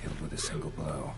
killed with a single blow.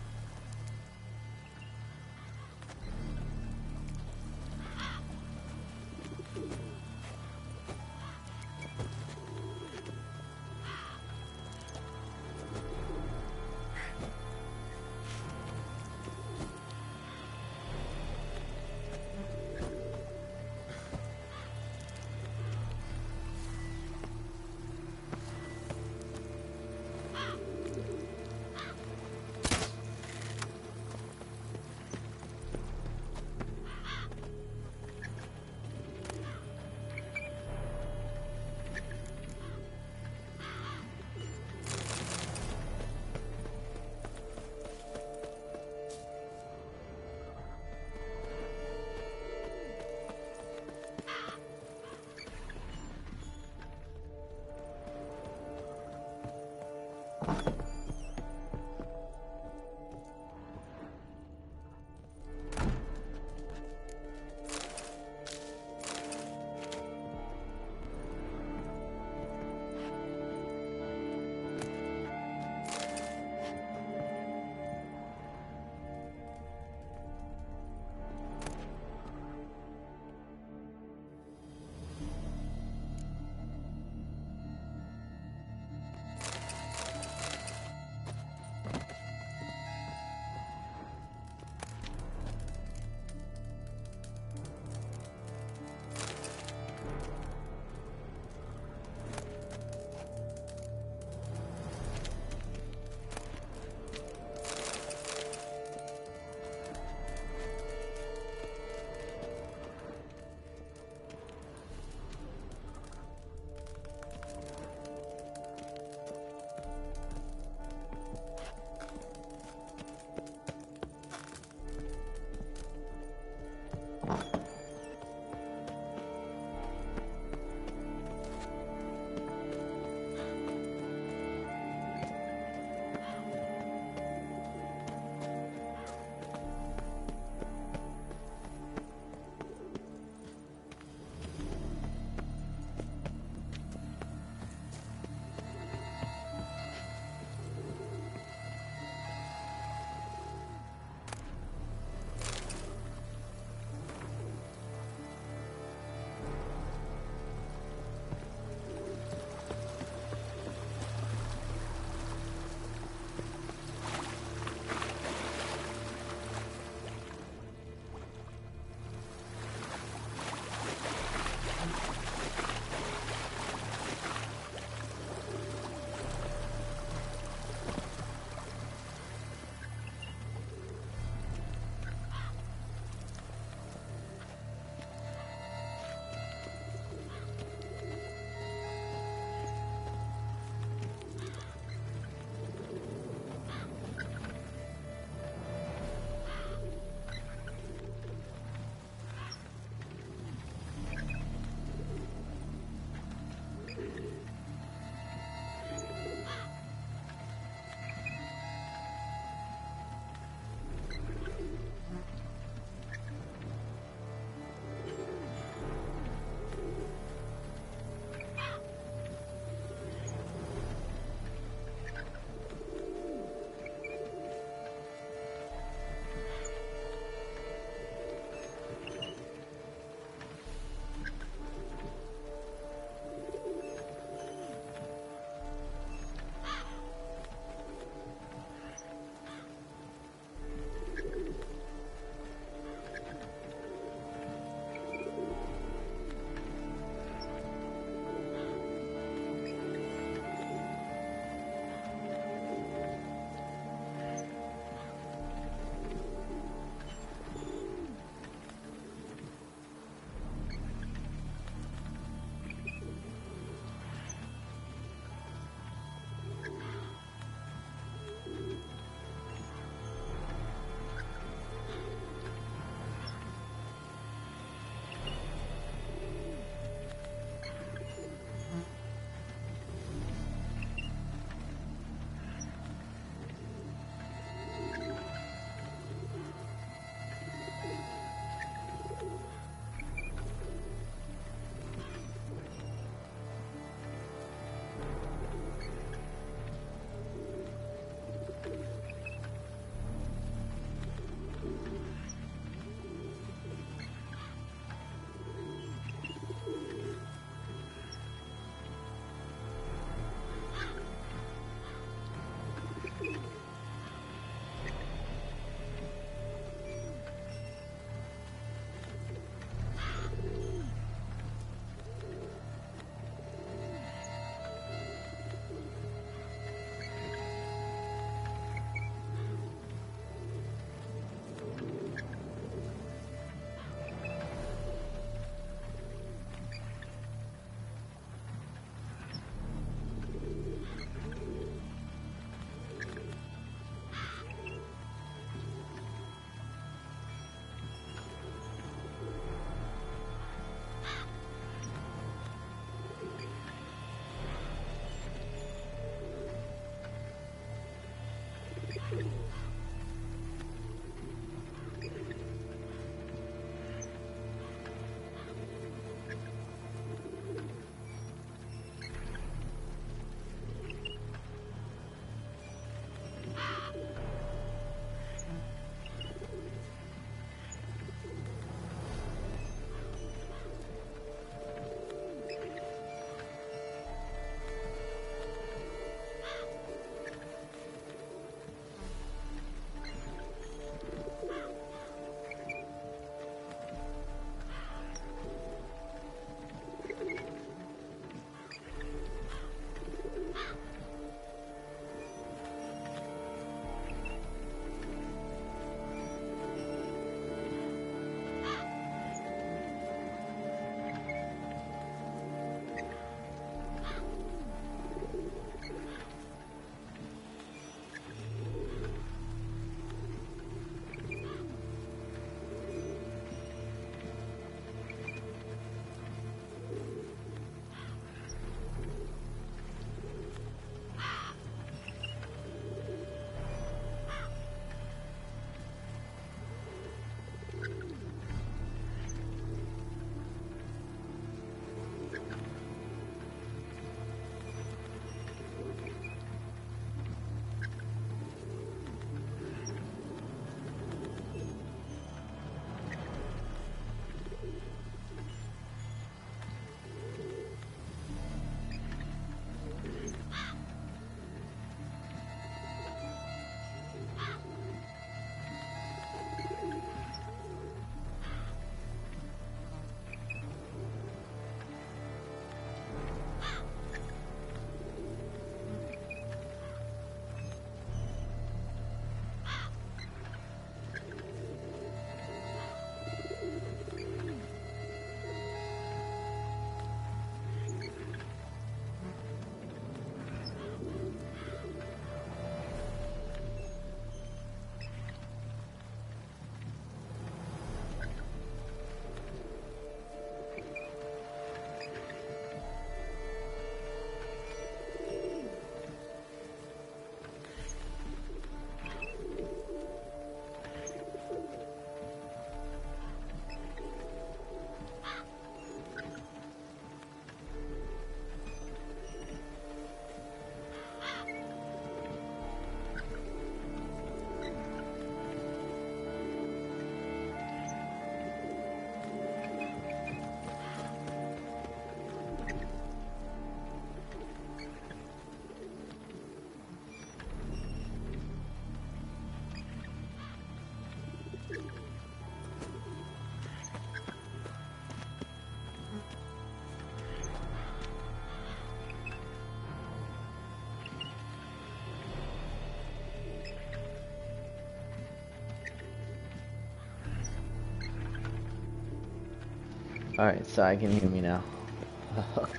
Alright, so I can hear me now.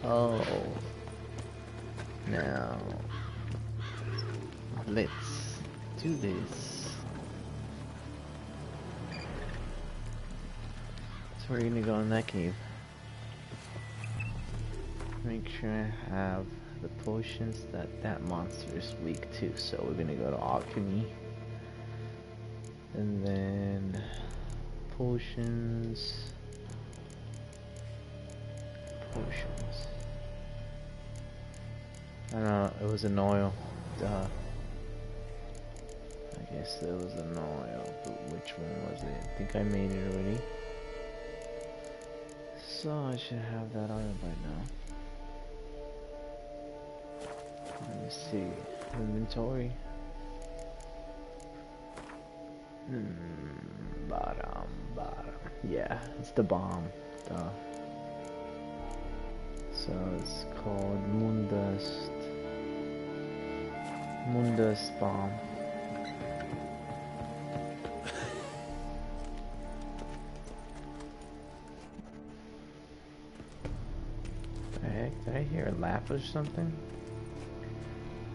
Oh, now let's do this. So we're gonna go in that cave. Make sure I have the potions that monster is weak to. So we're gonna go to alchemy, and then potions. I don't know, it was an oil. Duh. I guess it was an oil, but which one was it? I think I made it already. So I should have that oil by now. Let me see. Inventory. Bottom. Yeah, it's the bomb. Duh. So it's called Mundus bomb. The heck? Did I hear a laugh or something?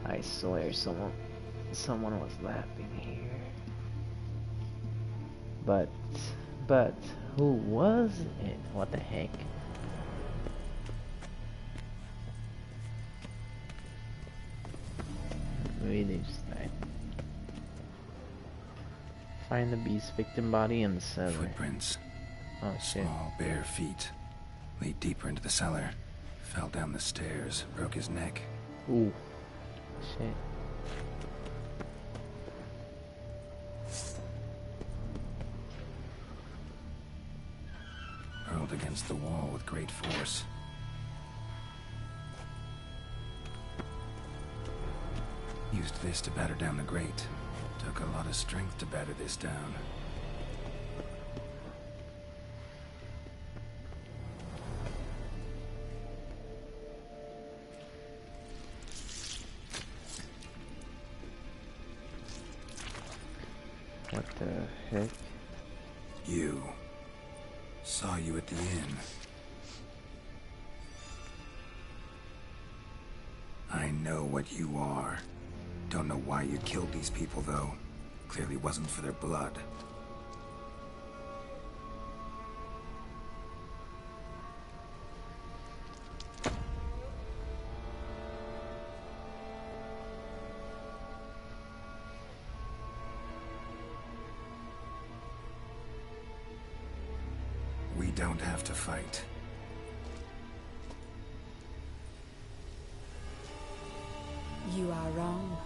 I swear someone was laughing here. But who was it? What the heck? Maybe they just died. Find the beast's victim body in the cellar. Footprints. Oh shit. Small, bare feet. Lead deeper into the cellar. Fell down the stairs. Broke his neck. Ooh. Shit. Hurled against the wall with great force. Used this to batter down the grate. Took a lot of strength to batter this down. What the heck? You. Saw you at the inn. I know what you are. Don't know why you killed these people, though. Clearly wasn't for their blood. We don't have to fight. You are wrong.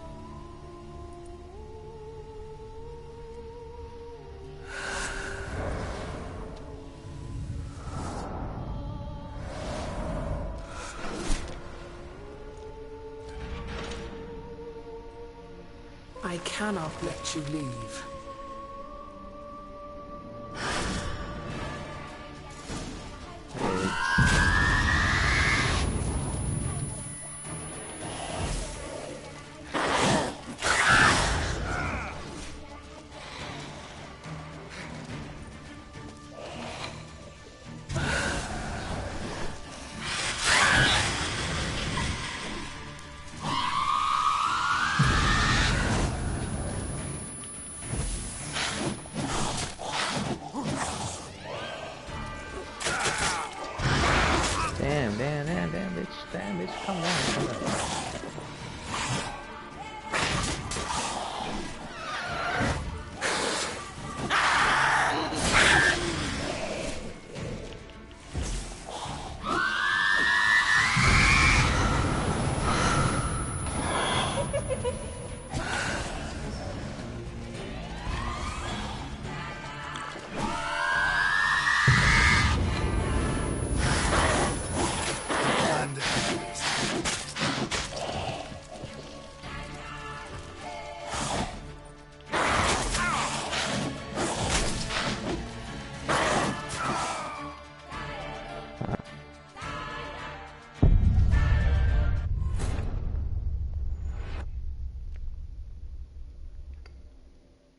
I cannot let you leave. Damn, bitch, come on.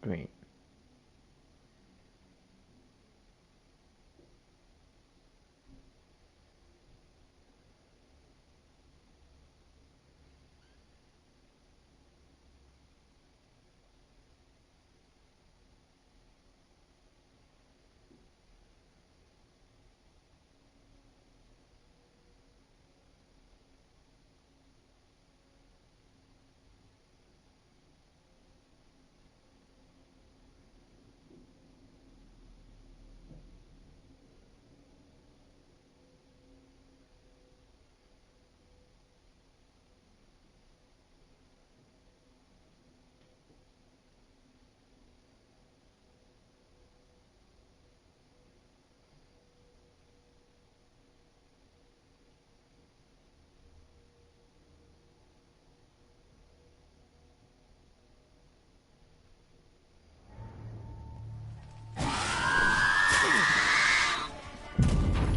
Great.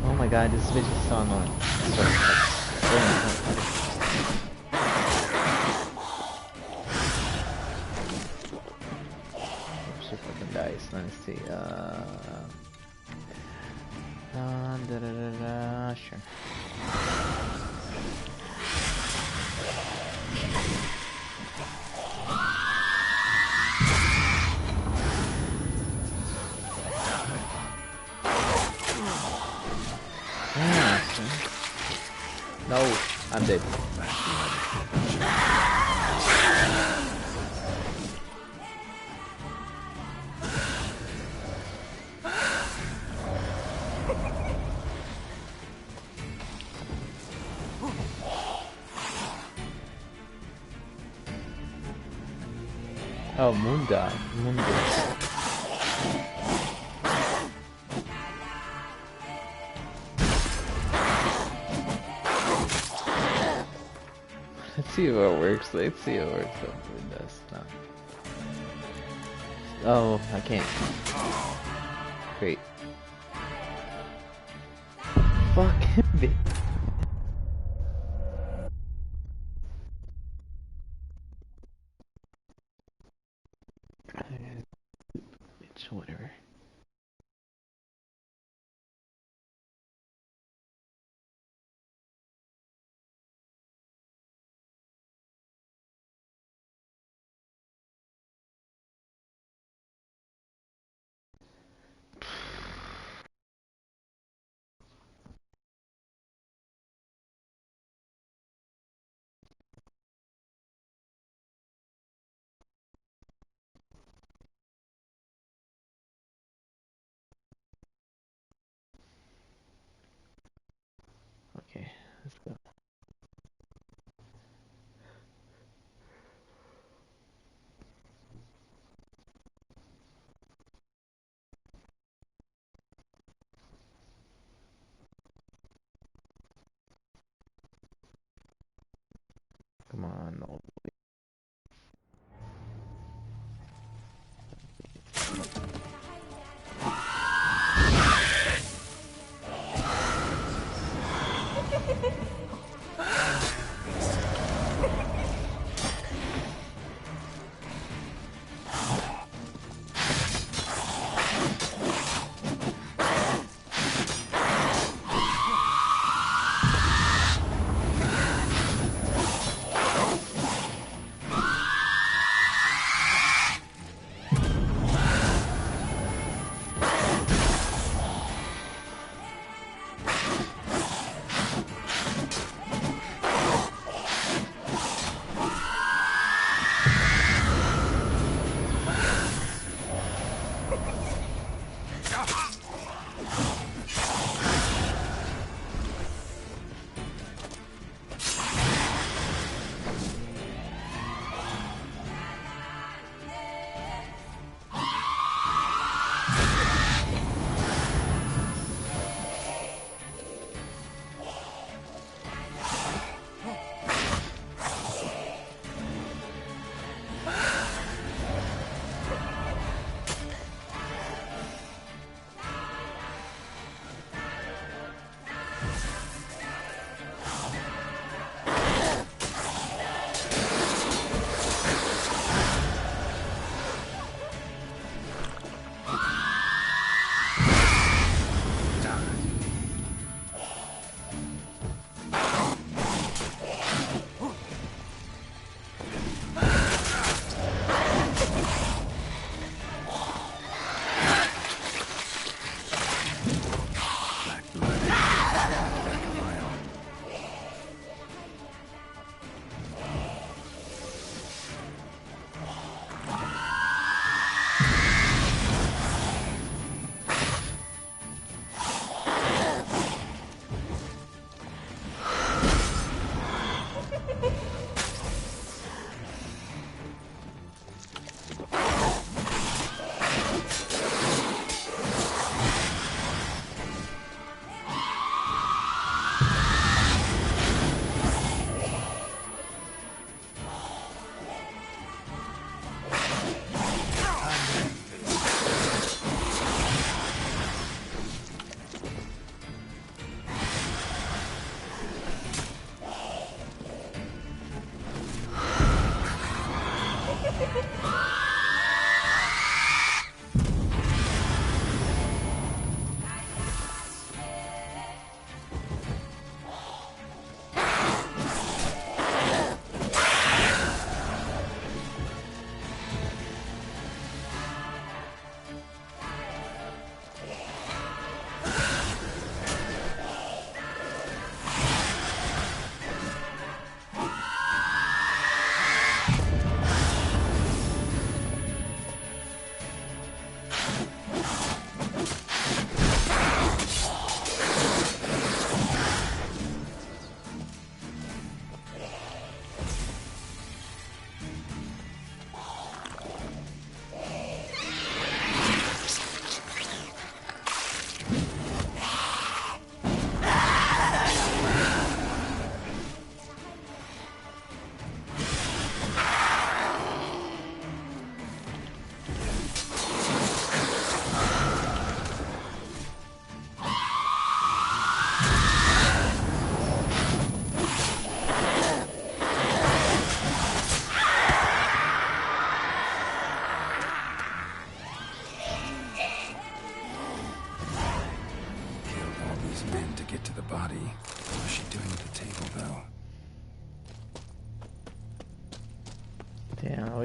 Oh my god, this bitch is so annoying. She fucking dies. Let's see. Sure. No, I'm dead. Oh, Munda. Munda. Let's see if it works. Let's see if it works. Hopefully it does. No. Oh, I can't. Great. Fucking bitch. Bitch, whatever. Okay, let's go. Come on, no.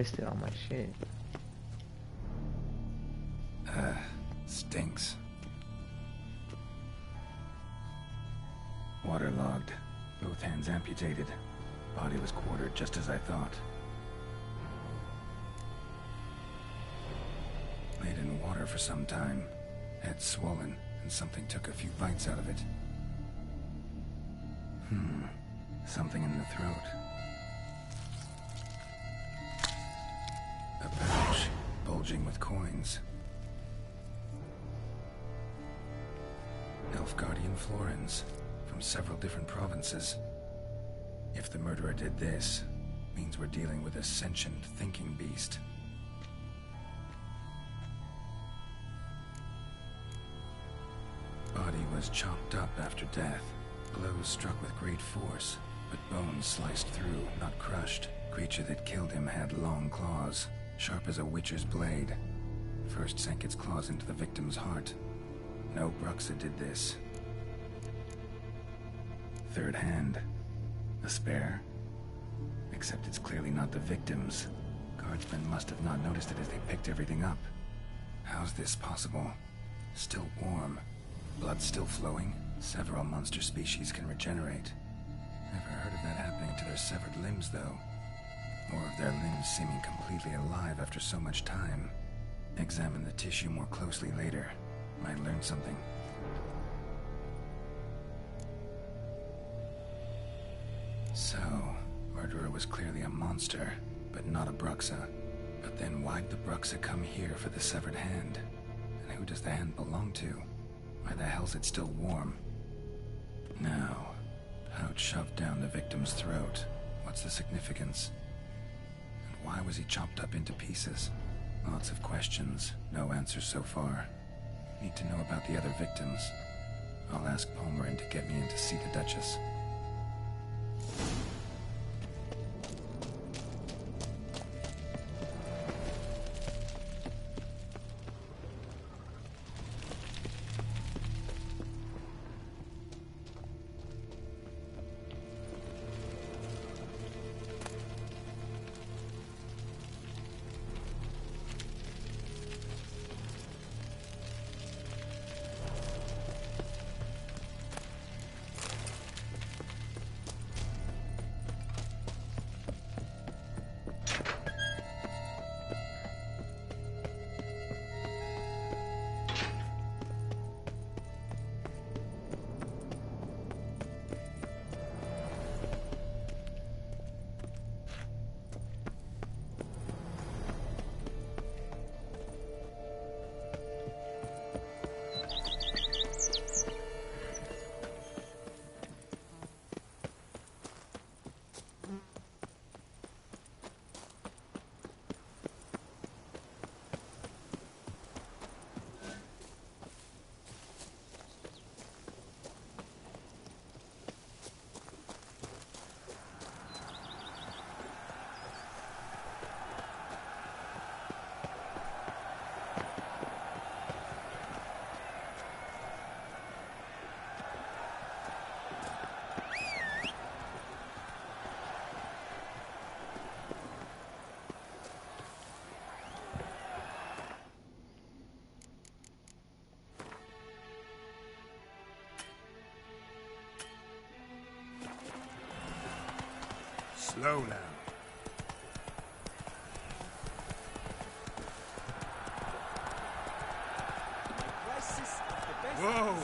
wasted all my shit. Stinks. Waterlogged. Both hands amputated. Body was quartered just as I thought. Laid in water for some time. Head swollen, and something took a few bites out of it. Something in the throat. A pouch, bulging with coins. Elfguardian florins, from several different provinces. If the murderer did this, means we're dealing with a sentient, thinking beast. Body was chopped up after death. Blows struck with great force, but bones sliced through, not crushed. Creature that killed him had long claws, sharp as a witcher's blade. First sank its claws into the victim's heart. No Bruxa did this. Third hand. A spare? Except it's clearly not the victim's. Guardsmen must have not noticed it as they picked everything up. How's this possible? Still warm. Blood still flowing? Several monster species can regenerate. Never heard of that happening to their severed limbs, though. Or of their limbs seeming completely alive after so much time. Examine the tissue more closely later. Might learn something. So, murderer was clearly a monster, but not a Bruxa. But then why'd the Bruxa come here for the severed hand? And who does the hand belong to? Why the hell's it still warm? Now, pouch shoved down the victim's throat. What's the significance? And why was he chopped up into pieces? Lots of questions, no answers so far. Need to know about the other victims. I'll ask Palmerin to get me in to see the Duchess. Slow now. Whoa!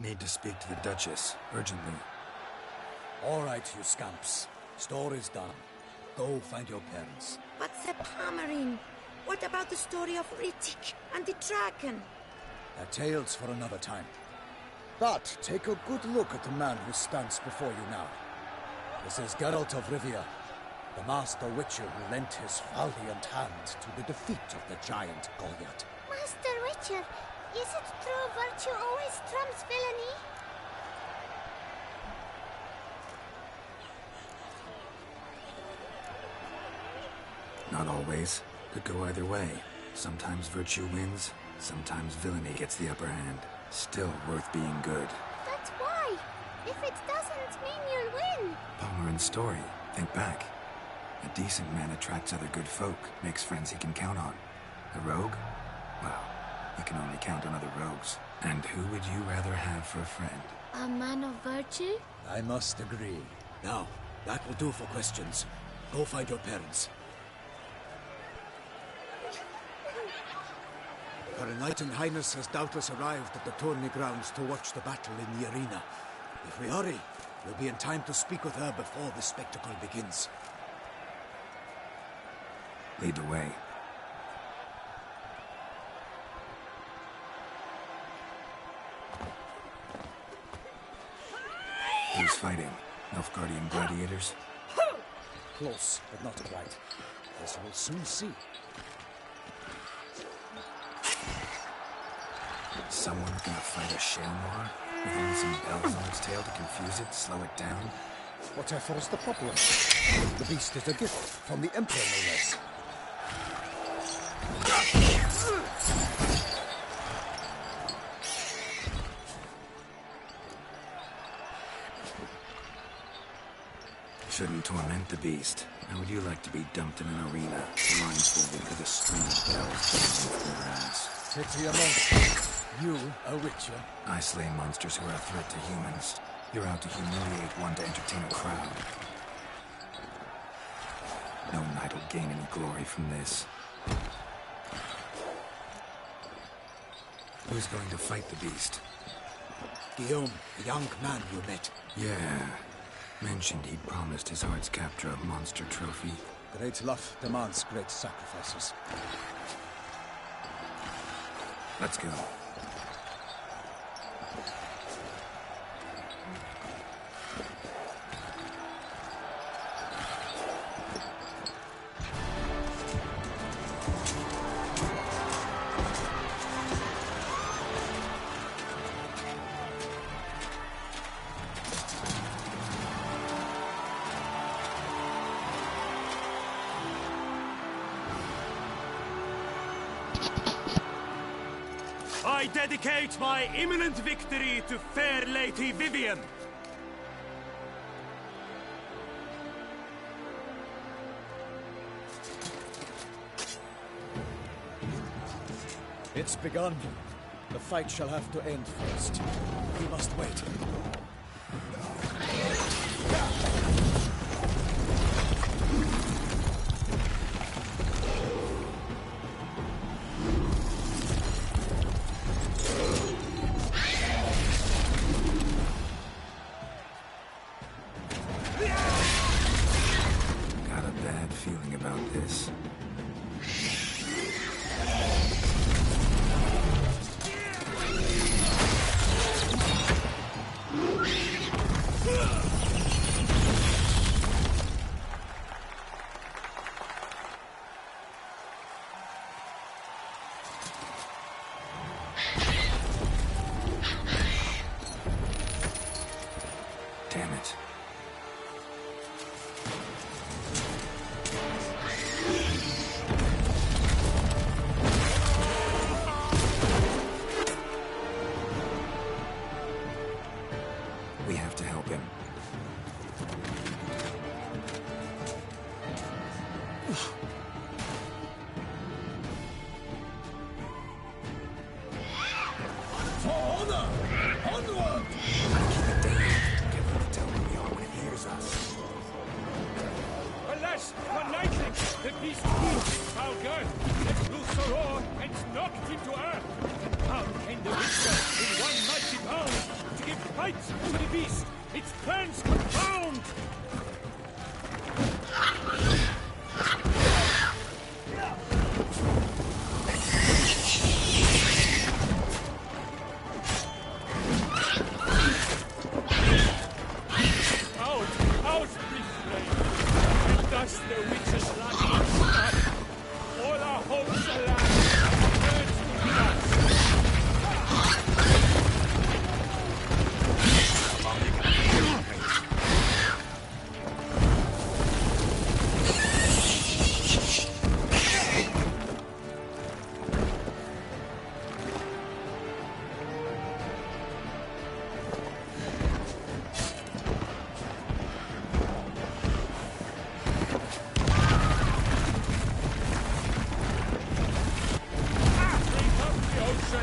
Need to speak to the Duchess, urgently. All right, you scamps. Story's done. Go find your parents. But Sir Palmerin... What about the story of Rittik and the dragon? They're tales for another time. But take a good look at the man who stands before you now. This is Geralt of Rivia, the master witcher who lent his valiant hand to the defeat of the giant Goliath. Master Witcher, is it true virtue always trumps villainy? Not always. Could go either way. Sometimes virtue wins, sometimes villainy gets the upper hand. Still worth being good. That's why. If it doesn't mean you'll win. Palmer story. Think back. A decent man attracts other good folk, makes friends he can count on. A rogue? Well, you can only count on other rogues. And who would you rather have for a friend? A man of virtue? I must agree. Now, that will do for questions. Go find your parents. Her Enlightened Highness has doubtless arrived at the tourney grounds to watch the battle in the arena. If we hurry, we'll be in time to speak with her before the spectacle begins. Lead the way. Who's fighting? Nilfgaardian gladiators? Close, but not quite. As we'll soon see. Someone gonna fight a Shelmar? With only some bells on its tail to confuse it, slow it down? Whatever is the problem? The beast is a gift from the Emperor, no less. Shouldn't torment the beast. How would you like to be dumped in an arena, blindfolded with a string of bells bouncing through your ass? Pity a monster. You, a witcher. I slay monsters who are a threat to humans. You're out to humiliate one to entertain a crowd. No knight will gain any glory from this. Who's going to fight the beast? Guillaume, the young man you met. Yeah. Mentioned he'd promised his heart's capture a monster trophy. Great love demands great sacrifices. Let's go. I dedicate my imminent victory to fair Lady Vivian. It's begun. The fight shall have to end first. We must wait. Got a bad feeling about this. Damn it. We have to help him. For honor! Onward! Together to tell where we are when it hears us. Alas, for lightning, the beast moved foul girth, and slew Soror, and knocked him to earth. How came the witcher in one mighty bound to give fight to the beast? Its plans confound!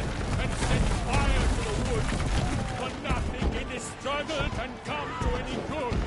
hand and set fire to the wood. For nothing in this struggle can come to any good.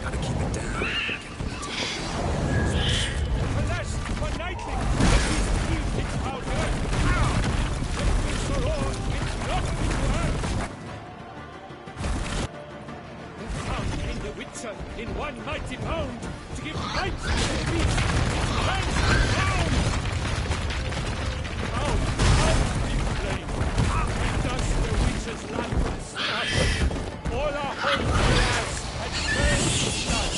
Gotta keep it down. Alas, for knightly, these keep its powder. Let me sorrow, it's not into earth. Found in the Witcher in one mighty bound to give light to the beast. Its ranks down. Out in flame. And thus the Witcher's life was snuffed. All our hopes, alas, had turned to blood.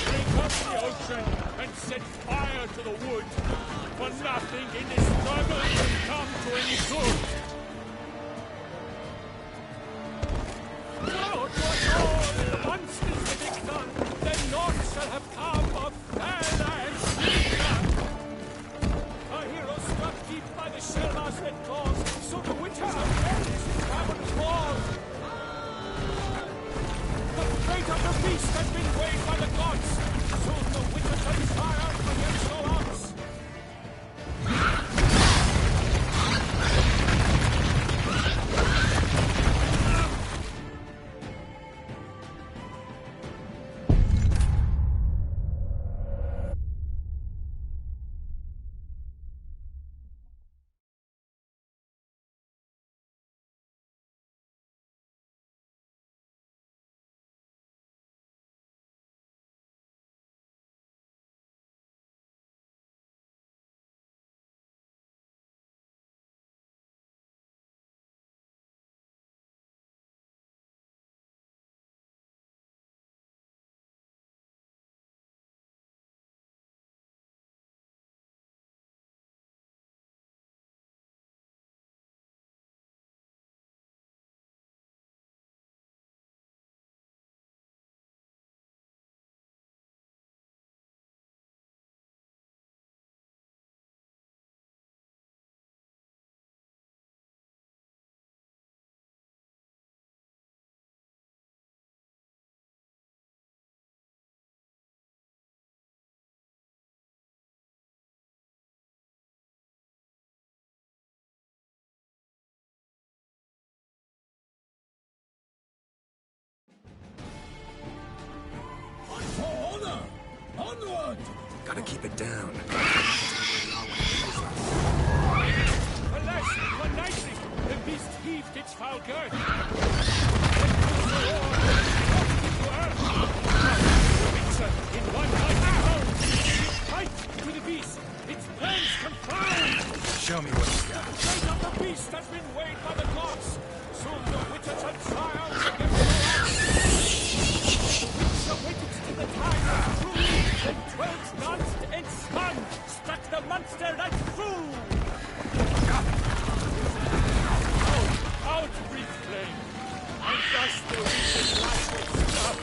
Break up the ocean and set fire to the wood. For nothing in this struggle can come to any good. Now to all the monsters that they done, then naught shall have come of fair and sweet. A hero struck deep by the shell that caused, so the witches have perished in cavern's walls. The fate of the beast has been weighed by the gods. Soon the witches shall triumph against all odds. Gotta keep it down. Alas, one lightning, the beast heaved its foul girth. In one mighty bound, it fight to the beast. Its plans confound. Show me what you got. The fate of the beast has been weighed by the gods. Soon the witcher shall triumph against the odds. The witcher waited till the time was through. Then 12 danced and spun, struck the monster right through. Out, brief flame, and thus the witcher's life will stop.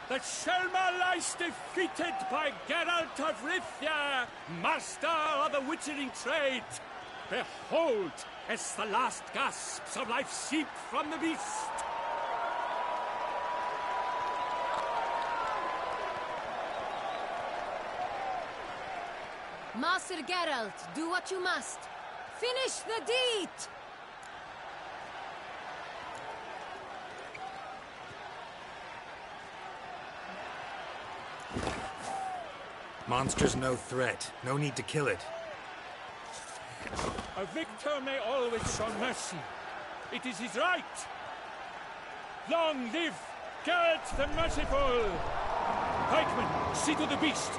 The Shelma lies defeated by Geralt of Rivia, master of the witchering trade. Behold, as the last gasps of life seep from the beast. Master Geralt, do what you must. Finish the deed! Monster's no threat. No need to kill it. A victor may always show mercy. It is his right. Long live Geralt the Merciful! Pikemen, see to the beast.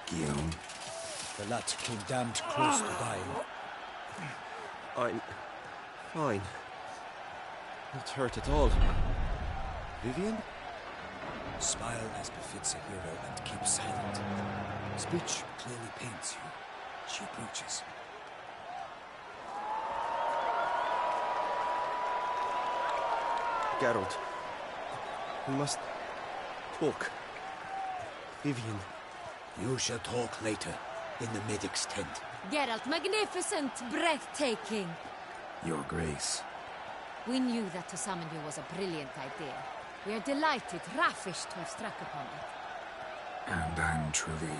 Guillaume. The lad came damned close to dying. I'm fine. Not hurt at all. Vivian? Smile as befits a hero and keep silent. Speech clearly paints you. She approaches. Geralt. We must talk. Vivian. You shall talk later, in the medic's tent. Geralt, magnificent, breathtaking. Your Grace. We knew that to summon you was a brilliant idea. We are delighted, ravished to have struck upon it. And I'm truly,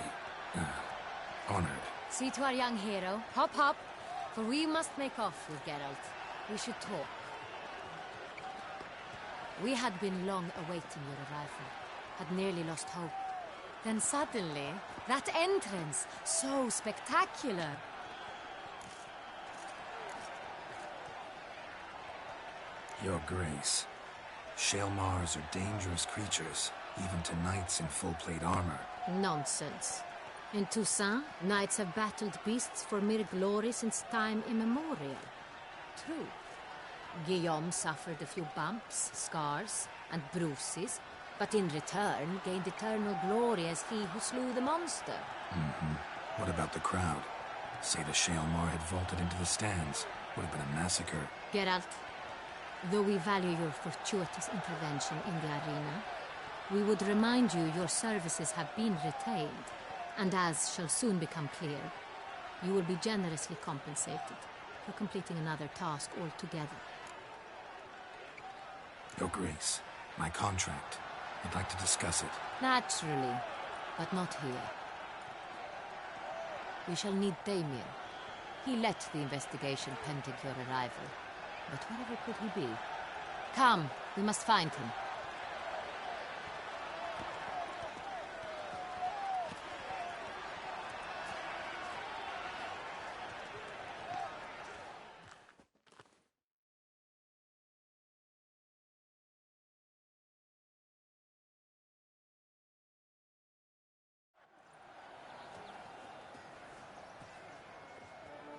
honored. See to our young hero. Hop, hop. For we must make off with Geralt. We should talk. We had been long awaiting your arrival. Had nearly lost hope. Then suddenly, that entrance, so spectacular. Your Grace. Shaelmars are dangerous creatures, even to knights in full-plate armor. Nonsense. In Toussaint, knights have battled beasts for mere glory since time immemorial. True. Guillaume suffered a few bumps, scars, and bruises, but in return gained eternal glory as he who slew the monster. What about the crowd? Say the Shaelmar had vaulted into the stands. Would have been a massacre. Geralt, though we value your fortuitous intervention in the arena, we would remind you your services have been retained, and as shall soon become clear, you will be generously compensated for completing another task altogether. Your Grace, my contract. I'd like to discuss it. Naturally, but not here. We shall need Damien. He led the investigation pending your arrival. But wherever could he be? Come, we must find him.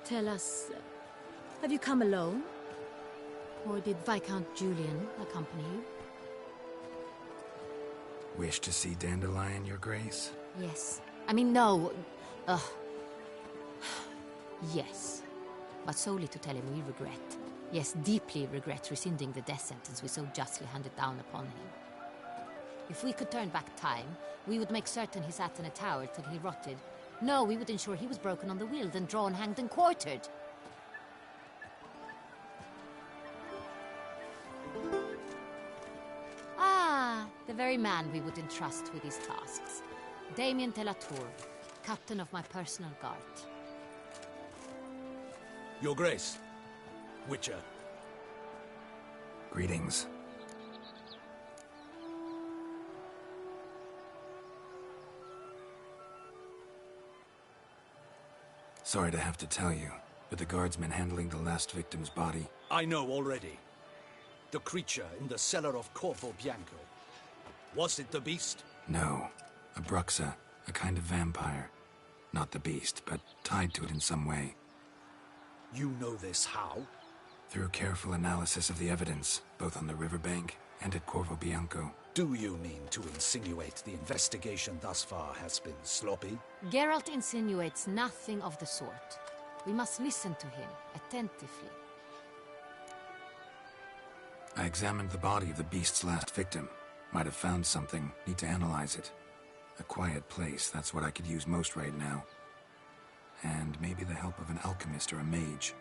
Tell us, have you come alone? Or did Viscount Julian accompany you? Wish to see Dandelion, Your Grace? Yes. I mean, no. Yes. but solely to tell him we regret, yes, deeply regret rescinding the death sentence we so justly handed down upon him. If we could turn back time, we would make certain he sat in a tower till he rotted. No, we would ensure he was broken on the wheel, then drawn, hanged, and quartered. Ah, the very man we would entrust with these tasks. Damien de la Tour, captain of my personal guard. Your Grace, Witcher. Greetings. Sorry to have to tell you, but the guardsman handling the last victim's body... I know already. The creature in the cellar of Corvo Bianco. Was it the beast? No. A bruxa, a kind of vampire. Not the beast, but tied to it in some way. You know this how? Through careful analysis of the evidence, both on the riverbank and at Corvo Bianco. Do you mean to insinuate the investigation thus far has been sloppy? Geralt insinuates nothing of the sort. We must listen to him attentively. I examined the body of the beast's last victim. Might have found something. Need to analyze it. A quiet place, that's what I could use most right now. And maybe the help of an alchemist or a mage.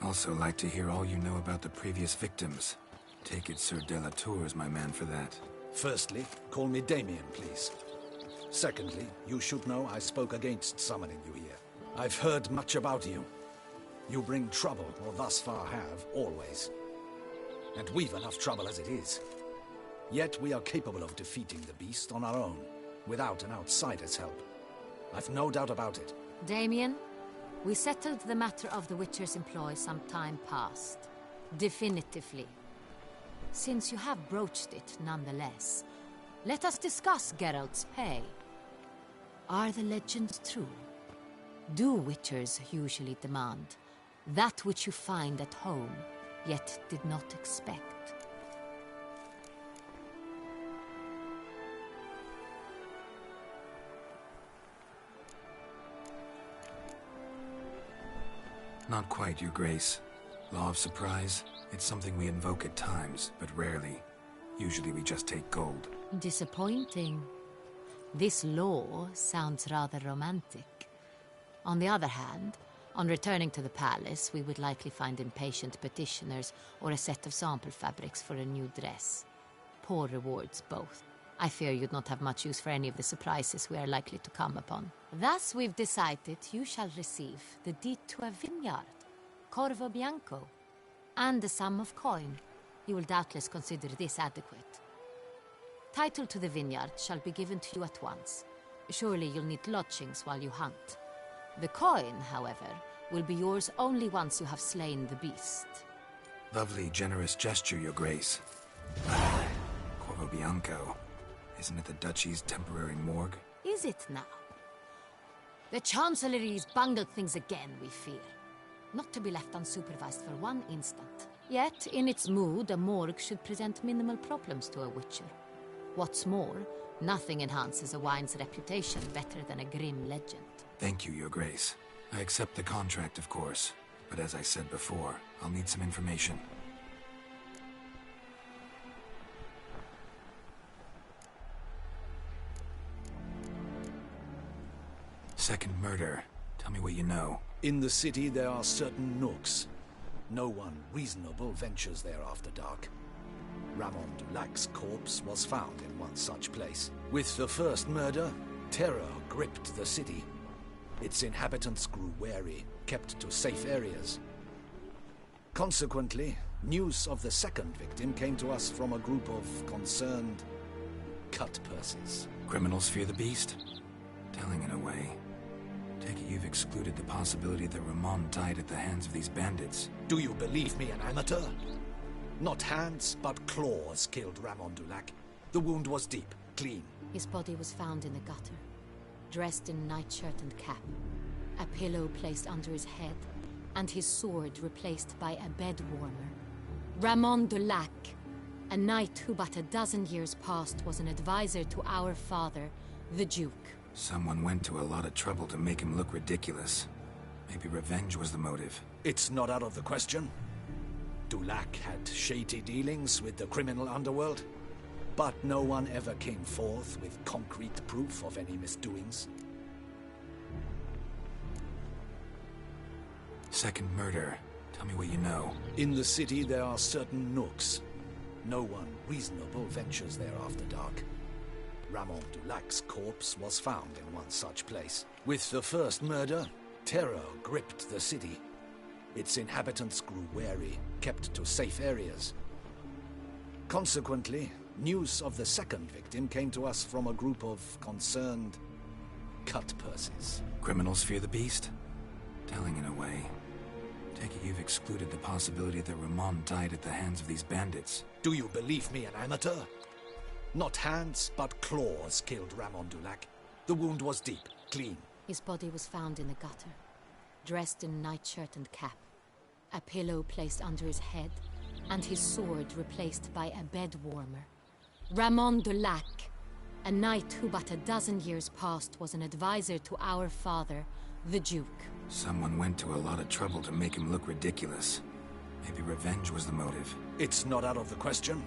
Also like to hear all you know about the previous victims. Take it Sir de la Tour is my man for that. Firstly, call me Damien, please. Secondly, you should know I spoke against summoning you here. I've heard much about you. You bring trouble, or thus far have, always. And we've enough trouble as it is. Yet we are capable of defeating the beast on our own, without an outsider's help. I've no doubt about it. Damien, we settled the matter of the Witcher's employ some time past. Definitively. Since you have broached it nonetheless, let us discuss Geralt's pay. Are the legends true? Do Witchers usually demand that which you find at home, yet did not expect? Not quite, Your Grace. Law of surprise, it's something we invoke at times, but rarely. Usually we just take gold. Disappointing. This law sounds rather romantic. On the other hand, on returning to the palace, we would likely find impatient petitioners or a set of sample fabrics for a new dress. Poor rewards, both. I fear you'd not have much use for any of the surprises we are likely to come upon. Thus, we've decided you shall receive the deed to a vineyard, Corvo Bianco, and a sum of coin. You will doubtless consider this adequate. Title to the vineyard shall be given to you at once. Surely you'll need lodgings while you hunt. The coin, however, will be yours only once you have slain the beast. Lovely, generous gesture, Your Grace. Corvo Bianco. Isn't it the Duchy's temporary morgue? Is it now? The Chancellery's bungled things again, we fear. Not to be left unsupervised for one instant. Yet, in its mood, a morgue should present minimal problems to a Witcher. What's more, nothing enhances a wine's reputation better than a grim legend. Thank you, Your Grace. I accept the contract, of course. But as I said before, I'll need some information. Second murder. Tell me what you know. In the city, there are certain nooks. No one reasonable ventures there after dark. Ramon Dulac's corpse was found in one such place. With the first murder, terror gripped the city. Its inhabitants grew wary, kept to safe areas. Consequently, news of the second victim came to us from a group of concerned cut-purses. Criminals fear the beast? Telling in a way. Take it you've excluded the possibility that Ramon died at the hands of these bandits. Do you believe me an amateur? Not hands, but claws killed Ramon Dulac. The wound was deep, clean. His body was found in the gutter, dressed in nightshirt and cap, a pillow placed under his head, and his sword replaced by a bed warmer. Ramon Dulac, a knight who but a dozen years past was an advisor to our father, the Duke. Someone went to a lot of trouble to make him look ridiculous. Maybe revenge was the motive. It's not out of the question. Dulac had shady dealings with the criminal underworld, but no one ever came forth with concrete proof of any misdoings. Second murder. Tell me what you know. In the city there are certain nooks. No one reasonable ventures there after dark. Ramon Dulac's corpse was found in one such place. With the first murder, terror gripped the city. Its inhabitants grew wary, kept to safe areas. Consequently, news of the second victim came to us from a group of concerned cut-purses. Criminals fear the beast? Telling in a way. Take it you've excluded the possibility that Ramon died at the hands of these bandits. Do you believe me an amateur? Not hands, but claws killed Ramon Dulac. The wound was deep, clean. His body was found in the gutter, dressed in nightshirt and cap, a pillow placed under his head, and his sword replaced by a bed warmer. Ramon Dulac, a knight who but a dozen years past was an advisor to our father, the Duke. Someone went to a lot of trouble to make him look ridiculous. Maybe revenge was the motive. It's not out of the question.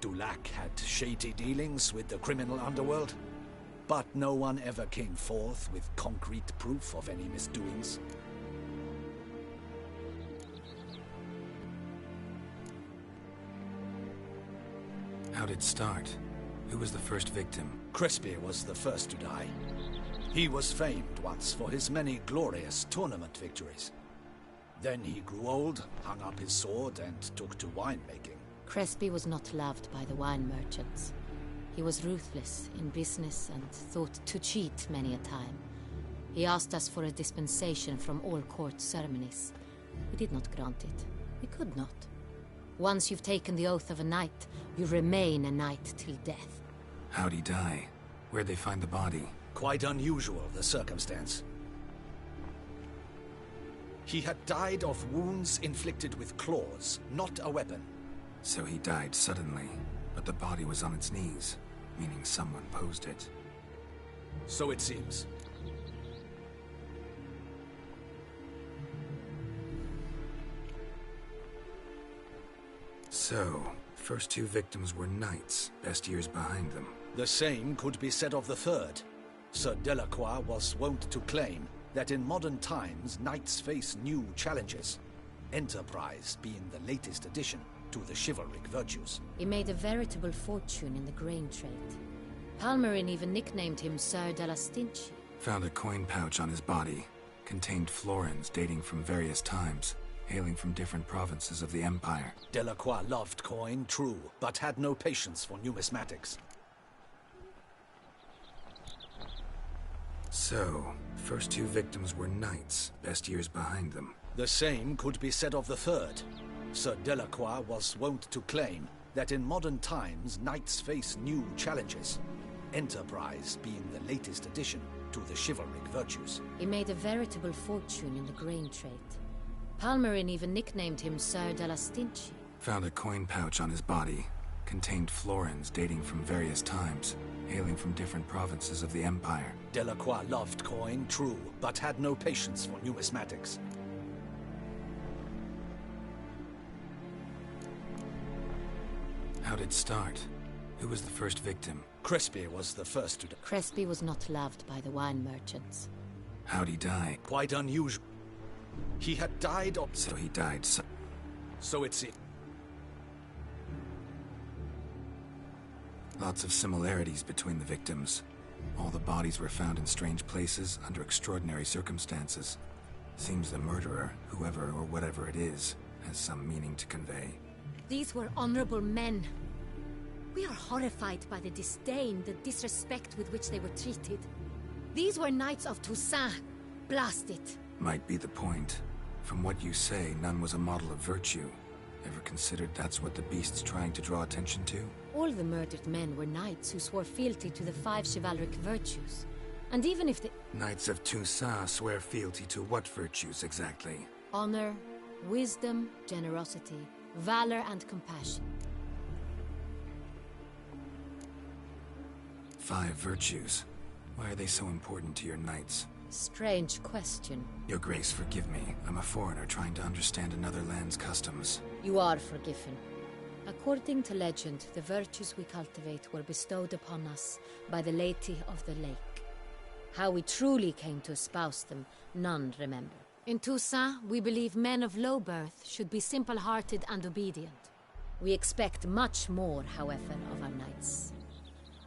Dulac had shady dealings with the criminal underworld, but no one ever came forth with concrete proof of any misdoings. How'd it start? Who was the first victim? Crespi was the first to die. He was famed once for his many glorious tournament victories. Then he grew old, hung up his sword, and took to winemaking. Crespi was not loved by the wine merchants. He was ruthless in business and thought to cheat many a time. He asked us for a dispensation from all court ceremonies. We did not grant it. We could not. Once you've taken the oath of a knight, you remain a knight till death. How'd he die? Where'd they find the body? Quite unusual, the circumstance. He had died of wounds inflicted with claws, not a weapon. So he died suddenly, but the body was on its knees, meaning someone posed it. So it seems. So, first two victims were knights, best years behind them. The same could be said of the third. Sir Delacroix was wont to claim that in modern times knights face new challenges, enterprise being the latest addition to the chivalric virtues. He made a veritable fortune in the grain trade. Palmerin even nicknamed him Sir de la Stinchi. Found a coin pouch on his body. Contained florins dating from various times, hailing from different provinces of the Empire. Delacroix loved coin, true, but had no patience for numismatics. So, first two victims were knights, best years behind them. The same could be said of the third. Sir Delacroix was wont to claim that in modern times knights face new challenges, enterprise being the latest addition to the chivalric virtues. He made a veritable fortune in the grain trade. Palmerin even nicknamed him Sir de la Stinchi. Found a coin pouch on his body. Contained florins dating from various times, hailing from different provinces of the Empire. Delacroix loved coin, true, but had no patience for numismatics. How'd it start? Who was the first victim? Crespi was the first to die. Crespi was not loved by the wine merchants. How'd he die? Quite unusual. He had died of... So he died So it seems. Lots of similarities between the victims. All the bodies were found in strange places, under extraordinary circumstances. Seems the murderer, whoever or whatever it is, has some meaning to convey. These were honorable men. We are horrified by the disdain, the disrespect with which they were treated. These were knights of Toussaint. Blast it. Might be the point. From what you say, none was a model of virtue. Ever considered that's what the beast's trying to draw attention to? All the murdered men were knights who swore fealty to the 5 chivalric virtues. And even if the... Knights of Toussaint swear fealty to what virtues exactly? Honor, wisdom, generosity, valor and compassion. 5 virtues. Why are they so important to your knights? Strange question. Your Grace, forgive me. I'm a foreigner trying to understand another land's customs. You are forgiven. According to legend, the virtues we cultivate were bestowed upon us by the Lady of the Lake. How we truly came to espouse them, none remember. In Toussaint, we believe men of low birth should be simple-hearted and obedient. We expect much more, however, of our knights.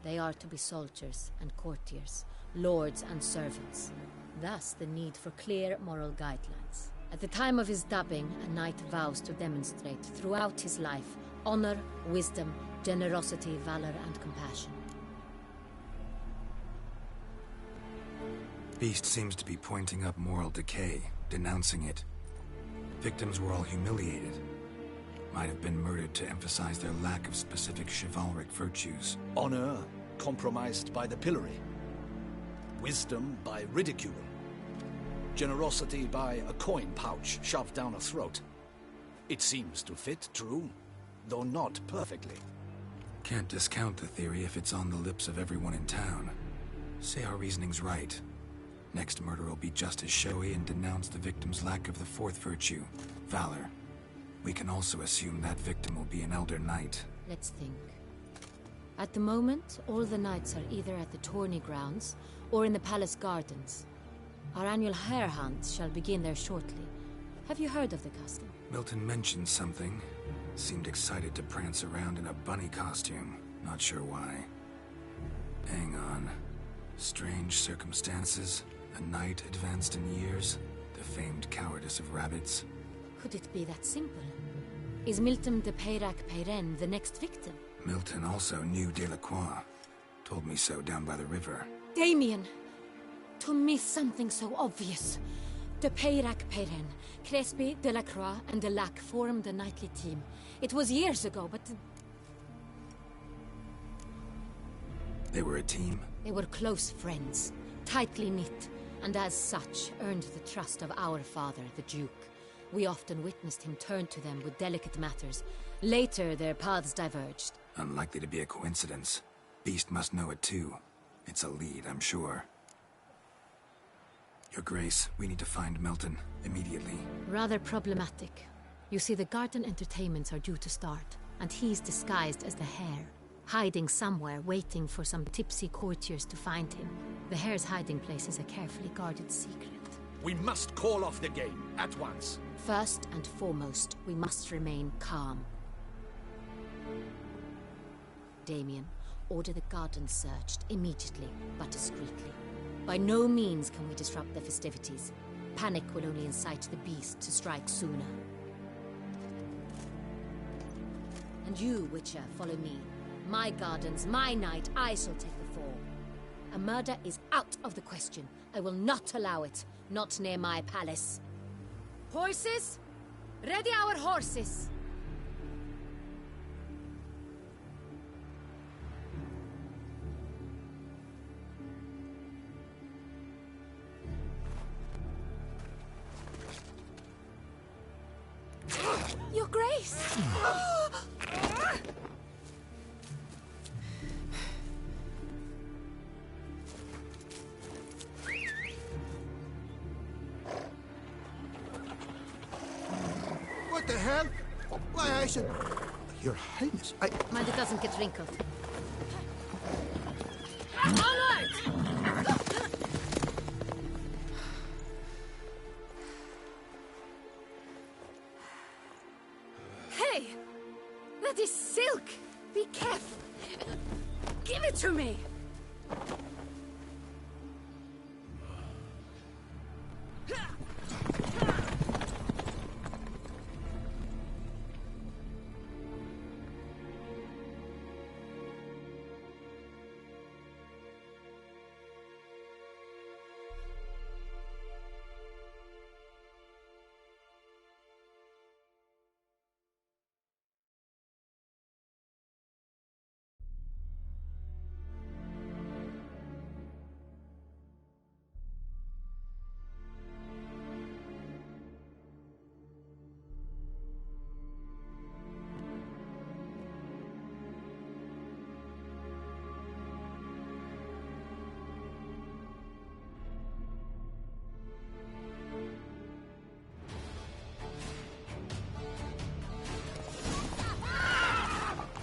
They are to be soldiers and courtiers, lords and servants. Thus, the need for clear moral guidelines. At the time of his dubbing, a knight vows to demonstrate throughout his life honor, wisdom, generosity, valor, and compassion. Beast seems to be pointing up moral decay, denouncing it. Victims were all humiliated. Might have been murdered to emphasize their lack of specific chivalric virtues. Honor compromised by the pillory. Wisdom by ridicule. Generosity by a coin pouch shoved down a throat. It seems to fit, true, though not perfectly. Can't discount the theory if it's on the lips of everyone in town. Say our reasoning's right. Next murder will be just as showy and denounce the victim's lack of the fourth virtue, valor. We can also assume that victim will be an elder knight. Let's think. At the moment, all the knights are either at the tourney grounds or in the palace gardens. Our annual hare hunt shall begin there shortly. Have you heard of the custom? Milton mentioned something. Seemed excited to prance around in a bunny costume. Not sure why. Hang on. Strange circumstances. A knight advanced in years. The famed cowardice of rabbits. Could it be that simple? Is Milton de Peyrac-Peyren the next victim? Milton also knew Delacroix. Told me so down by the river. Damien! To miss something so obvious. De Peyrac-Peyren, Crespi, Delacroix, and Delac formed a knightly team. It was years ago, but... They were a team? They were close friends, tightly knit, and as such earned the trust of our father, the Duke. We often witnessed him turn to them with delicate matters. Later, their paths diverged. Unlikely to be a coincidence. Beast must know it too. It's a lead, I'm sure. Your Grace, we need to find Milton, immediately. Rather problematic. You see, the garden entertainments are due to start, and he's disguised as the hare, hiding somewhere, waiting for some tipsy courtiers to find him. The hare's hiding place is a carefully guarded secret. We must call off the game, at once. First and foremost, we must remain calm. Damien, order the garden searched immediately, but discreetly. By no means can we disrupt the festivities. Panic will only incite the beast to strike sooner. And you, Witcher, follow me. My gardens, my night, I shall take the fall. A murder is out of the question. I will not allow it. Not near my palace. Horses? Ready our horses! Your Grace! What the hell? Why, I should... Your Highness, Mind it doesn't get wrinkled. Onward! Hey! That is silk! Be careful! Give it to me!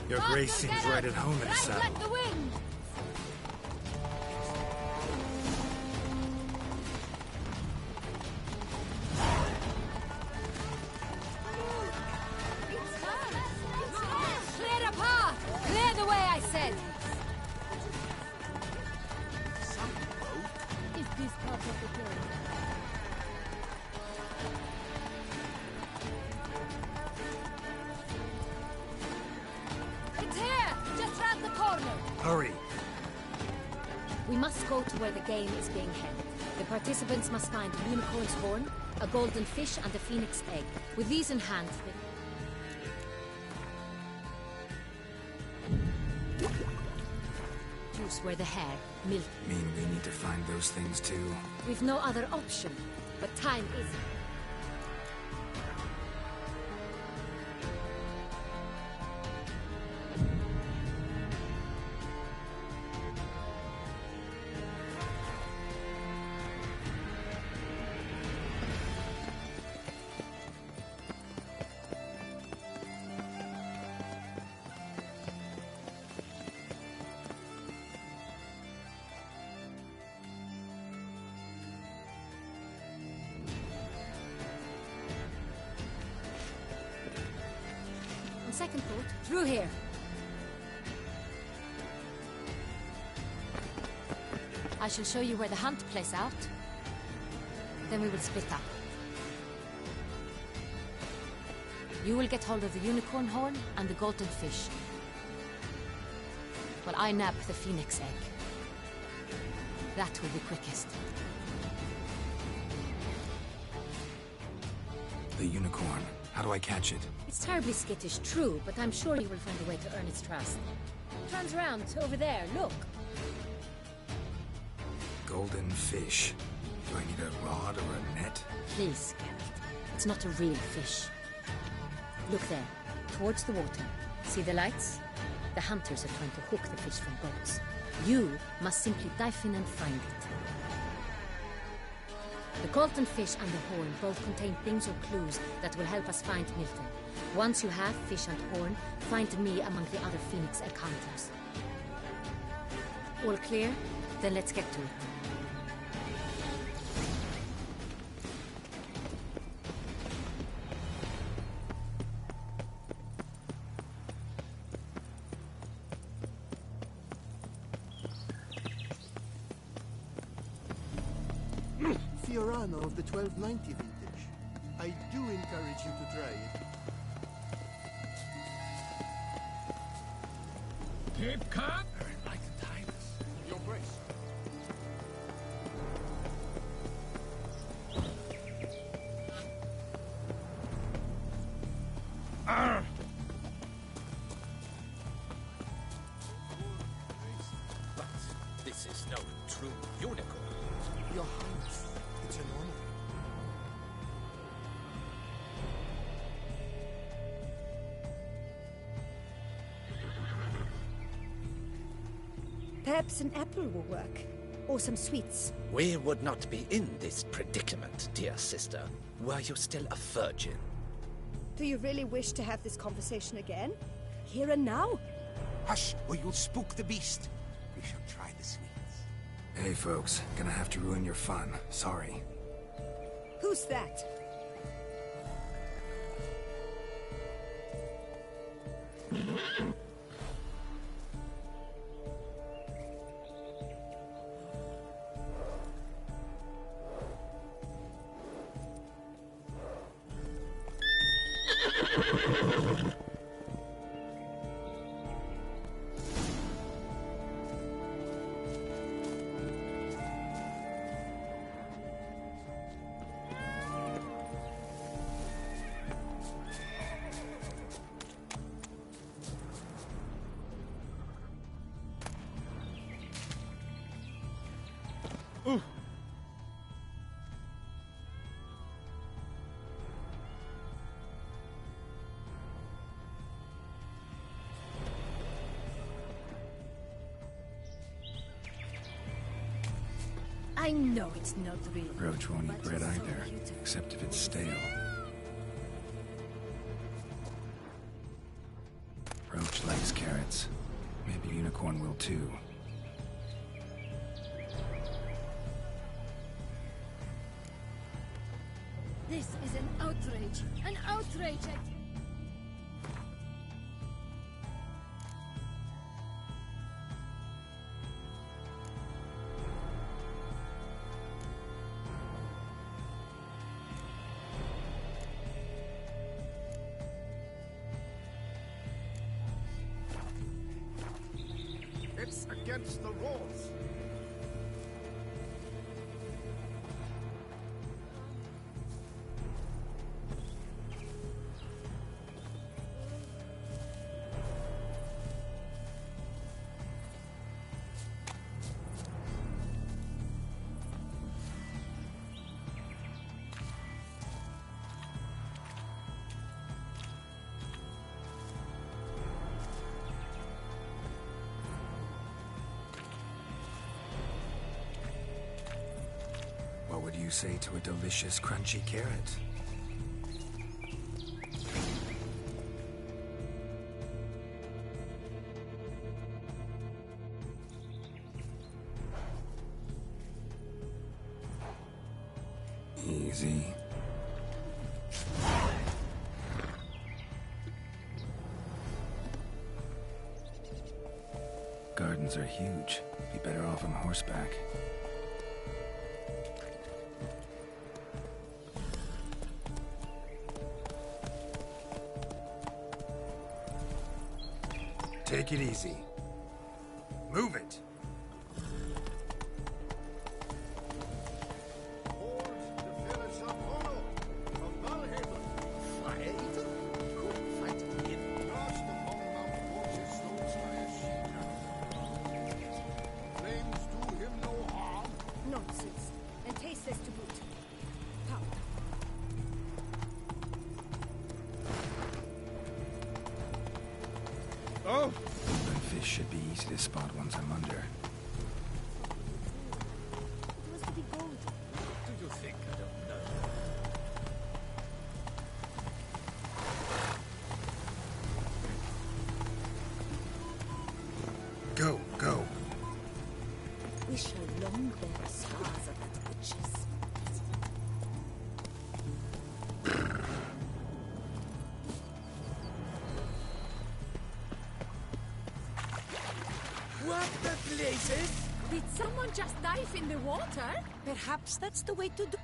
Your grace seems right at home in a saddle. Like the wind! Clear the path! Clear the way, I said! Is this part of the plan? It's here! Just round the corner! Hurry! We must go to where the game is being held. The participants must find a unicorn's horn, a golden fish, and a phoenix egg. With these in hand, juice where the hare, milk. Mean we need to find those things too? We've no other option, but time is. Second thought, through here. I shall show you where the hunt plays out. Then we will split up. You will get hold of the unicorn horn and the golden fish, while I nab the phoenix egg. That will be quickest. The unicorn. How do I catch it? It's terribly skittish, true, but I'm sure you will find a way to earn its trust. Turns around, over there, look. Golden fish. Do I need a rod or a net? Please, Geralt. It's not a real fish. Look there, towards the water. See the lights? The hunters are trying to hook the fish from boats. You must simply dive in and find it. The golden fish and the horn both contain things or clues that will help us find Milton. Once you have fish and horn, find me among the other phoenix egg hunters. All clear? Then let's get to it. Fiorano of the 1290 vintage. I do encourage you to try it. Keep calm. Like the times. Your grace. But this is no true unicorn. Your Highness, it's an honor. Perhaps an apple will work. Or some sweets. We would not be in this predicament, dear sister, were you still a virgin. Do you really wish to have this conversation again? Here and now? Hush, or you'll spook the beast. We shall try the sweets. Hey folks, gonna have to ruin your fun. Sorry. Who's that? I know it's not real. Roach won't eat bread either, except if it's stale. Roach likes carrots. carrots. Maybe Unicorn will too. This is an outrage! An outrage! It's against the rules. What would you say to a delicious, crunchy carrot? Easy. Gardens are huge. Be better off on horseback. Take it easy. Move it! Nonsense. And tasteless to boot. Come. Oh! Fish should be easy to spot once I'm under. It was to be gold. Do you think I don't know? Go, go! We shall long bear scars of that witch's. What the blazes? Did someone just dive in the water? Perhaps that's the way to do...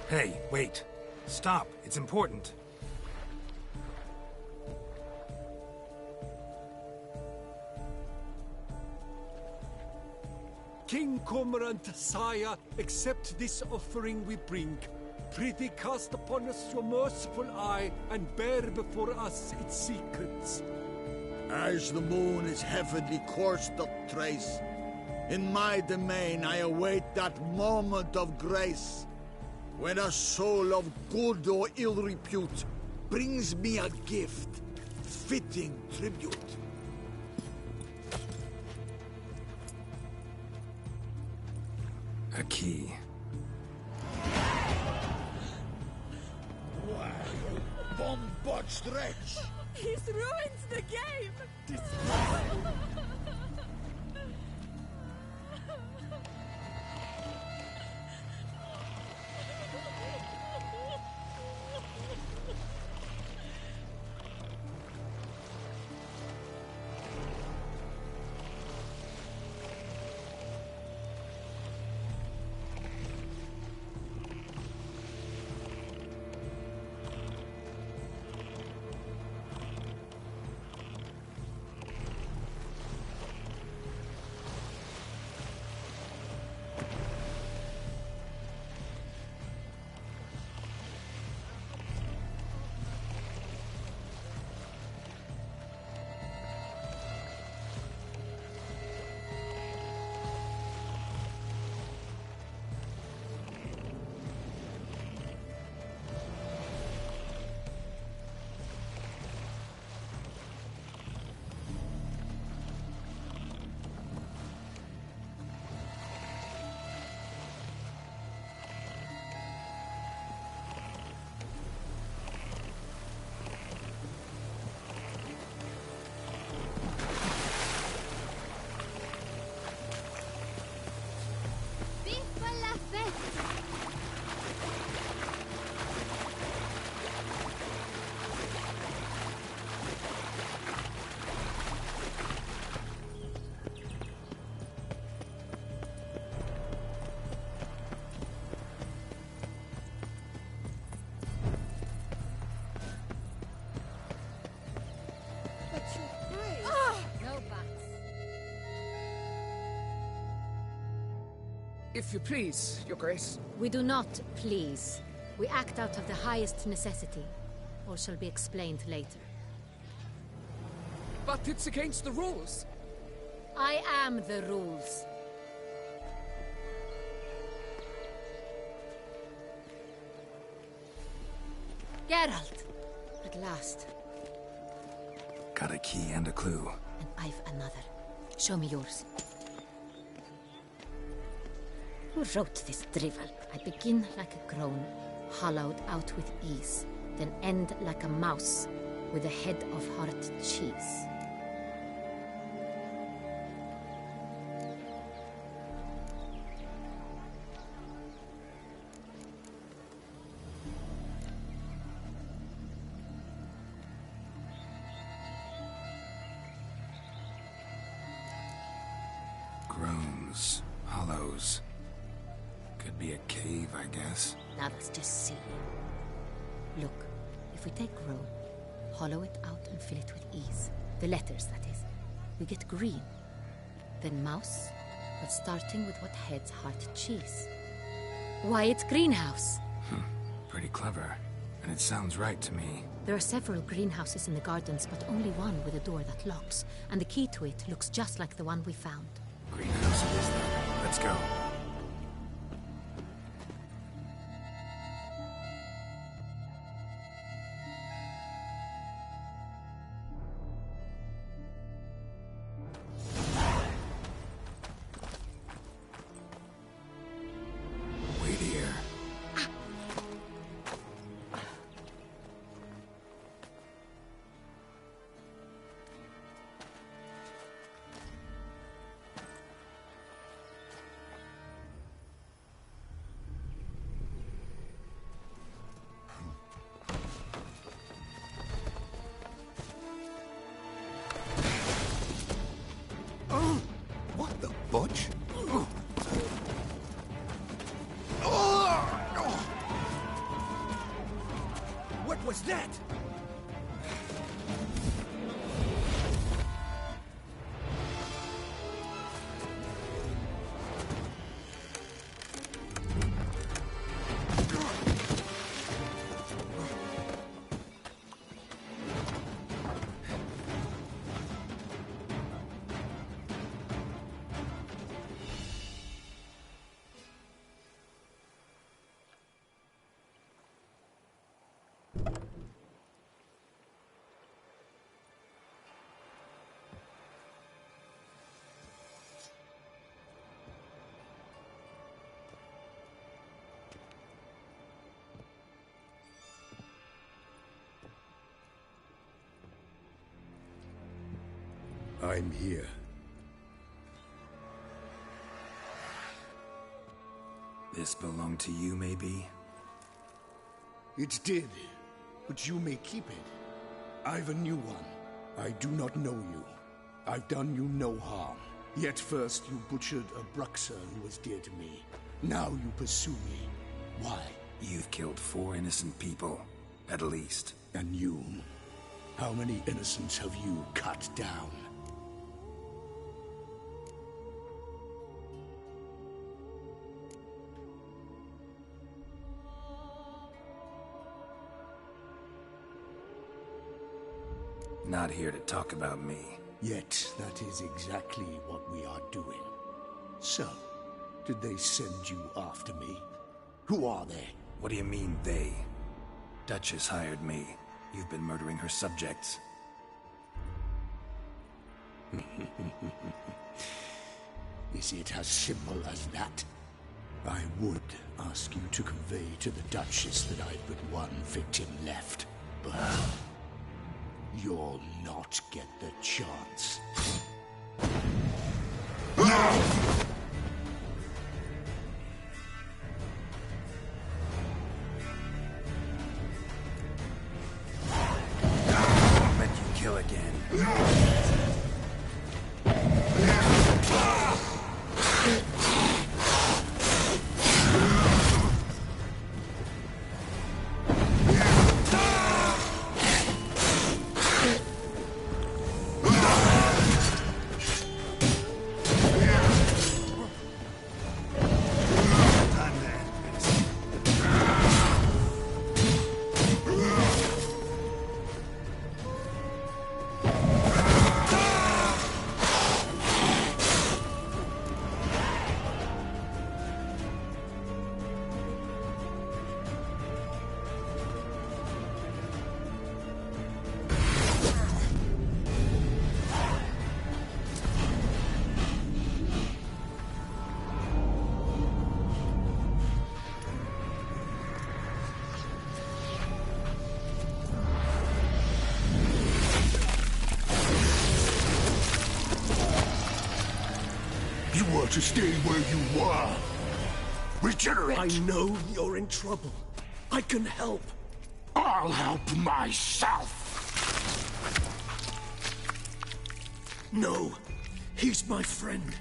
Hey, wait. Stop. It's important. King Cormorant, sire, accept this offering we bring. Prithee cast upon us your merciful eye, and bear before us its secrets. As the moon its heavenly course doth trace, in my domain I await that moment of grace, when a soul of good or ill repute brings me a gift, fitting tribute. A key. stretch! He's ruined the game! If you please, Your Grace. We do not please. We act out of the highest necessity. All shall be explained later. But it's against the rules. I am the rules. Geralt! At last. Got a key and a clue. And I've another. Show me yours. Who wrote this drivel? I begin like a crone, hollowed out with ease, then end like a mouse, with a head of hard cheese. Groans, hollows. Could be a cave, I guess. Now that's just silly. Look, if we take Rome, hollow it out and fill it with ease, the letters, that is, we get green. Then mouse, but starting with what heads heart cheese. Why, it's greenhouse. Pretty clever. And it sounds right to me. There are several greenhouses in the gardens, but only one with a door that locks, and the key to it looks just like the one we found. Greenhouse it is then. Let's go. What the butch? What was that? I'm here. This belonged to you, maybe? It did, but you may keep it. I've a new one. I do not know you. I've done you no harm. Yet first you butchered a Bruxa who was dear to me. Now you pursue me. Why? You've killed 4 innocent people, at least. And you? How many innocents have you cut down? Not here to talk about me. Yet that is exactly what we are doing. So, did they send you after me? Who are they? What do you mean, they? Duchess hired me. You've been murdering her subjects. Is it as simple as that? I would ask you to convey to the Duchess that I've but one victim left, but you'll not get the chance. Let you kill again. To stay where you were. Regenerate! I know you're in trouble. I can help. I'll help myself! No, he's my friend.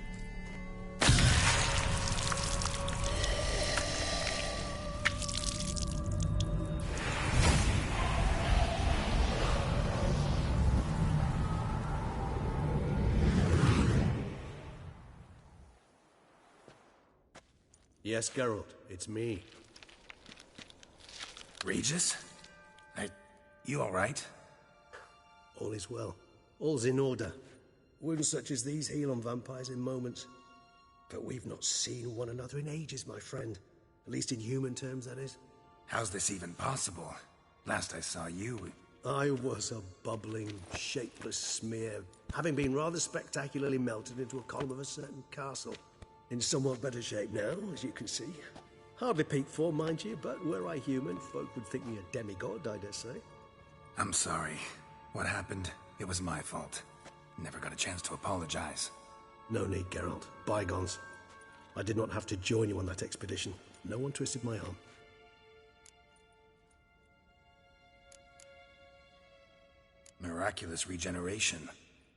Yes, Geralt, it's me. Regis? You alright? All is well. All's in order. Wounds such as these heal on vampires in moments. But we've not seen one another in ages, my friend. At least in human terms, that is. How's this even possible? Last I saw you... I was a bubbling, shapeless smear, having been rather spectacularly melted into a column of a certain castle. In somewhat better shape now, as you can see. Hardly peak form, mind you, but were I human, folk would think me a demigod, I dare say. I'm sorry. What happened? It was my fault. Never got a chance to apologize. No need, Geralt. Bygones. I did not have to join you on that expedition. No one twisted my arm. Miraculous regeneration.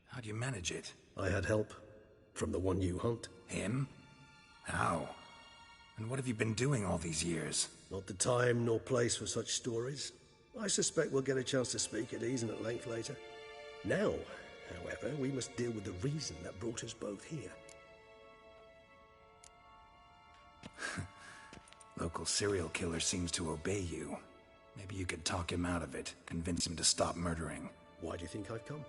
How'd you manage it? I had help. From the one you hunt. Him? How? And what have you been doing all these years? Not the time nor place for such stories. I suspect we'll get a chance to speak at ease and at length later. Now, however, we must deal with the reason that brought us both here. Local serial killer seems to obey you. Maybe you could talk him out of it, convince him to stop murdering. Why do you think I've come?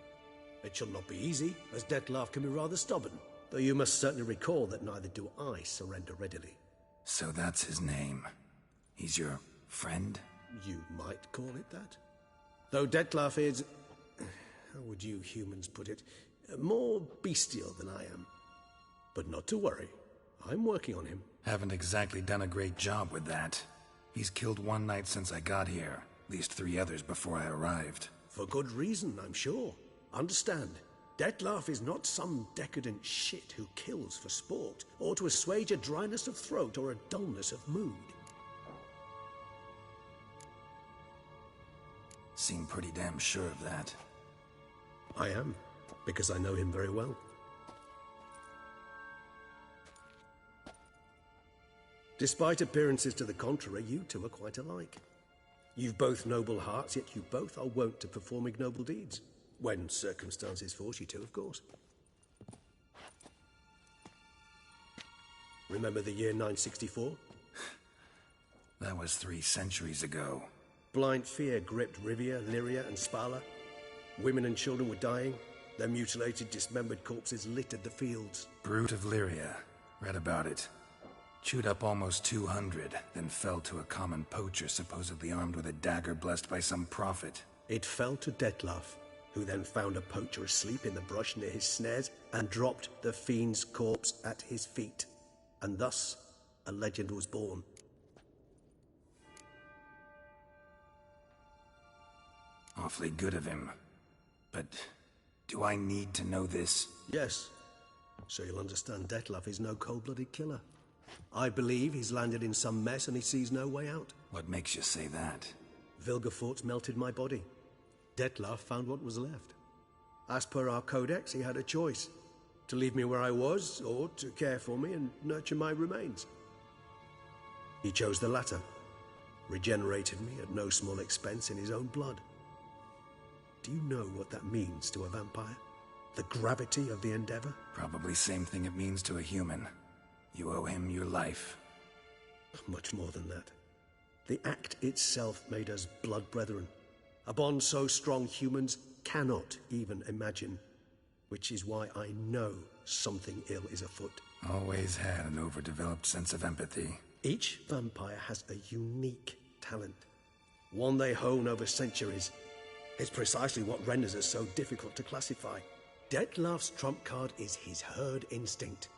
It shall not be easy, as Dettlaff can be rather stubborn. Though you must certainly recall that neither do I surrender readily. So that's his name. He's your friend? You might call it that. Though Dettlaff is... how would you humans put it? More bestial than I am. But not to worry. I'm working on him. Haven't exactly done a great job with that. He's killed one knight since I got here. At least 3 others before I arrived. For good reason, I'm sure. Understand, Dettlaff is not some decadent shit who kills for sport, or to assuage a dryness of throat or a dullness of mood. Seem pretty damn sure of that. I am, because I know him very well. Despite appearances to the contrary, you two are quite alike. You've both noble hearts, yet you both are wont to perform ignoble deeds. When circumstances force you to, of course. Remember the year 964? That was 3 centuries ago. Blind fear gripped Rivia, Lyria, and Spala. Women and children were dying. Their mutilated, dismembered corpses littered the fields. Brute of Lyria. Read about it. Chewed up almost 200, then fell to a common poacher supposedly armed with a dagger blessed by some prophet. It fell to Dettlaff, who then found a poacher asleep in the brush near his snares and dropped the fiend's corpse at his feet. And thus, a legend was born. Awfully good of him. But do I need to know this? Yes. So you'll understand Dettlaff is no cold-blooded killer. I believe he's landed in some mess and he sees no way out. What makes you say that? Vilgefortz melted my body. Dettlaff found what was left. As per our codex, he had a choice. To leave me where I was, or to care for me and nurture my remains. He chose the latter. Regenerated me at no small expense in his own blood. Do you know what that means to a vampire? The gravity of the endeavor? Probably same thing it means to a human. You owe him your life. Much more than that. The act itself made us blood brethren. A bond so strong humans cannot even imagine. Which is why I know something ill is afoot. Always had an overdeveloped sense of empathy. Each vampire has a unique talent. One they hone over centuries. It's precisely what renders us so difficult to classify. Dettlaff's trump card is his herd instinct.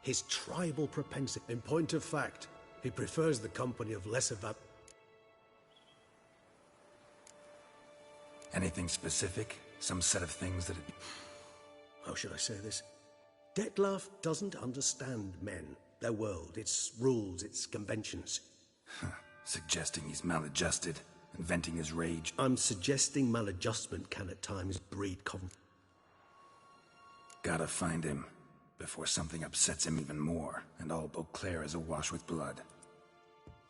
His tribal propensity. In point of fact, he prefers the company of lesser Anything specific? Some set of things that How should I say this? Dettlaff doesn't understand men, their world, its rules, its conventions. Suggesting he's maladjusted, and venting his rage. I'm suggesting maladjustment can at times breed Gotta find him, before something upsets him even more, and all Beauclair is awash with blood.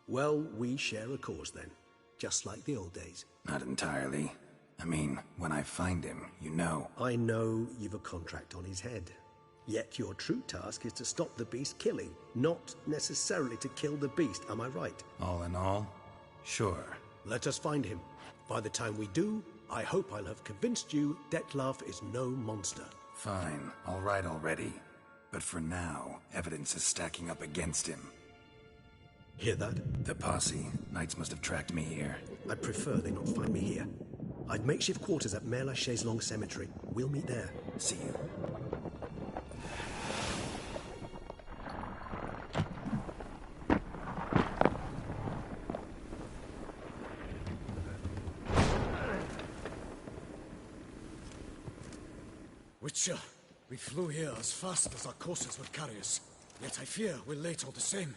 Well, we share a cause then, just like the old days. Not entirely. I mean, when I find him, you know. I know you've a contract on his head. Yet your true task is to stop the beast killing, not necessarily to kill the beast, am I right? All in all, sure. Let us find him. By the time we do, I hope I'll have convinced you Dettlaff is no monster. Fine, all right already. But for now, evidence is stacking up against him. Hear that? The posse. Knights must have tracked me here. I'd prefer they not find me here. I'd makeshift quarters at Mère Lachaise Long Cemetery. We'll meet there. See you. Witcher, we flew here as fast as our courses would carry us. Yet I fear we're late all the same.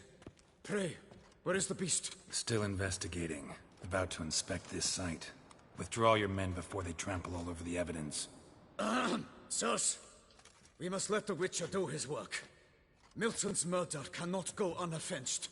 Pray, where is the beast? Still investigating. About to inspect this site. Withdraw your men before they trample all over the evidence. Sirs, we must let the Witcher do his work. Milton's murder cannot go unavenged.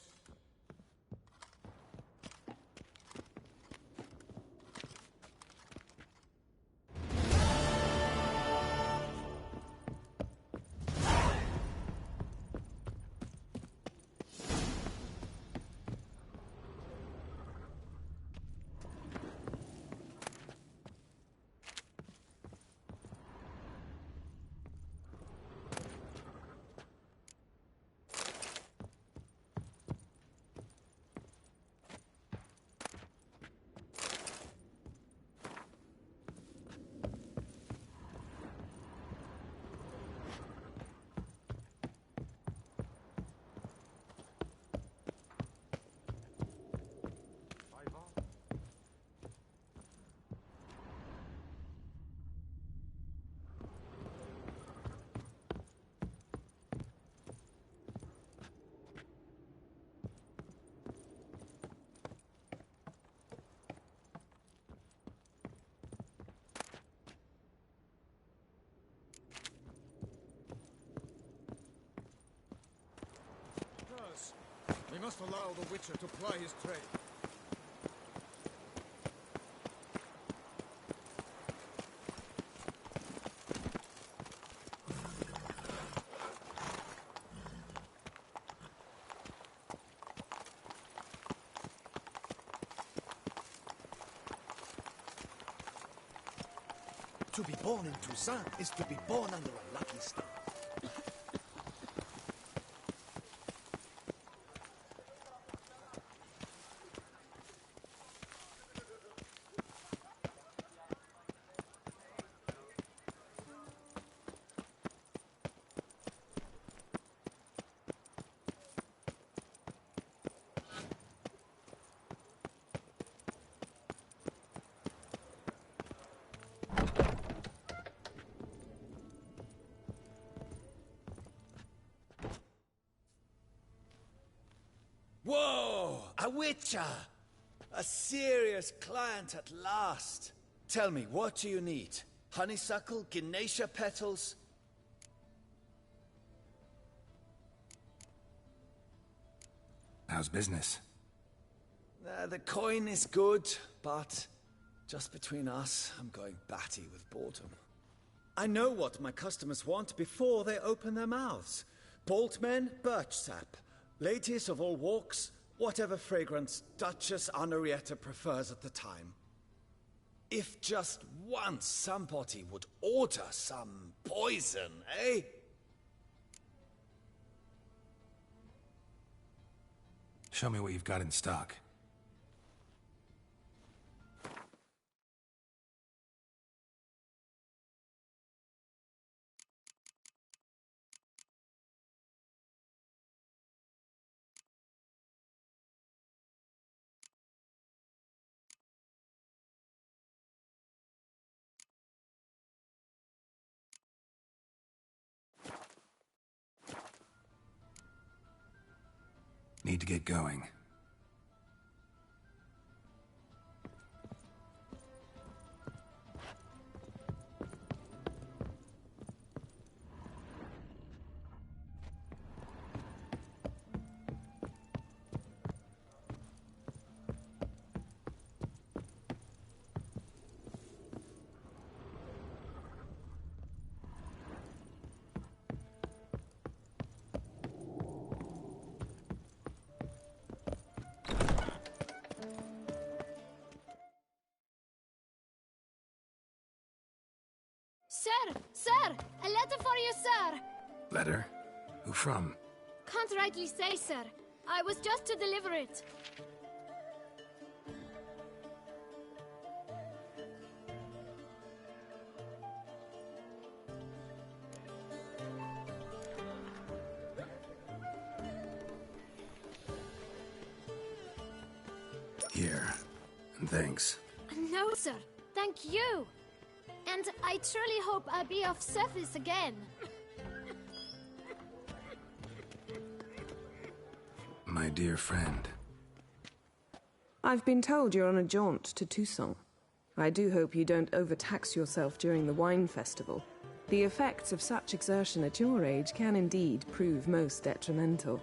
must allow the Witcher to ply his trade. To be born in Toussaint is to be born under a lucky star. Whoa! A witcher! A serious client at last. Tell me, what do you need? Honeysuckle? Ginacia petals? How's business? The coin is good, but just between us, I'm going batty with boredom. I know what my customers want before they open their mouths. Boltmen, birch sap. Ladies of all walks, whatever fragrance Duchess Henrietta prefers at the time. If just once somebody would order some poison, eh? Show me what you've got in stock. Need to get going. Sir! A letter for you, sir! Letter? Who from? Can't rightly say, sir. I was just to deliver it. Here. And thanks. No, sir. Thank you. And I truly hope I'll be of service again. My dear friend. I've been told you're on a jaunt to Toussaint. I do hope you don't overtax yourself during the wine festival. The effects of such exertion at your age can indeed prove most detrimental.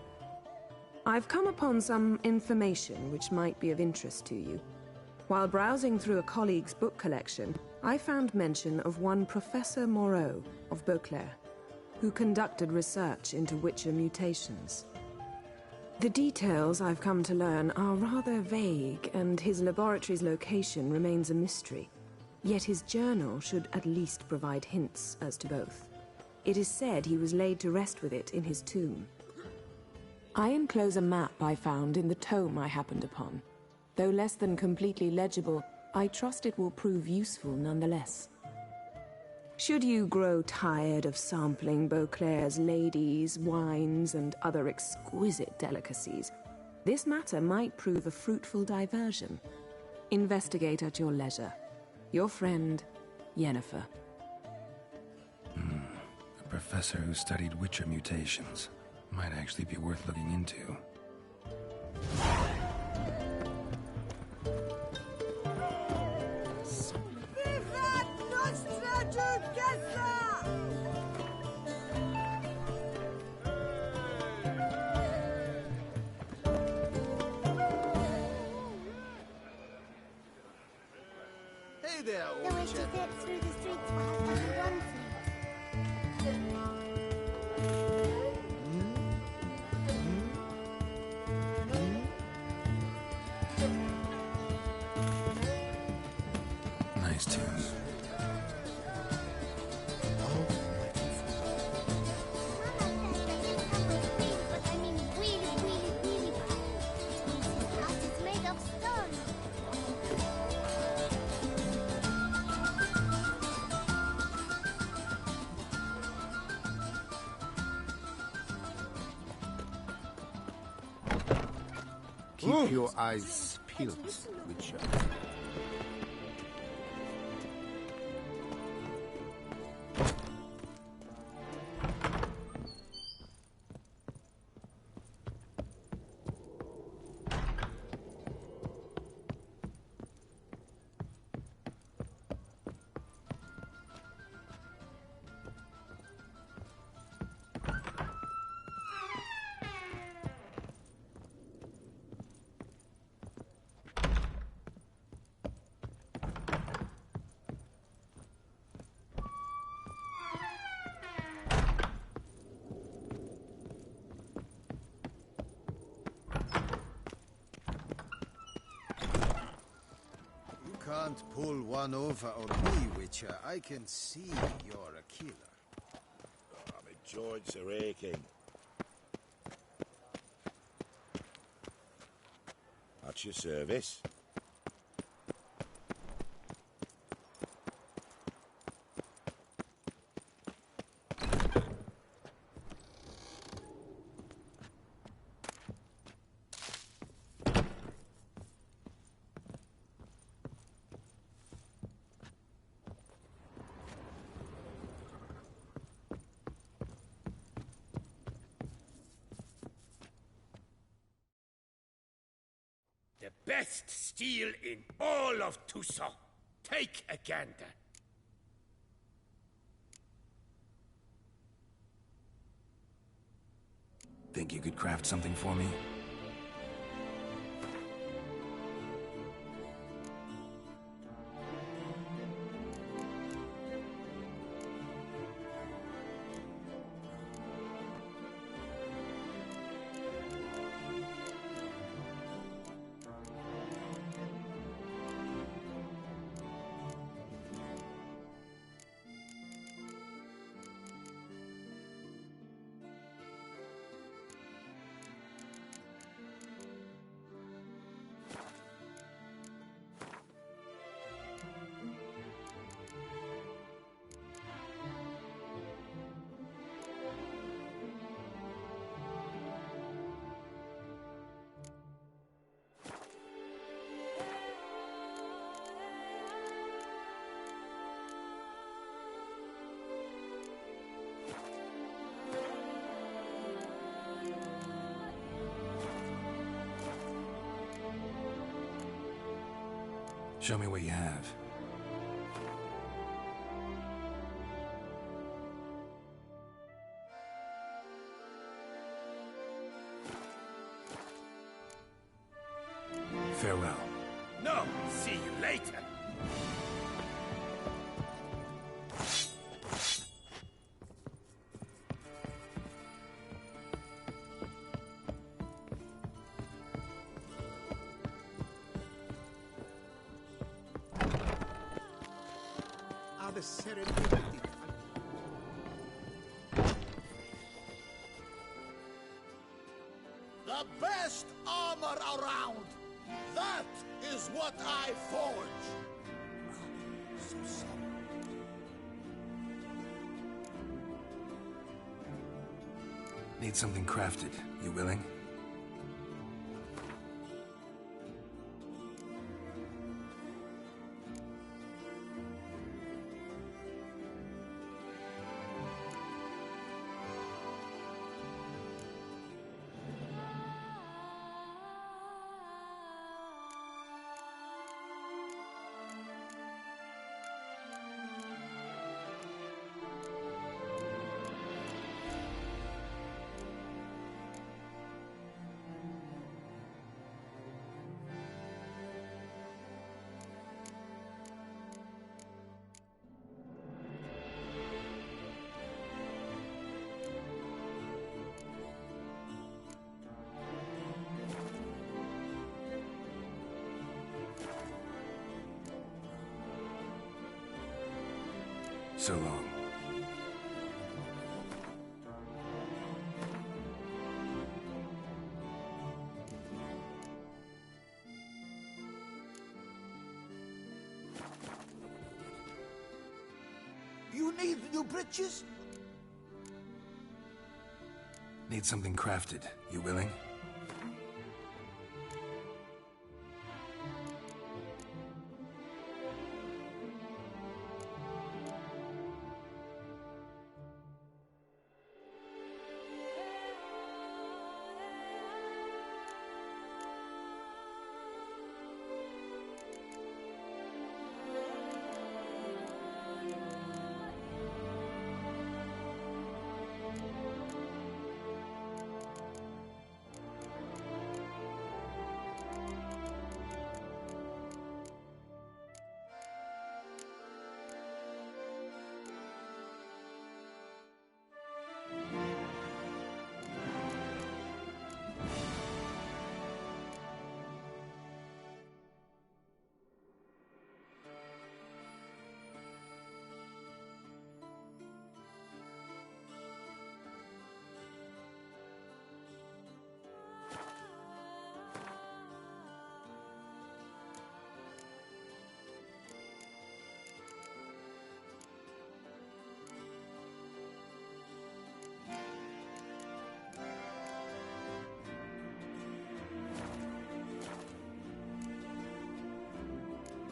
I've come upon some information which might be of interest to you. While browsing through a colleague's book collection, I found mention of one Professor Moreau of Beauclair, who conducted research into Witcher mutations. The details I've come to learn are rather vague, and his laboratory's location remains a mystery. Yet his journal should at least provide hints as to both. It is said he was laid to rest with it in his tomb. I enclose a map I found in the tome I happened upon. Though less than completely legible, I trust it will prove useful nonetheless. Should you grow tired of sampling Beauclair's ladies, wines, and other exquisite delicacies, this matter might prove a fruitful diversion. Investigate at your leisure. Your friend, Yennefer. A professor who studied Witcher mutations. Might actually be worth looking into. Hey there, The way to get through the streets will have to be one thing. Nice tune. But I mean really, really, really bad. It means his house is made of stone. Keep your eyes peeled, Witcher. You can't pull one over on me, Witcher. I can see you're a killer. My joints are aching. At your service. The best steel in all of Toussaint. Take a gander. Think you could craft something for me? Show me what you have. Farewell. No, see you later. The serendipity. The best armor around! That is what I forge! So sorry. Need something crafted. You willing? So long. You need new britches? Need something crafted. You willing?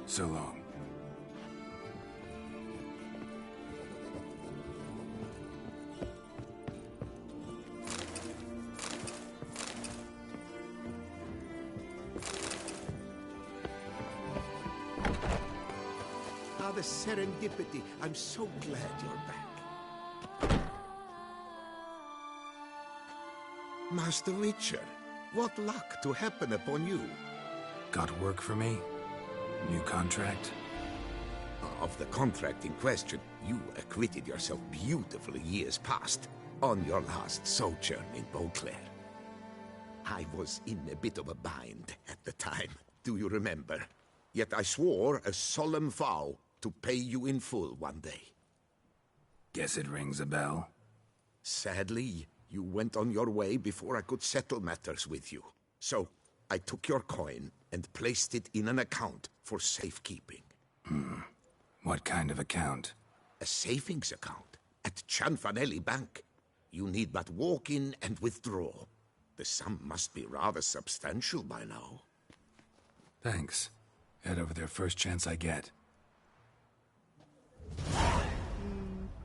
So long. Ah, the serendipity. I'm so glad you're back. Master Witcher, what luck to happen upon you. Got work for me? New contract? Of the contract in question, you acquitted yourself beautifully years past on your last sojourn in Beauclair. I was in a bit of a bind at the time, do you remember? Yet I swore a solemn vow to pay you in full one day. Guess it rings a bell. Sadly, you went on your way before I could settle matters with you. So, I took your coin and placed it in an account for safekeeping. What kind of account? A savings account at Cianfanelli Bank. You need but walk in and withdraw. The sum must be rather substantial by now. Thanks. Head over there first chance I get.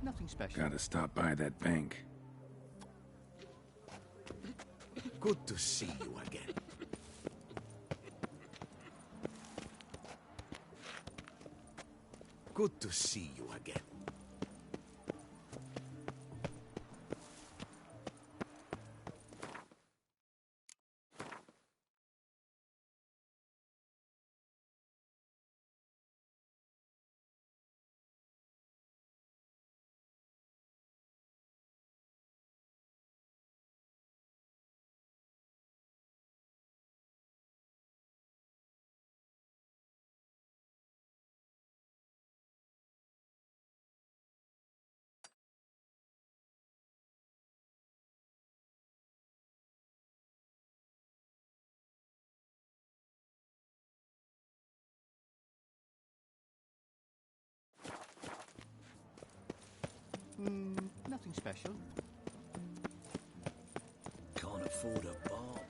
Nothing special. Gotta stop by that bank. Good to see you again. Good to see you again. Nothing special. Can't afford a bomb.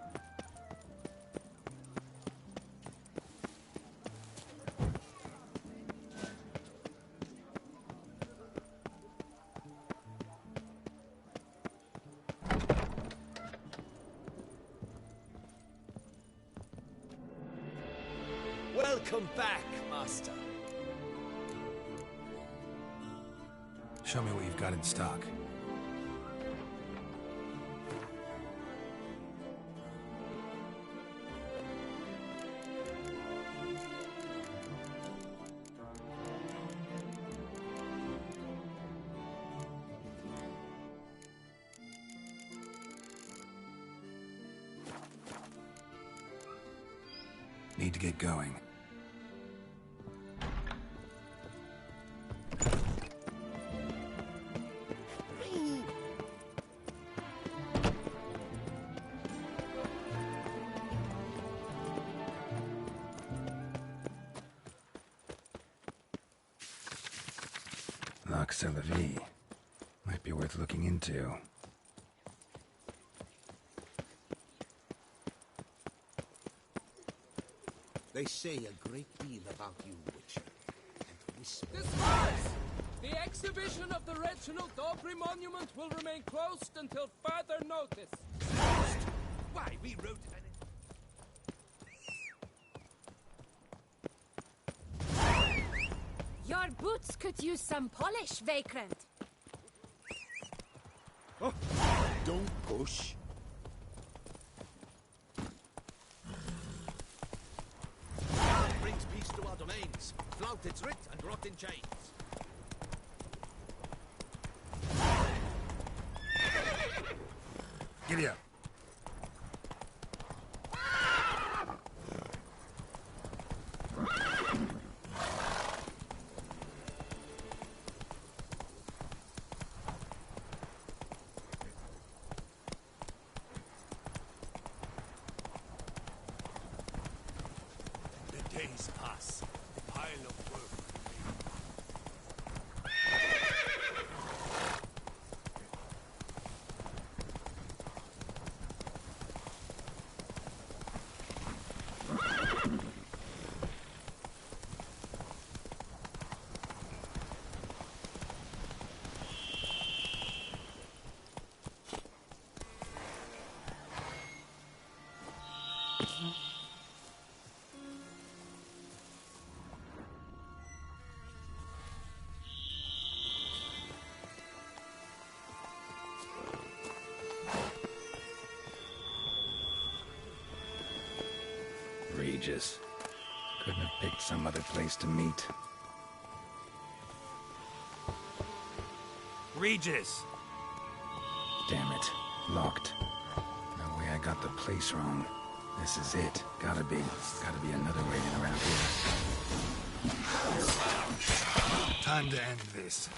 Welcome back, Master. Show me what you've got in stock. Need to get going. Loch Selavi. Might be worth looking into. They say a great deal about you, Witcher. And whisper. Disperse! The exhibition of the Reginald Aubrey monument will remain closed until further notice. Closed? Why, we wrote it. Your boots could use some polish, Vagrant. Oh, don't push. Brings peace to our domains. Flout its writ and rot in chains. Giddy up. The days pass. A pile of work. Regis. Couldn't have picked some other place to meet. Regis! Damn it. Locked. No way I got the place wrong. This is it. Gotta be another way in around here. Time to end this.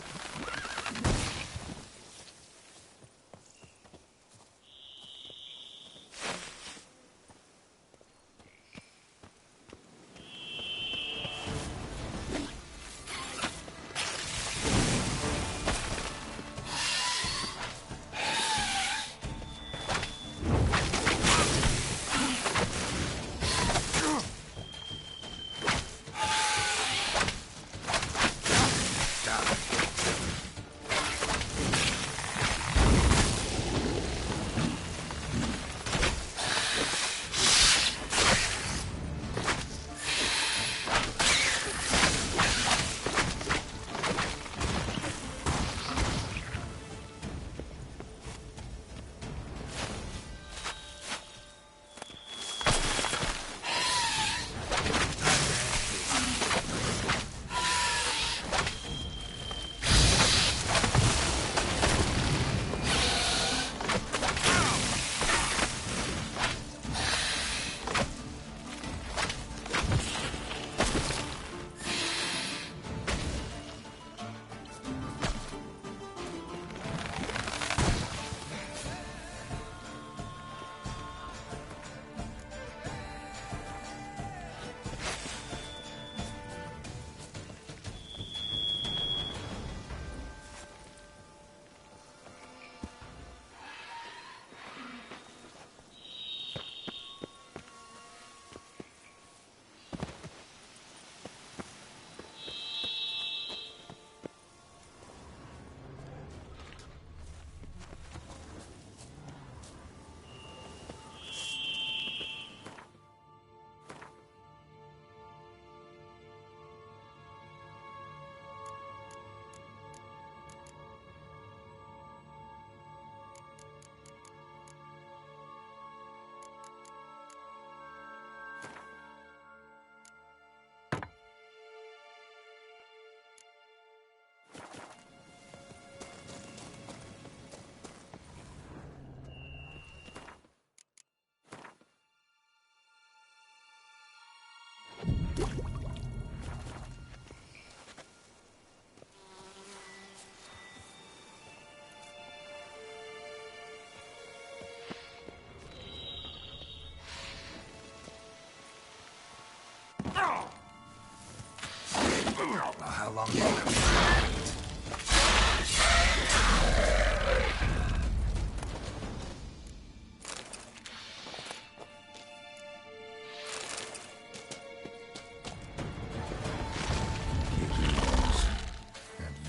How long will it be?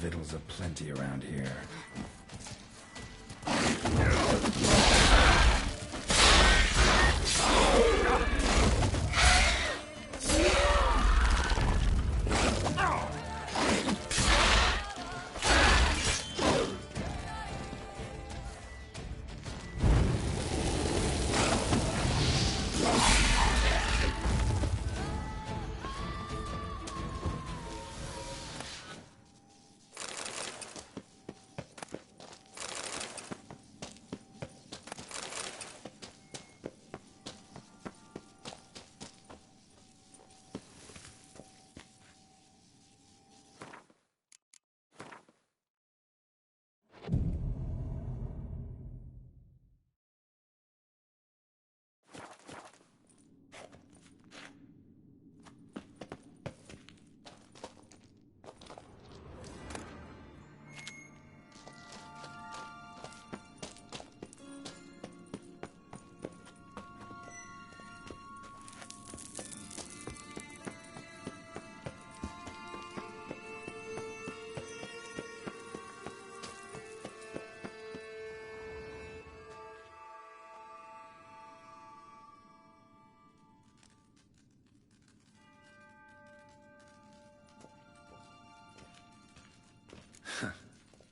Victuals aplenty around here.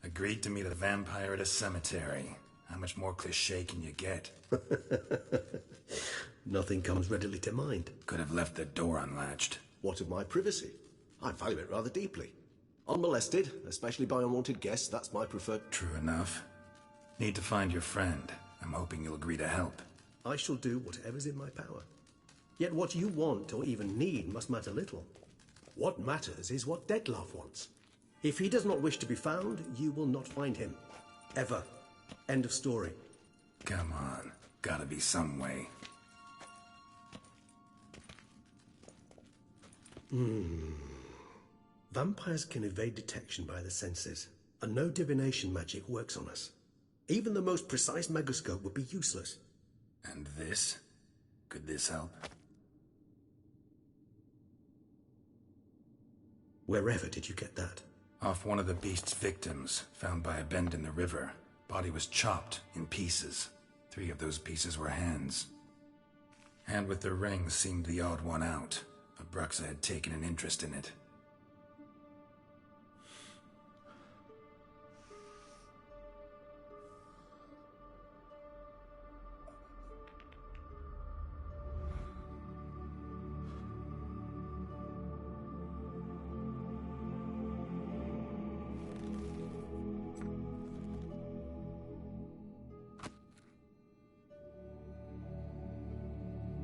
Agreed to meet a vampire at a cemetery. How much more cliché can you get? Nothing comes readily to mind. Could have left the door unlatched. What of my privacy? I value it rather deeply. Unmolested, especially by unwanted guests, that's my preferred... True enough. Need to find your friend. I'm hoping you'll agree to help. I shall do whatever's in my power. Yet what you want or even need must matter little. What matters is what Dettlaff wants. If he does not wish to be found, you will not find him. Ever. End of story. Come on. Gotta be some way. Vampires can evade detection by the senses, and no divination magic works on us. Even the most precise megoscope would be useless. And this? Could this help? Wherever did you get that? Off one of the beast's victims, found by a bend in the river. Body was chopped in pieces. 3 of those pieces were hands. Hand with the ring seemed the odd one out. Abruxa had taken an interest in it.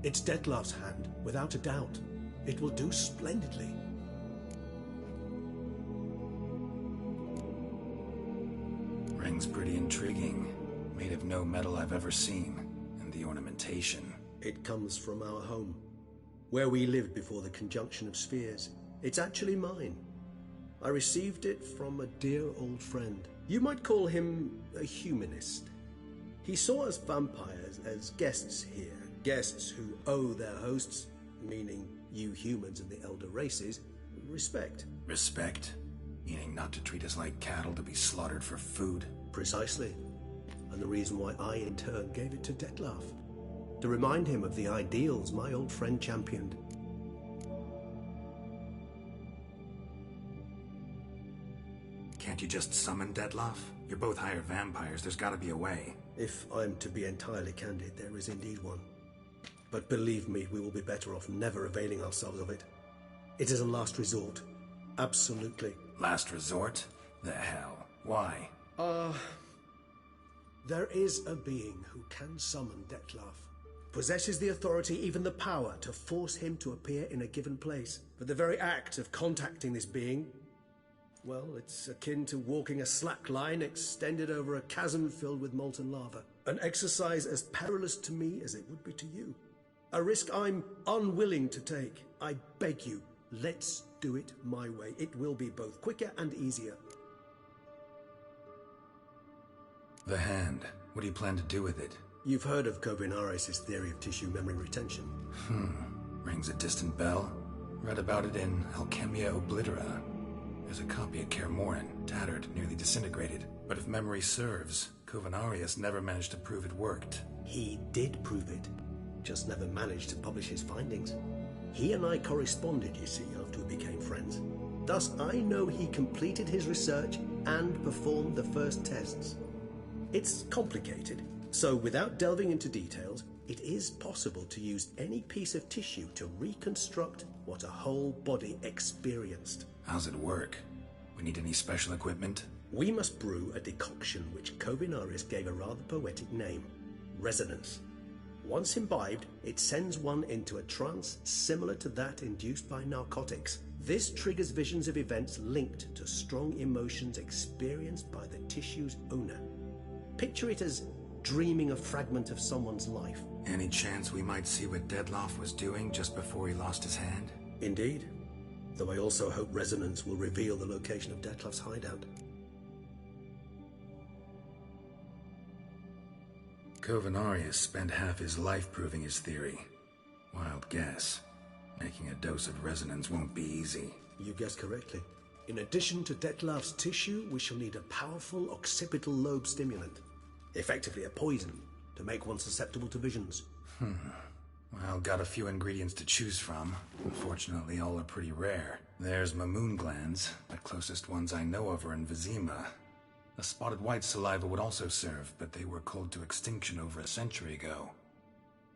It's Dettlaff's hand, without a doubt. It will do splendidly. Ring's pretty intriguing. Made of no metal I've ever seen. And the ornamentation. It comes from our home, where we lived before the conjunction of spheres. It's actually mine. I received it from a dear old friend. You might call him a humanist. He saw us vampires as guests here. Guests who owe their hosts, meaning you humans and the elder races, respect. Respect? Meaning not to treat us like cattle to be slaughtered for food? Precisely. And the reason why I, in turn, gave it to Dettlaff. To remind him of the ideals my old friend championed. Can't you just summon Dettlaff? You're both hired vampires, there's gotta be a way. If I'm to be entirely candid, there is indeed one. But believe me, we will be better off never availing ourselves of it. It is a last resort. Absolutely. Last resort? The hell? Why? There is a being who can summon Dettlaff. Possesses the authority, even the power, to force him to appear in a given place. But the very act of contacting this being, well, it's akin to walking a slack line extended over a chasm filled with molten lava. An exercise as perilous to me as it would be to you. A risk I'm unwilling to take. I beg you, let's do it my way. It will be both quicker and easier. The hand. What do you plan to do with it? You've heard of Kovinares' theory of tissue memory retention. Rings a distant bell. Read about it in Alchemia Oblitera. There's a copy of Kaer Morhen, tattered, nearly disintegrated. But if memory serves, Covenarius never managed to prove it worked. He did prove it, just never managed to publish his findings. He and I corresponded, you see, after we became friends. Thus, I know he completed his research and performed the first tests. It's complicated, so without delving into details, it is possible to use any piece of tissue to reconstruct what a whole body experienced. How's it work? We need any special equipment? We must brew a decoction which Covenarius gave a rather poetic name, resonance. Once imbibed, it sends one into a trance similar to that induced by narcotics. This triggers visions of events linked to strong emotions experienced by the tissue's owner. Picture it as dreaming a fragment of someone's life. Any chance we might see what Dettlaff was doing just before he lost his hand? Indeed. Though I also hope resonance will reveal the location of Dettlaff's hideout. Covenarius spent half his life proving his theory. Wild guess. Making a dose of resonance won't be easy. You guessed correctly. In addition to Dettlaff's tissue, we shall need a powerful occipital lobe stimulant. Effectively a poison, to make one susceptible to visions. Well, got a few ingredients to choose from. Unfortunately, all are pretty rare. There's Mamoon glands. The closest ones I know of are in Vizima. A spotted white saliva would also serve, but they were cold to extinction over a century ago.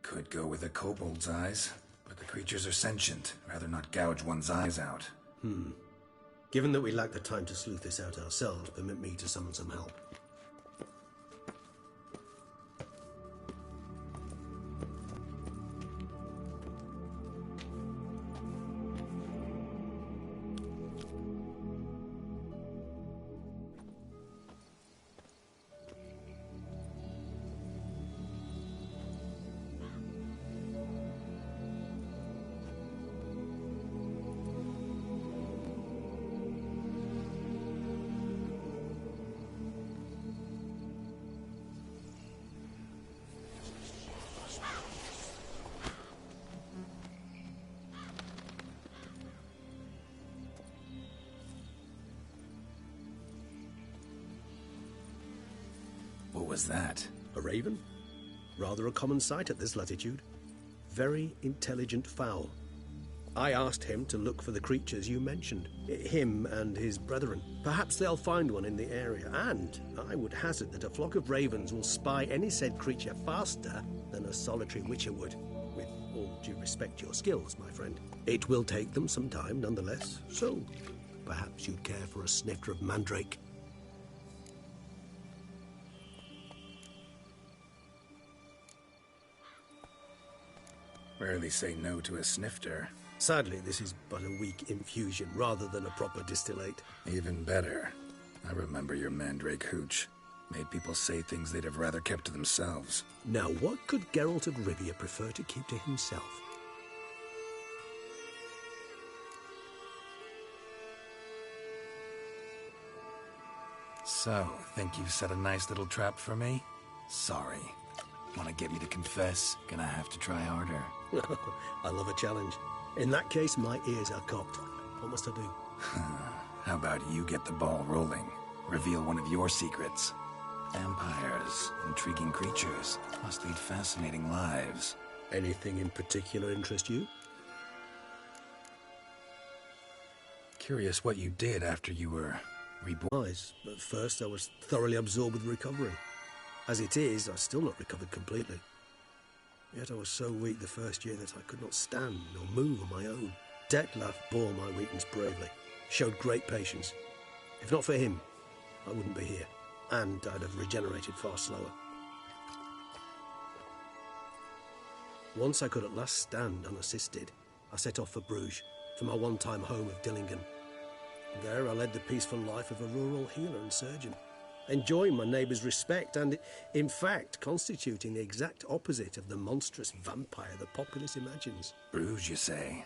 Could go with a kobold's eyes, but the creatures are sentient. Rather not gouge one's eyes out. Given that we lack the time to sleuth this out ourselves, permit me to summon some help. What was that? A raven? Rather a common sight at this latitude. Very intelligent fowl. I asked him to look for the creatures you mentioned. Him and his brethren. Perhaps they'll find one in the area, and I would hazard that a flock of ravens will spy any said creature faster than a solitary witcher would. With all due respect to your skills, my friend. It will take them some time, nonetheless, so perhaps you'd care for a snifter of mandrake. Rarely say no to a snifter. Sadly, this is but a weak infusion rather than a proper distillate. Even better. I remember your mandrake hooch. Made people say things they'd have rather kept to themselves. Now, what could Geralt of Rivia prefer to keep to himself? So, think you've set a nice little trap for me? Sorry. Want to get me to confess? Gonna have to try harder. I love a challenge. In that case, my ears are cocked. What must I do? How about you get the ball rolling? Reveal one of your secrets. Vampires, intriguing creatures, must lead fascinating lives. Anything in particular interest you? Curious what you did after you were reborn. At first, I was thoroughly absorbed with recovering. As it is, I've still not recovered completely. Yet I was so weak the first year that I could not stand or move on my own. Dettlaff bore my weakness bravely, showed great patience. If not for him, I wouldn't be here, and I'd have regenerated far slower. Once I could at last stand unassisted, I set off for Bruges, for my one-time home of Dillingen. There I led the peaceful life of a rural healer and surgeon, enjoying my neighbours' respect and, in fact, constituting the exact opposite of the monstrous vampire the populace imagines. Bruges, you say?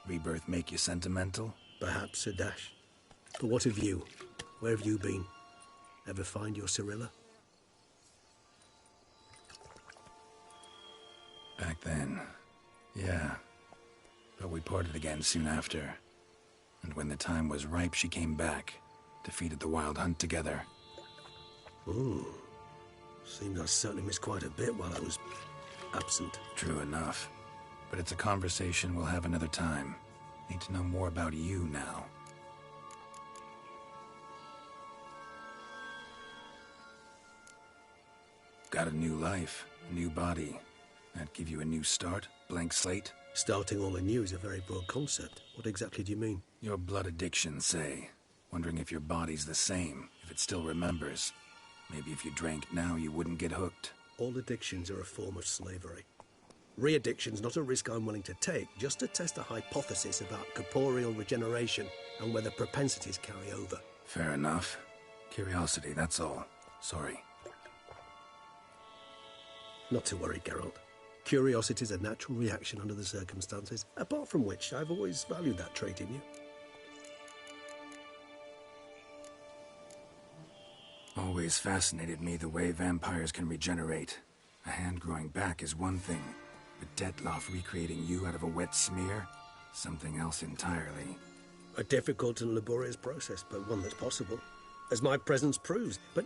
Rebirth make you sentimental? Perhaps a dash. But what of you? Where have you been? Ever find your Cyrilla? Back then, yeah. But we parted again soon after. And when the time was ripe, she came back, defeated the Wild Hunt together. Ooh. Seems I certainly missed quite a bit while I was absent. True enough. But it's a conversation we'll have another time. Need to know more about you now. Got a new life, a new body. That give you a new start? Blank slate? Starting all anew is a very broad concept. What exactly do you mean? Your blood addiction, say. Wondering if your body's the same, if it still remembers. Maybe if you drank now, you wouldn't get hooked. All addictions are a form of slavery. Re-addiction's not a risk I'm willing to take, just to test a hypothesis about corporeal regeneration and whether propensities carry over. Fair enough. Curiosity, that's all. Sorry. Not to worry, Geralt. Curiosity is a natural reaction under the circumstances, apart from which I've always valued that trait in you. Always fascinated me the way vampires can regenerate. A hand growing back is one thing, but Detloff recreating you out of a wet smear? Something else entirely. A difficult and laborious process, but one that's possible, as my presence proves. But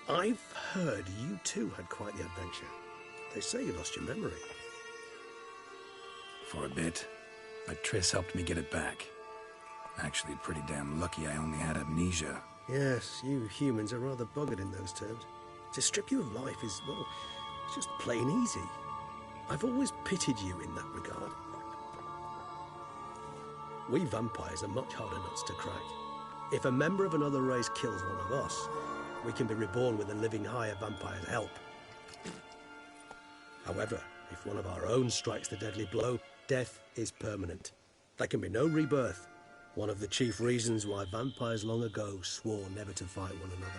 I've heard you too had quite the adventure. They say you lost your memory. For a bit, but Triss helped me get it back. Actually, pretty damn lucky I only had amnesia. Yes, you humans are rather buggered in those terms. To strip you of life is, well, it's just plain easy. I've always pitied you in that regard. We vampires are much harder nuts to crack. If a member of another race kills one of us, we can be reborn with a living higher vampire's help. However, if one of our own strikes the deadly blow, death is permanent. There can be no rebirth. One of the chief reasons why vampires long ago swore never to fight one another.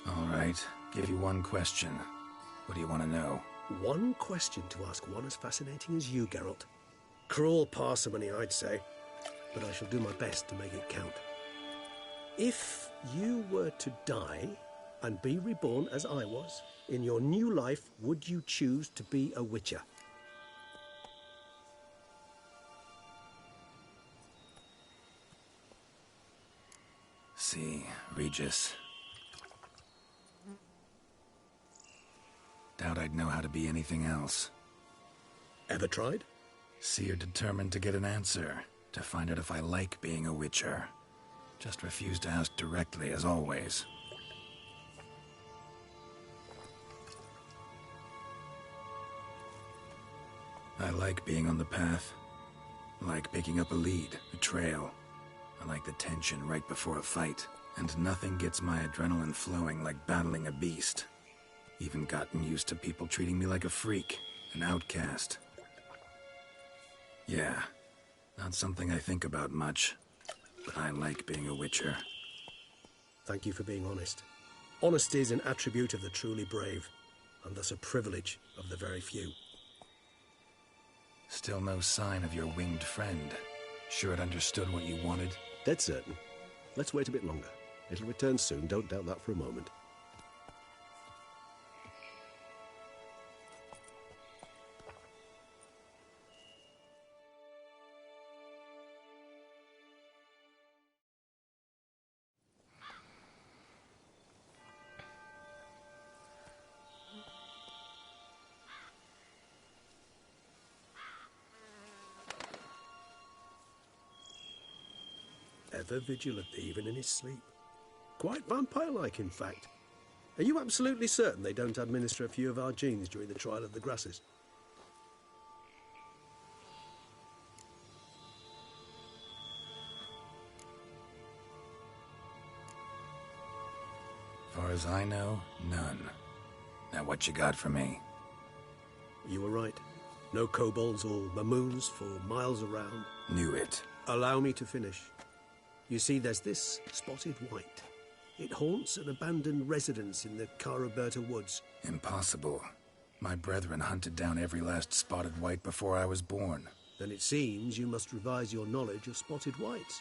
All right, give you one question. What do you want to know? One question to ask one as fascinating as you, Geralt. Cruel parsimony, I'd say, but I shall do my best to make it count. If you were to die and be reborn as I was, in your new life, would you choose to be a witcher? See, Regis. Doubt I'd know how to be anything else. Ever tried? See, you're determined to get an answer, to find out if I like being a witcher. Just refuse to ask directly, as always. I like being on the path. I like picking up a lead, a trail. I like the tension right before a fight. And nothing gets my adrenaline flowing like battling a beast. Even gotten used to people treating me like a freak, an outcast. Yeah, not something I think about much, but I like being a witcher. Thank you for being honest. Honesty is an attribute of the truly brave, and thus a privilege of the very few. Still no sign of your winged friend. Sure it understood what you wanted? Dead certain. Let's wait a bit longer. It'll return soon, don't doubt that for a moment. Ever vigilant, even in his sleep. Quite vampire-like, in fact. Are you absolutely certain they don't administer a few of our genes during the trial of the grasses? Far as I know, none. Now what you got for me? You were right. No kobolds or mamoons for miles around. Knew it. Allow me to finish. You see, there's this spotted white. It haunts an abandoned residence in the Caraberta woods. Impossible. My brethren hunted down every last spotted white before I was born. Then it seems you must revise your knowledge of spotted whites.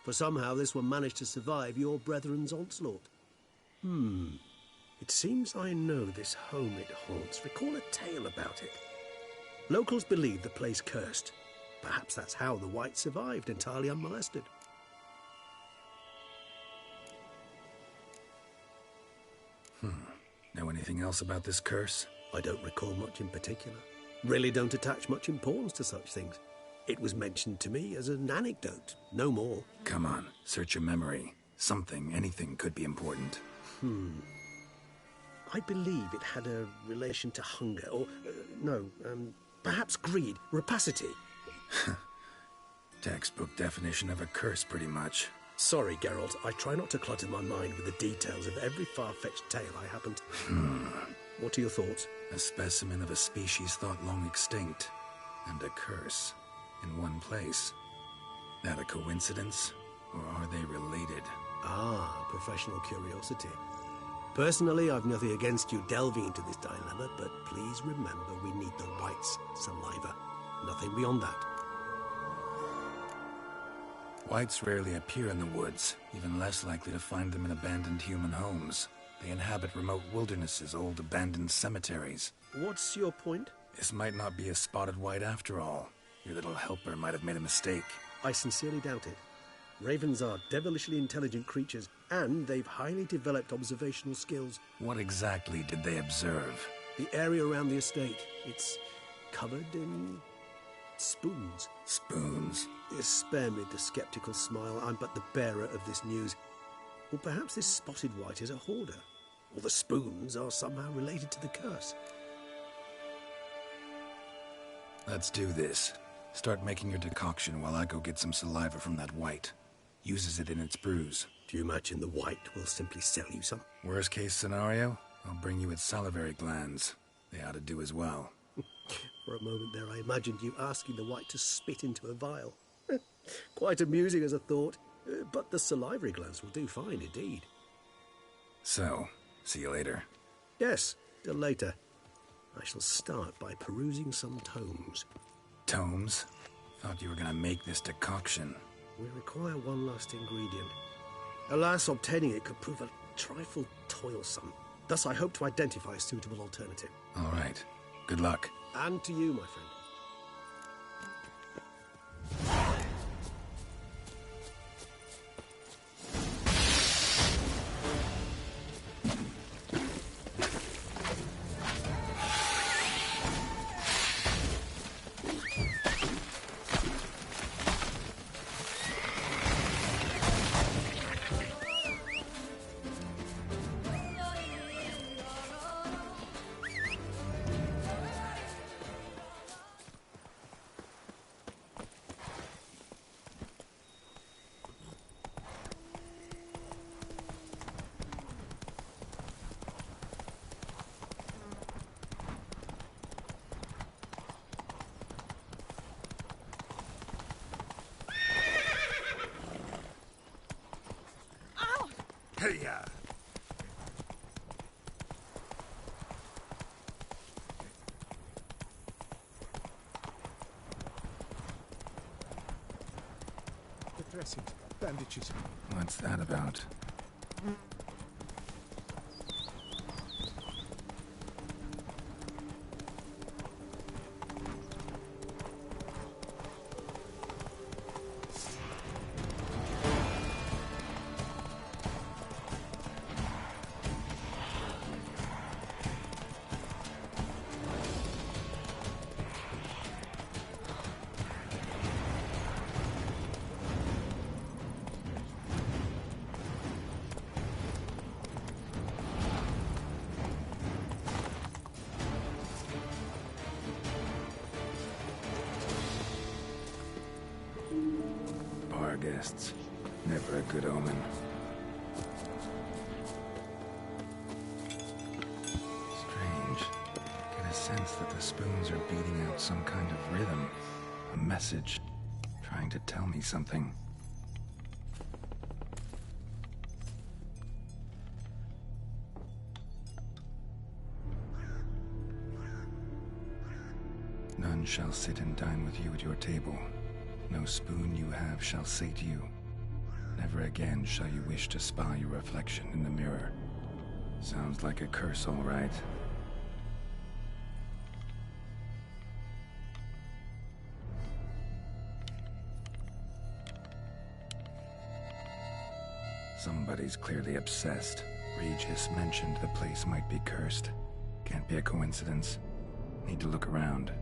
for somehow this one managed to survive your brethren's onslaught. It seems I know this home it haunts. Recall a tale about it. Locals believe the place cursed. Perhaps that's how the Whites survived entirely unmolested. Know anything else about this curse? I don't recall much in particular. Really don't attach much importance to such things. It was mentioned to me as an anecdote, no more. Come on, search your memory. Something, anything could be important. I believe it had a relation to hunger, or, perhaps greed, rapacity. Textbook definition of a curse, pretty much. Sorry, Geralt, I try not to clutter my mind with the details of every far-fetched tale I happen to... What are your thoughts? A specimen of a species thought long extinct, and a curse in one place. That a coincidence, or are they related? Ah, professional curiosity. Personally, I've nothing against you delving into this dilemma, but please remember we need the Whites' saliva. Nothing beyond that. Whites rarely appear in the woods, even less likely to find them in abandoned human homes. They inhabit remote wildernesses, old abandoned cemeteries. What's your point? This might not be a spotted white after all. Your little helper might have made a mistake. I sincerely doubt it. Ravens are devilishly intelligent creatures, and they've highly developed observational skills. What exactly did they observe? The area around the estate. It's covered in... spoons. Spoons? Spare me the skeptical smile. I'm but the bearer of this news. Or perhaps this spotted white is a hoarder. Or the spoons are somehow related to the curse. Let's do this. Start making your decoction while I go get some saliva from that white. Uses it in its brews. Do you imagine the white will simply sell you some? Worst case scenario, I'll bring you its salivary glands. They ought to do as well. For a moment there, I imagined you asking the white to spit into a vial. Quite amusing as a thought, but the salivary glands will do fine indeed. So, see you later. Yes, till later. I shall start by perusing some tomes. Tomes? Thought you were gonna make this decoction. We require one last ingredient. Alas, obtaining it could prove a trifle toilsome. Thus, I hope to identify a suitable alternative. All right. Good luck. And to you, my friend. Hey-ya! The dressings, bandages. What's that about? Guests. Never a good omen. Strange. Get a sense that the spoons are beating out some kind of rhythm. A message. Trying to tell me something. None shall sit and dine with you at your table. No spoon you have shall sate you. Never again shall you wish to spy your reflection in the mirror. Sounds like a curse, all right. Somebody's clearly obsessed. Regis mentioned the place might be cursed. Can't be a coincidence. Need to look around.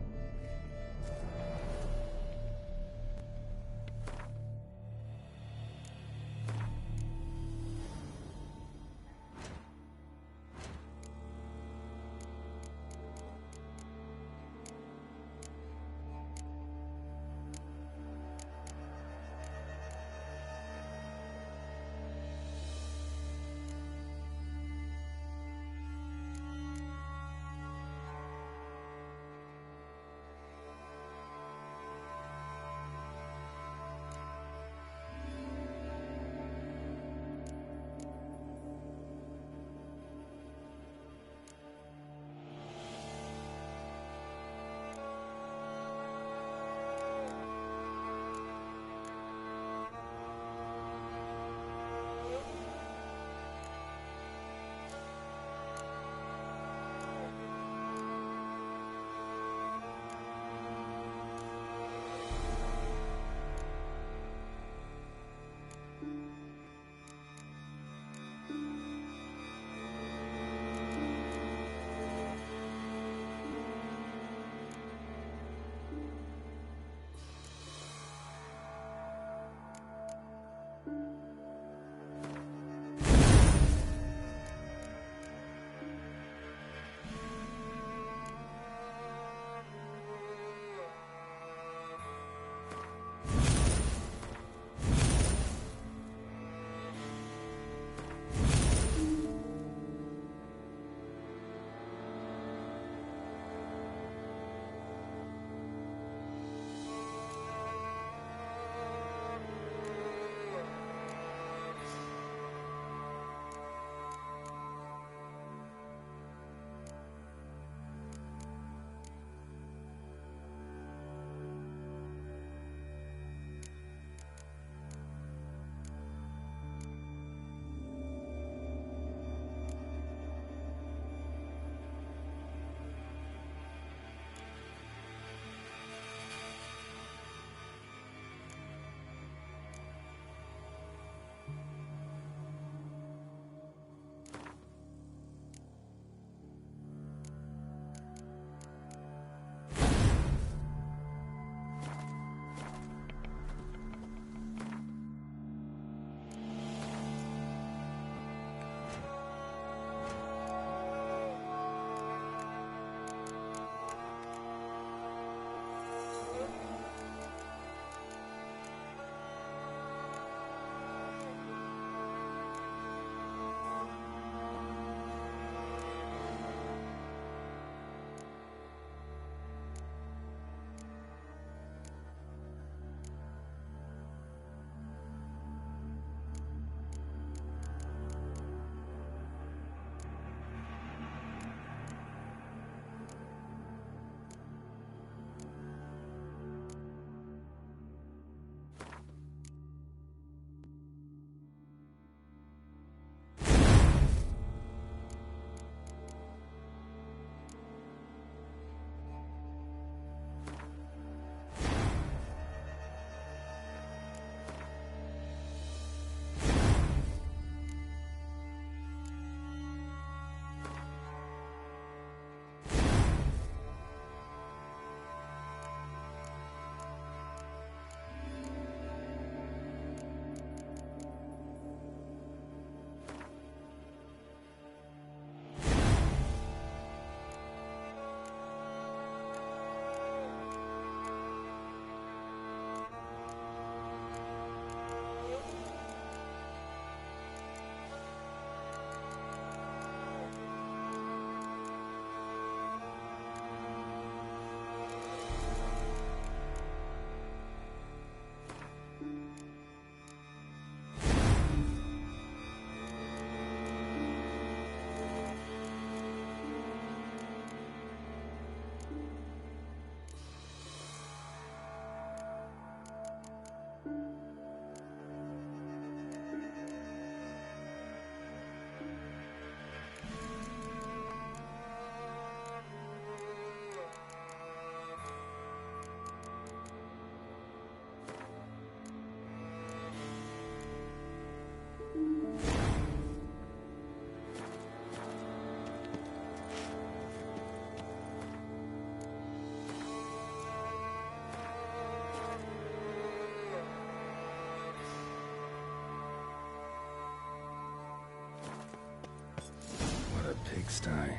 pigsty.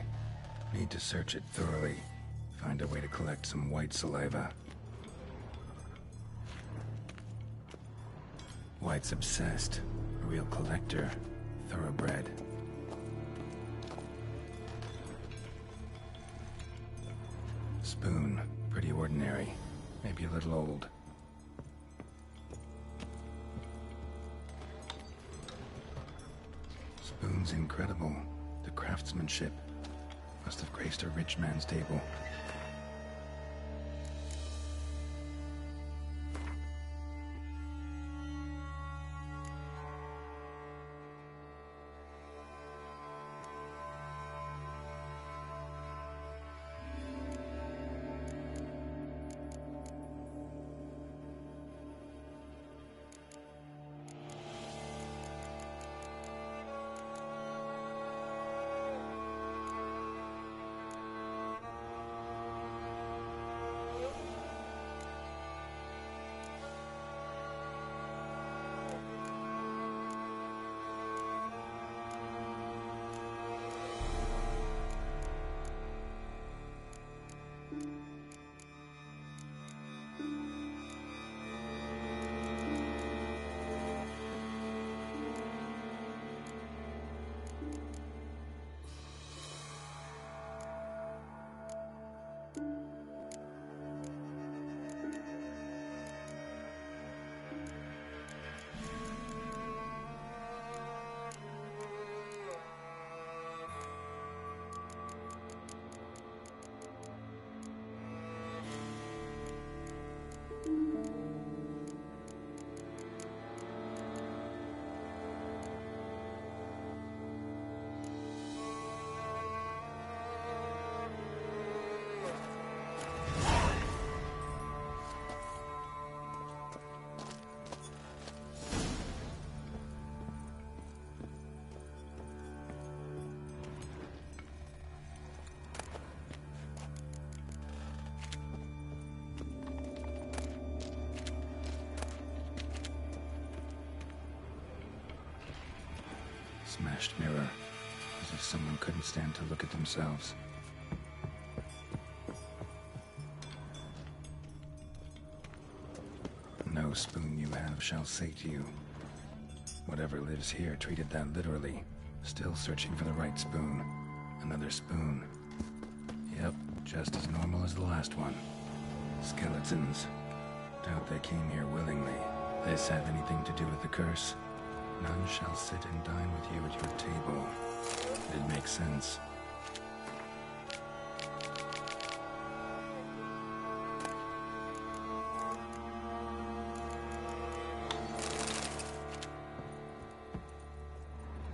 Need to search it thoroughly. Find a way to collect some white saliva. White's obsessed. A real collector. Thoroughbred. Spoon. Pretty ordinary. Maybe a little old. Spoon's incredible. The craftsmanship. Must have graced a rich man's table. Smashed mirror. As if someone couldn't stand to look at themselves. No spoon you have shall sate you. Whatever lives here treated that literally. Still searching for the right spoon. Another spoon. Yep, just as normal as the last one. Skeletons. Doubt they came here willingly. This have anything to do with the curse? None shall sit and dine with you at your table. It makes sense.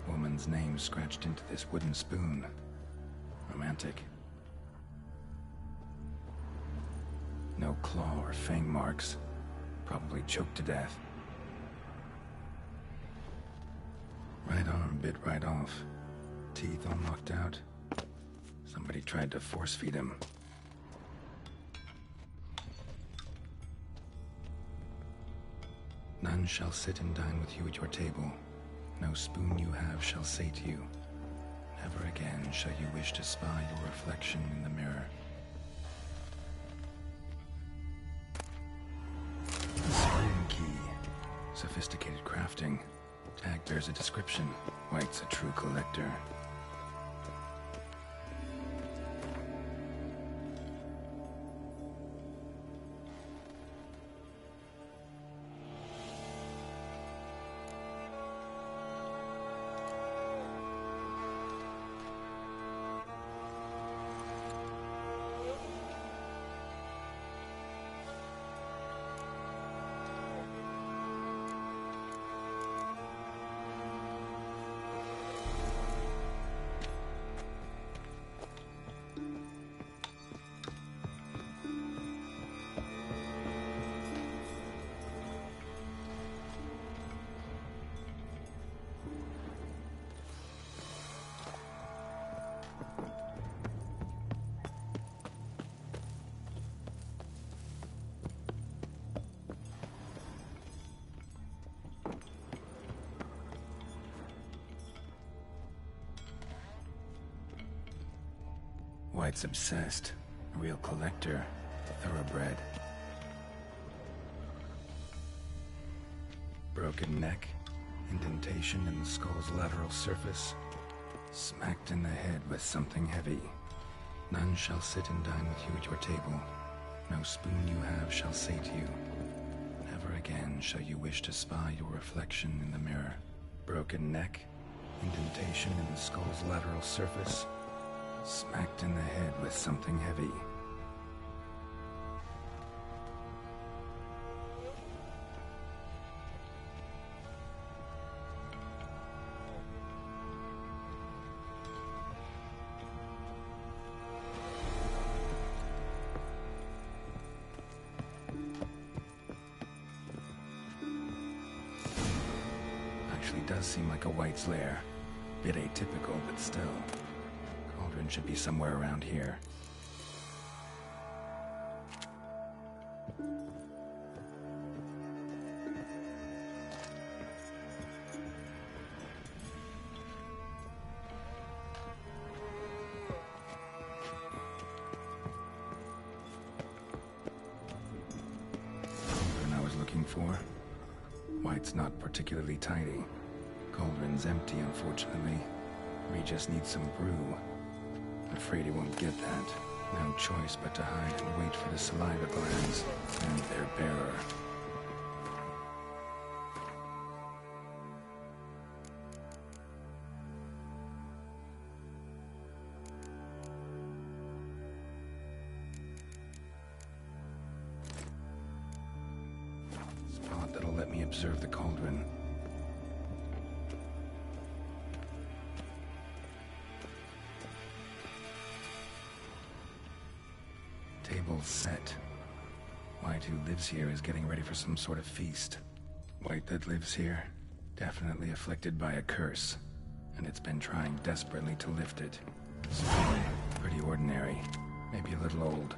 Woman's name scratched into this wooden spoon. Romantic. No claw or fang marks. Probably choked to death. Right arm bit right off. Teeth all knocked out. Somebody tried to force feed him. None shall sit and dine with you at your table. No spoon you have shall sate you. Never again shall you wish to spy your reflection in the mirror. A spoon key. Sophisticated crafting. Tag bears a description. White's a true collector. White's obsessed. A real collector. Thoroughbred. Broken neck. Indentation in the skull's lateral surface. Smacked in the head with something heavy. None shall sit and dine with you at your table. No spoon you have shall sate you. Never again shall you wish to spy your reflection in the mirror. Broken neck. Indentation in the skull's lateral surface. Smacked in the head with something heavy. Actually does seem like a White's lair. Bit atypical, but still. Cauldron should be somewhere around here. Cauldron I was looking for. White's not particularly tidy. Cauldron's empty, unfortunately. We just need some brew. Afraid he won't get that. No choice but to hide and wait for the saliva glands and their bearer. Spot that'll let me observe the cauldron. Table's set. White, who lives here, is getting ready for some sort of feast. White that lives here, definitely afflicted by a curse, and it's been trying desperately to lift it. Small, pretty ordinary, maybe a little old.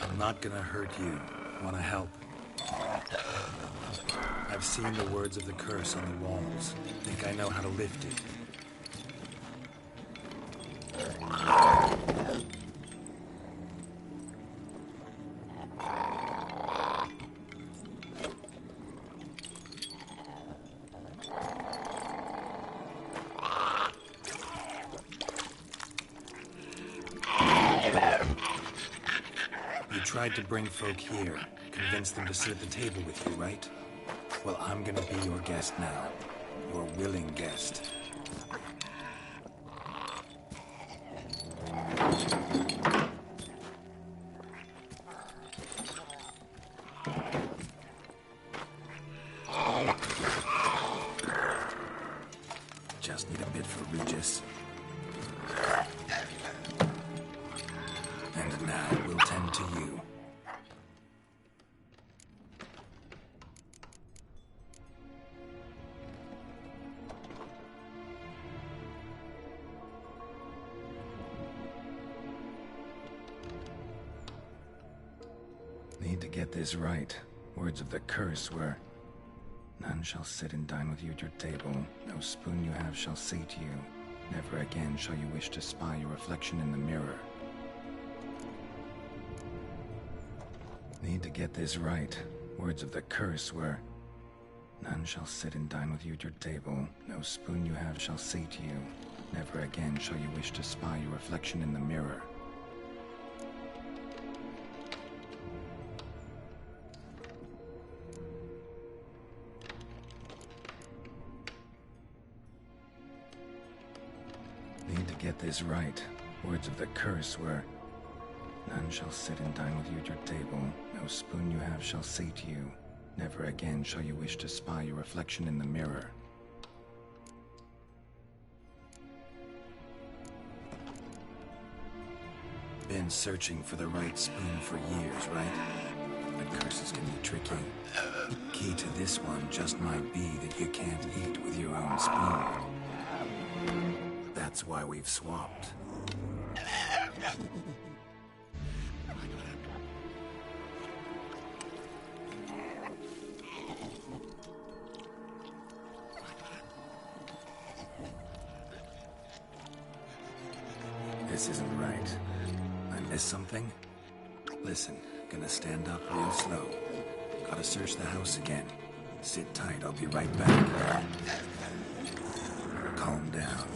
I'm not gonna hurt you. Wanna help? I've seen the words of the curse on the walls. Think I know how to lift it. Tried to bring folk here, convince them to sit at the table with you, right? Well, I'm gonna be your guest now. Your willing guest. Just need a bit for Regis. And now we'll tend to you. Need to get this right. Words of the curse were, "None shall sit and dine with you at your table. No spoon you have shall say to you, never again shall you wish to spy your reflection in the mirror." Need to get this right. Words of the curse were, "None shall sit and dine with you at your table. No spoon you have shall say to you, never again shall you wish to spy your reflection in the mirror." Need to get this right. Words of the curse were, "None shall sit and dine with you at your table. No spoon you have shall say to you, never again shall you wish to spy your reflection in the mirror." Been searching for the right spoon for years, right? But curses can be tricky. Key to this one just might be that you can't eat with your own spoon. That's why we've swapped. This isn't right. I missed something? Listen, gonna stand up real slow. Gotta search the house again. Sit tight, I'll be right back. Calm down.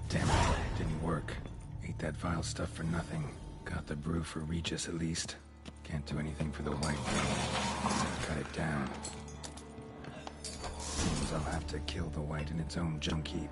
Damn it, didn't work. Ate that vile stuff for nothing. Got the brew for Regis at least. Can't do anything for the white girl. Cut it down. Seems I'll have to kill the white in its own junk heap.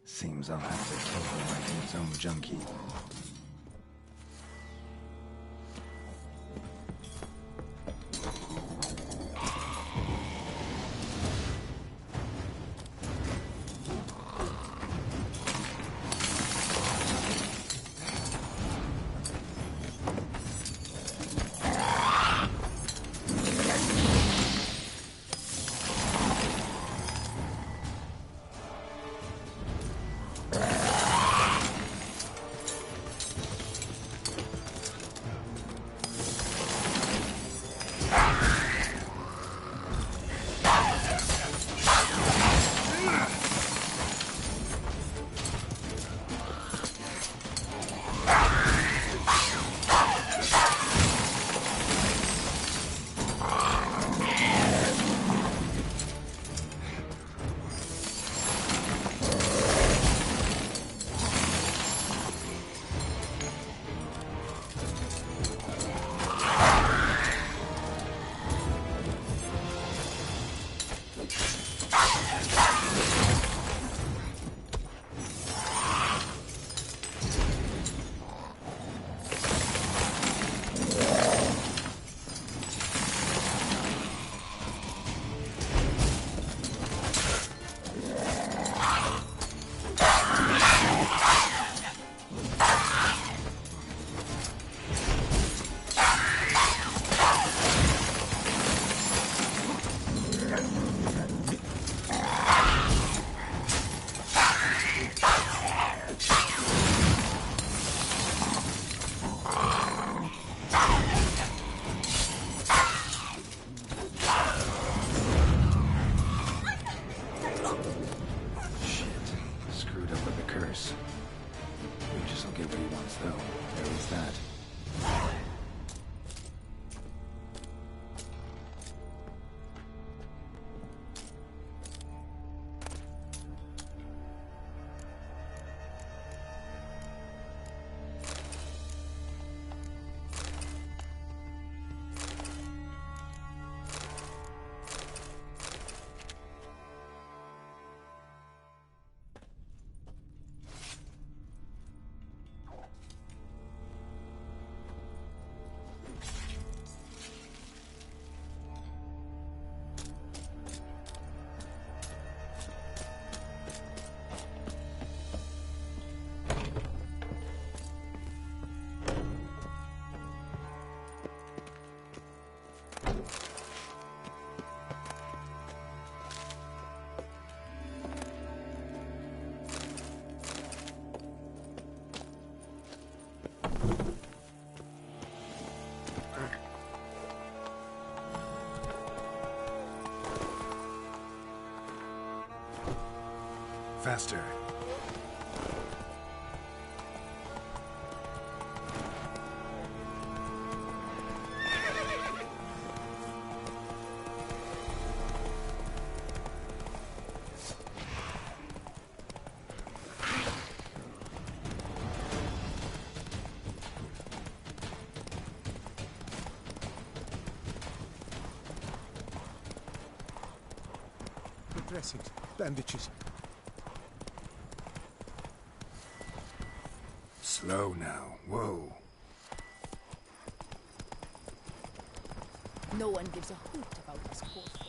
Seems I'll have to kill the white in its own junk heap. curse. Lucius will get what he wants, though. There is that. Faster. Dressings, bandages. Slow now. Whoa. No one gives a hoot about us poor folk.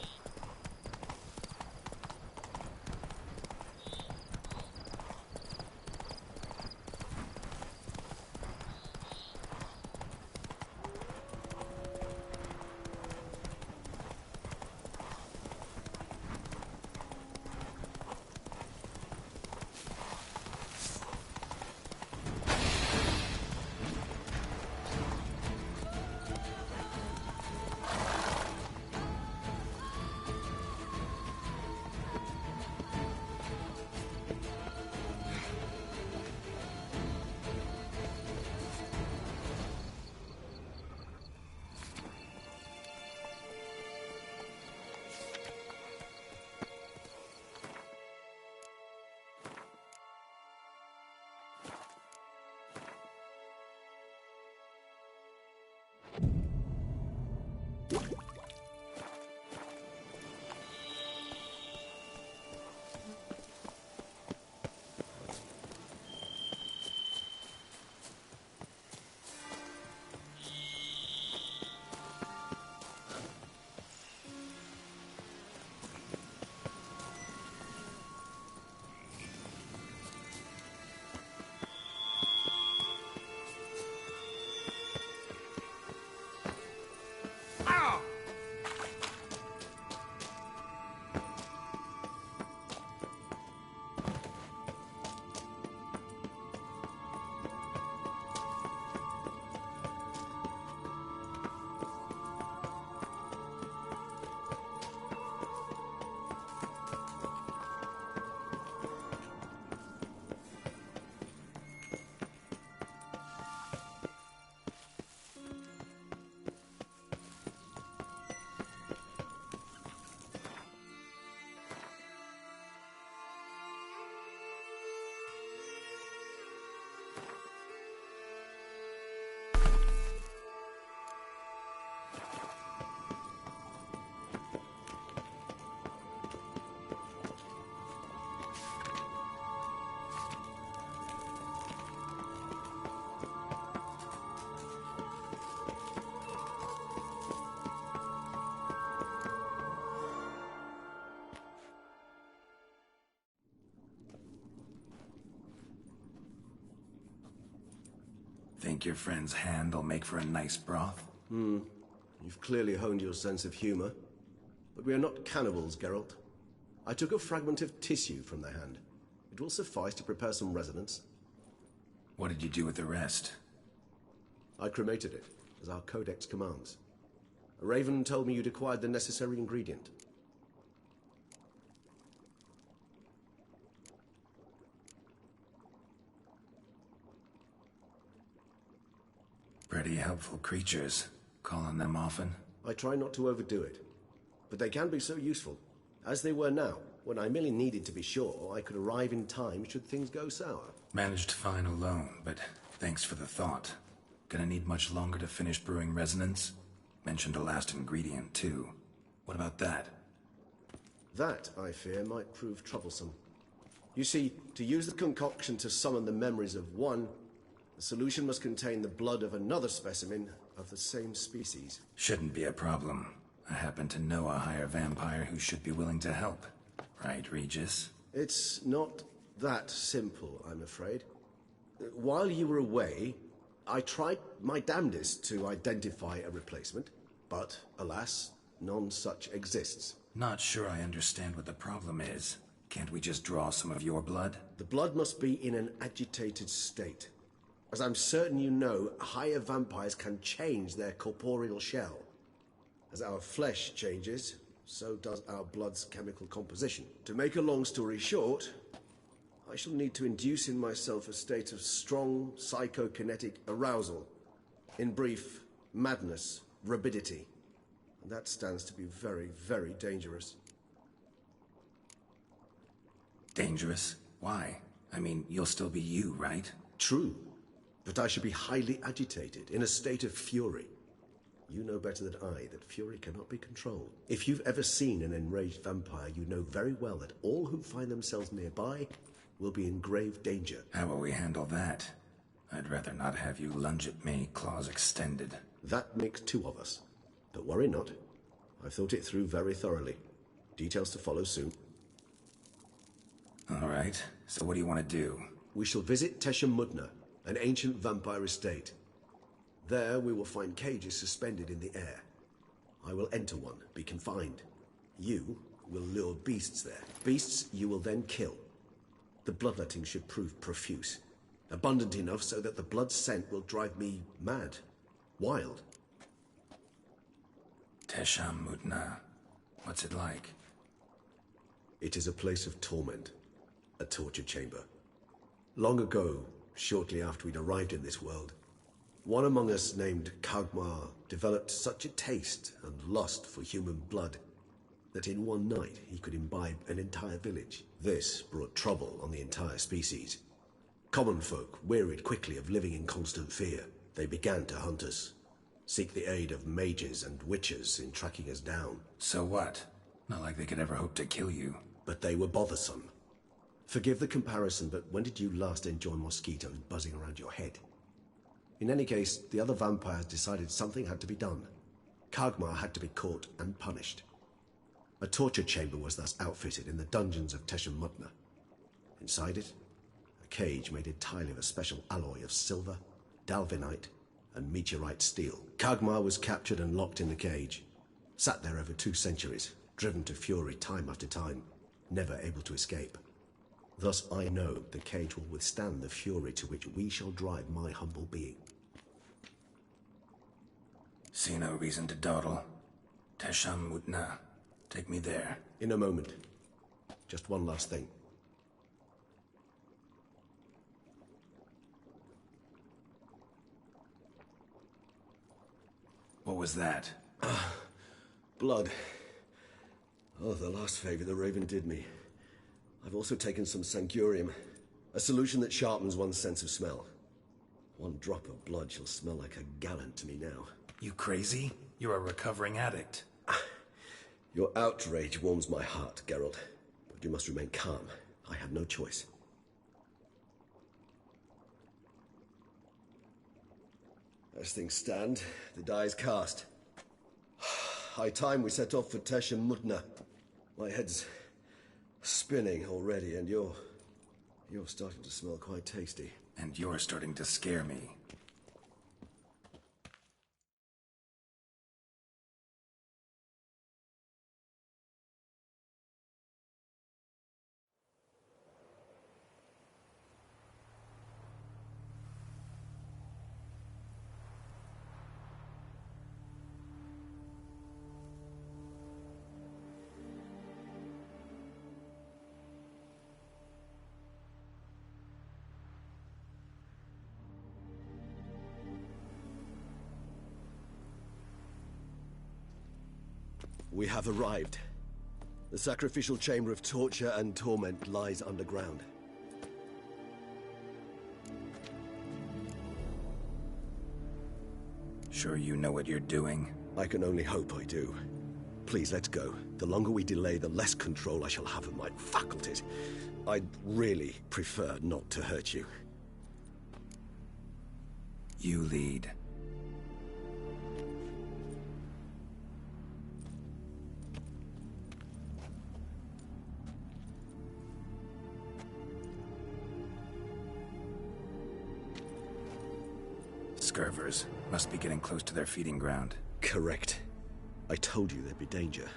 Think your friend's hand will make for a nice broth? You've clearly honed your sense of humor. But we are not cannibals, Geralt. I took a fragment of tissue from the hand. It will suffice to prepare some resonance. What did you do with the rest? I cremated it, as our codex commands. A raven told me you'd acquired the necessary ingredient. Pretty helpful creatures. Call on them often? I try not to overdo it. But they can be so useful. As they were now, when I merely needed to be sure I could arrive in time should things go sour. Managed fine alone, but thanks for the thought. Gonna need much longer to finish brewing resonance? Mentioned a last ingredient, too. What about that? That, I fear, might prove troublesome. You see, to use the concoction to summon the memories of one, the solution must contain the blood of another specimen of the same species. Shouldn't be a problem. I happen to know a higher vampire who should be willing to help. Right, Regis? It's not that simple, I'm afraid. While you were away, I tried my damnedest to identify a replacement, but, alas, none such exists. Not sure I understand what the problem is. Can't we just draw some of your blood? The blood must be in an agitated state. As I'm certain you know, higher vampires can change their corporeal shell. As our flesh changes, so does our blood's chemical composition. To make a long story short, I shall need to induce in myself a state of strong psychokinetic arousal. In brief, madness, rabidity. And that stands to be very, very dangerous. Dangerous? Why? I mean, you'll still be you, right? True. But I should be highly agitated, in a state of fury. You know better than I that fury cannot be controlled. If you've ever seen an enraged vampire, you know very well that all who find themselves nearby will be in grave danger. How will we handle that? I'd rather not have you lunge at me, claws extended. That makes two of us. But worry not. I've thought it through very thoroughly. Details to follow soon. All right. So what do you want to do? We shall visit Tesha Mudna, an ancient vampire estate. There we will find cages suspended in the air. I will enter one, be confined. You will lure beasts there. Beasts you will then kill. The bloodletting should prove profuse. Abundant enough so that the blood scent will drive me mad. Wild. Tesha Mudna. What's it like? It is a place of torment. A torture chamber. Long ago, shortly after we'd arrived in this world, one among us named Kagmar developed such a taste and lust for human blood that in one night he could imbibe an entire village. This brought trouble on the entire species. Common folk wearied quickly of living in constant fear. They began to hunt us, seek the aid of mages and witchers in tracking us down. So what? Not like they could ever hope to kill you. But they were bothersome. Forgive the comparison, but when did you last enjoy mosquitoes buzzing around your head? In any case, the other vampires decided something had to be done. Kagmar had to be caught and punished. A torture chamber was thus outfitted in the dungeons of Tesha Mudna. Inside it, a cage made entirely of a special alloy of silver, dalvinite, and meteorite steel. Kagmar was captured and locked in the cage. Sat there over 2 centuries, driven to fury time after time, never able to escape. Thus I know the cage will withstand the fury to which we shall drive my humble being. See no reason to dawdle. Tesha Mudna. Take me there. In a moment. Just one last thing. What was that? Blood. Oh, the last favor the Raven did me. I've also taken some Sancurium, a solution that sharpens one's sense of smell. One drop of blood shall smell like a gallon to me now. You crazy? You're a recovering addict. Your outrage warms my heart, Geralt. But you must remain calm. I have no choice. As things stand, the die is cast. High time we set off for Tesha Mudna. My head's spinning already, and you're starting to smell quite tasty. And you're starting to scare me. We have arrived. The sacrificial chamber of torture and torment lies underground. Sure you know what you're doing? I can only hope I do. Please, let's go. The longer we delay, the less control I shall have of my faculties. I'd really prefer not to hurt you. You lead. Scurvers must be getting close to their feeding ground. Correct. I told you there'd be danger.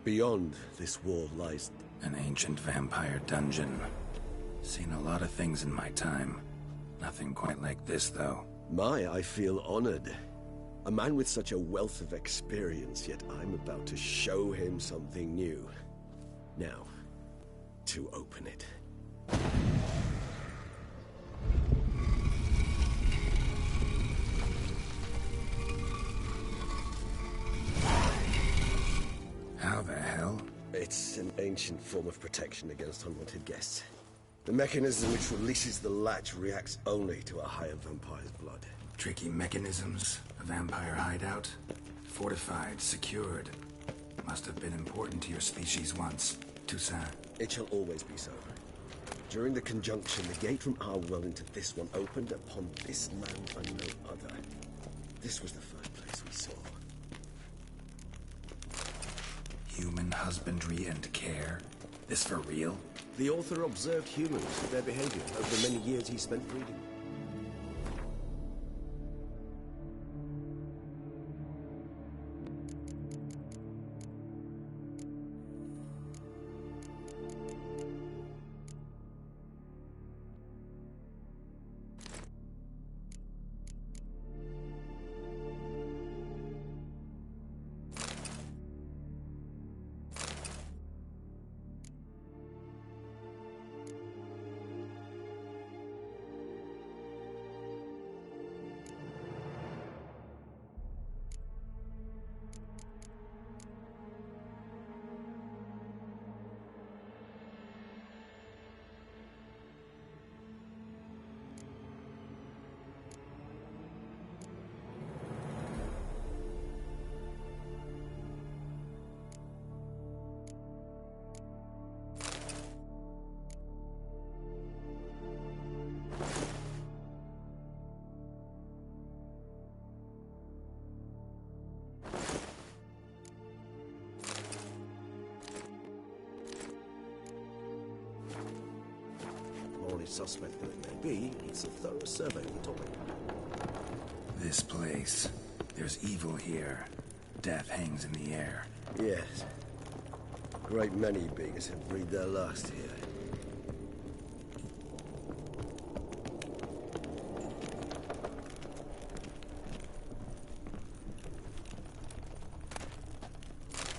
Beyond this wall lies... an ancient vampire dungeon. Seen a lot of things in my time. Nothing quite like this, though. I feel honored. A man with such a wealth of experience, yet I'm about to show him something new. Now, to open it. How the hell? It's an ancient form of protection against unwanted guests. The mechanism which releases the latch reacts only to a higher vampire's blood. Tricky mechanisms, a vampire hideout, fortified, secured. Must have been important to your species once, Toussaint. It shall always be so. During the conjunction, the gate from our world into this one opened upon this land and no other. This was the first place we saw. Human husbandry and care? This for real? The author observed humans, their behavior, over the many years he spent breeding. Suspect that it may be, it's a thorough survey of the topic. This place. There's evil here. Death hangs in the air. Yes. A great many beings have breathed their last here.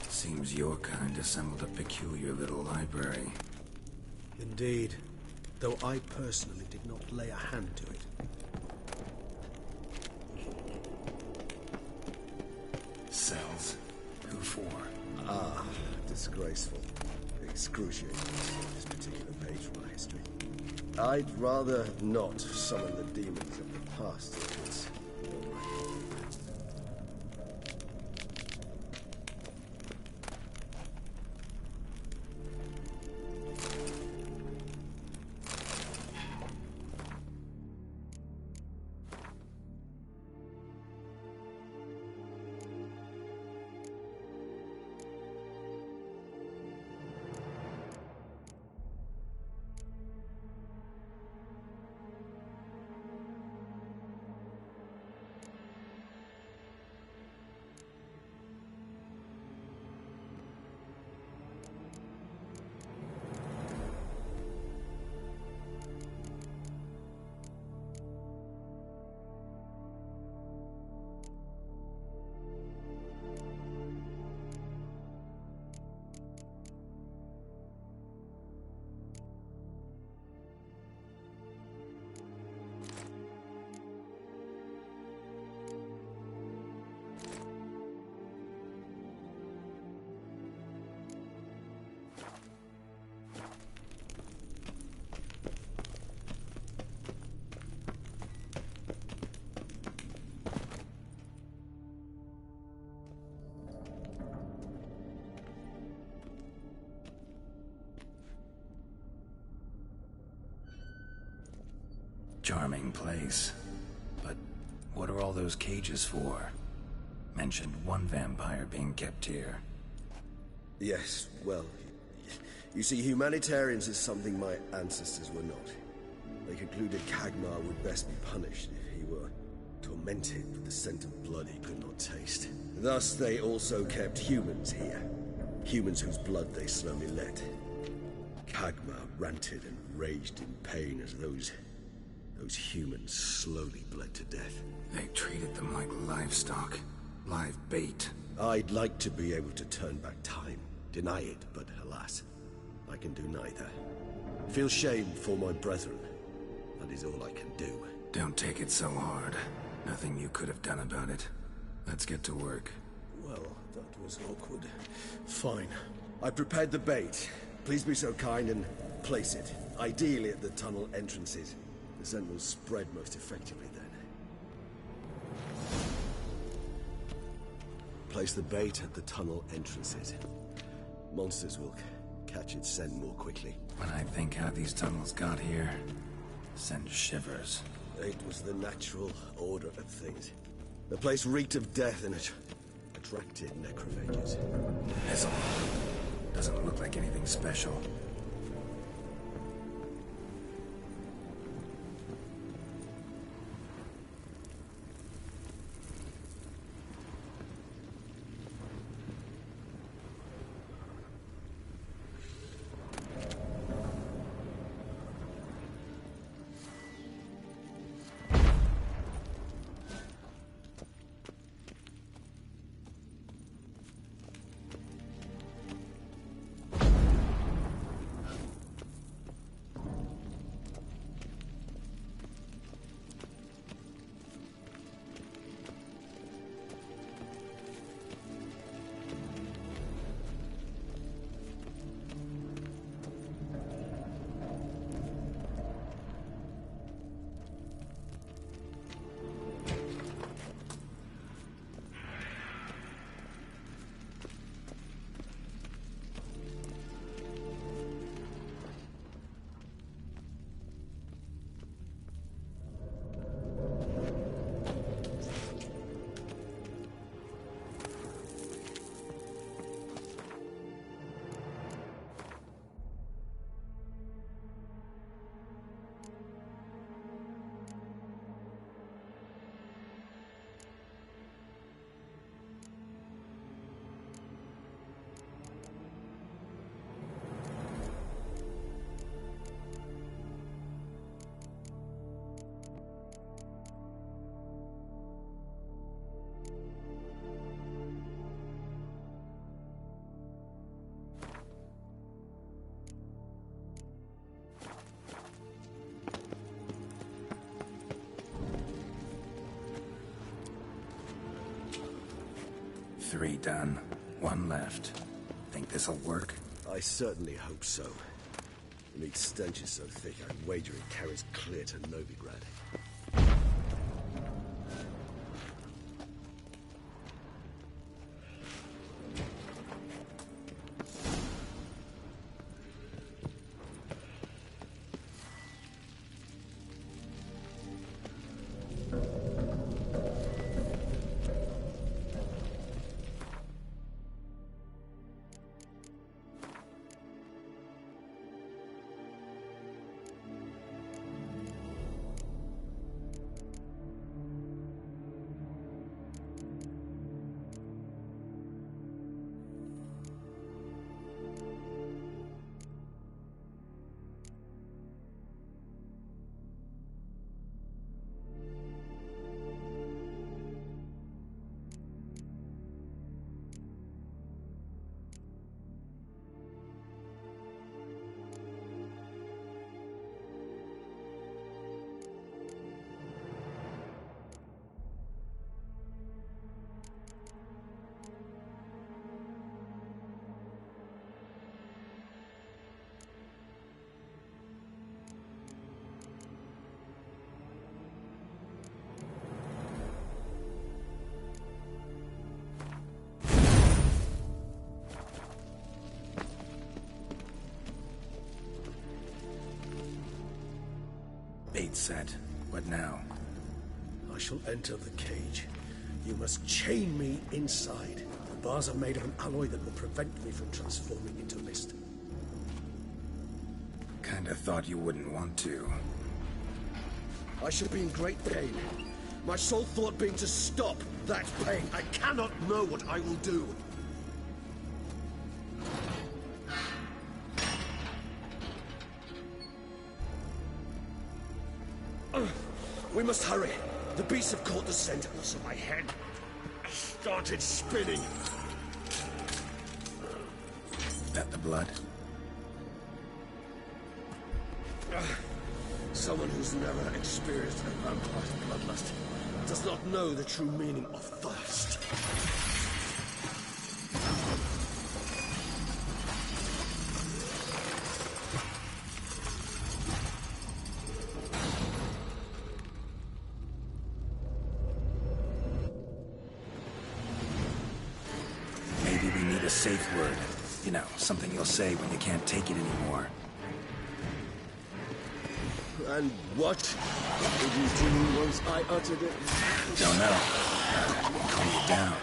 Seems your kind assembled a peculiar little library. Indeed. Though I personally did not lay a hand to it. Cells? Who for? Ah, disgraceful. Excruciating, this particular page from our history. I'd rather not summon the demons of the past if it's all right. Charming place. But what are all those cages for? Mentioned one vampire being kept here. Yes, well, you see, humanitarians is something my ancestors were not. They concluded Kagmar would best be punished if he were tormented with the scent of blood he could not taste. Thus, they also kept humans here. Humans whose blood they slowly let. Kagmar ranted and raged in pain as those humans slowly bled to death. They treated them like livestock. Live bait. I'd like to be able to turn back time. Deny it, but alas, I can do neither. Feel shame for my brethren. That is all I can do. Don't take it so hard. Nothing you could have done about it. Let's get to work. Well, that was awkward. Fine. I prepared the bait. Please be so kind and place it. Ideally at the tunnel entrances. The scent will spread most effectively then. Place the bait at the tunnel entrances. Monsters will catch its scent more quickly. When I think how these tunnels got here, send shivers. It was the natural order of things. The place reeked of death and it attracted necrophages. This'll... doesn't look like anything special. Three done. One left. Think this'll work? I certainly hope so. The meat stench is so thick, I'd wager it carries clear to Novigrad. Bait set. What now? I shall enter the cage. You must chain me inside. The bars are made of an alloy that will prevent me from transforming into mist. Kinda thought you wouldn't want to. I shall be in great pain. My sole thought being to stop that pain. I cannot know what I will do. We must hurry. The beasts have caught the scent, and also my head started spinning. That the blood? Someone who's never experienced a vampire's bloodlust does not know the true meaning of thirst. Maybe we need a safe word. You know, something you'll say when you can't take it anymore. And what did you do once I uttered it? Don't know. Calm you down.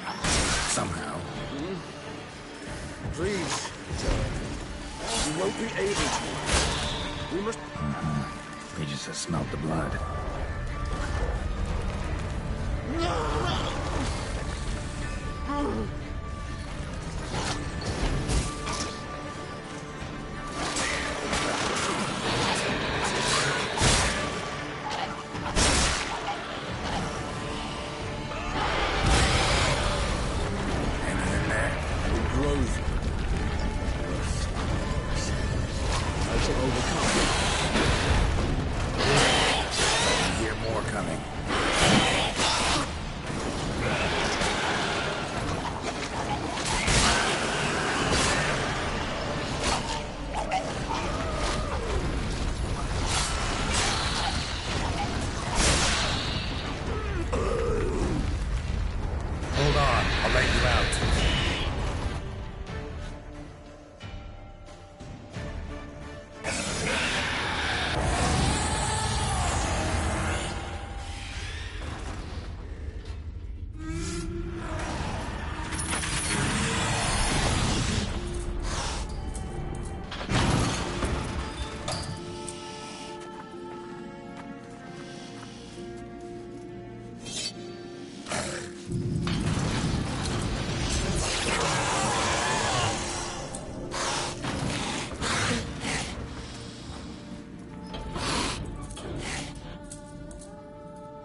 Somehow. Please, you won't be able to. We must... We just have smelled the blood.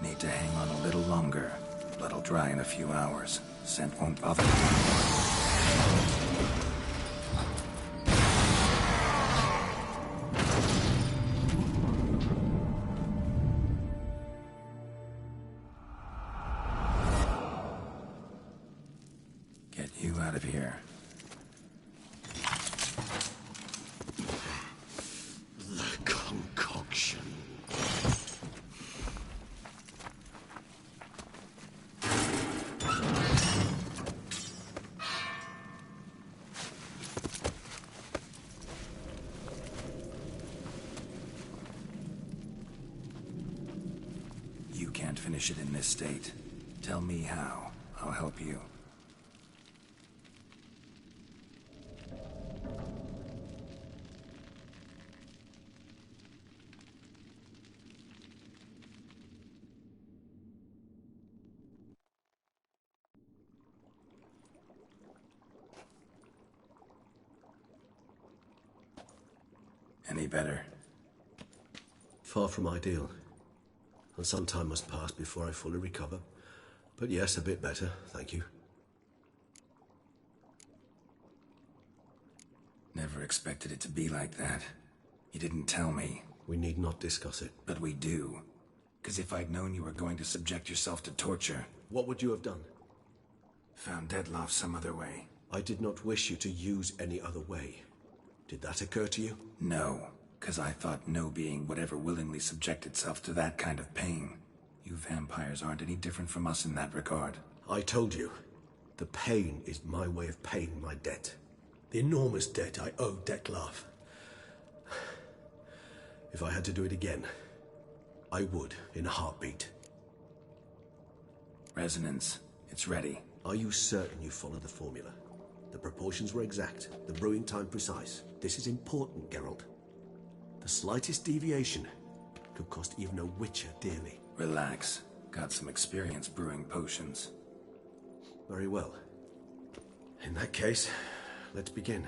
Need to hang on a little longer. Blood'll dry in a few hours. Scent won't bother me anymore. Get you out of here. The concoction. You can't finish it in this state. Tell me how. I'll help you. Any better? Far from ideal. And some time must pass before I fully recover. But yes, a bit better, thank you. Never expected it to be like that. You didn't tell me. We need not discuss it. But we do. Because if I'd known you were going to subject yourself to torture... What would you have done? Found Deadloff some other way. I did not wish you to use any other way. Did that occur to you? No, because I thought no being would ever willingly subject itself to that kind of pain. You vampires aren't any different from us in that regard. I told you. The pain is my way of paying my debt. The enormous debt I owe Dettlaff. If I had to do it again, I would, in a heartbeat. Resonance. It's ready. Are you certain you followed the formula? The proportions were exact, the brewing time precise. This is important, Geralt. The slightest deviation could cost even a witcher dearly. Relax. Got some experience brewing potions. Very well. In that case, let's begin.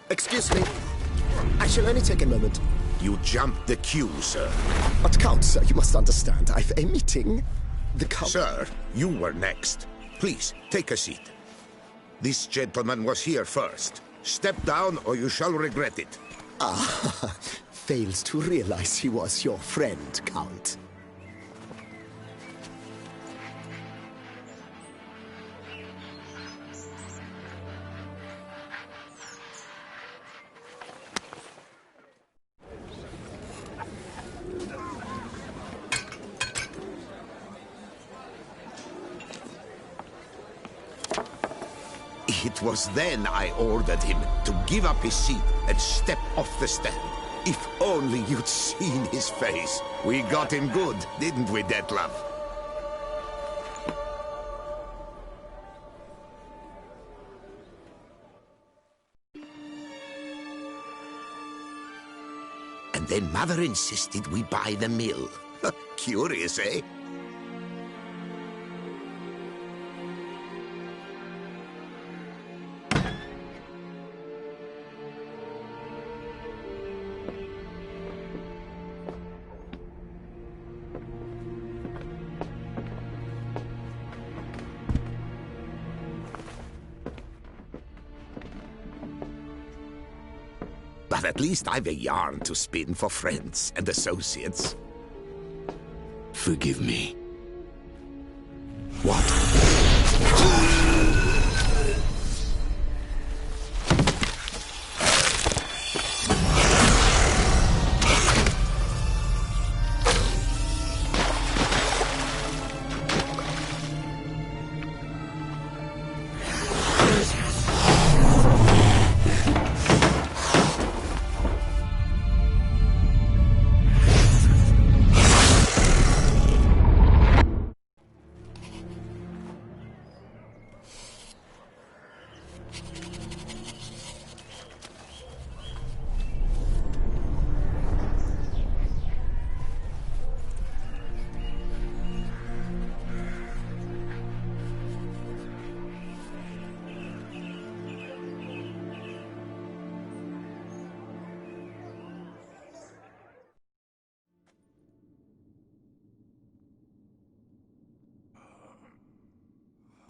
Excuse me. I shall only take a moment. You jumped the queue, sir. But Count, sir, you must understand. I've a meeting. The Count... Sir, you were next. Please, take a seat. This gentleman was here first. Step down or you shall regret it. Ah, fails to realize he was your friend, Count. It was then I ordered him to give up his seat and step off the stand. If only you'd seen his face. We got him good, didn't we, Detlef? And then Mother insisted we buy the mill. Curious, eh? But at least I've a yarn to spin for friends and associates. Forgive me. What?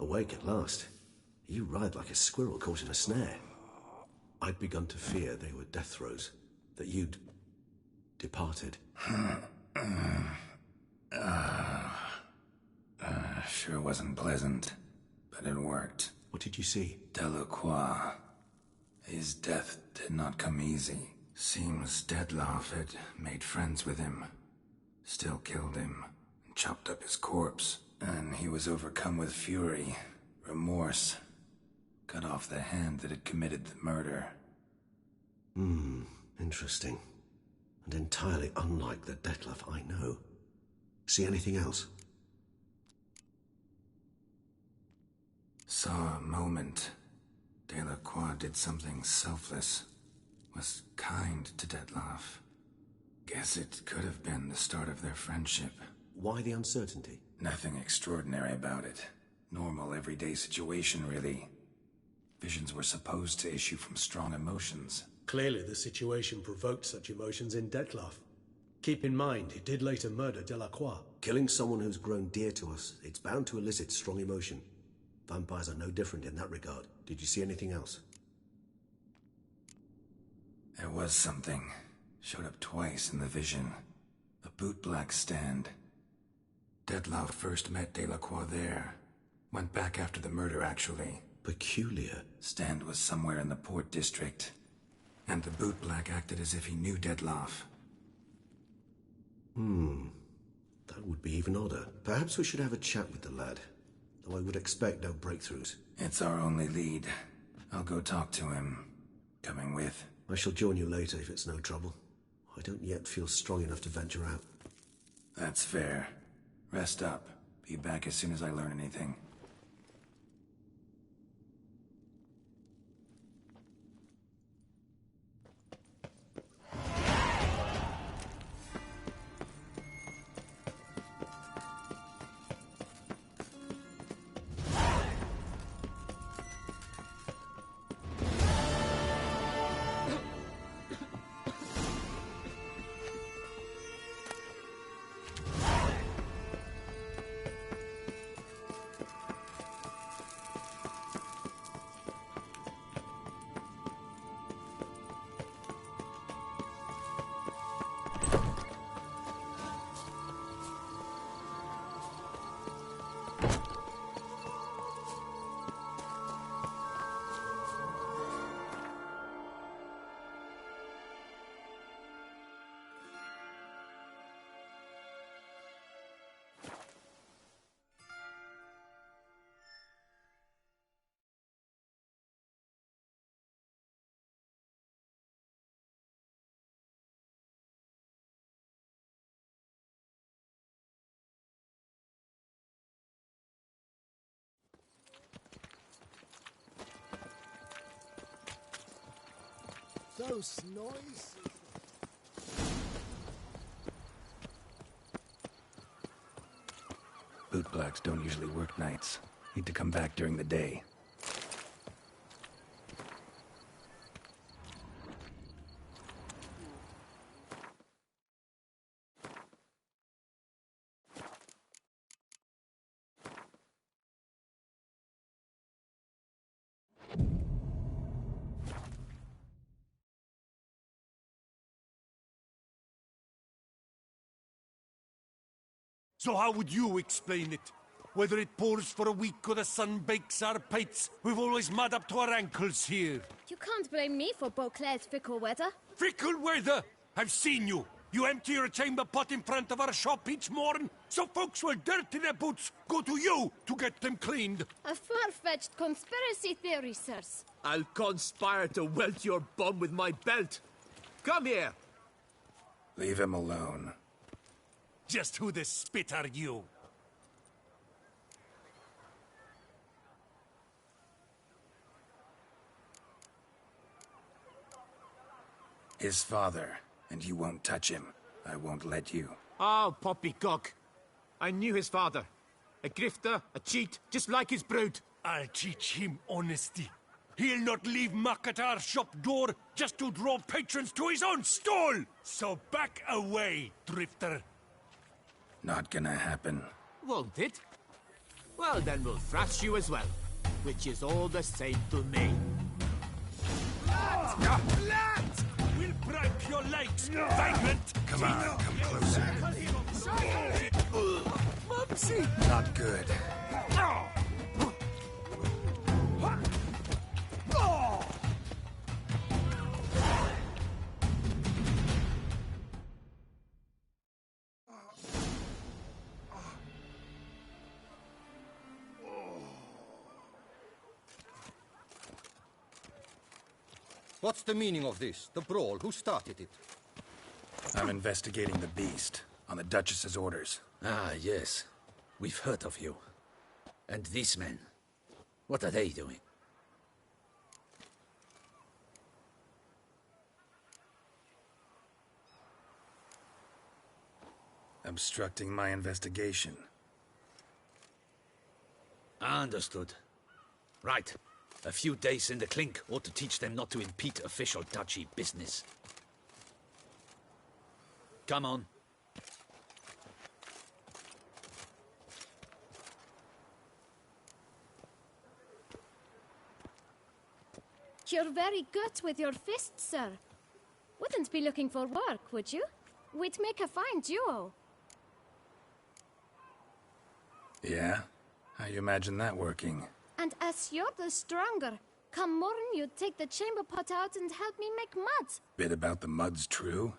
Awake at last. You ride like a squirrel caught in a snare. I'd begun to fear they were death throes, that you'd departed. Sure wasn't pleasant, but it worked. What did you see? Delacroix. His death did not come easy. Seems Detlef had made friends with him. Still killed him, and chopped up his corpse. And he was overcome with fury, remorse. Cut off the hand that had committed the murder. Interesting. And entirely unlike the Detlef I know. See anything else? Saw a moment. Delacroix did something selfless. Was kind to Detlef. Guess it could have been the start of their friendship. Why the uncertainty? Nothing extraordinary about it. Normal, everyday situation, really. Visions were supposed to issue from strong emotions. Clearly the situation provoked such emotions in Detlef. Keep in mind, he did later murder Delacroix. Killing someone who's grown dear to us, it's bound to elicit strong emotion. Vampires are no different in that regard. Did you see anything else? There was something. Showed up twice in the vision. A bootblack stand. Detloff first met Delacroix there. Went back after the murder, actually. Peculiar. Stand was somewhere in the port district. And the bootblack acted as if he knew Detloff. That would be even odder. Perhaps we should have a chat with the lad. Though I would expect no breakthroughs. It's our only lead. I'll go talk to him. Coming with? I shall join you later if it's no trouble. I don't yet feel strong enough to venture out. That's fair. Rest up. Be back as soon as I learn anything. Those noise. Bootblacks don't usually work nights. Need to come back during the day. So how would you explain it? Whether it pours for a week or the sun bakes our pates, we've always mud up to our ankles here. You can't blame me for Beauclair's fickle weather. Fickle weather? I've seen you. You empty your chamber pot in front of our shop each morn, so folks will dirty their boots, go to you to get them cleaned. A far-fetched conspiracy theory, sirs. I'll conspire to welt your bum with my belt. Come here. Leave him alone. Just who the spit are you? His father, and you won't touch him. I won't let you. Oh, poppycock. I knew his father. A grifter, a cheat, just like his brood. I'll teach him honesty. He'll not leave muck at our shop door just to draw patrons to his own stall! So back away, drifter. Not gonna happen. Won't it? Well, then we'll thrash you as well. Which is all the same to me. Lad! We'll break your legs, vagrant! Come on, come closer. Mumsy! Not good. What's the meaning of this? The brawl? Who started it? I'm investigating the beast, on the Duchess's orders. Ah, yes. We've heard of you. And these men, what are they doing? Obstructing my investigation. Understood. Right. A few days in the clink ought to teach them not to impede official duchy business. Come on. You're very good with your fists, sir. Wouldn't be looking for work, would you? We'd make a fine duo. Yeah? How you imagine that working? And as you're the stronger, come morn you'd take the chamber pot out and help me make mud. Bit about the mud's true?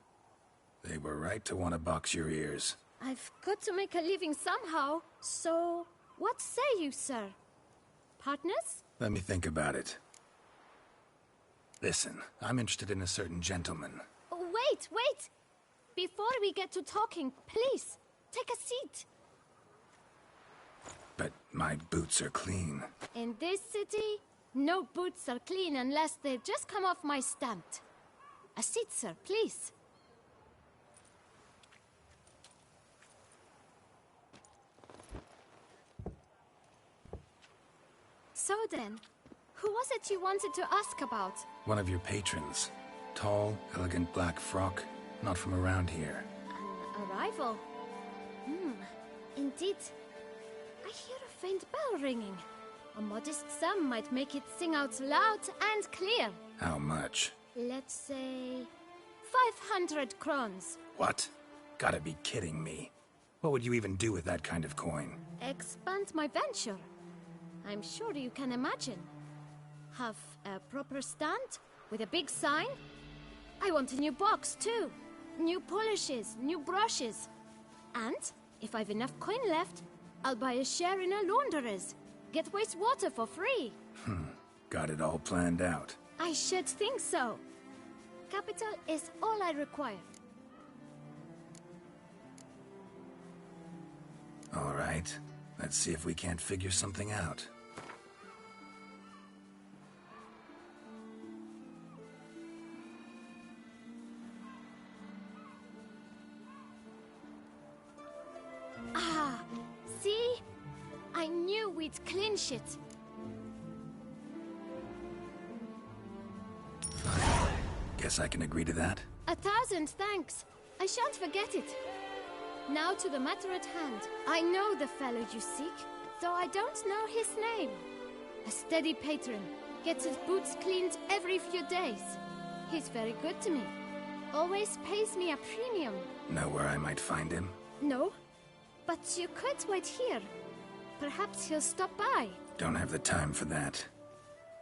They were right to want to box your ears. I've got to make a living somehow, so what say you, sir? Partners? Let me think about it. Listen, I'm interested in a certain gentleman. Wait! Before we get to talking, please, take a seat. But my boots are clean. In this city, no boots are clean unless they've just come off my stamp. A seat, sir, please. So then, who was it you wanted to ask about? One of your patrons. Tall, elegant black frock. Not from around here. An arrival? Indeed. I hear a faint bell ringing. A modest sum might make it sing out loud and clear. How much? Let's say 500 crowns. What? Gotta be kidding me. What would you even do with that kind of coin? Expand my venture. I'm sure you can imagine. Have a proper stand with a big sign. I want a new box too. New polishes, new brushes. And if I've enough coin left, I'll buy a share in a launderer's. Get wastewater for free. Got it all planned out. I should think so. Capital is all I require. All right. Let's see if we can't figure something out. See? I knew we'd clinch it. Fine. Guess I can agree to that. 1,000 thanks. I shan't forget it. Now to the matter at hand. I know the fellow you seek, though I don't know his name. A steady patron. Gets his boots cleaned every few days. He's very good to me. Always pays me a premium. Know where I might find him? No, but you could wait here. Perhaps he'll stop by. Don't have the time for that.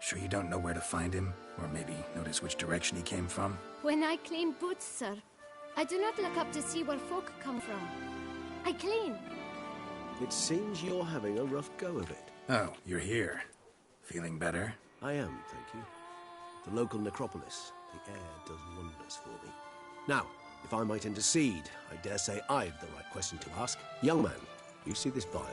Sure you don't know where to find him? Or maybe notice which direction he came from? When I clean boots, sir, I do not look up to see where folk come from. I clean. It seems you're having a rough go of it. Oh, you're here. Feeling better? I am, thank you. The local necropolis. The air does wonders for me. Now, if I might intercede, I dare say I've the right question to ask. Young man, you see this vial?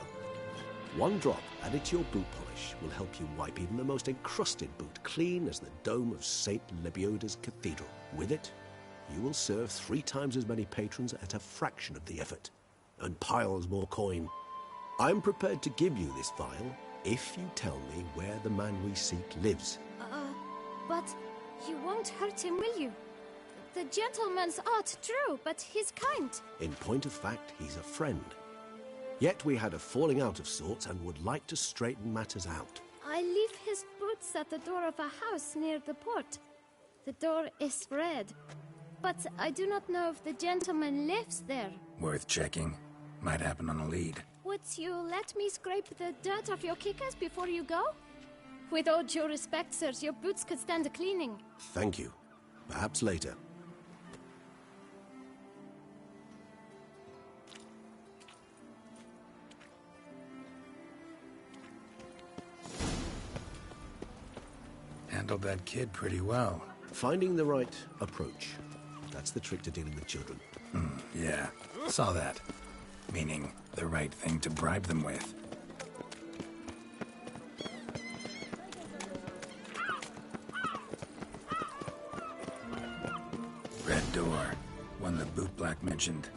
One drop added to your boot polish will help you wipe even the most encrusted boot clean as the dome of St. Lebioda's cathedral. With it, you will serve 3 times as many patrons at a fraction of the effort, and piles more coin. I'm prepared to give you this vial if you tell me where the man we seek lives. But you won't hurt him, will you? The gentleman's art, true, but he's kind. In point of fact, he's a friend. Yet we had a falling out of sorts and would like to straighten matters out. I leave his boots at the door of a house near the port. The door is red, but I do not know if the gentleman lives there. Worth checking. Might happen on a lead. Would you let me scrape the dirt off your kickers before you go? With all due respect, sirs, your boots could stand a cleaning. Thank you. Perhaps later. Handled that kid pretty well. Finding the right approach. That's the trick to dealing with children. Yeah, saw that. Meaning, the right thing to bribe them with. Red door. One the bootblack mentioned.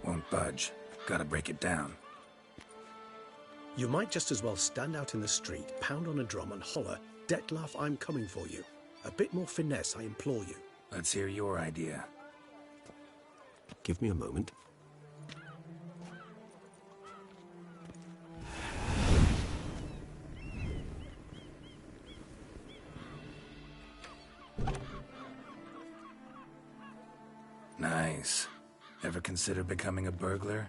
Won't budge. Gotta break it down. You might just as well stand out in the street, pound on a drum and holler, "Detlef, I'm coming for you." A bit more finesse, I implore you. Let's hear your idea. Give me a moment. Nice. Ever consider becoming a burglar?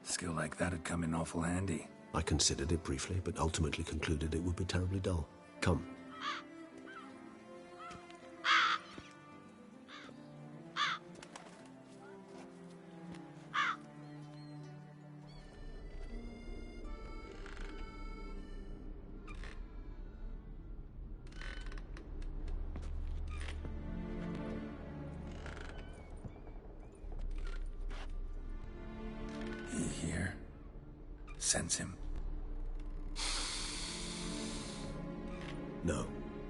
Skill like that'd come in awful handy. I considered it briefly, but ultimately concluded it would be terribly dull. Come. He here? Sense him? No,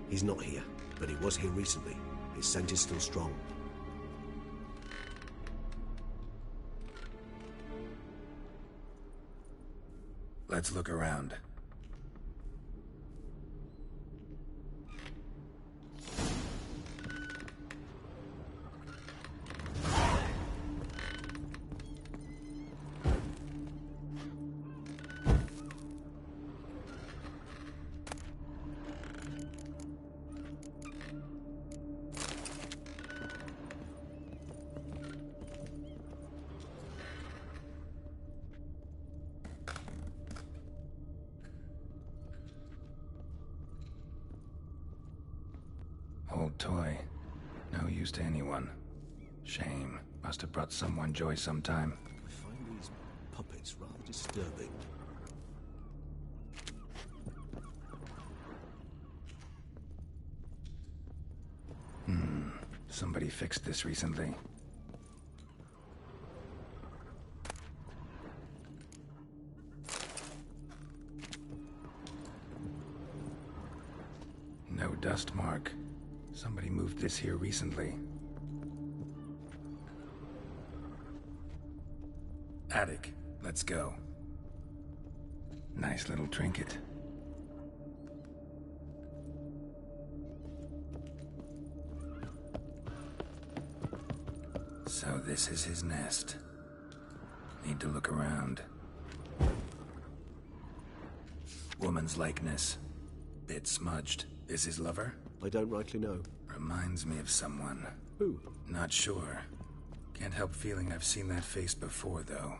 he's not here, but he was here recently. His scent is still strong. Let's look around. Old toy. No use to anyone. Shame. Must have brought someone joy sometime. I find these puppets rather disturbing. Somebody fixed this recently. No dust mark. Somebody moved this here recently. Attic. Let's go. Nice little trinket. So this is his nest. Need to look around. Woman's likeness. Bit smudged. Is his lover? I don't rightly know. Reminds me of someone. Who? Not sure. Can't help feeling I've seen that face before, though.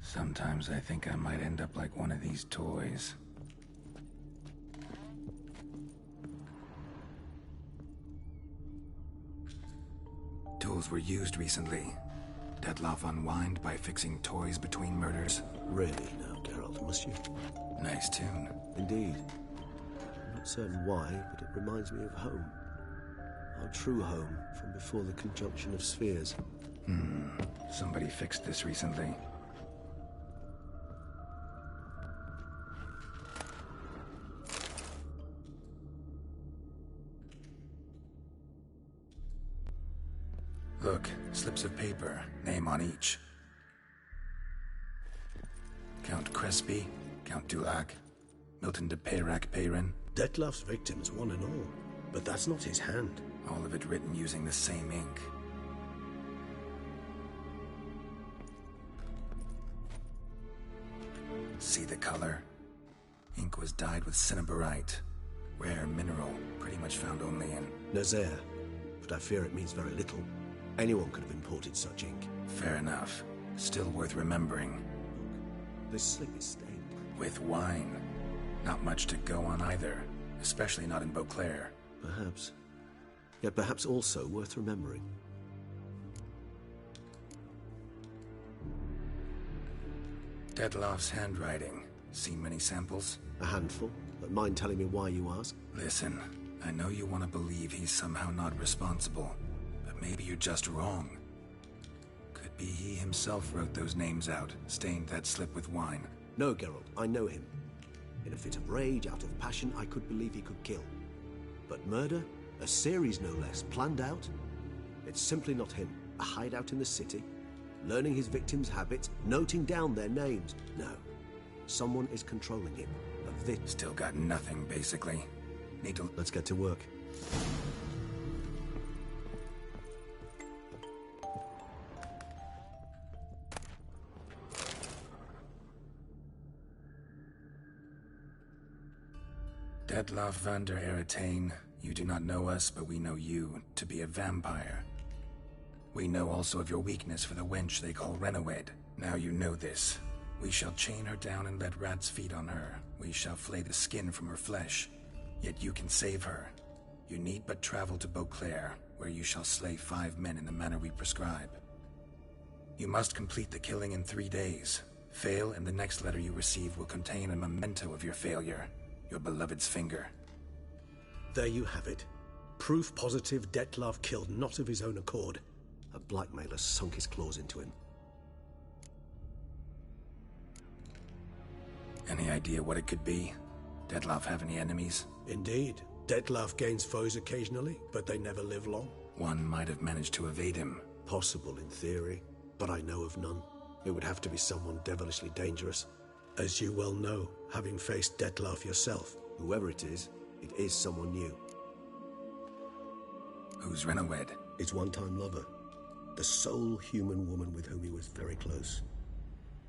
Sometimes I think I might end up like one of these toys. Tools were used recently. Detlef unwind by fixing toys between murders. Really now, Geralt, must you? Nice tune. Indeed. I'm not certain why, but it reminds me of home. Our true home from before the conjunction of spheres. Somebody fixed this recently. Look, slips of paper, name on each. Count Crespi, Count Dulac, Milton de Peyrac-Peyrin. Detlef's victims, one and all. But that's not his hand. All of it written using the same ink. See the color? Ink was dyed with cinnabarite. Rare mineral, pretty much found only in Nazaire. But I fear it means very little. Anyone could have imported such ink. Fair enough. Still worth remembering. Look, this slip is stained. With wine. Not much to go on either. Especially not in Beauclair. Perhaps. Yet perhaps also worth remembering. Detlef's handwriting. Seen many samples? A handful, but mind telling me why you ask? Listen, I know you want to believe he's somehow not responsible. Maybe you're just wrong. Could be he himself wrote those names out, stained that slip with wine. No, Geralt, I know him. In a fit of rage, out of passion, I could believe he could kill. But murder? A series no less, planned out? It's simply not him. A hideout in the city, learning his victims' habits, noting down their names. No. Someone is controlling him. Of this. Still got nothing, basically. Need to... Let's get to work. Detlaff van der Eretain, you do not know us, but we know you to be a vampire. We know also of your weakness for the wench they call Renawed. Now you know this. We shall chain her down and let rats feed on her. We shall flay the skin from her flesh. Yet you can save her. You need but travel to Beauclair, where you shall slay 5 men in the manner we prescribe. You must complete the killing in 3 days. Fail, and the next letter you receive will contain a memento of your failure. Your beloved's finger. There you have it. Proof positive Detlaff killed not of his own accord. A blackmailer sunk his claws into him. Any idea what it could be? Detlaff have any enemies? Indeed. Detlaff gains foes occasionally, but they never live long. One might have managed to evade him. Possible in theory, but I know of none. It would have to be someone devilishly dangerous. As you well know, having faced Detlaff yourself, whoever it is someone new. Who's Renawed? His one-time lover. The sole human woman with whom he was very close.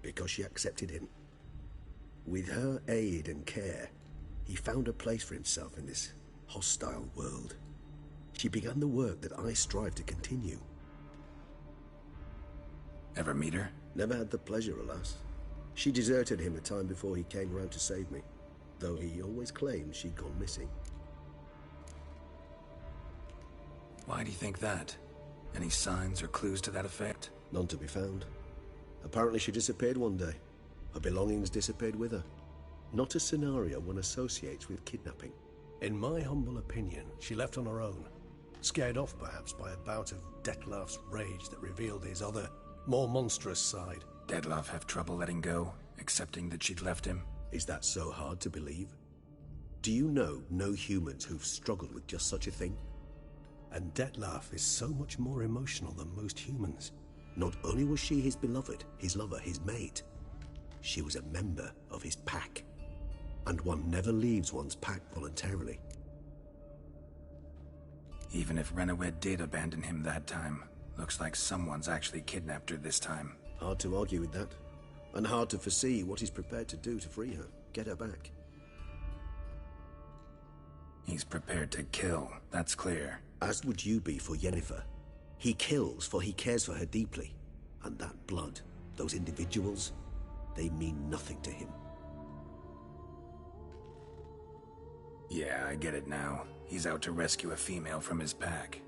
Because she accepted him. With her aid and care, he found a place for himself in this hostile world. She began the work that I strive to continue. Ever meet her? Never had the pleasure, alas. She deserted him a time before he came round to save me, though he always claimed she'd gone missing. Why do you think that? Any signs or clues to that effect? None to be found. Apparently she disappeared one day. Her belongings disappeared with her. Not a scenario one associates with kidnapping. In my humble opinion, she left on her own. Scared off, perhaps, by a bout of Detlaff's rage that revealed his other, more monstrous side. Detlaff have trouble letting go, accepting that she'd left him? Is that so hard to believe? Do you know no humans who've struggled with just such a thing? And Detlaff is so much more emotional than most humans. Not only was she his beloved, his lover, his mate, she was a member of his pack. And one never leaves one's pack voluntarily. Even if Renawed did abandon him that time, looks like someone's actually kidnapped her this time. Hard to argue with that. And hard to foresee what he's prepared to do to free her, get her back. He's prepared to kill, that's clear. As would you be for Yennefer. He kills for he cares for her deeply. And that blood, those individuals, they mean nothing to him. Yeah, I get it now. He's out to rescue a female from his pack.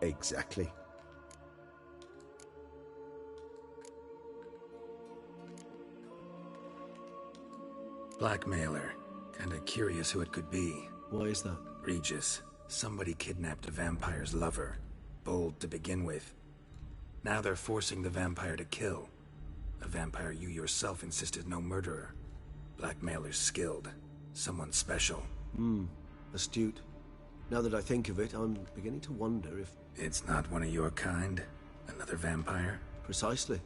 Exactly. Blackmailer. Kinda curious who it could be. Why is that? Regis. Somebody kidnapped a vampire's lover. Bold to begin with. Now they're forcing the vampire to kill. A vampire you yourself insisted no murderer. Blackmailer's skilled. Someone special. Astute. Now that I think of it, I'm beginning to wonder if... It's not one of your kind? Another vampire? Precisely.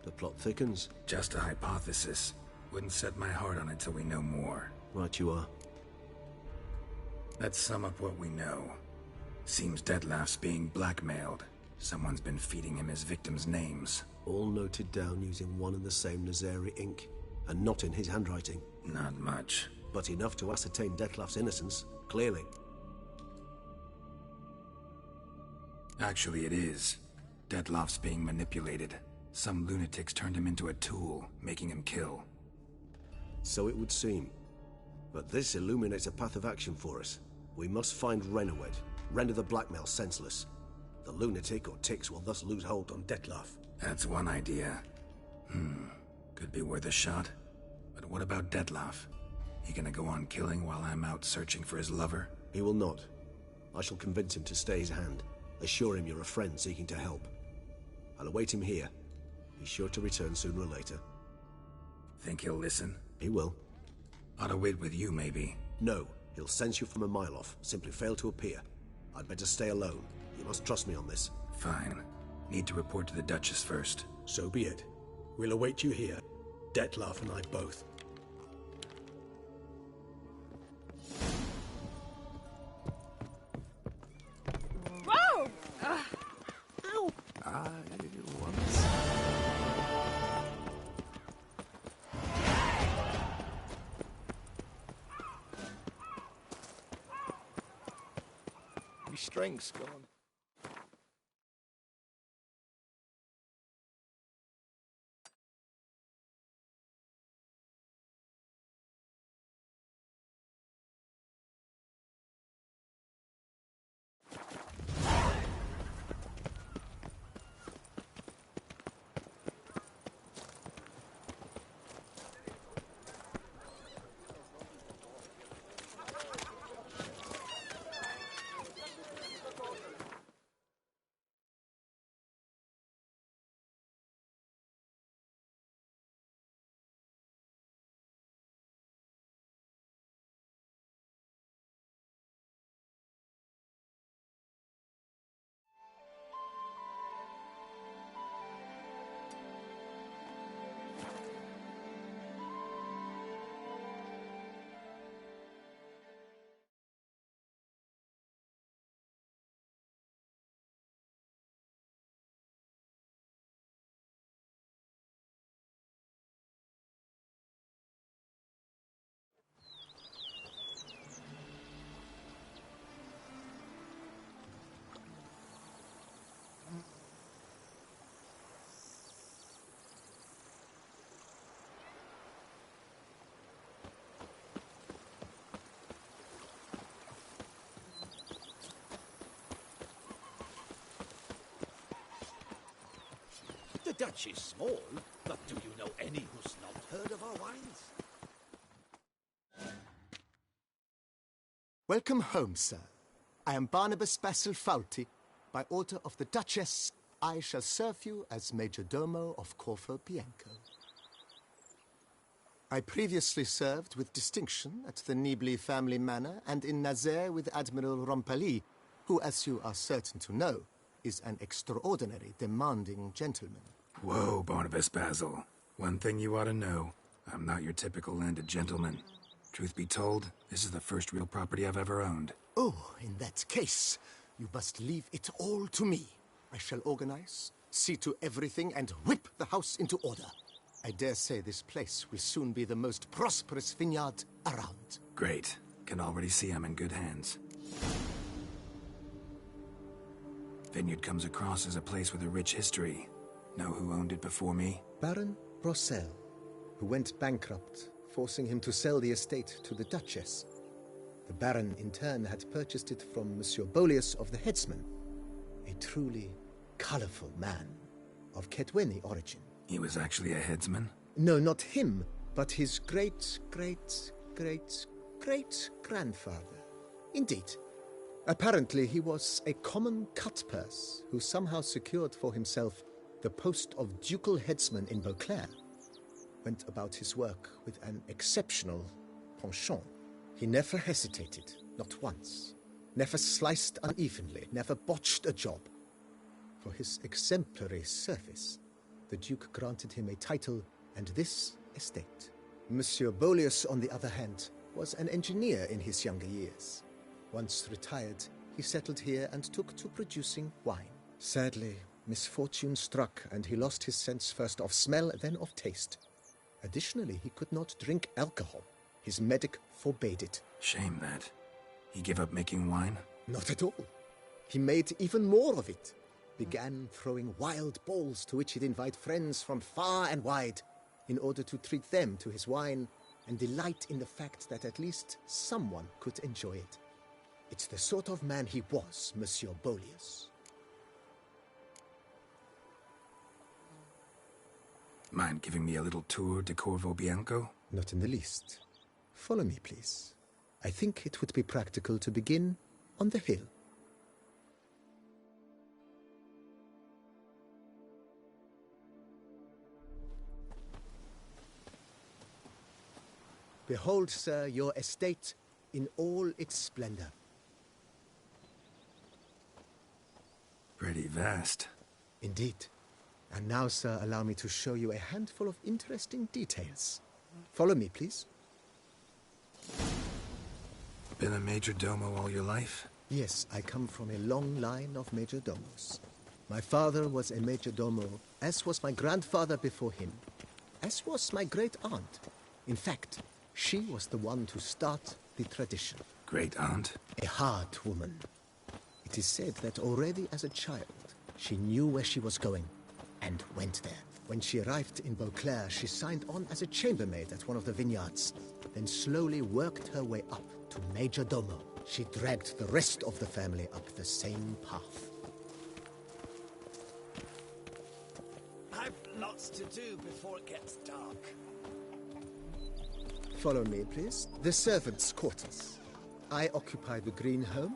The plot thickens. Just a hypothesis. Wouldn't set my heart on it till we know more. Right you are. Let's sum up what we know. Seems Detlaff's being blackmailed. Someone's been feeding him his victims' names. All noted down using one and the same Nazari ink, and not in his handwriting. Not much. But enough to ascertain Detlaff's innocence, clearly. Actually, it is. Detlaff's being manipulated. Some lunatics turned him into a tool, making him kill. So it would seem. But this illuminates a path of action for us. We must find Renawed, render the blackmail senseless. The lunatic or ticks will thus lose hold on Detlaff. That's one idea. Could be worth a shot. But what about Detlaff? He gonna go on killing while I'm out searching for his lover? He will not. I shall convince him to stay his hand. Assure him you're a friend seeking to help. I'll await him here. He's sure to return sooner or later. Think he'll listen? He will. Ought to wait with you, maybe. No. He'll sense you from a mile off. Simply fail to appear. I'd better stay alone. You must trust me on this. Fine. Need to report to the Duchess first. So be it. We'll await you here. Dettlaff and I both. Whoa! Ow! I once... My strength's gone. The Dutch is small, but do you know any who's not heard of our wines? Welcome home, sir. I am Barnabas Basil Fawlty. By order of the Duchess, I shall serve you as Major Domo of Corfu Bianco. I previously served with distinction at the Nibli family manor and in Nazaire with Admiral Rompali, who, as you are certain to know, is an extraordinary demanding gentleman. Whoa, Barnabas Basil. One thing you ought to know. I'm not your typical landed gentleman. Truth be told, this is the first real property I've ever owned. Oh, in that case, you must leave it all to me. I shall organize, see to everything, and whip the house into order. I dare say this place will soon be the most prosperous vineyard around. Great. Can already see I'm in good hands. Vineyard comes across as a place with a rich history. Know who owned it before me? Baron Rossel, who went bankrupt, forcing him to sell the estate to the Duchess. The Baron, in turn, had purchased it from Monsieur Bolius of the Headsman, a truly colorful man of Ketweni origin. He was actually a headsman? No, not him, but his great-great-great-great-grandfather. Indeed. Apparently, he was a common cut-purse who somehow secured for himself the post of ducal headsman in Beauclair. Went about his work with an exceptional penchant. He never hesitated, not once. Never sliced unevenly, never botched a job. For his exemplary service, the Duke granted him a title and this estate. Monsieur Bolius, on the other hand, was an engineer in his younger years. Once retired, he settled here and took to producing wine. Sadly, misfortune struck, and he lost his sense first of smell, then of taste. Additionally, he could not drink alcohol. His medic forbade it. Shame that. He gave up making wine? Not at all. He made even more of it. Began throwing wild balls to which he'd invite friends from far and wide in order to treat them to his wine and delight in the fact that at least someone could enjoy it. It's the sort of man he was, Monsieur Bolius. Mind giving me a little tour de Corvo Bianco? Not in the least. Follow me, please. I think it would be practical to begin on the hill. Behold, sir, your estate in all its splendor. Pretty vast. Indeed. And now, sir, allow me to show you a handful of interesting details. Follow me, please. Been a major domo all your life? Yes, I come from a long line of major domos. My father was a major domo, as was my grandfather before him, as was my great-aunt. In fact, she was the one to start the tradition. Great-aunt? A hard woman. It is said that already as a child, she knew where she was going, and went there. When she arrived in Beauclair, she signed on as a chambermaid at one of the vineyards, then slowly worked her way up to Major Domo. She dragged the rest of the family up the same path. I've lots to do before it gets dark. Follow me, please. The servants' quarters. I occupy the green home.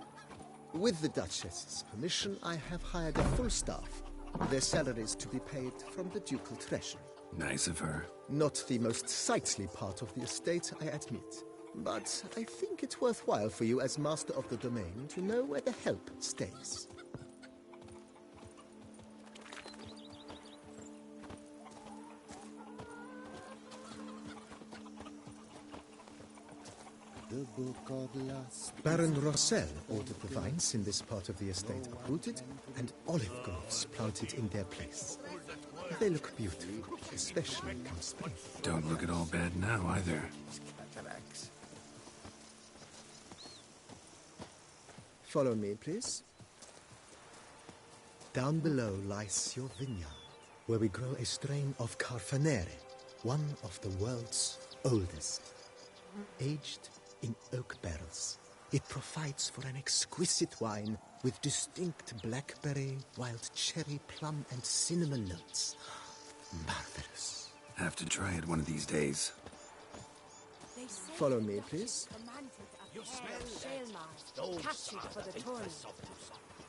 With the Duchess's permission, I have hired a full staff. Their salaries to be paid from the ducal treasury. Nice of her. Not the most sightly part of the estate, I admit. But I think it's worthwhile for you as master of the domain to know where the help stays. Baron Rossel ordered the vines in this part of the estate uprooted and olive groves planted in their place. They look beautiful, especially come spring. Don't look at all bad now, either. Follow me, please. Down below lies your vineyard, where we grow a strain of Carfanere, one of the world's oldest. Aged in oak barrels, it provides for an exquisite wine with distinct blackberry, wild cherry, plum, and cinnamon notes. Marvelous. Have to try it one of these days. Follow me, please. Captured for the tournament.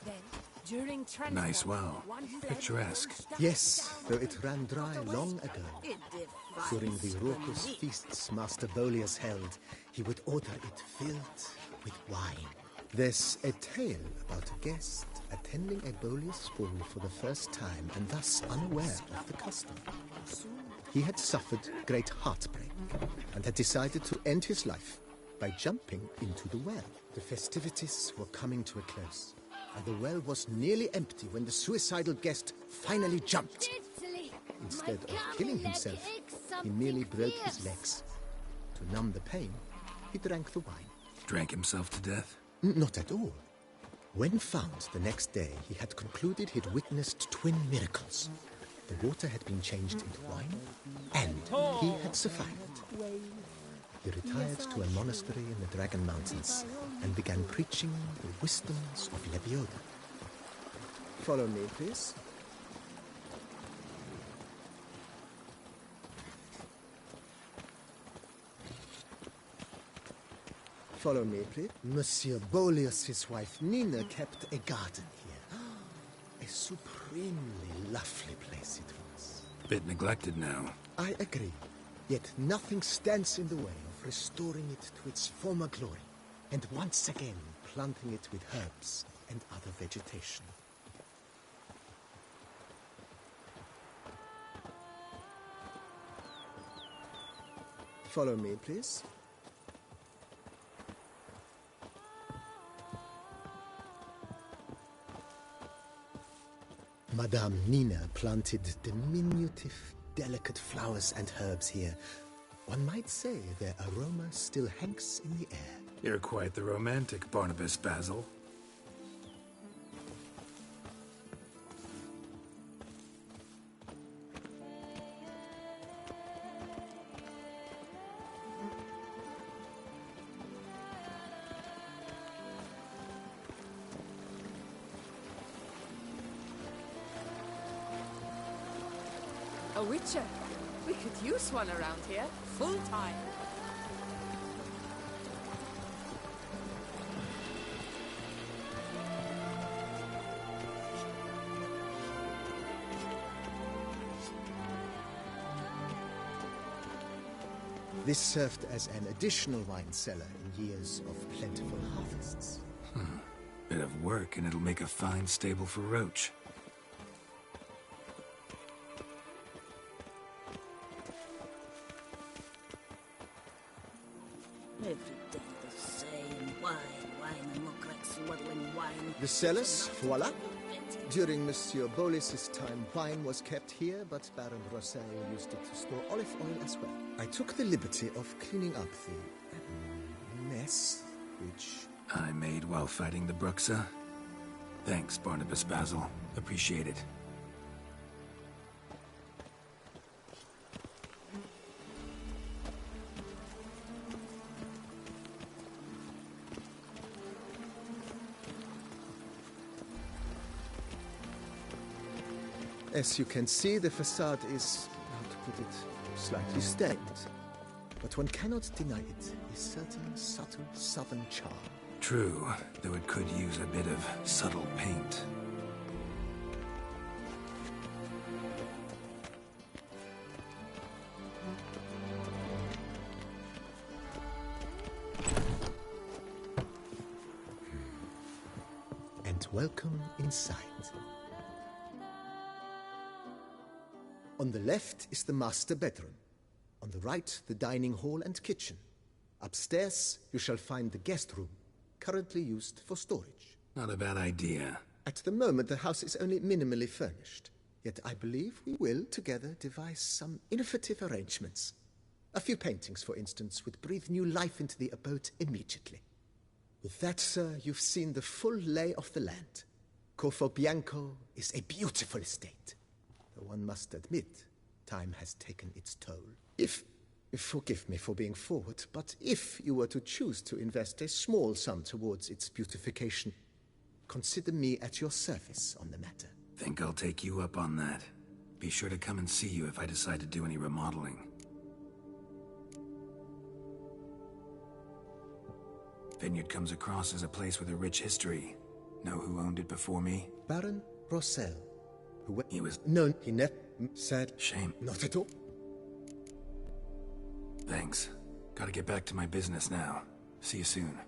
Then, during Nice well. Picturesque. Yes, though it ran dry long ago. During the raucous feasts Master Bolius held, he would order it filled with wine. There's a tale about a guest attending a Bolius ball for the first time and thus unaware of the custom. He had suffered great heartbreak and had decided to end his life by jumping into the well. The festivities were coming to a close, and the well was nearly empty when the suicidal guest finally jumped. Instead of killing himself, he merely broke his legs. To numb the pain, he drank the wine. Drank himself to death? Not at all. When found the next day, he had concluded he'd witnessed twin miracles. The water had been changed into wine, and he had survived. He retired to a monastery in the Dragon Mountains and began preaching the wisdoms of Lebioda. Follow me, please. Follow me, please. Monsieur Bolius' wife Nina kept a garden here. A supremely lovely place it was. Bit neglected now. I agree. Yet nothing stands in the way of restoring it to its former glory, and once again planting it with herbs and other vegetation. Follow me, please. Madame Nina planted diminutive, delicate flowers and herbs here. One might say their aroma still hangs in the air. You're quite the romantic, Barnabas Basil. A witcher. We could use one around here, full time. This served as an additional wine cellar in years of plentiful harvests. Bit of work, and it'll make a fine stable for Roach. Every day the same. Wine, and look like swaddling wine. The cellars, voila. During Monsieur Bolis's time, wine was kept here, but Baron Rossel used it to store olive oil as well. I took the liberty of cleaning up the mess, which I made while fighting the Bruxa. Thanks, Barnabas Basil. Appreciate it. As you can see, the facade is, how to put it, slightly stained. But one cannot deny it, a certain subtle southern charm. True, though it could use a bit of subtle paint. And welcome inside. On the left is the master bedroom. On the right, the dining hall and kitchen. Upstairs, you shall find the guest room, currently used for storage. Not a bad idea. At the moment, the house is only minimally furnished. Yet I believe we will, together, devise some innovative arrangements. A few paintings, for instance, would breathe new life into the abode immediately. With that, sir, you've seen the full lay of the land. Corvo Bianco is a beautiful estate. Though one must admit, time has taken its toll. Forgive me for being forward, but if you were to choose to invest a small sum towards its beautification, consider me at your service on the matter. Think I'll take you up on that. Be sure to come and see you if I decide to do any remodeling. Vineyard comes across as a place with a rich history. Know who owned it before me? Baron Rossel. He was... No, he never said... Shame. Not at all. Thanks. Gotta get back to my business now. See you soon.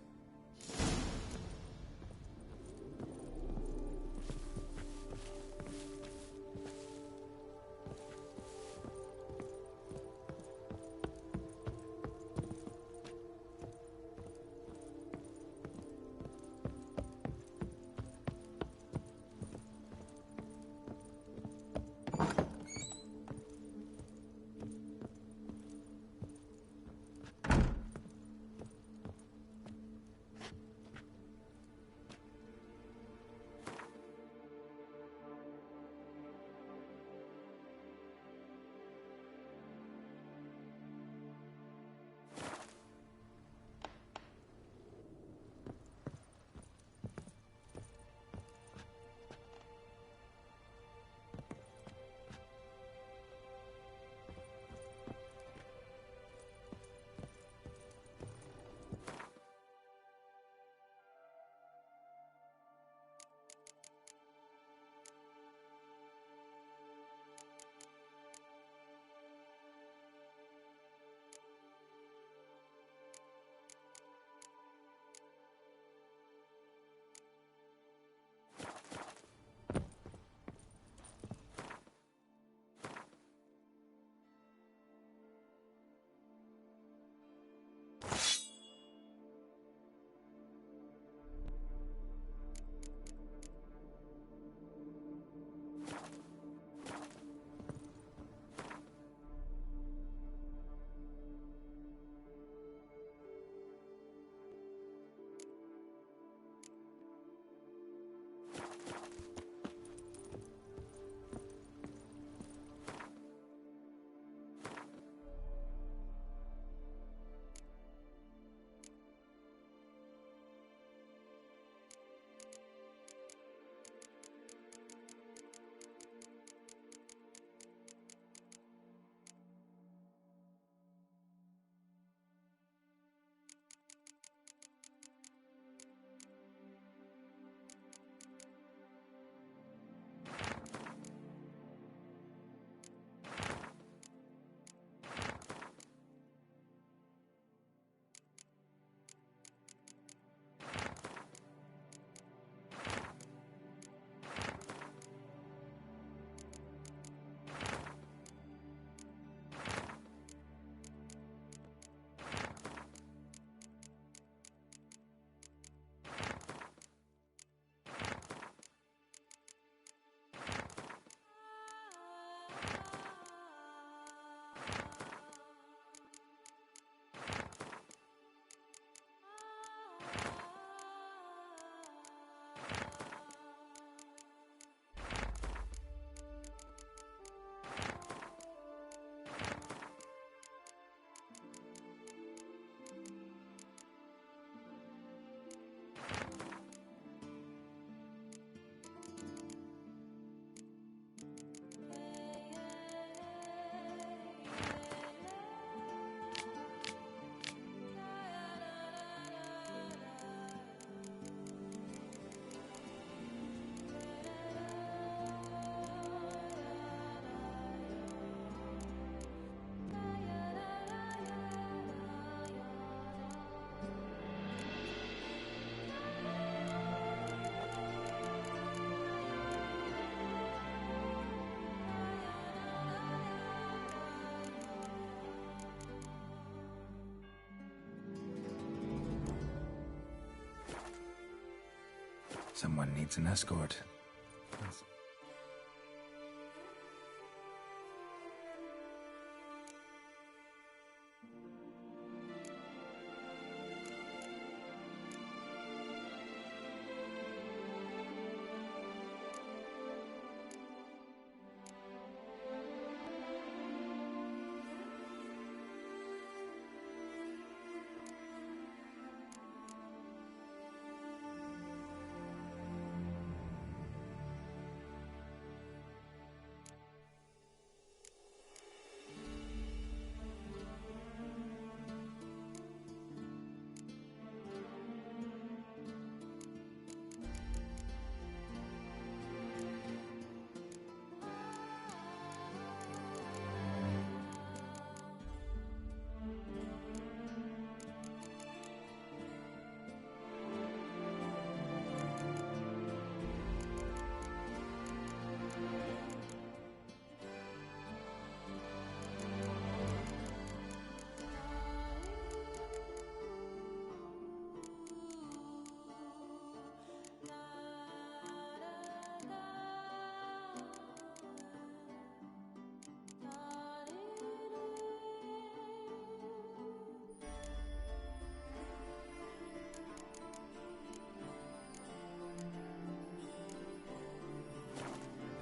Someone needs an escort.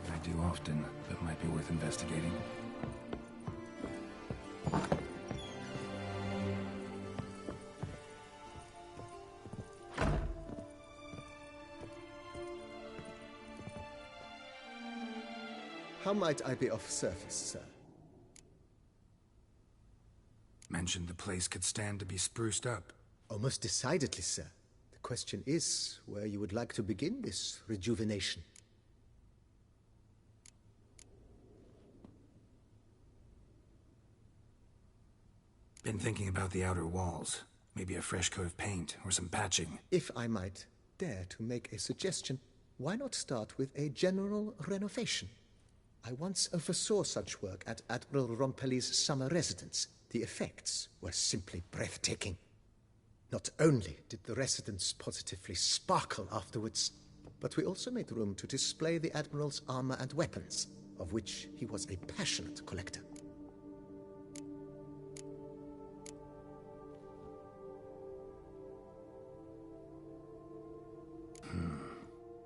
I do often, but might be worth investigating. How might I be of service, sir? Mentioned the place could stand to be spruced up. Oh, most decidedly, sir. The question is where you would like to begin this rejuvenation. Been thinking about the outer walls. Maybe a fresh coat of paint or some patching. If I might dare to make a suggestion, why not start with a general renovation? I once oversaw such work at Admiral Rompelli's summer residence. The effects were simply breathtaking. Not only did the residence positively sparkle afterwards, but we also made room to display the Admiral's armor and weapons, of which he was a passionate collector.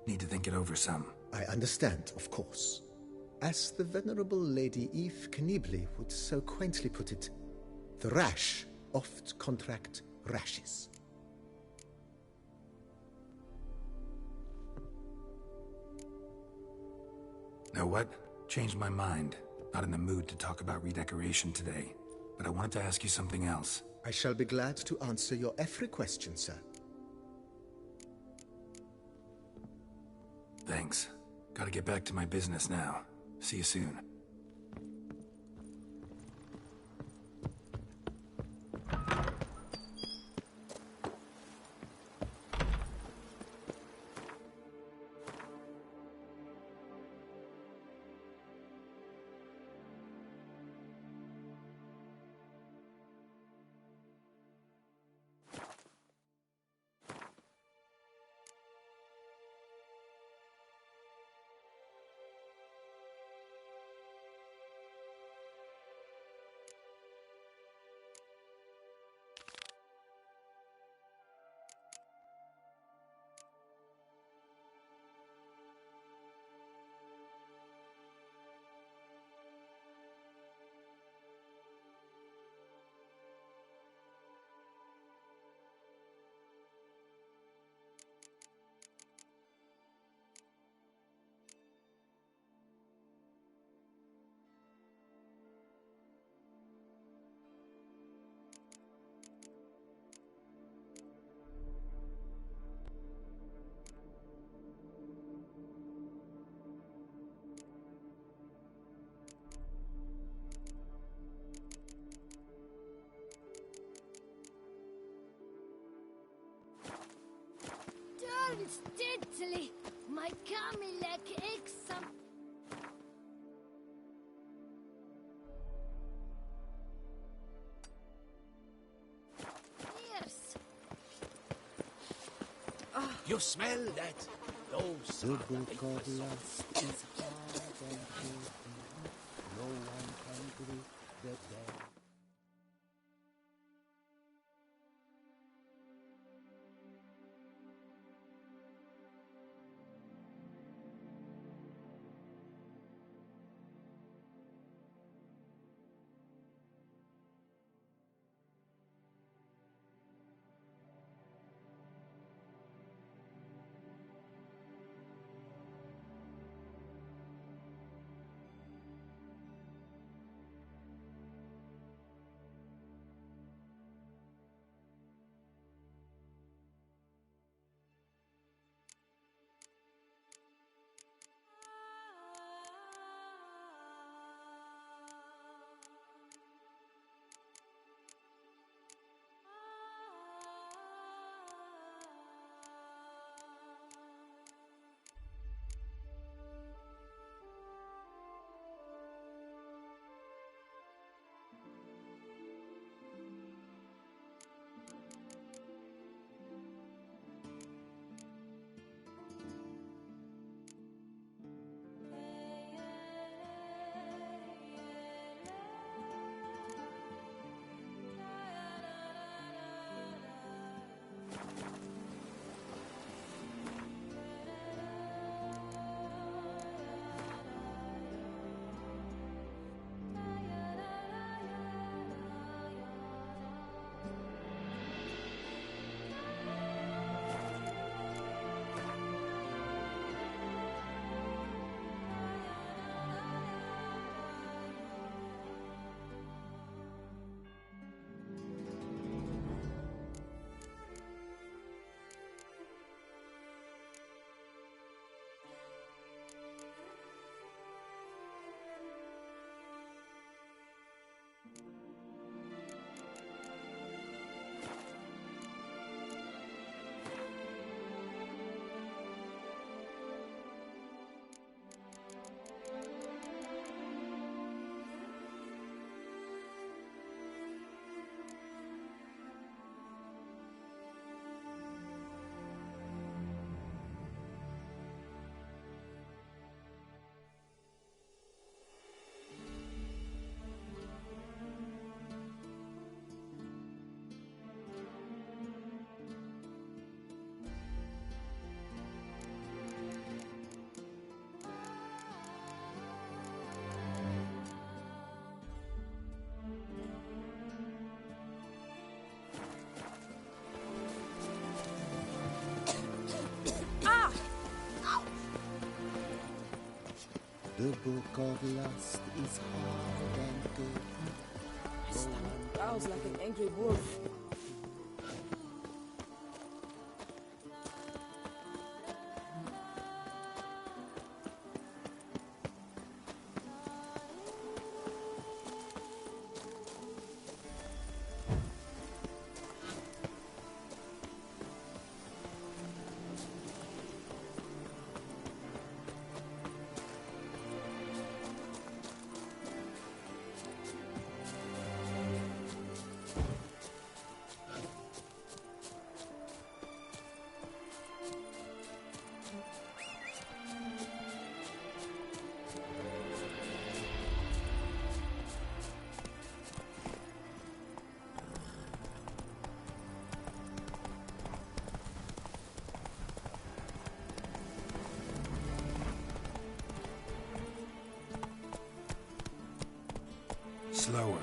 Need to think it over some. I understand, of course. As the venerable Lady Eve Knibley would so quaintly put it, the rash oft contract rashes. Know what? Changed my mind. Not in the mood to talk about redecoration today. But I wanted to ask you something else. I shall be glad to answer your every question, sir. Thanks. Gotta get back to my business now. See you soon. Steadily, my Camilek exam. Yes. You smell that? The book of lust is hard and heavy. No one can grip the dead. The book of lust is hard and good. My stomach growls like an angry wolf. Slower.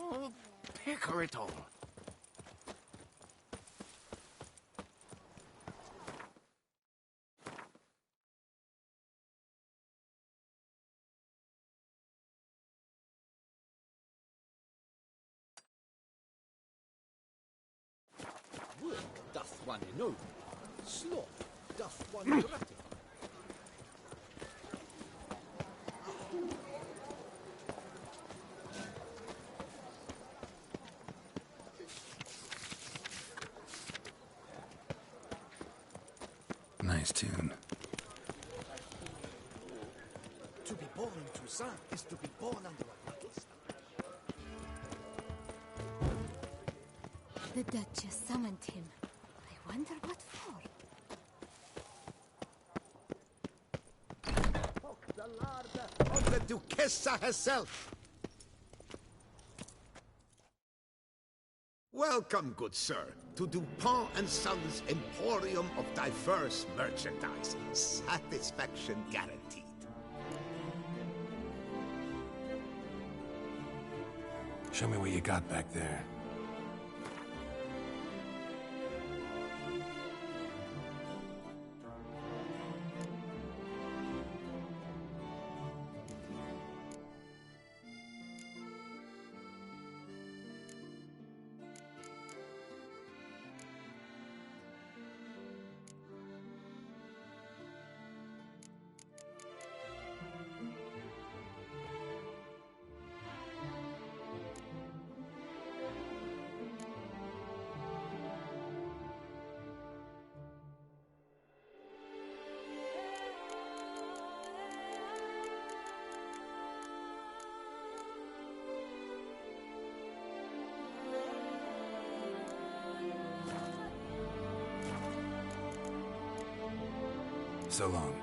Oh, picker it all. Work doth one ennoble, sloth doth one gratify. Nice tune. To be born in Toussaint is to be born under a battle star. The Duchess summoned him. I wonder what for. Of the Duchessa herself. Welcome, good sir, to Dupont and Sons' Emporium of diverse merchandise. Satisfaction guaranteed. Show me what you got back there. So long.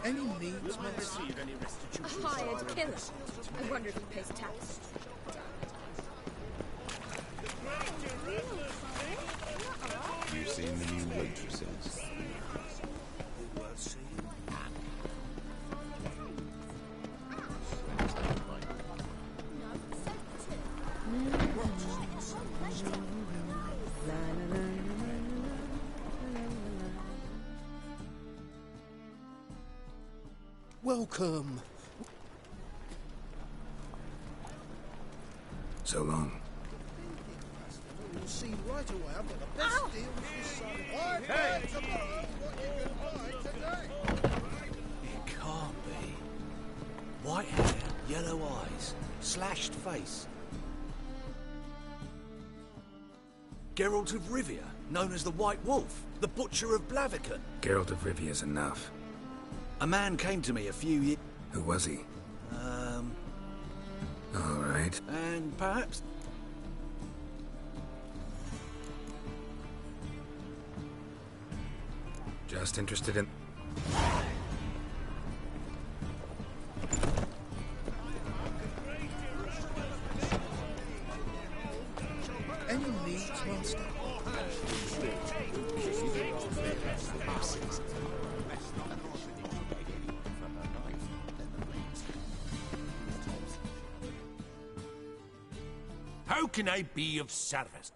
Any needs, Will I receive any restitution? A hired killer. I wonder if he pays tax. You've seen the new waitresses. Welcome. So long. You'll see right away I've got the best deal this side. Hey! Tomorrow, what you can buy today. It can't be. White hair, yellow eyes, slashed face. Geralt of Rivia, known as the White Wolf, the Butcher of Blaviken. Geralt of Rivia's enough. A man came to me a few years... Who was he? All right. And perhaps... Just interested in... Any needs, master? How can I be of service?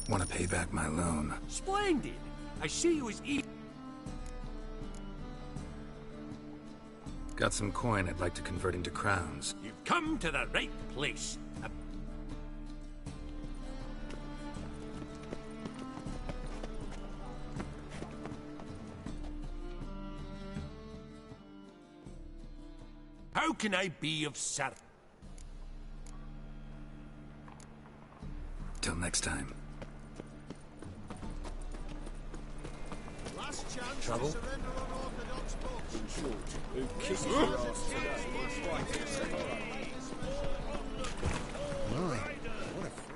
Want to pay back my loan? Splendid! I see you as Got some coin I'd like to convert into crowns. You've come to the right place. How can I be of service? Till next time. Last chance Trouble? to surrender unorthodox books. In short, who kisses your ass to that? My, what a freak.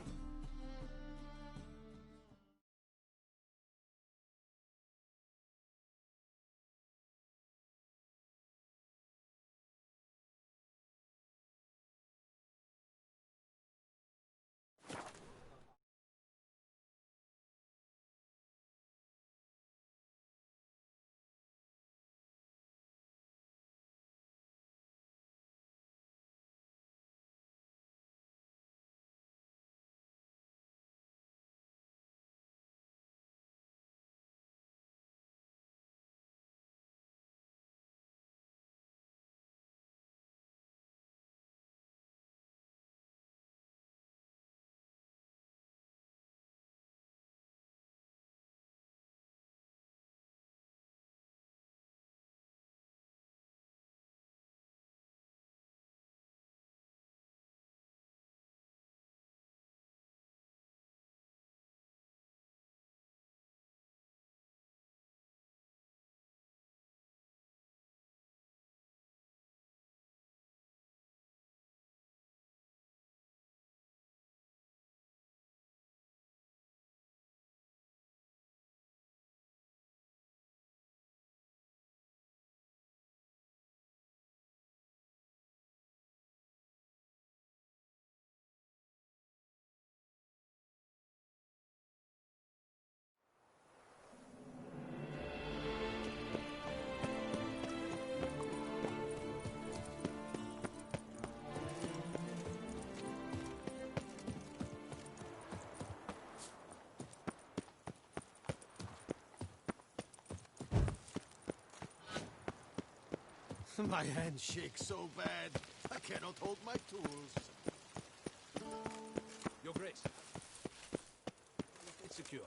My hand shakes so bad, I cannot hold my tools. Your Grace. It's secure.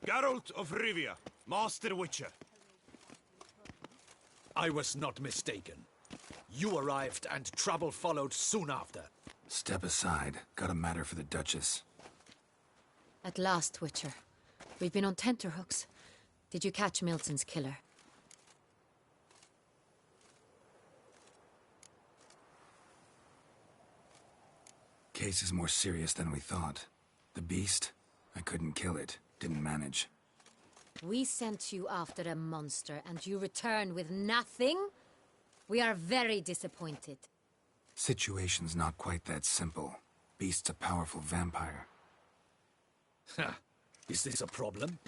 Geralt of Rivia, Master Witcher. I was not mistaken. You arrived and trouble followed soon after. Step aside. Got a matter for the Duchess. At last, Witcher. We've been on tenterhooks. Did you catch Milton's killer? Case is more serious than we thought. The beast? I couldn't kill it. Didn't manage. We sent you after a monster, and you return with nothing? We are very disappointed. Situation's not quite that simple. Beast's a powerful vampire. Ha! Is this a problem?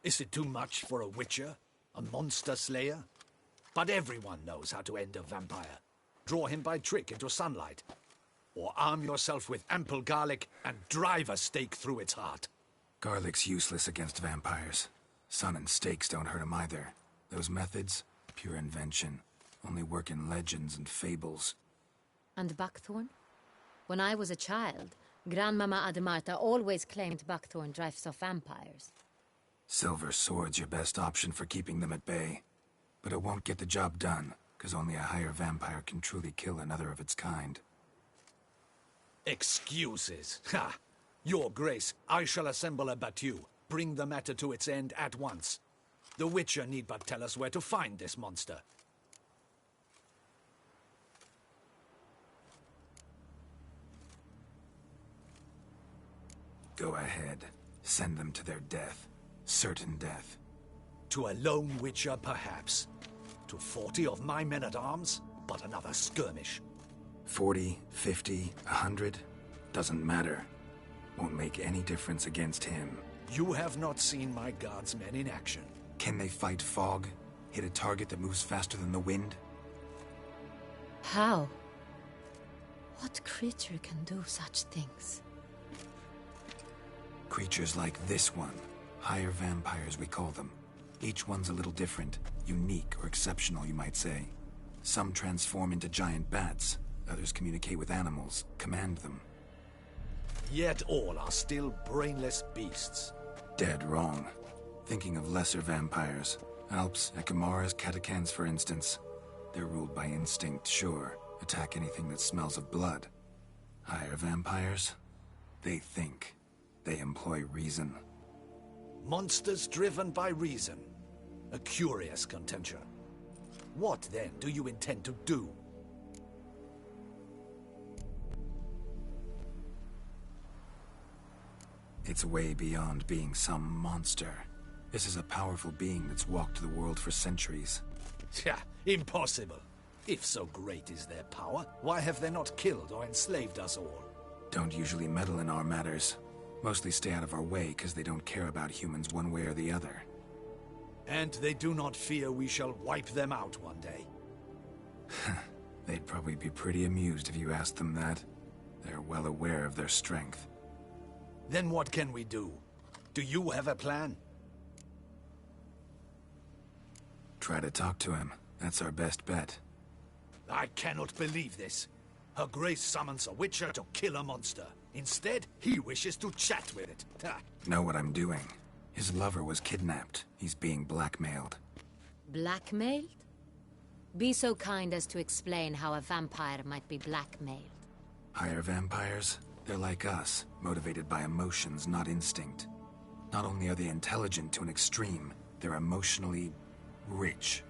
Is it too much for a witcher? A monster slayer? But everyone knows how to end a vampire. Draw him by trick into sunlight. Or arm yourself with ample garlic and drive a stake through its heart. Garlic's useless against vampires. Sun and stakes don't hurt him either. Those methods, pure invention. Only work in legends and fables. And buckthorn? When I was a child, Grandmama Ademarta always claimed buckthorn drives off vampires. Silver sword's your best option for keeping them at bay. But it won't get the job done, because only a higher vampire can truly kill another of its kind. Excuses. Ha! Your Grace, I shall assemble a battue. Bring the matter to its end at once. The Witcher need but tell us where to find this monster. Go ahead. Send them to their death. Certain death. To a lone Witcher, perhaps. To 40 of my men-at-arms, but another skirmish. 40, 50, 100? Doesn't matter. Won't make any difference against him. You have not seen my guardsmen in action. Can they fight fog? Hit a target that moves faster than the wind? How? What creature can do such things? Creatures like this one. Higher vampires, we call them. Each one's a little different. Unique or exceptional, you might say. Some transform into giant bats. Others communicate with animals, command them. Yet all are still brainless beasts. Dead wrong. Thinking of lesser vampires. Alps, Ekamaras, Catacans, for instance. They're ruled by instinct, sure. Attack anything that smells of blood. Higher vampires? They think. They employ reason. Monsters driven by reason. A curious contention. What, then, do you intend to do? It's way beyond being some monster. This is a powerful being that's walked the world for centuries. Yeah, impossible. If so great is their power, why have they not killed or enslaved us all? Don't usually meddle in our matters. Mostly stay out of our way because they don't care about humans one way or the other. And they do not fear we shall wipe them out one day. They'd probably be pretty amused if you asked them that. They're well aware of their strength. Then what can we do? Do you have a plan? Try to talk to him. That's our best bet. I cannot believe this. Her Grace summons a Witcher to kill a monster. Instead, he wishes to chat with it. Know what I'm doing. His lover was kidnapped. He's being blackmailed. Blackmailed? Be so kind as to explain how a vampire might be blackmailed. Higher vampires? They're like us, motivated by emotions, not instinct. Not only are they intelligent to an extreme, they're emotionally rich.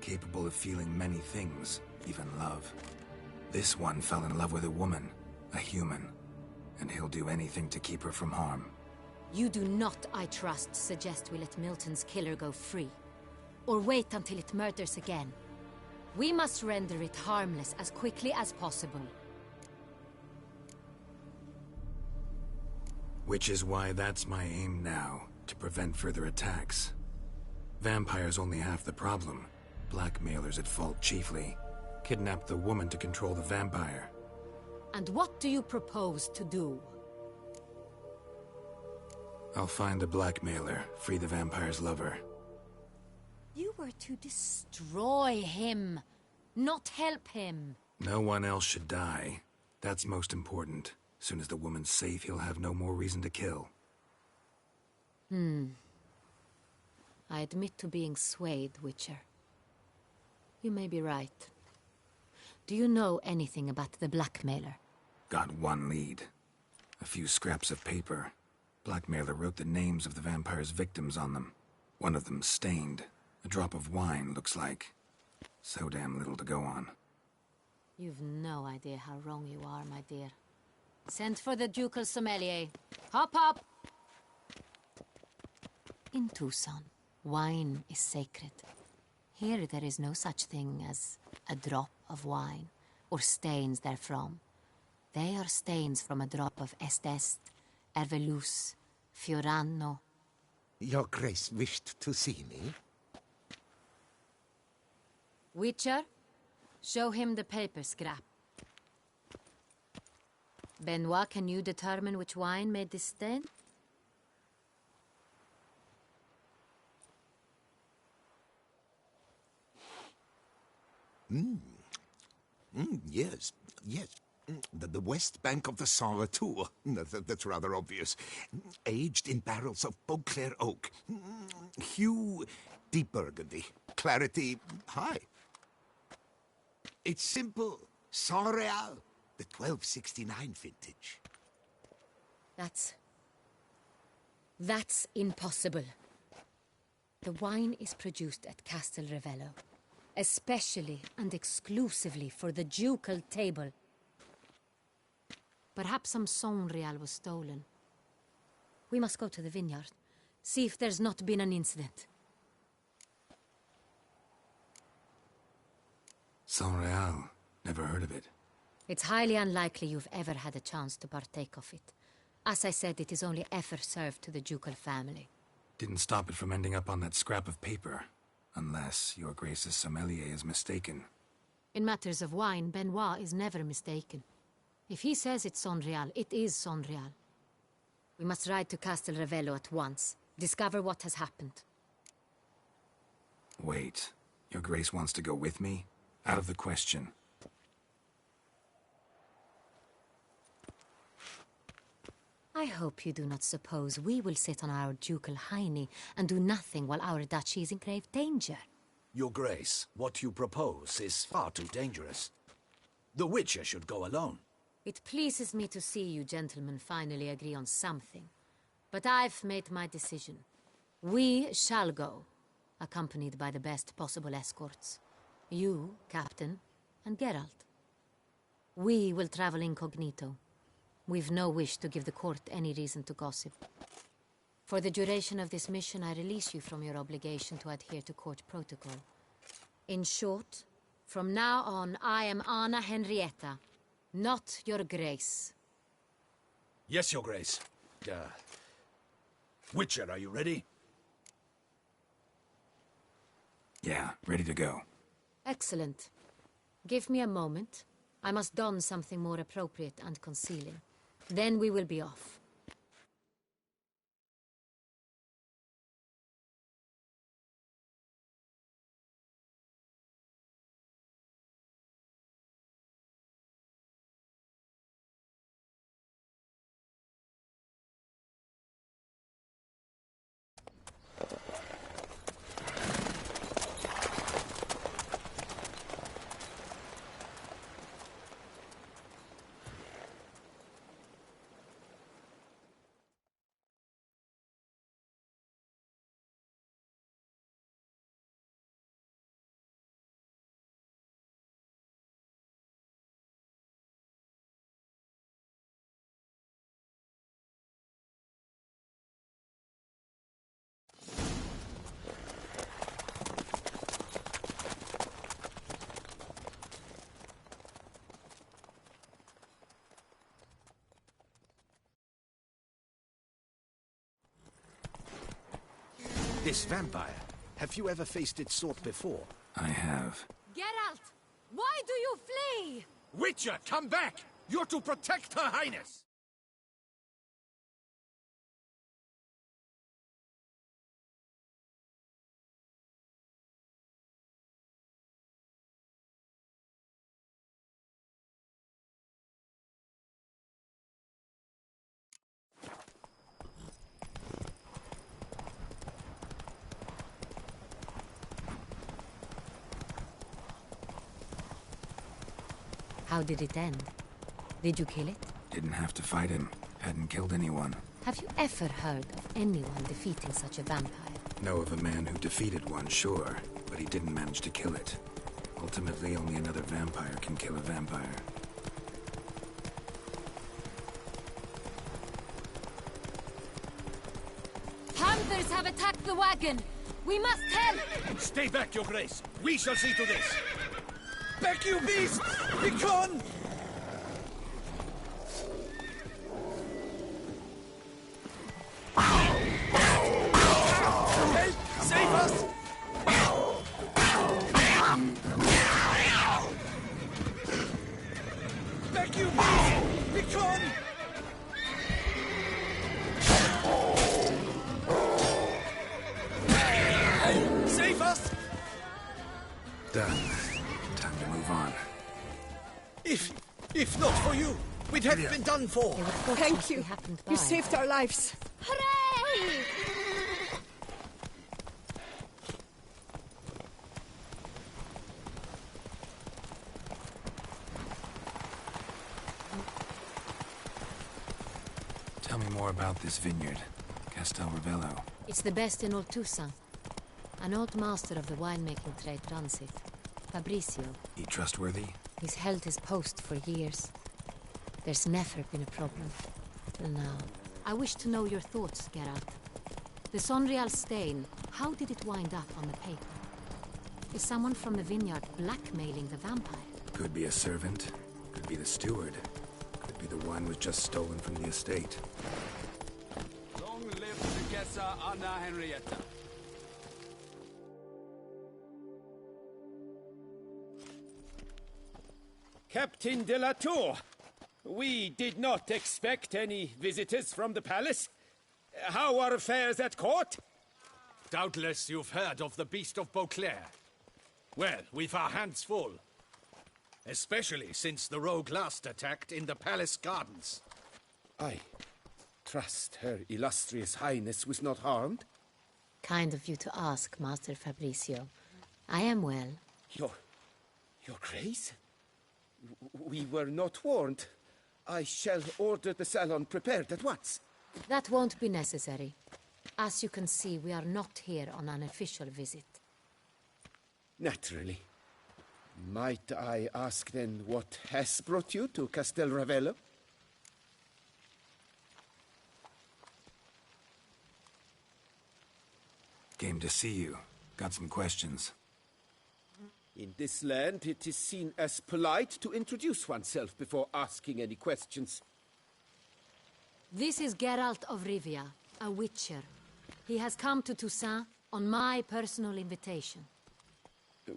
Capable of feeling many things, even love. This one fell in love with a woman, a human. And he'll do anything to keep her from harm. You do not, I trust, suggest we let Milton's killer go free. Or wait until it murders again. We must render it harmless as quickly as possible. Which is why that's my aim now, to prevent further attacks. Vampires only half the problem. Blackmailers at fault chiefly. Kidnapped the woman to control the vampire. And what do you propose to do? I'll find the blackmailer, free the vampire's lover. You were to destroy him, not help him. No one else should die. That's most important. Soon as the woman's safe, he'll have no more reason to kill. I admit to being swayed, Witcher. You may be right. Do you know anything about the blackmailer? Got one lead. A few scraps of paper. Blackmailer wrote the names of the vampire's victims on them. One of them stained. A drop of wine, looks like. So damn little to go on. You've no idea how wrong you are, my dear. Send for the ducal sommelier. Hop, hop! In Tucson, wine is sacred. Here there is no such thing as a drop of wine, or stains therefrom. They are stains from a drop of Est, Ervelus, Fiorano. Your Grace wished to see me? Witcher, show him the paper scrap. Benoit, can you determine which wine made this stain? Yes, yes. The west bank of the Saint Retour. That's rather obvious. Aged in barrels of Beauclair oak. Hue, deep burgundy. Clarity, high. It's simple. Saint Real, the 1269 vintage. That's impossible. The wine is produced at Castel Revello, especially and exclusively for the ducal table. Perhaps some Saint Real was stolen. We must go to the vineyard, see if there's not been an incident. Saint Real. Never heard of it. It's highly unlikely you've ever had a chance to partake of it. As I said, it is only ever served to the ducal family. Didn't stop it from ending up on that scrap of paper. Unless your Grace's sommelier is mistaken. In matters of wine, Benoit is never mistaken. If he says it's Saint Real, it is Saint Real. We must ride to Castel Revello at once. Discover what has happened. Wait. Your Grace wants to go with me? Out of the question. I hope you do not suppose we will sit on our ducal hiney and do nothing while our duchy is in grave danger. Your Grace, what you propose is far too dangerous. The Witcher should go alone. It pleases me to see you gentlemen finally agree on something. But I've made my decision. We shall go, accompanied by the best possible escorts. You, Captain, and Geralt. We will travel incognito. We've no wish to give the court any reason to gossip. For the duration of this mission, I release you from your obligation to adhere to court protocol. In short, from now on, I am Anna Henrietta, not your Grace. Yes, Your Grace. Witcher, are you ready? Yeah, ready to go. Excellent. Give me a moment. I must don something more appropriate and concealing. Then we will be off. This vampire, have you ever faced its sort before? I have. Geralt! Why do you flee? Witcher, come back! You're to protect Her Highness! How did it end? Did you kill it? Didn't have to fight him. Hadn't killed anyone. Have you ever heard of anyone defeating such a vampire? Know of a man who defeated one, sure, but he didn't manage to kill it. Ultimately, only another vampire can kill a vampire. Beasts have attacked the wagon! We must help! Stay back, Your Grace. We shall see to this. Back, you beasts! Be gone! Help! Save us! Back, you beasts! Be gone! Save us! Done. Time to move on. If not for you, we'd have been done for. Thank you. You saved our lives. Hooray! Tell me more about this vineyard, Castel Ravello. It's the best in all Toussaint. An old master of the winemaking trade runs it. Fabricio. He trustworthy? He's held his post for years. There's never been a problem. Till now. I wish to know your thoughts, Geralt. The Sonreal stain, how did it wind up on the paper? Is someone from the vineyard blackmailing the vampire? Could be a servant. Could be the steward. Could be the wine was just stolen from the estate. Long live the Duchessa Anna Henrietta. Captain de la Tour, we did not expect any visitors from the palace. How are affairs at court? Doubtless you've heard of the Beast of Beauclair. Well, we've our hands full. Especially since the rogue last attacked in the palace gardens. I trust Her Illustrious Highness was not harmed? Kind of you to ask, Master Fabricio. I am well. Your Grace? We were not warned. I shall order the salon prepared at once. That won't be necessary. As you can see, we are not here on an official visit. Naturally. Might I ask then what has brought you to Castel Ravello? Came to see you. Got some questions. In this land, it is seen as polite to introduce oneself before asking any questions. This is Geralt of Rivia, a witcher. He has come to Toussaint on my personal invitation.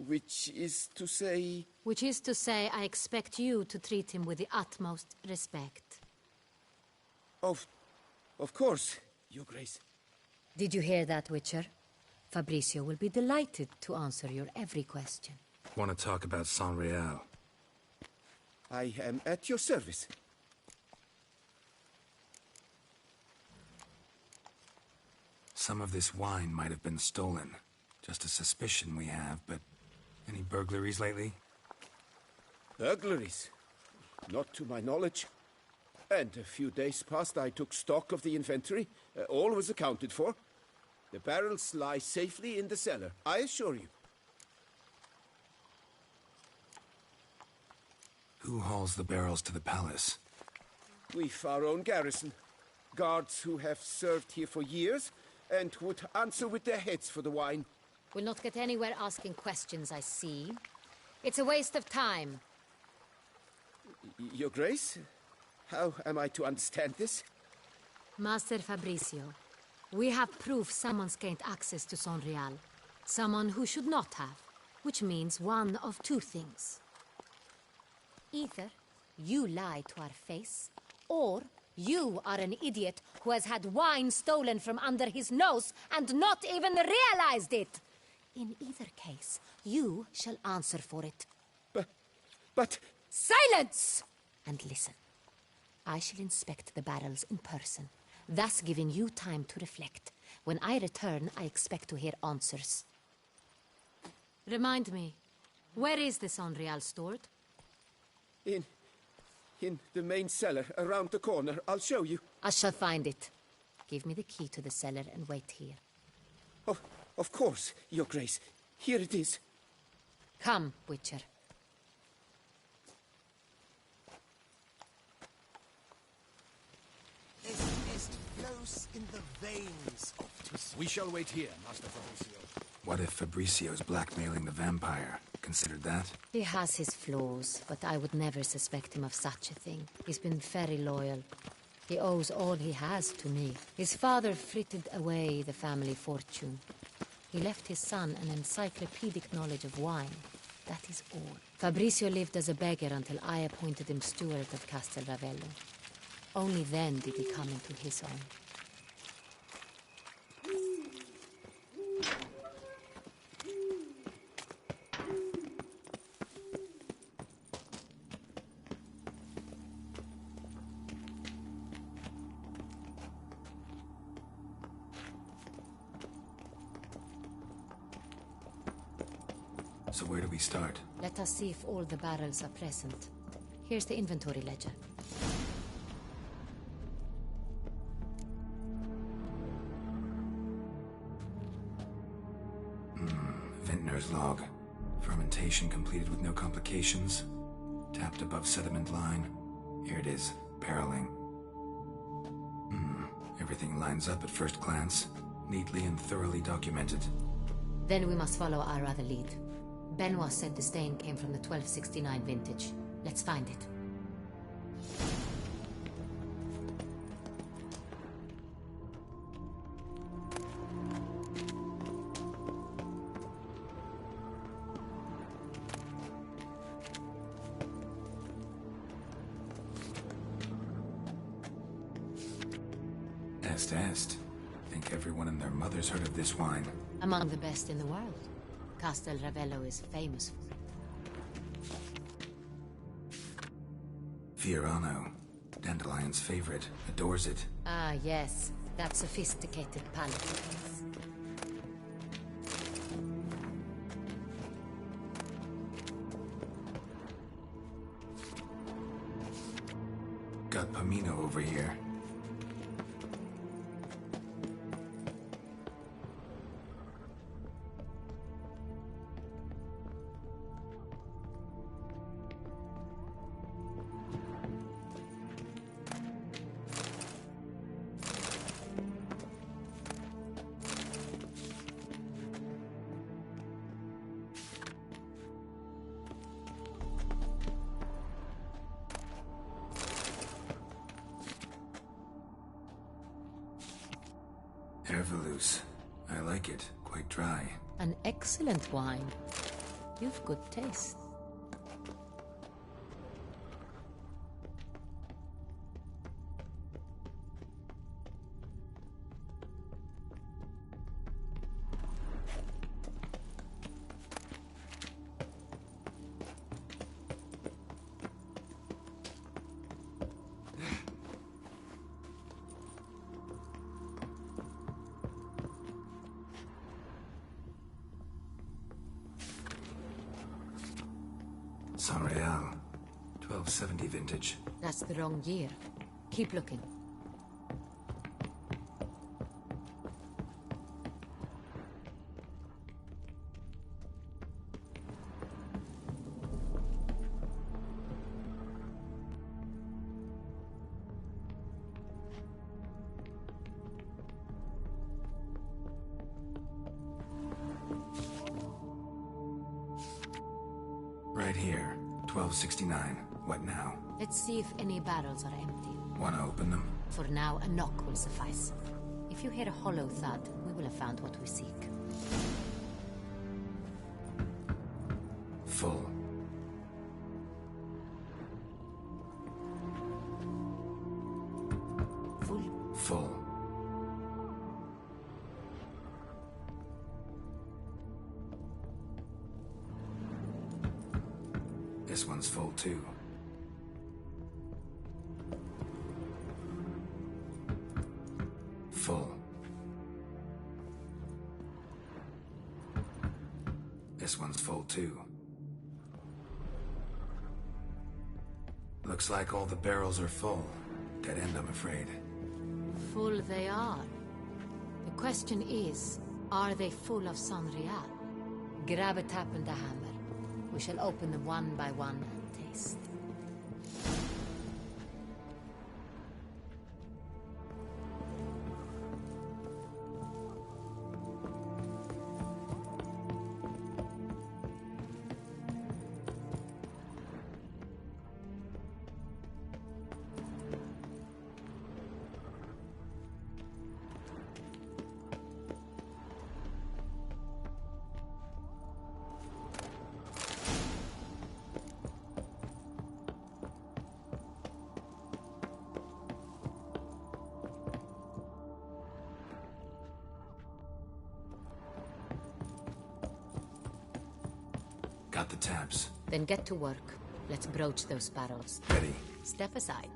Which is to say... Which is to say, I expect you to treat him with the utmost respect. Of course, Your Grace. Did you hear that, Witcher? Fabricio will be delighted to answer your every question. Want to talk about Sonreal? I am at your service. Some of this wine might have been stolen. Just a suspicion we have, but any burglaries lately? Burglaries? Not to my knowledge. And a few days past I took stock of the inventory. All was accounted for. The barrels lie safely in the cellar, I assure you. Who hauls the barrels to the palace? We've our own garrison. Guards who have served here for years and would answer with their heads for the wine. We'll not get anywhere asking questions, I see. It's a waste of time. Your Grace? How am I to understand this? Master Fabricio, we have proof someone's gained access to Sonreal. Someone who should not have. Which means one of two things. Either you lie to our face, or you are an idiot who has had wine stolen from under his nose and not even realized it. In either case, you shall answer for it. But... Silence! And listen. I shall inspect the barrels in person, thus giving you time to reflect. When I return, I expect to hear answers. Remind me, where is the Sonreal stored? In the main cellar, around the corner. I'll show you. I shall find it. Give me the key to the cellar and wait here. Of course, Your Grace. Here it is. Come, Witcher. This mist flows in the veins of Toussaint. We shall wait here, Master Fabricio. What if Fabricio's blackmailing the vampire? Considered that? He has his flaws, but I would never suspect him of such a thing. He's been very loyal. He owes all he has to me. His father frittered away the family fortune. He left his son an encyclopedic knowledge of wine. That is all. Fabricio lived as a beggar until I appointed him steward of Castel Ravello. Only then did he come into his own. So where do we start? Let us see if all the barrels are present. Here's the inventory ledger. Vintner's log. Fermentation completed with no complications. Tapped above sediment line. Here it is. Barreling. Everything lines up at first glance. Neatly and thoroughly documented. Then we must follow our other lead. Benoit said the stain came from the 1269 vintage. Let's find it. Est. Think everyone and their mother's heard of this wine. Among the best in the world. Castel Ravello is famous for it. Fiorano. Dandelion's favorite. Adores it. Ah, yes. That sophisticated palate of his. Got Pomino over here. Hervelous. I like it. Quite dry. An excellent wine. You've good taste. San Real. 1270 vintage. That's the wrong year. Keep looking. Right here. 1269. What now? Let's see if any barrels are empty. Wanna open them? For now, a knock will suffice. If you hear a hollow thud, we will have found what we seek. Full. Full. This one's full too. Full. This one's full too. Looks like all the barrels are full. Dead end, I'm afraid. Full they are. The question is, are they full of San Real? Grab a tap and a hammer. We shall open them one by one and taste. Got the tabs. Then get to work. Let's broach those barrels. Ready. Step aside.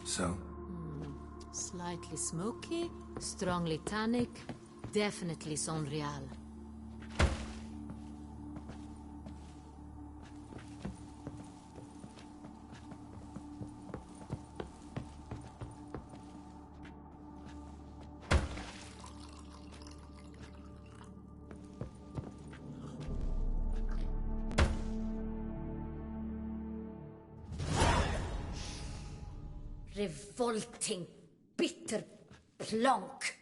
So? Slightly smoky, strongly tannic, definitely Sonreal. Revolting, bitter plonk.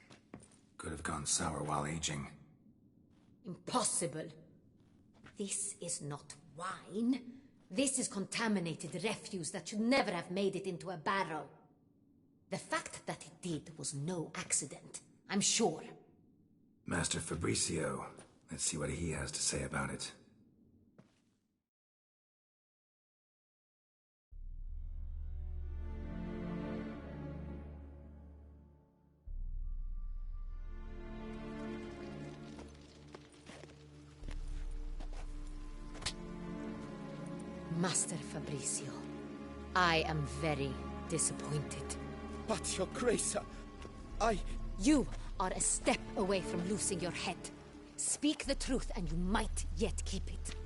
Could have gone sour while aging. Impossible. This is not wine. This is contaminated refuse that should never have made it into a barrel. The fact that it did was no accident, I'm sure. Master Fabricio. Let's see what he has to say about it. Master Fabricio, I am very disappointed. But, Your Grace, I... You are a step away from losing your head. Speak the truth and you might yet keep it.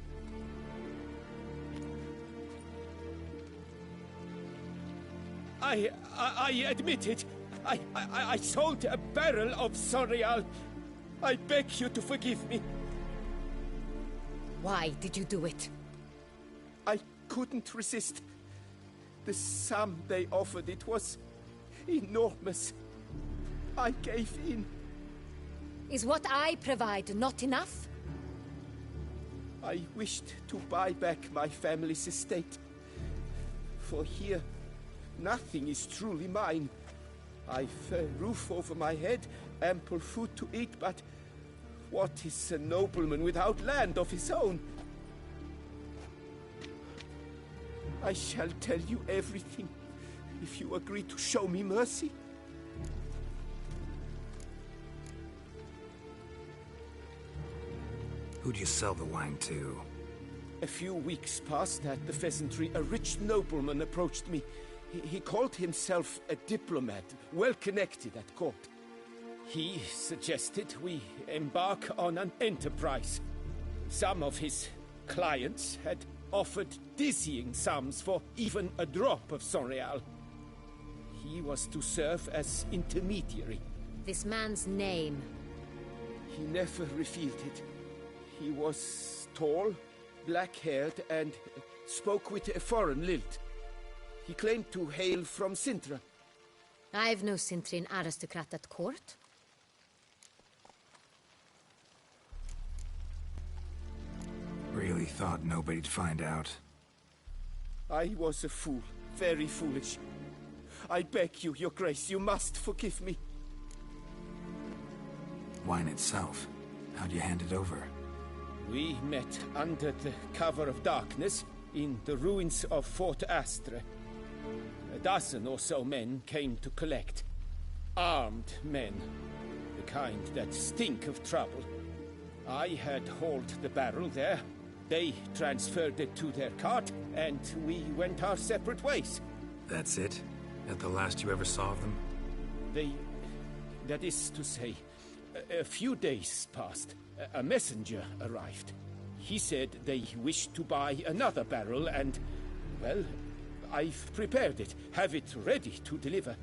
I admit it. I sold a barrel of Sonreal. I beg you to forgive me. Why did you do it? I couldn't resist. The sum they offered, it was enormous. I gave in. Is what I provide not enough? I wished to buy back my family's estate. For here, nothing is truly mine. I've a roof over my head, ample food to eat, but what is a nobleman without land of his own? I shall tell you everything, if you agree to show me mercy. Who'd you sell the wine to? A few weeks past at the pheasantry, a rich nobleman approached me. He called himself a diplomat, well connected at court. He suggested we embark on an enterprise. Some of his clients had offered dizzying sums for even a drop of Sonreal. He was to serve as intermediary. This man's name? He never revealed it. He was tall, black-haired, and spoke with a foreign lilt. He claimed to hail from Sintra. I've no Sintrian aristocrat at court. Really thought nobody'd find out. I was a fool, very foolish. I beg you, Your Grace, you must forgive me. Wine itself, how'd you hand it over? We met under the cover of darkness in the ruins of Fort Astre. A dozen or so men came to collect. Armed men, the kind that stink of trouble. I had hauled the barrel there. They transferred it to their cart, and we went our separate ways. That's it? That the last you ever saw of them? That is to say, a few days passed. A messenger arrived. He said they wished to buy another barrel and, well, I've prepared it. Have it ready to deliver.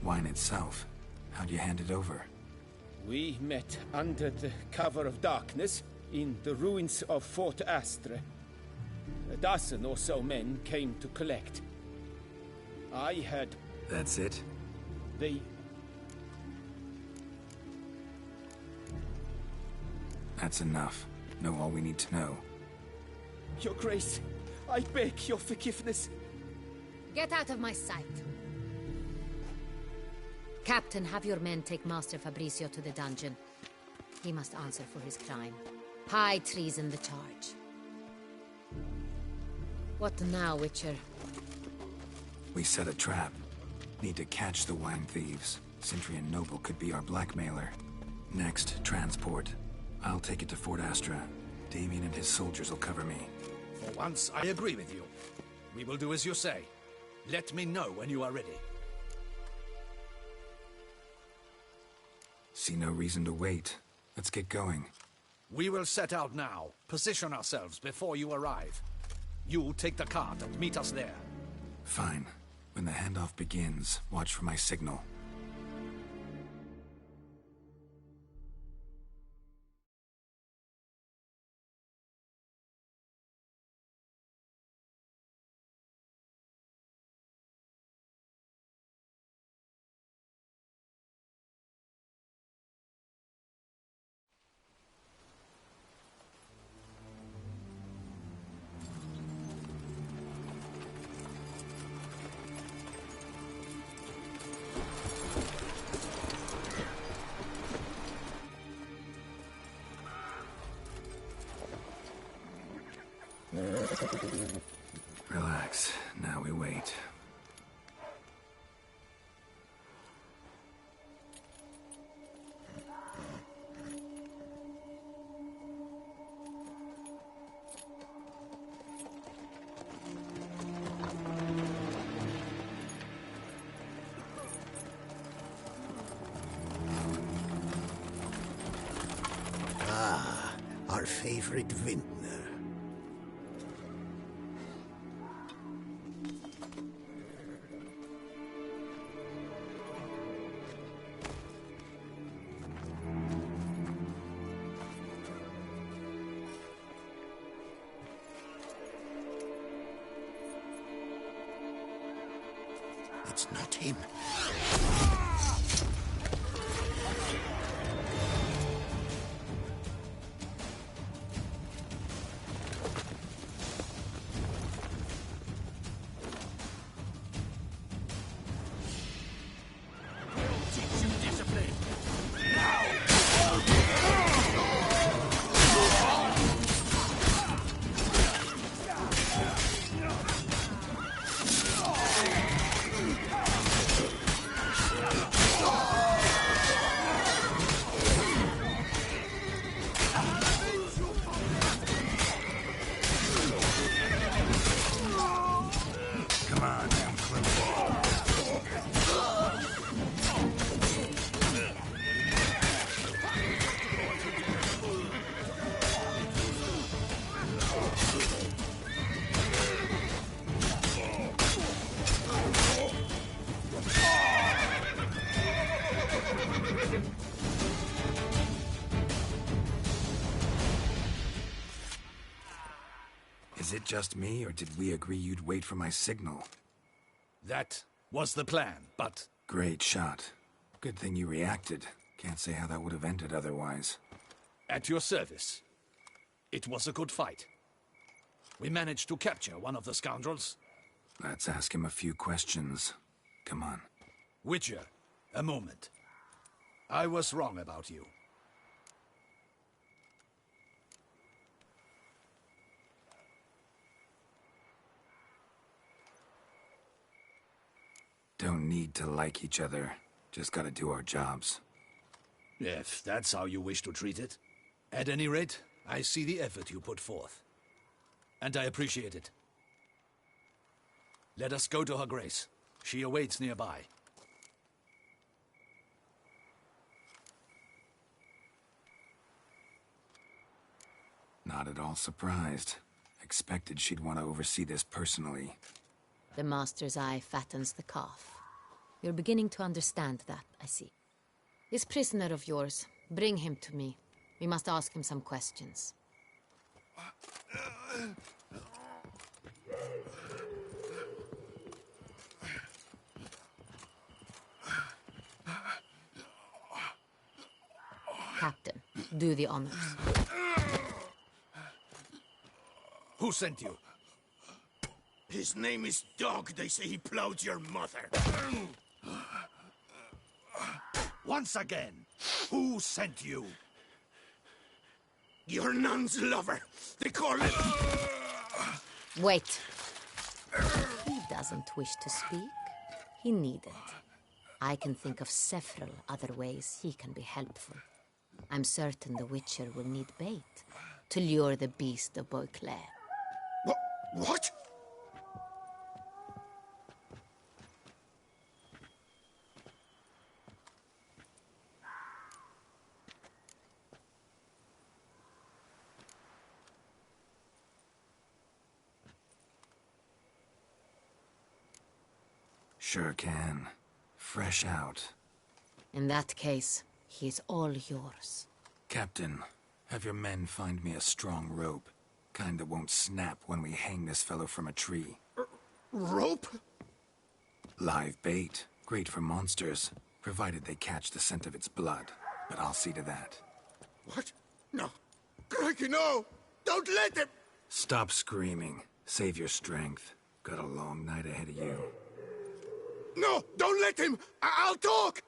Wine itself, how'd you hand it over? We met under the cover of darkness in the ruins of Fort Astre. A dozen or so men came to collect. I had... That's it? That's enough. Know all we need to know. Your Grace, I beg your forgiveness. Get out of my sight. Captain, have your men take Master Fabricio to the dungeon. He must answer for his crime. High treason the charge. What now, Witcher? We set a trap. Need to catch the wine thieves. Sentry and Noble could be our blackmailer. Next, transport. I'll take it to Fort Astra. Damien and his soldiers will cover me. For once, I agree with you. We will do as you say. Let me know when you are ready. See no reason to wait. Let's get going. We will set out now. Position ourselves before you arrive. You take the cart and meet us there. Fine. When the handoff begins, watch for my signal. Relax. Now we wait. Ah, our favorite vintner. It's not him. Is it just me, or did we agree you'd wait for my signal? That was the plan, but... Great shot. Good thing you reacted. Can't say how that would have ended otherwise. At your service. It was a good fight. We managed to capture one of the scoundrels. Let's ask him a few questions. Come on. Witcher, a moment. I was wrong about you. Don't need to like each other. Just gotta do our jobs. If that's how you wish to treat it. At any rate, I see the effort you put forth. And I appreciate it. Let us go to her grace. She awaits nearby. Not at all surprised. Expected she'd want to oversee this personally. The master's eye fattens the calf. You're beginning to understand that, I see. This prisoner of yours, bring him to me. We must ask him some questions. Captain, do the honors. Who sent you? His name is Dog. They say he plowed your mother. Once again, who sent you? Your nun's lover. They call it... Wait. He doesn't wish to speak. He needn't. I can think of several other ways he can be helpful. I'm certain the Witcher will need bait to lure the beast of Beauclair. What? Sure can. Fresh out. In that case, he's all yours. Captain, have your men find me a strong rope. Kind that won't snap when we hang this fellow from a tree. Rope? Live bait. Great for monsters, provided they catch the scent of its blood. But I'll see to that. What? No. Crikey, no! Don't let him! Stop screaming. Save your strength. Got a long night ahead of you. No! Don't let him! I'll talk!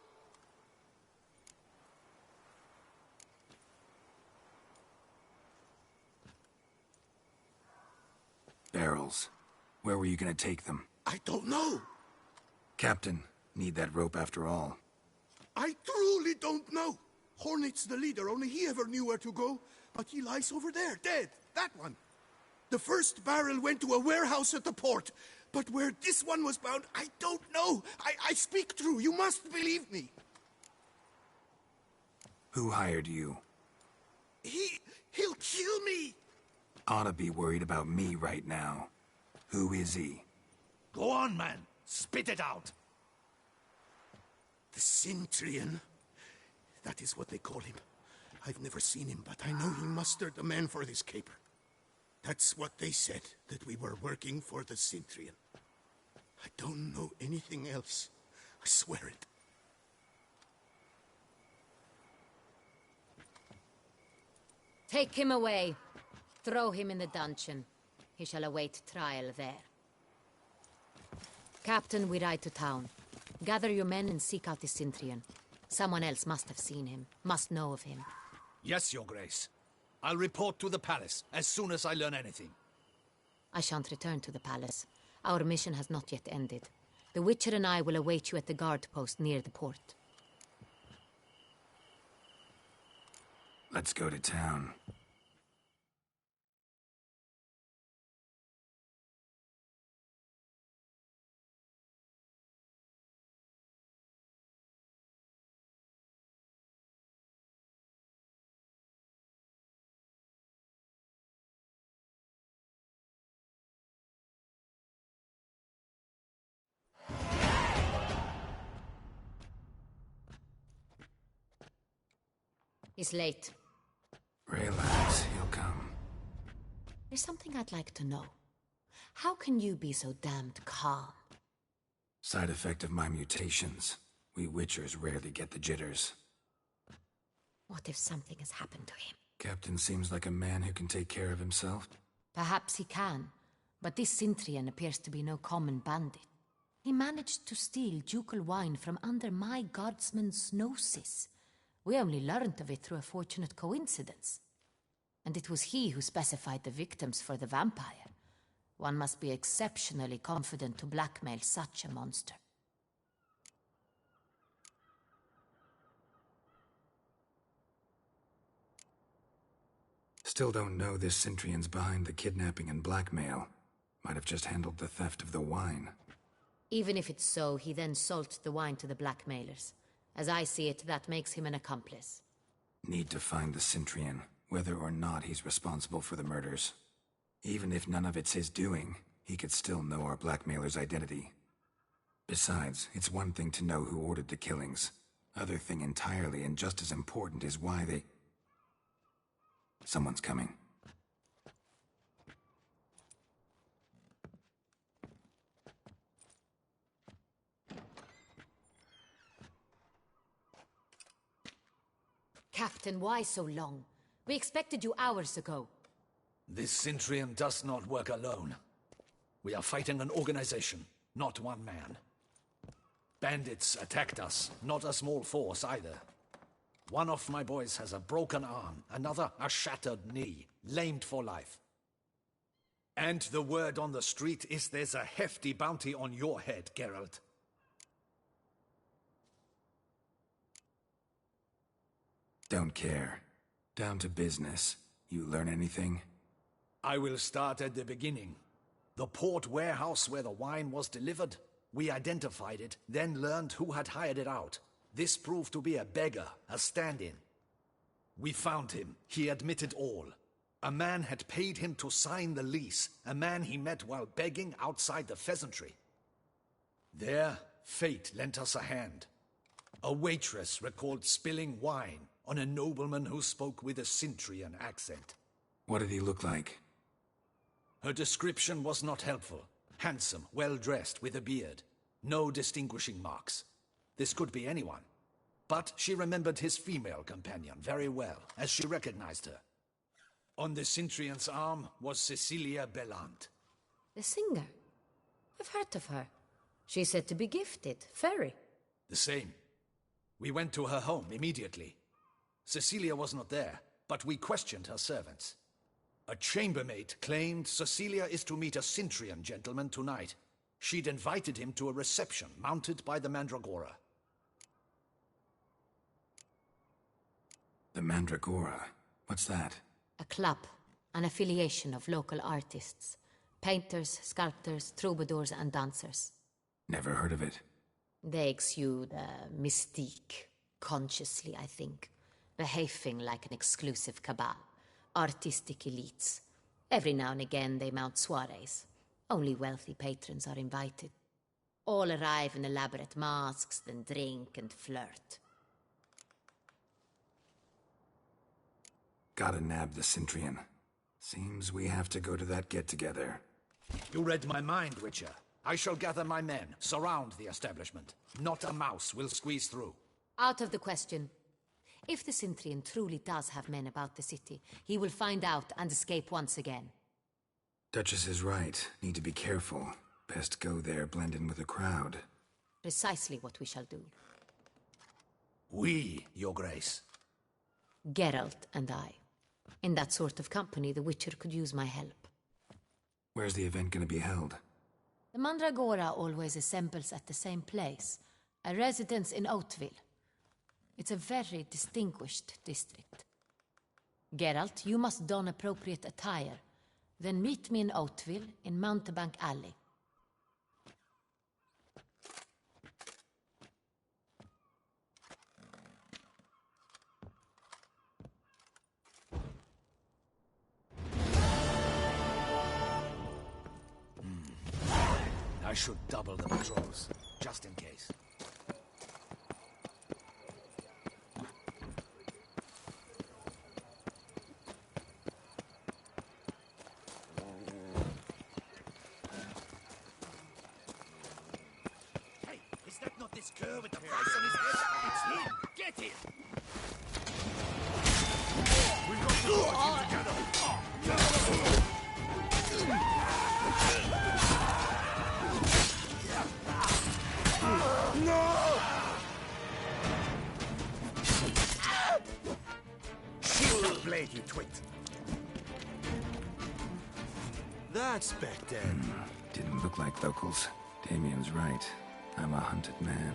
Barrels. Where were you gonna take them? I don't know. Captain, need that rope after all. I truly don't know. Hornet's the leader, only he ever knew where to go. But he lies over there, dead. That one. The first barrel went to a warehouse at the port. But where this one was bound, I don't know. I speak true. You must believe me. Who hired you? He'll kill me. Ought to be worried about me right now. Who is he? Go on, man. Spit it out. The Centurion. That is what they call him. I've never seen him, but I know he mustered the men for this caper. That's what they said, that we were working for the Centurion. I don't know anything else. I swear it. Take him away. Throw him in the dungeon. He shall await trial there. Captain, we ride to town. Gather your men and seek out the Centurion. Someone else must have seen him, must know of him. Yes, Your Grace. I'll report to the palace as soon as I learn anything. I shan't return to the palace. Our mission has not yet ended. The Witcher and I will await you at the guard post near the port. Let's go to town. He's late. Relax, he'll come. There's something I'd like to know. How can you be so damned calm? Side effect of my mutations. We Witchers rarely get the jitters. What if something has happened to him? Captain seems like a man who can take care of himself. Perhaps he can, but this Centurion appears to be no common bandit. He managed to steal ducal wine from under my guardsman's noses. We only learned of it through a fortunate coincidence. And it was he who specified the victims for the vampire. One must be exceptionally confident to blackmail such a monster. Still don't know this Centurion's behind the kidnapping and blackmail. Might have just handled the theft of the wine. Even if it's so, he then sold the wine to the blackmailers. As I see it, that makes him an accomplice. Need to find the Centurion, whether or not he's responsible for the murders. Even if none of it's his doing, he could still know our blackmailer's identity. Besides, it's one thing to know who ordered the killings. Other thing entirely, and just as important, is why they... Someone's coming. Captain, why so long? We expected you hours ago. This Centurion does not work alone. We are fighting an organization, not one man. Bandits attacked us, not a small force either. One of my boys has a broken arm, another a shattered knee, lamed for life. And the word on the street is there's a hefty bounty on your head, Geralt. Don't care. Down to business. You learn anything? I will start at the beginning. The port warehouse where the wine was delivered. We identified it, then learned who had hired it out. This proved to be a beggar, a stand-in. We found him. He admitted all. A man had paid him to sign the lease, a man he met while begging outside the pheasantry. There, fate lent us a hand. A waitress recalled spilling wine on a nobleman who spoke with a Cintrian accent. What did he look like? Her description was not helpful. Handsome, well-dressed, with a beard. No distinguishing marks. This could be anyone. But she remembered his female companion very well, as she recognized her. On the Cintrian's arm was Cecilia Bellant. The singer? I've heard of her. She's said to be gifted, fairy. The same. We went to her home immediately. Cecilia was not there, but we questioned her servants. A chambermaid claimed Cecilia is to meet a Cintrian gentleman tonight. She'd invited him to a reception mounted by the Mandragora. The Mandragora? What's that? A club, an affiliation of local artists. Painters, sculptors, troubadours and dancers. Never heard of it. They exude mystique, consciously, I think. Behaving like an exclusive cabal. Artistic elites. Every now and again they mount soirees. Only wealthy patrons are invited. All arrive in elaborate masks, then drink and flirt. Gotta nab the Cintrian. Seems we have to go to that get-together. You read my mind, Witcher. I shall gather my men, surround the establishment. Not a mouse will squeeze through. Out of the question. If the Cintrian truly does have men about the city, he will find out and escape once again. Duchess is right. Need to be careful. Best go there, blend in with the crowd. Precisely what we shall do. We, Your Grace. Geralt and I. In that sort of company, the Witcher could use my help. Where's the event gonna be held? The Mandragora always assembles at the same place, a residence in Oatville. It's a very distinguished district. Geralt, you must don appropriate attire. Then meet me in Oatville, in Mountebank Alley. I should double the patrols, just in case. Hey, is that not this cur with the price on his head? It's him! Get him! We've got to work together! No! She's the blade, you twit! That's back then. Didn't look like locals. Damien's right. I'm a hunted man.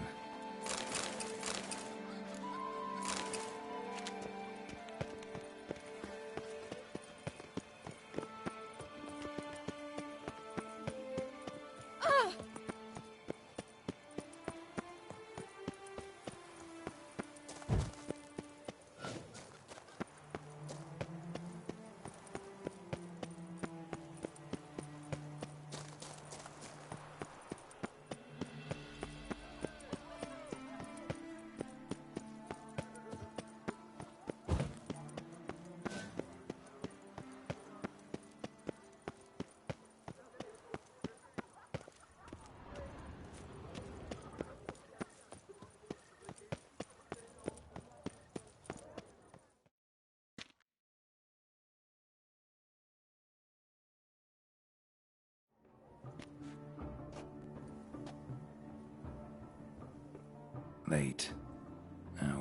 Late.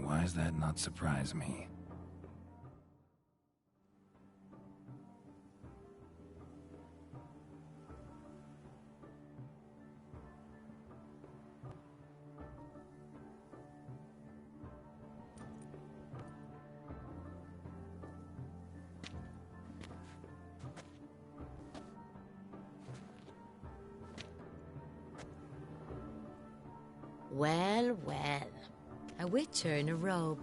why does that not surprise me? Well, well. A witcher in a robe.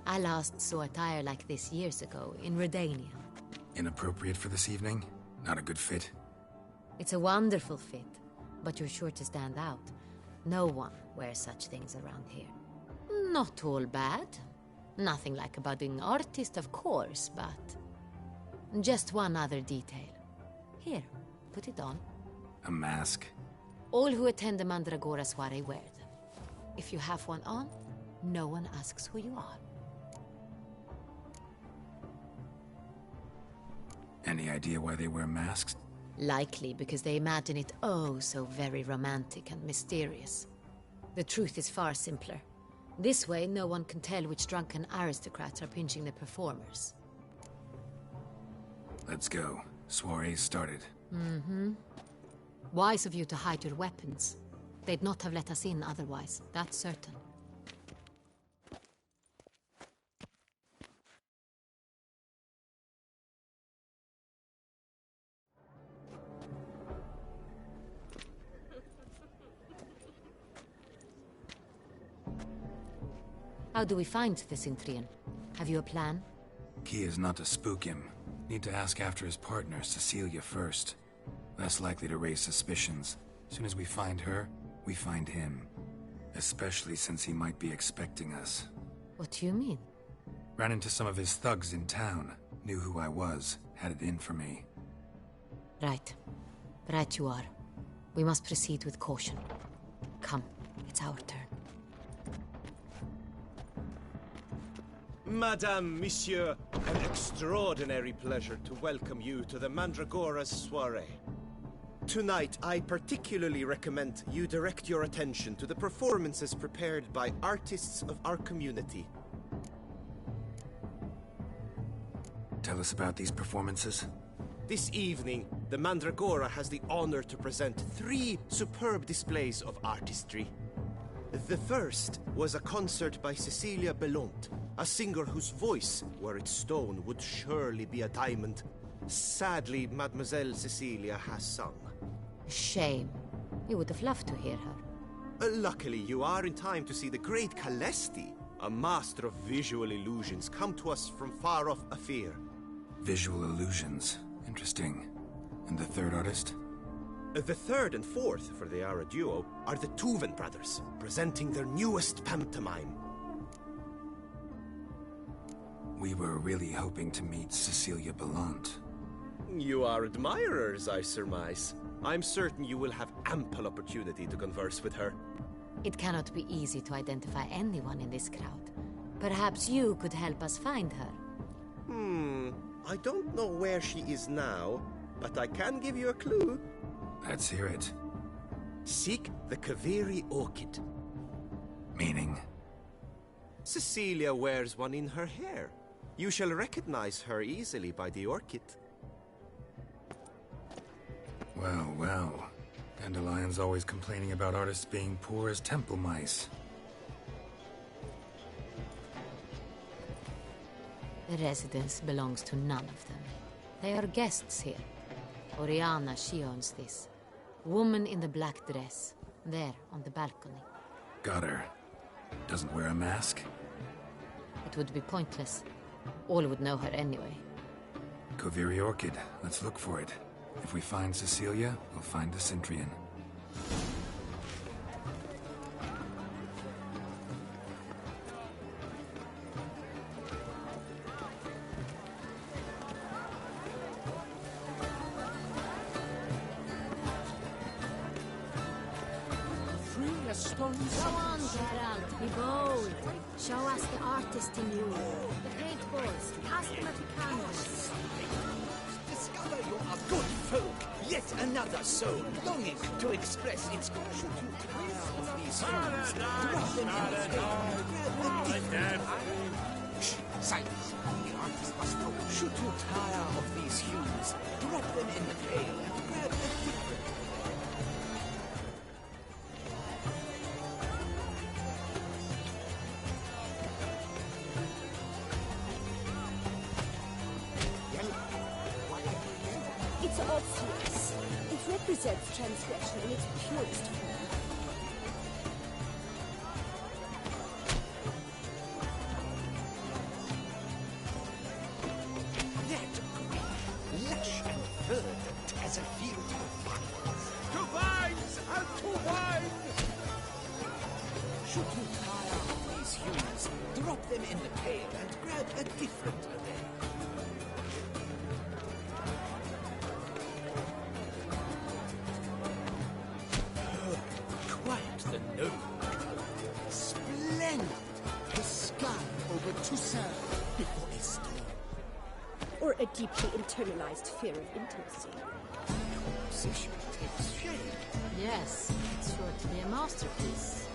I last saw attire like this years ago in Redania. Inappropriate for this evening? Not a good fit? It's a wonderful fit, but you're sure to stand out. No one wears such things around here. Not all bad. Nothing like a budding artist, of course, but... just one other detail. Here, put it on. A mask? All who attend the Mandragora soiree wear them. If you have one on, no one asks who you are. Any idea why they wear masks? Likely because they imagine it oh so very romantic and mysterious. The truth is far simpler. This way, no one can tell which drunken aristocrats are pinching the performers. Let's go. Soiree's started. Mm-hmm. Wise of you to hide your weapons. They'd not have let us in otherwise, that's certain. How do we find the Cintrian? Have you a plan? Key is not to spook him. Need to ask after his partner, Cecilia, first. Less likely to raise suspicions. Soon as we find her, we find him. Especially since he might be expecting us. What do you mean? Ran into some of his thugs in town. Knew who I was. Had it in for me. Right. Right you are. We must proceed with caution. Come, it's our turn. Madame, Monsieur, an extraordinary pleasure to welcome you to the Mandragora's soiree. Tonight, I particularly recommend you direct your attention to the performances prepared by artists of our community. Tell us about these performances. This evening, the Mandragora has the honor to present 3 superb displays of artistry. The first was a concert by Cecilia Belont, a singer whose voice, were it stone, would surely be a diamond. Sadly, Mademoiselle Cecilia has sung. Shame. You would have loved to hear her. Luckily, you are in time to see the great Calesti, a master of visual illusions, come to us from far off Afir. Visual illusions. Interesting. And the third artist? The third and fourth, for they are a duo, are the Tuven brothers, presenting their newest pantomime. We were really hoping to meet Cecilia Bellant. You are admirers, I surmise. I'm certain you will have ample opportunity to converse with her. It cannot be easy to identify anyone in this crowd. Perhaps you could help us find her. I don't know where she is now, but I can give you a clue. Let's hear it. Seek the Kaveri orchid. Meaning? Cecilia wears one in her hair. You shall recognize her easily by the orchid. Well, well. Dandelion's always complaining about artists being poor as temple mice. The residence belongs to none of them. They are guests here. Oriana, she owns this. Woman in the black dress. There, on the balcony. Got her. Doesn't wear a mask? It would be pointless. All would know her anyway. Kaveri Orchid. Let's look for it. If we find Cecilia, we'll find the Cintrian. Go on, Geralt, be bold. Show us the artist in you. The great boys, ask them if you can. Discover you are good folk, yet another soul longing to express its should you tire of these Paradise, paradise, all the dead Should you tire of these hues, drop them in the pail and grab a different. It's obvious. It represents transgression in its purest form. Lush and verdant as a field of vines. To vines and to wine! Should you tire of these hues, drop them in the pail and grab a different array. Quite the noble. Splendid! The sky over Toussaint before a storm. Or a deeply internalized fear of intimacy. Composition takes shape. Yes, it's sure to be a masterpiece.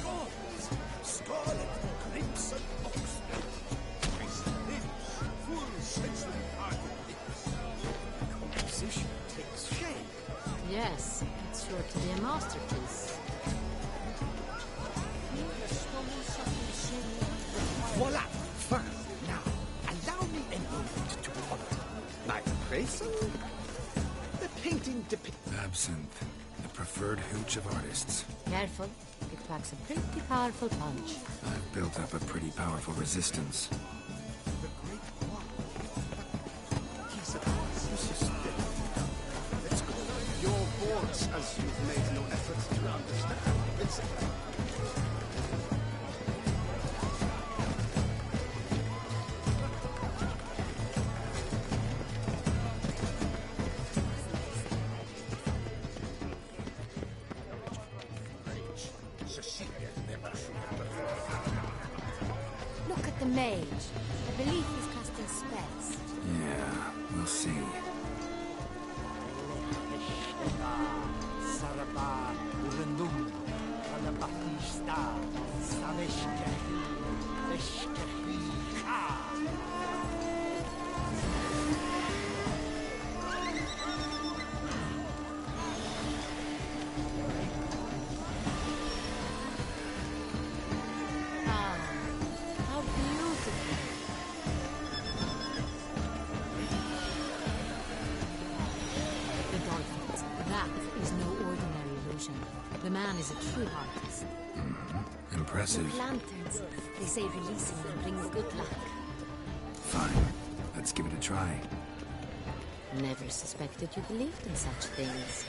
Bronze, scarlet, crimson oxford. Crisp lips, full sensory hearted lips. Composition takes shape. Yes, it's sure to be a masterpiece. Voila! Fine. Now, allow me a moment to alter my appraisal. The painting depicts... Absinthe, the preferred hooch of artists. Careful, it packs a pretty powerful punch. I've built up a pretty powerful resistance. Let's go. Your boards, as you've made no effort to understand. Look at the mage. I believe he's casting spells. Yeah, we'll see. Saraba, Urandum, Alabatista, Saveshkahi, Veshkahi, Ka. Ah, how beautiful. The dolphins. That is no ordinary illusion. The man is a true artist. Impressive. With lanterns, they say releasing them brings good luck. Fine. Let's give it a try. Never suspected you believed in such things.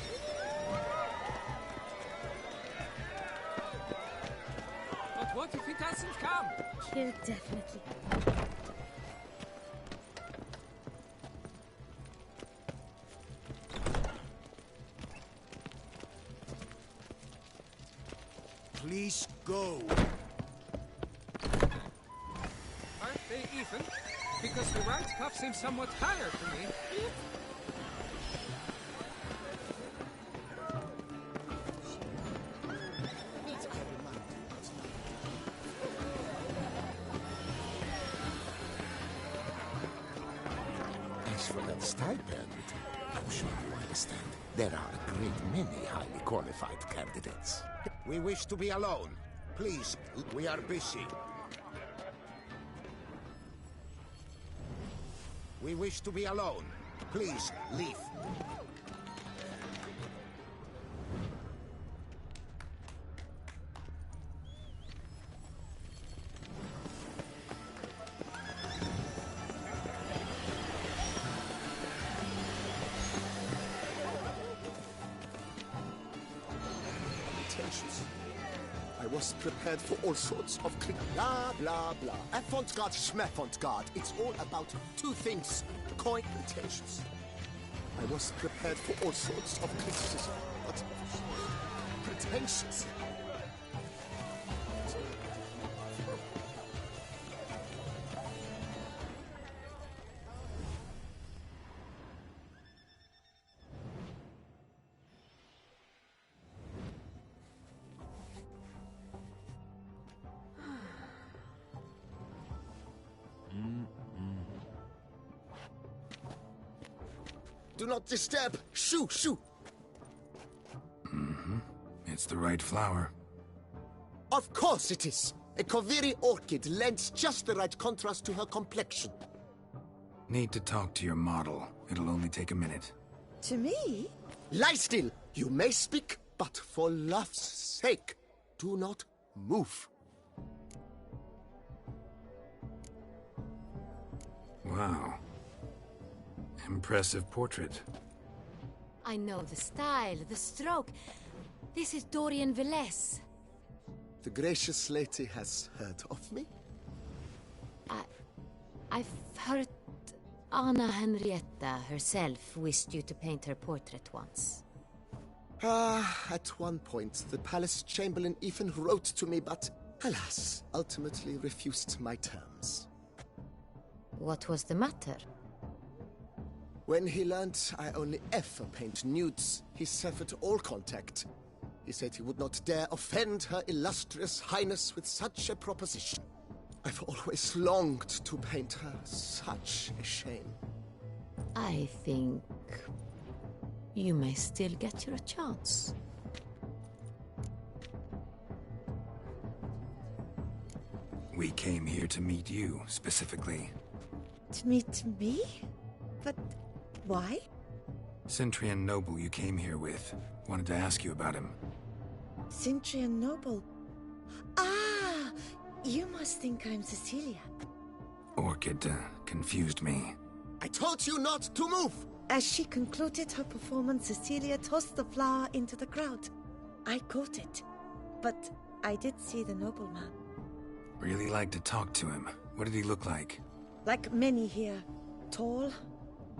But what if he doesn't come? He'll definitely. Please go. Aren't they even? Because the right cuff seems somewhat higher to me. As for that stipend, I'm sure you understand. There are a great many highly qualified candidates. We wish to be alone. Please, we are busy. We wish to be alone. Please, leave. Intentions. I was prepared for all sorts of blah, blah, blah. Avant-garde, schmeffant-garde. It's all about two things. Coin intentions. I was prepared for all sorts of criticism, but pretentious. Do not disturb! Shoo! Shoo! Mm-hmm. It's the right flower. Of course it is! A Koviri orchid lends just the right contrast to her complexion. Need to talk to your model. It'll only take a minute. To me? Lie still! You may speak, but for love's sake, do not move. Wow. Impressive portrait. I know the style, the stroke. This is Dorian Velez. The gracious lady has heard of me? I've heard Anna Henrietta herself wished you to paint her portrait once. At one point, the palace chamberlain even wrote to me, but, alas, ultimately refused my terms. What was the matter? When he learned I only ever paint nudes, he severed all contact. He said he would not dare offend her illustrious highness with such a proposition. I've always longed to paint her. Such a shame. I think you may still get your chance. We came here to meet you, specifically. To meet me? But why? Centrian noble you came here with. Wanted to ask you about him. Centrian noble. Ah! You must think I'm Cecilia. Orchid confused me. I told you not to move! As she concluded her performance, Cecilia tossed the flower into the crowd. I caught it. But I did see the nobleman. Really like to talk to him. What did he look like? Like many here. Tall.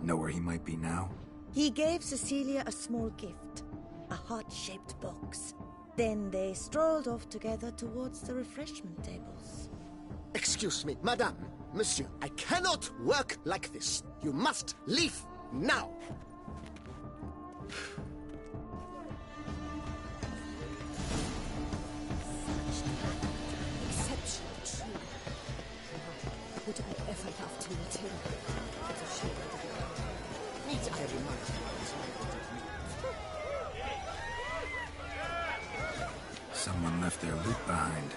Know where he might be now? He gave Cecilia a small gift. A heart-shaped box. Then they strolled off together towards the refreshment tables. Excuse me, madame, monsieur, I cannot work like this. You must leave now. Exceptionally true. Would I ever love to meet him? It's a shame I didn't. Needs very much. Someone left their loot behind.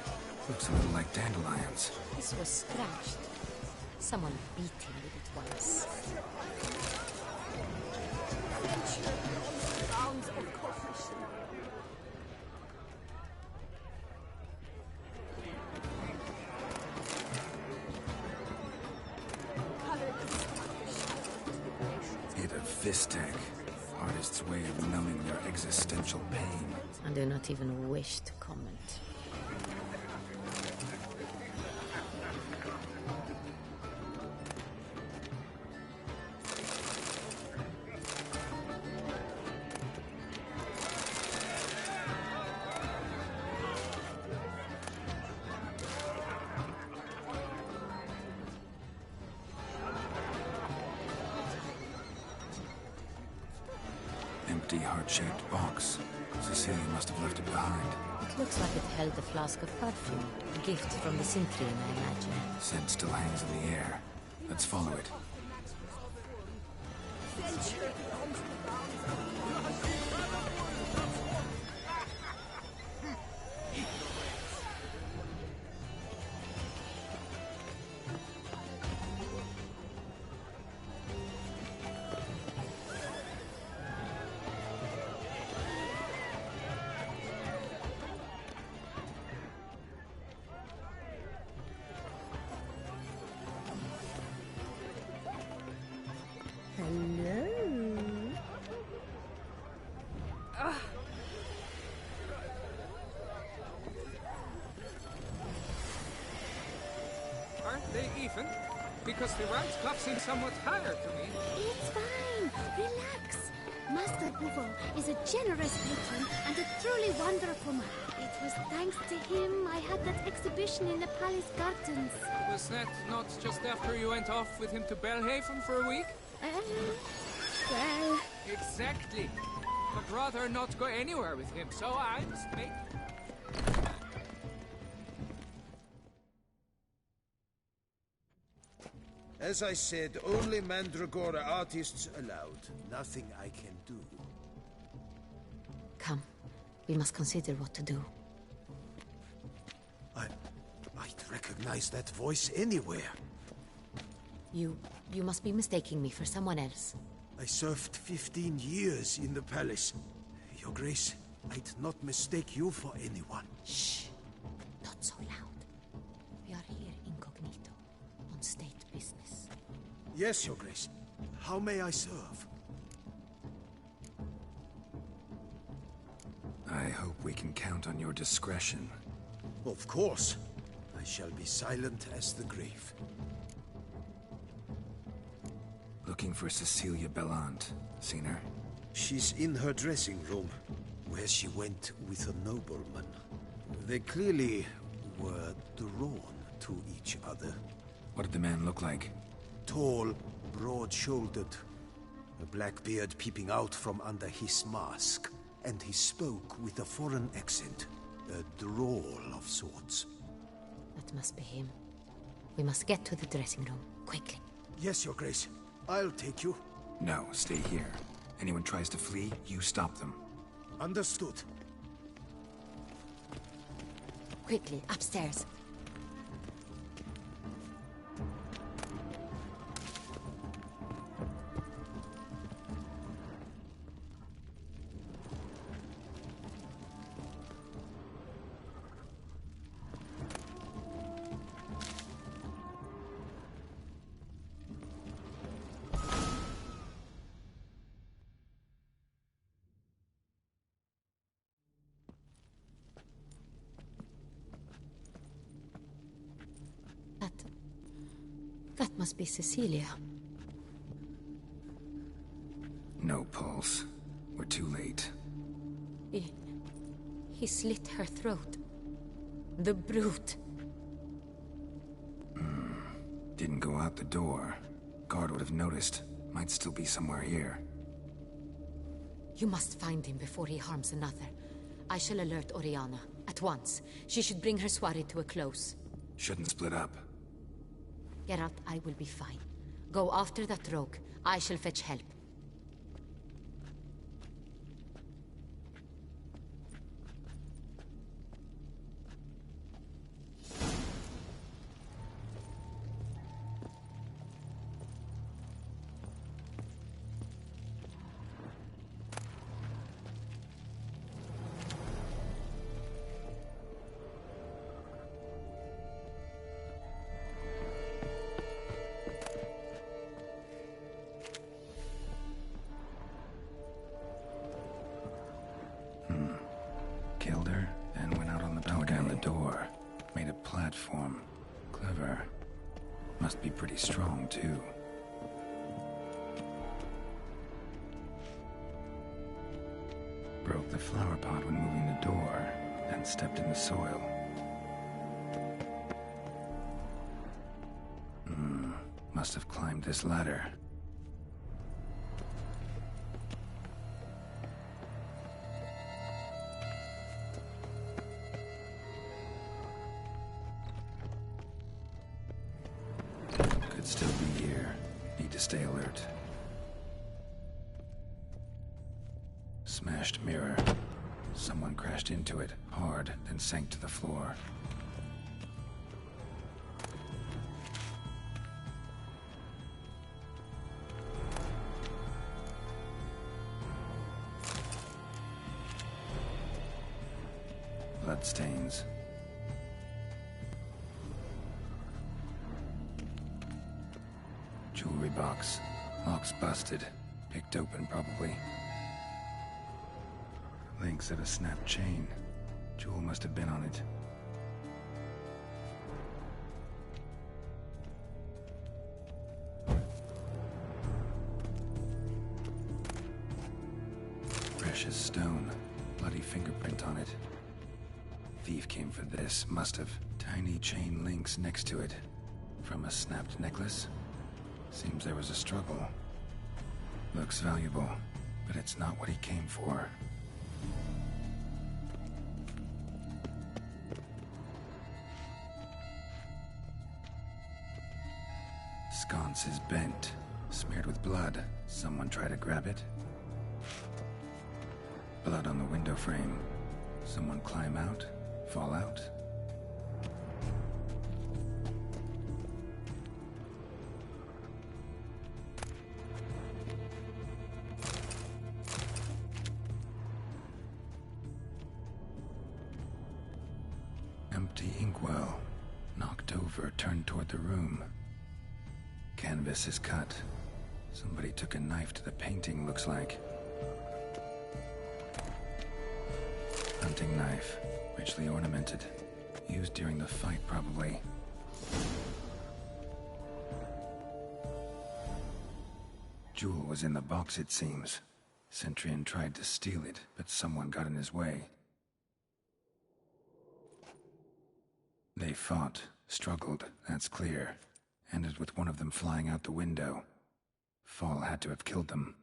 Looks a little like dandelions. This was scratched. Someone beat him with it once. Sounds of caution. Hit a fistek. Artist's way of numbing their existential pain. I do not even wish to comment. Empty heart-shaped box. Cecilia must have left it behind. It looks like it held a flask of perfume. A gift from the Cintrian, I imagine. Scent still hangs in the air. Let's follow it. Aren't they even? Because the rank club seems somewhat higher to me. It's fine. Relax. Master Bouveau is a generous patron and a truly wonderful man. It was thanks to him I had that exhibition in the palace gardens. Was that not just after you went off with him to Belhaven for a week? Well... Exactly. I'd rather not go anywhere with him, so I must make... As I said, only Mandragora artists allowed. Nothing I can do. Come. We must consider what to do. I'd recognize that voice anywhere. You must be mistaking me for someone else. I served 15 years in the palace. Your Grace, I'd not mistake you for anyone. Shh. Not so loud. We are here incognito, on state business. Yes, Your Grace. How may I serve? I hope we can count on your discretion. Of course. I shall be silent as the grave. Looking for Cecilia Bellant. Seen her? She's in her dressing room, where she went with a nobleman. They clearly were drawn to each other. What did the man look like? Tall, broad-shouldered, a black beard peeping out from under his mask, and he spoke with a foreign accent, a drawl of sorts. That must be him. We must get to the dressing room, quickly. Yes, Your Grace. I'll take you. No, stay here. Anyone tries to flee, you stop them. Understood. Quickly, upstairs. That must be Cecilia. No pulse. We're too late. He slit her throat. The brute. Didn't go out the door. Guard would have noticed. Might still be somewhere here. You must find him before he harms another. I shall alert Oriana. At once. She should bring her soiree to a close. Shouldn't split up. Geralt, I will be fine. Go after that rogue. I shall fetch help. Killed her, and went out on the balcony. Down the door. Made a platform. Clever. Must be pretty strong, too. Broke the flower pot when moving the door, then stepped in the soil. Must have climbed this ladder. Could still be here. Need to stay alert. Smashed mirror. Someone crashed into it, hard, then sank to the floor. Bloodstains. Jewelry box. Lock's busted. Picked open, probably. Links of a snapped chain. Jewel must have been on it. Precious stone. Bloody fingerprint on it. Thief came for this, must have. Tiny chain links next to it. From a snapped necklace? Seems there was a struggle. Looks valuable, but it's not what he came for. Sconce is bent, smeared with blood. Someone try to grab it? Blood on the window frame. Someone climb out? Fall out? Empty inkwell. Knocked over, turned toward the room. Canvas is cut. Somebody took a knife to the painting, looks like. Hunting knife, richly ornamented. Used during the fight, probably. Jewel was in the box, it seems. Centurion tried to steal it, but someone got in his way. They fought, struggled, that's clear. Ended with one of them flying out the window. Fall had to have killed them.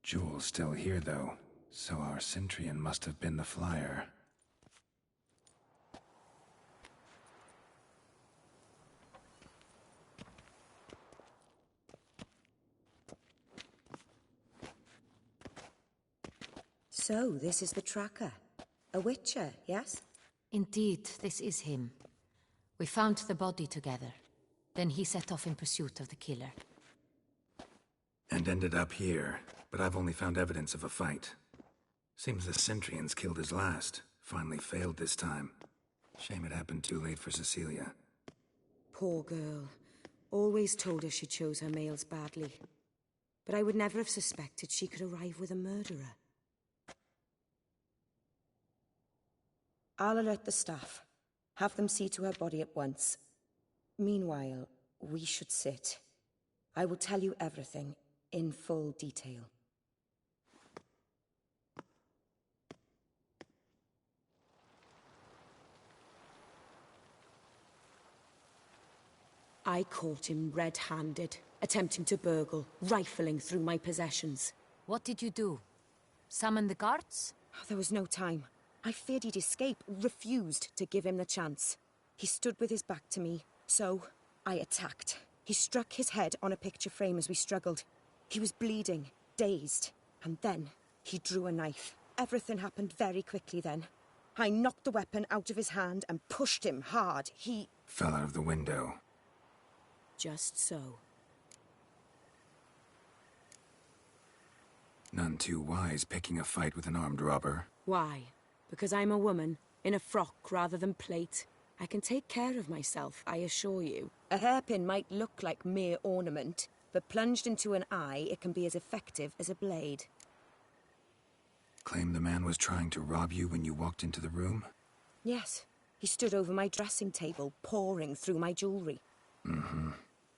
Jewel's still here, though, so our Centurion must have been the flyer. So, this is the tracker. A witcher, yes? Indeed, this is him. We found the body together. Then he set off in pursuit of the killer. And ended up here, but I've only found evidence of a fight. Seems the Centurion's killed his last. Finally failed this time. Shame it happened too late for Cecilia. Poor girl. Always told her she chose her males badly. But I would never have suspected she could arrive with a murderer. I'll alert the staff. Have them see to her body at once. Meanwhile, we should sit. I will tell you everything, in full detail. I caught him red-handed, attempting to burgle, rifling through my possessions. What did you do? Summon the guards? There was no time. I feared he'd escape, refused to give him the chance. He stood with his back to me, so I attacked. He struck his head on a picture frame as we struggled. He was bleeding, dazed, and then he drew a knife. Everything happened very quickly then. I knocked the weapon out of his hand and pushed him hard. He fell out of the window. Just so. None too wise picking a fight with an armed robber. Why? Because I'm a woman, in a frock rather than plate. I can take care of myself, I assure you. A hairpin might look like mere ornament, but plunged into an eye, it can be as effective as a blade. Claim the man was trying to rob you when you walked into the room? Yes. He stood over my dressing table, pouring through my jewelry. Mm-hmm.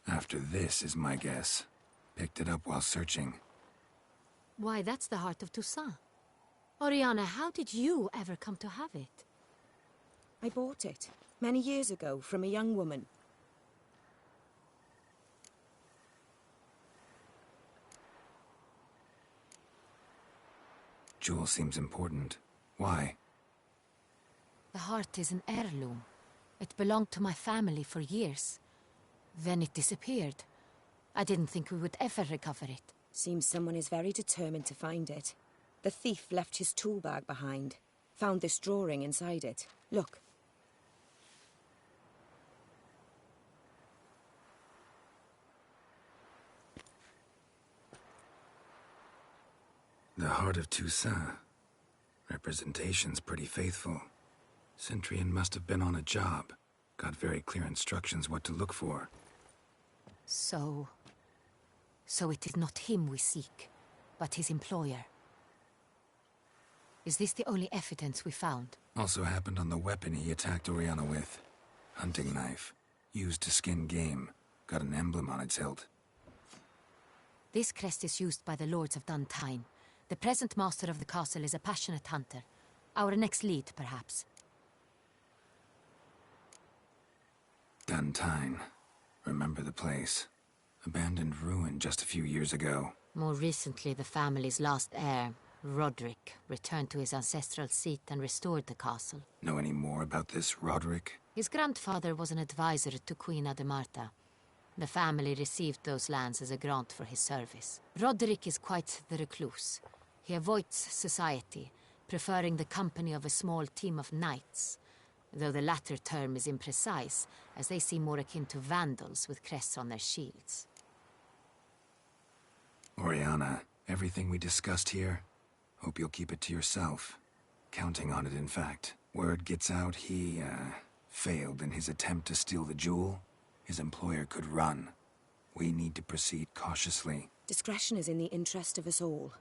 After this is my guess. Picked it up while searching. Why, that's the heart of Toussaint. Oriana, how did you ever come to have it? I bought it, many years ago, from a young woman. Jewel seems important. Why? The heart is an heirloom. It belonged to my family for years. Then it disappeared. I didn't think we would ever recover it. Seems someone is very determined to find it. The thief left his tool bag behind. Found this drawing inside it. Look. The heart of Toussaint. Representation's pretty faithful. Centurion must have been on a job. Got very clear instructions what to look for. So it is not him we seek, but his employer. Is this the only evidence we found? Also happened on the weapon he attacked Oriana with. Hunting knife. Used to skin game. Got an emblem on its hilt. This crest is used by the Lords of Duntine. The present master of the castle is a passionate hunter. Our next lead, perhaps. Duntine. Remember the place. Abandoned ruin just a few years ago. More recently, the family's last heir, Roderick, returned to his ancestral seat and restored the castle. Know any more about this Roderick? His grandfather was an advisor to Queen Ademarta. The family received those lands as a grant for his service. Roderick is quite the recluse. He avoids society, preferring the company of a small team of knights, though the latter term is imprecise, as they seem more akin to vandals with crests on their shields. Oriana, everything we discussed here, hope you'll keep it to yourself. Counting on it, in fact. Word gets out he, failed in his attempt to steal the jewel. His employer could run. We need to proceed cautiously. Discretion is in the interest of us all.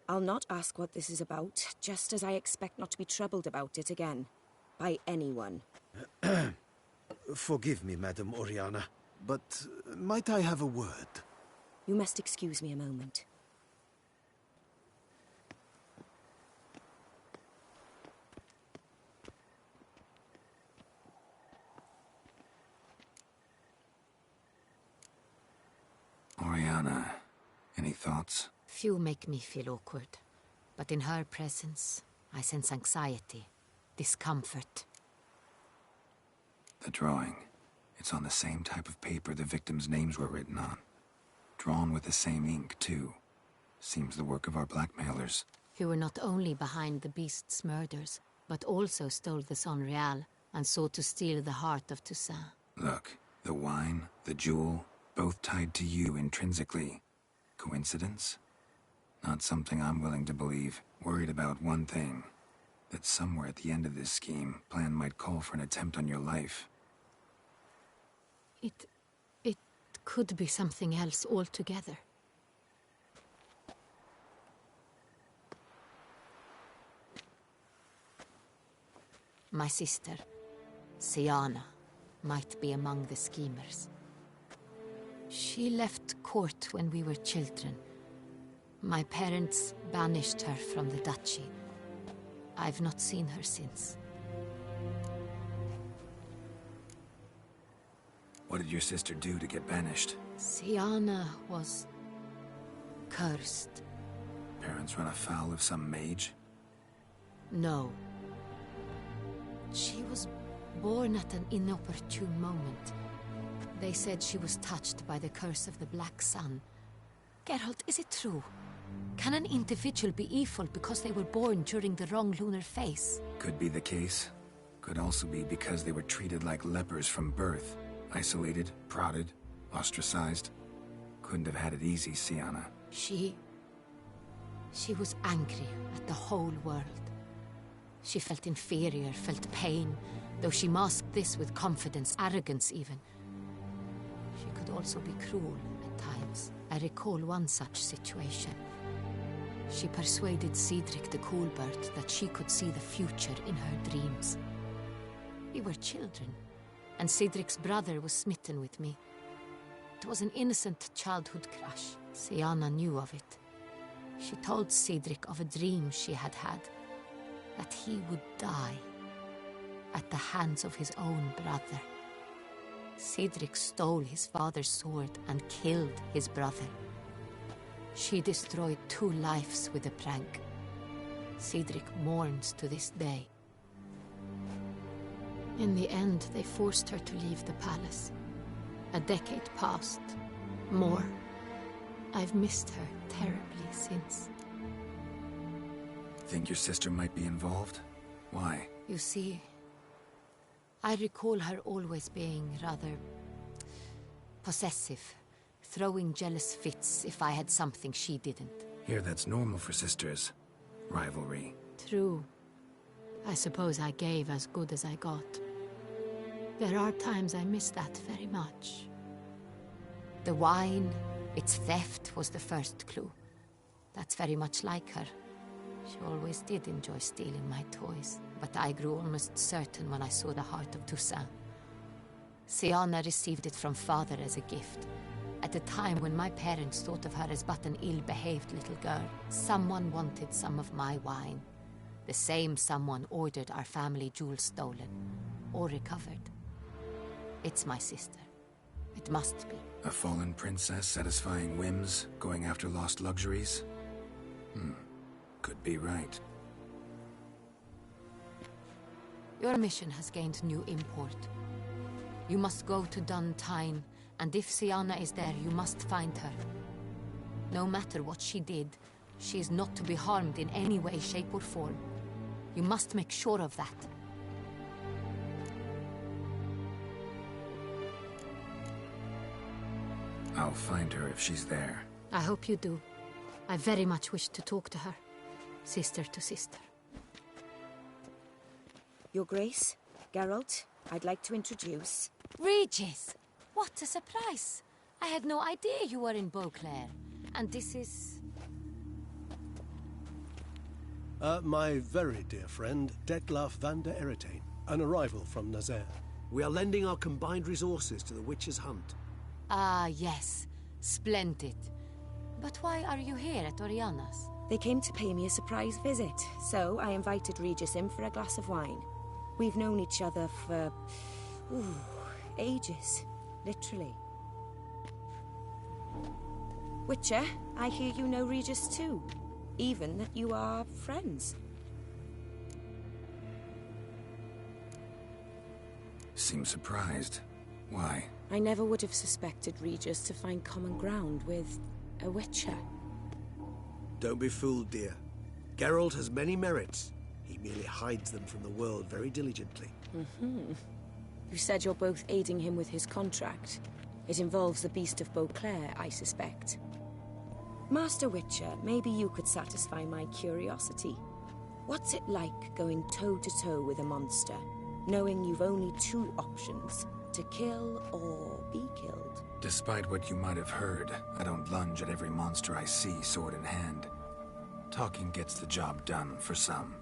I'll not ask what this is about, just as I expect not to be troubled about it again. By anyone. Forgive me, Madam Oriana, but might I have a word? You must excuse me a moment. Oriana, any thoughts? Few make me feel awkward, but in her presence, I sense anxiety, discomfort. The drawing. It's on the same type of paper the victims' names were written on. Drawn with the same ink, too. Seems the work of our blackmailers. Who were not only behind the beast's murders, but also stole the Son Real and sought to steal the heart of Toussaint. Look, the wine, the jewel, both tied to you intrinsically. Coincidence? Not something I'm willing to believe. Worried about one thing. That somewhere at the end of this scheme, plan might call for an attempt on your life. It could be something else altogether. My sister, Siana, might be among the schemers. She left court when we were children. My parents banished her from the duchy. I've not seen her since. What did your sister do to get banished? Siana was cursed. Parents run afoul of some mage? No. She was born at an inopportune moment. They said she was touched by the curse of the Black Sun. Geralt, is it true? Can an individual be evil because they were born during the wrong lunar phase? Could be the case. Could also be because they were treated like lepers from birth. Isolated, prodded, ostracized. Couldn't have had it easy, Siana. She was angry at the whole world. She felt inferior, felt pain, though she masked this with confidence, arrogance even. She could also be cruel at times. I recall one such situation. She persuaded Cedric the Coolbird that she could see the future in her dreams. We were children, and Cedric's brother was smitten with me. It was an innocent childhood crush. Siana knew of it. She told Cedric of a dream she had had, that he would die at the hands of his own brother. Cedric stole his father's sword and killed his brother. She destroyed 2 lives with a prank. Cedric mourns to this day. In the end, they forced her to leave the palace. A decade passed. More. I've missed her terribly since. Think your sister might be involved? Why? You see, I recall her always being rather possessive, throwing jealous fits if I had something she didn't. Here, that's normal for sisters. Rivalry. True. I suppose I gave as good as I got. There are times I miss that very much. The wine, its theft, was the first clue. That's very much like her. She always did enjoy stealing my toys, but I grew almost certain when I saw the heart of Toussaint. Siana received it from father as a gift. At a time when my parents thought of her as but an ill-behaved little girl, someone wanted some of my wine. The same someone ordered our family jewels stolen, or recovered. It's my sister. It must be. A fallen princess satisfying whims, going after lost luxuries? Could be right. Your mission has gained new import. You must go to Dun Tyne And if Sienna is there, you must find her. No matter what she did, she is not to be harmed in any way, shape, or form. You must make sure of that. I'll find her if she's there. I hope you do. I very much wish to talk to her. Sister to sister. Your Grace, Geralt, I'd like to introduce... Regis! What a surprise! I had no idea you were in Beauclair. And this is... My very dear friend, Detlaf van der Eretain, an arrival from Nazaire. We are lending our combined resources to the Witcher's hunt. Ah, yes. Splendid. But why are you here at Oriana's? They came to pay me a surprise visit, so I invited Regis in for a glass of wine. We've known each other for... ages. Literally. Witcher, I hear you know Regis too. Even that you are friends. Seem surprised. Why? I never would have suspected Regis to find common ground with a Witcher. Don't be fooled, dear. Geralt has many merits. He merely hides them from the world very diligently. You said you're both aiding him with his contract. It involves the Beast of Beauclair, I suspect. Master Witcher, maybe you could satisfy my curiosity. What's it like going toe-to-toe with a monster, knowing you've only two options, to kill or be killed? Despite what you might have heard, I don't lunge at every monster I see sword in hand. Talking gets the job done for some.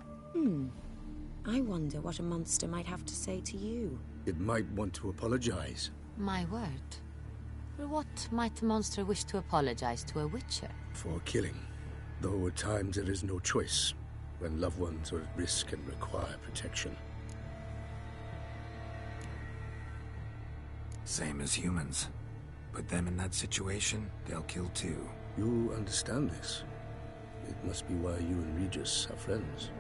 I wonder what a monster might have to say to you. It might want to apologize. My word. For what might a monster wish to apologize to a Witcher? For killing. Though at times there is no choice, when loved ones are at risk and require protection. Same as humans. Put them in that situation, they'll kill too. You understand this. It must be why you and Regis are friends.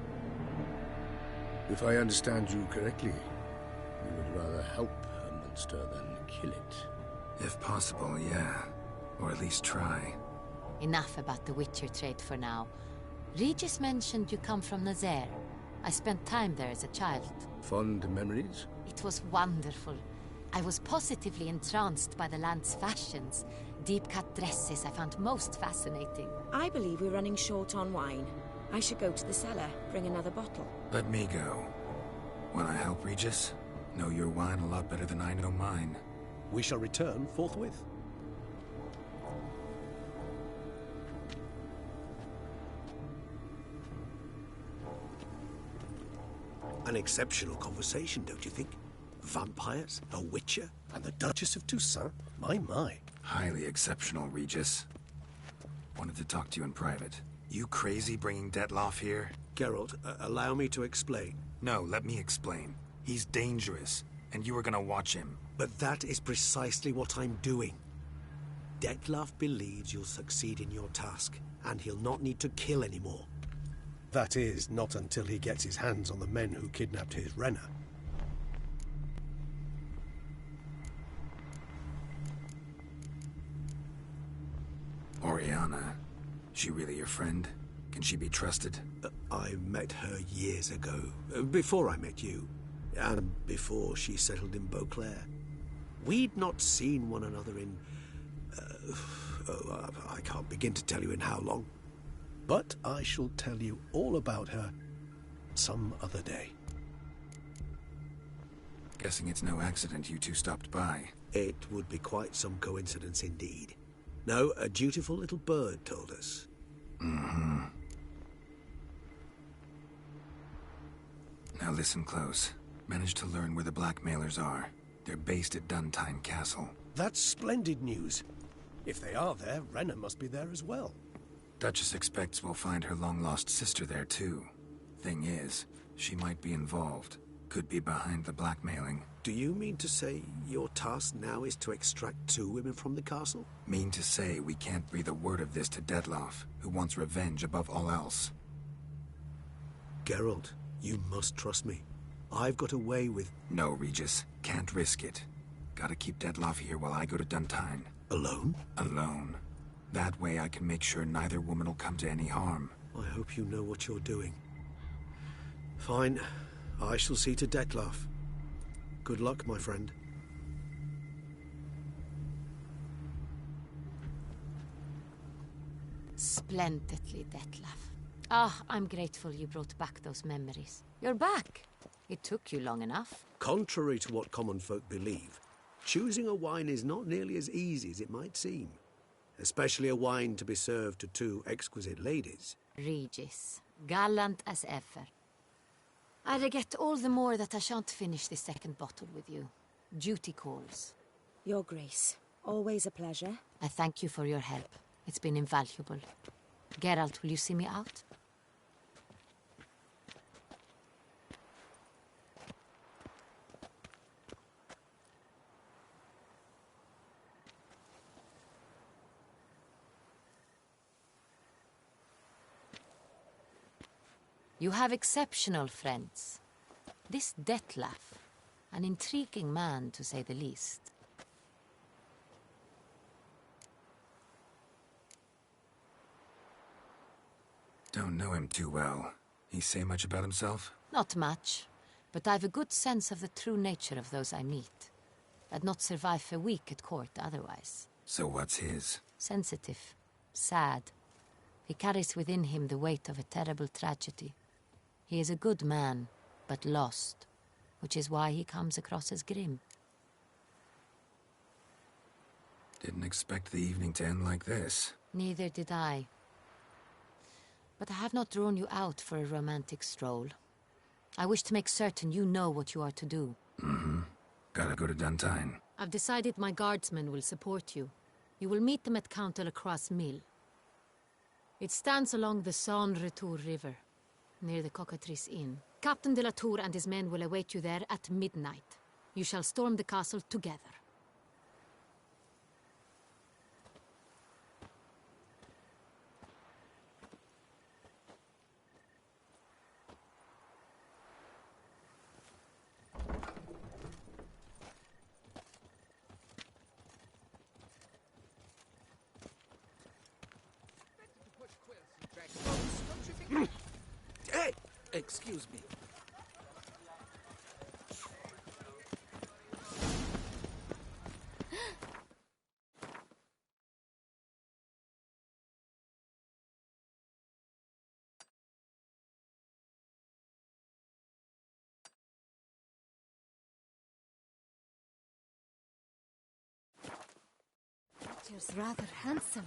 If I understand you correctly, you would rather help a monster than kill it. If possible, yeah. Or at least try. Enough about the Witcher trade for now. Regis mentioned you come from Nazaire. I spent time there as a child. Fond memories? It was wonderful. I was positively entranced by the land's fashions. Deep-cut dresses I found most fascinating. I believe we're running short on wine. I should go to the cellar, bring another bottle. Let me go. Wanna help, Regis? Know your wine a lot better than I know mine. We shall return forthwith. An exceptional conversation, don't you think? Vampires, a Witcher, and the Duchess of Toussaint? My. Highly exceptional, Regis. Wanted to talk to you in private. You crazy bringing Detlaf here? Geralt, allow me to explain. No, let me explain. He's dangerous, and you were gonna watch him. But that is precisely what I'm doing. Detlaf believes you'll succeed in your task, and he'll not need to kill anymore. That is, not until he gets his hands on the men who kidnapped his Renna. Oriana, she really your friend? Can she be trusted? I met her years ago, before I met you, and before she settled in Beauclair. We'd not seen one another in... I can't begin to tell you in how long. But I shall tell you all about her some other day. Guessing it's no accident you two stopped by. It would be quite some coincidence indeed. No, a dutiful little bird told us. Now listen close. Managed to learn where the blackmailers are. They're based at Duntime Castle. That's splendid news. If they are there, Renna must be there as well. Duchess expects we'll find her long-lost sister there too. Thing is, she might be involved. Could be behind the blackmailing. Do you mean to say your task now is to extract 2 women from the castle? Mean to say we can't breathe a word of this to Detlaf, who wants revenge above all else. Geralt, you must trust me. I've got away with... No, Regis. Can't risk it. Gotta keep Dettlaff here while I go to Duntine. Alone? Alone. That way I can make sure neither woman will come to any harm. I hope you know what you're doing. Fine. I shall see to Dettlaff. Good luck, my friend. Splendidly, Dettlaff. Ah, I'm grateful you brought back those memories. You're back. It took you long enough. Contrary to what common folk believe, choosing a wine is not nearly as easy as it might seem. Especially a wine to be served to two exquisite ladies. Regis, gallant as ever. I regret all the more that I shan't finish this second bottle with you. Duty calls. Your Grace, always a pleasure. I thank you for your help. It's been invaluable. Geralt, will you see me out? You have exceptional friends. This Dettlaff, an intriguing man to say the least. Don't know him too well. He say much about himself? Not much, but I've a good sense of the true nature of those I meet. I'd not survive a week at court otherwise. So what's his? Sensitive, sad. He carries within him the weight of a terrible tragedy. He is a good man, but lost, which is why he comes across as grim. Didn't expect the evening to end like this. Neither did I. But I have not drawn you out for a romantic stroll. I wish to make certain you know what you are to do. Mm-hmm. Gotta go to Duntine. I've decided my guardsmen will support you. You will meet them at Count de la Croix's mill. It stands along the Saône-Retour River, near the Cockatrice Inn. Captain de la Tour and his men will await you there at midnight. You shall storm the castle together. Hey! Excuse me. You're rather handsome.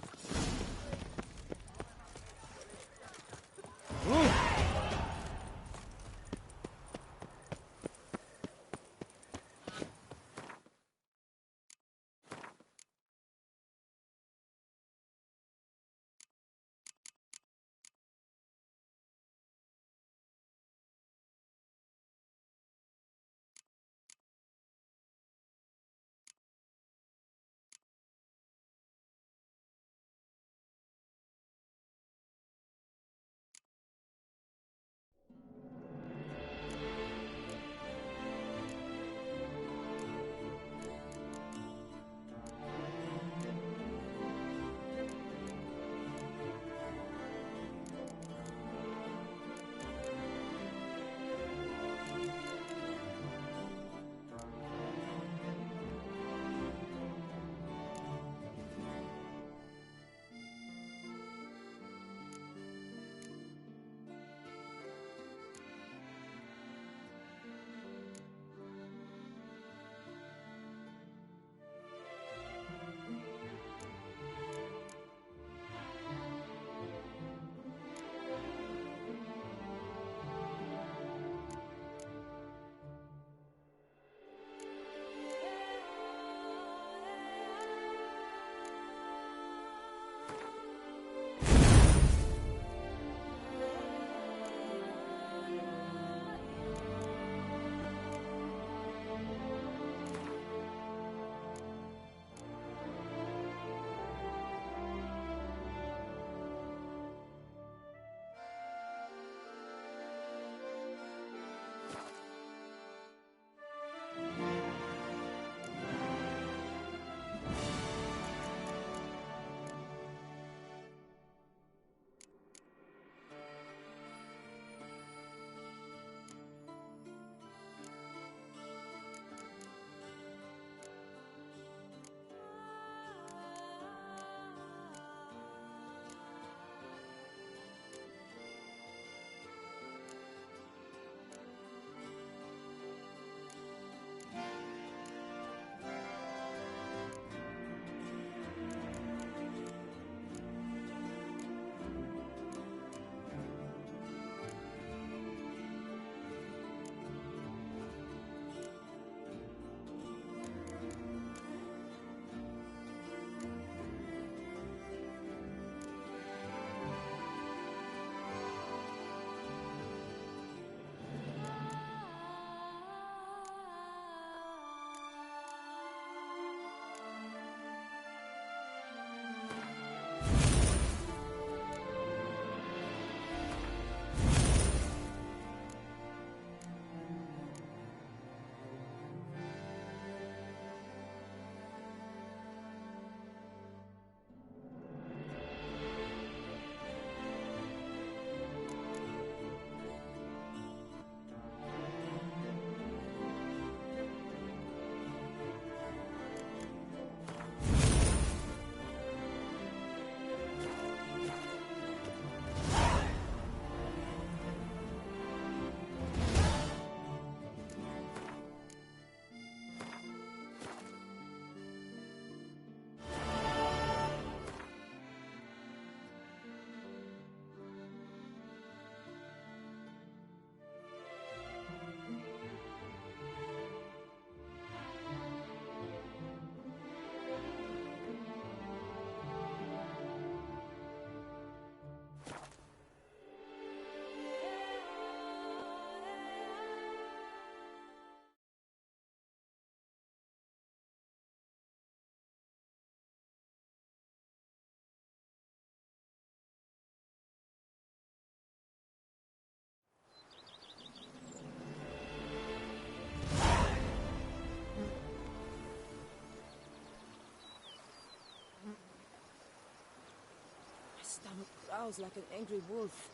growls like an angry wolf.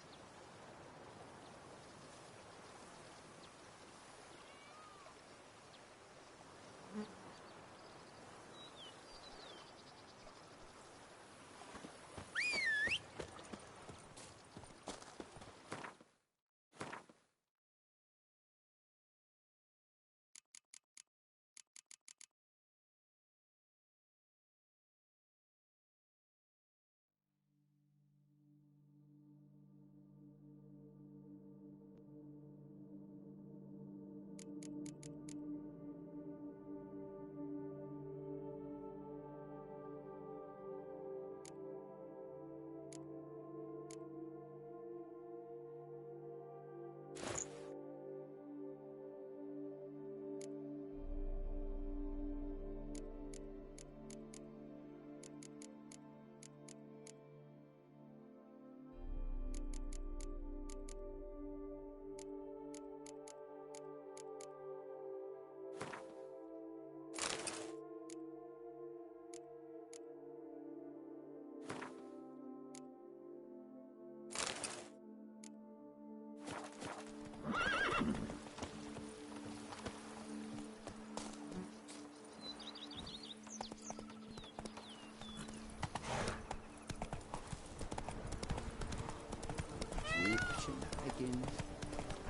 Again,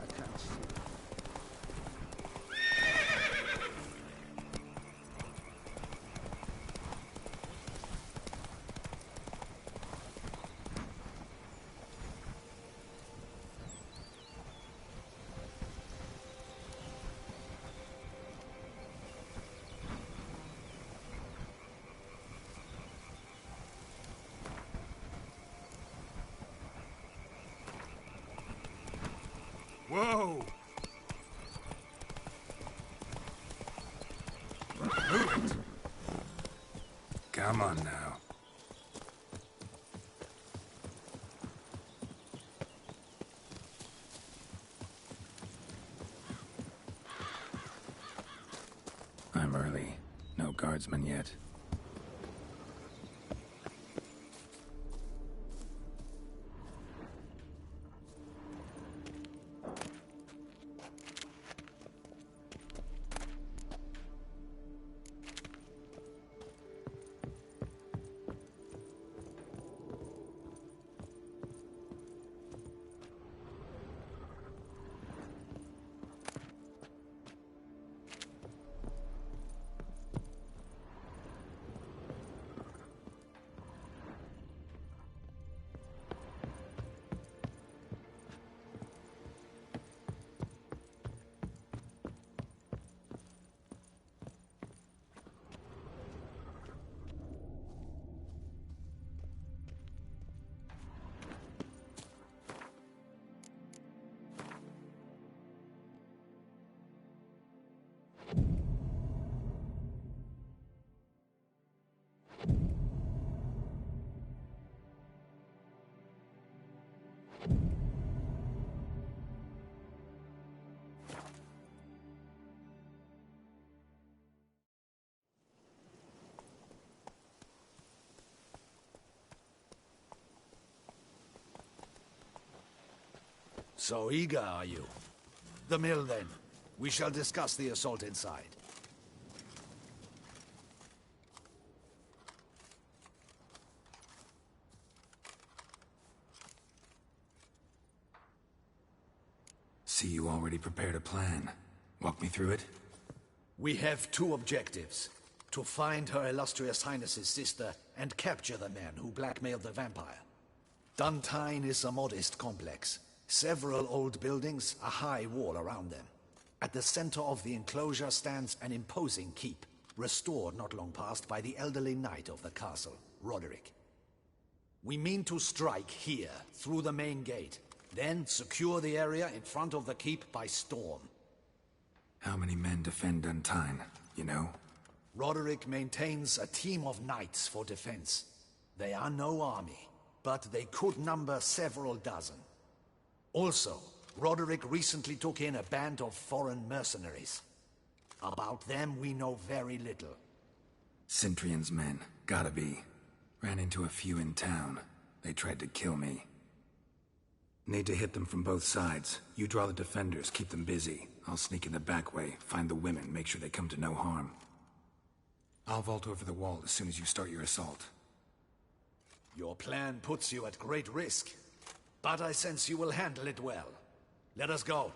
I can't see. Whoa! Move it! Come on now. I'm early. No guardsmen yet. So eager, are you? The mill, then. We shall discuss the assault inside. See, you already prepared a plan. Walk me through it. We have two objectives. To find Her Illustrious Highness's sister and capture the man who blackmailed the vampire. Duntine is a modest complex. Several old buildings, a high wall around them. At the center of the enclosure stands an imposing keep, restored not long past by the elderly knight of the castle, Roderick. We mean to strike here, through the main gate, then secure the area in front of the keep by storm. How many men defend Duntine, you know? Roderick maintains a team of knights for defense. They are no army, but they could number several dozen. Also, Roderick recently took in a band of foreign mercenaries. About them we know very little. Centrion's men, gotta be. Ran into a few in town. They tried to kill me. Need to hit them from both sides. You draw the defenders, keep them busy. I'll sneak in the back way, find the women, make sure they come to no harm. I'll vault over the wall as soon as you start your assault. Your plan puts you at great risk, but I sense you will handle it well. Let us go.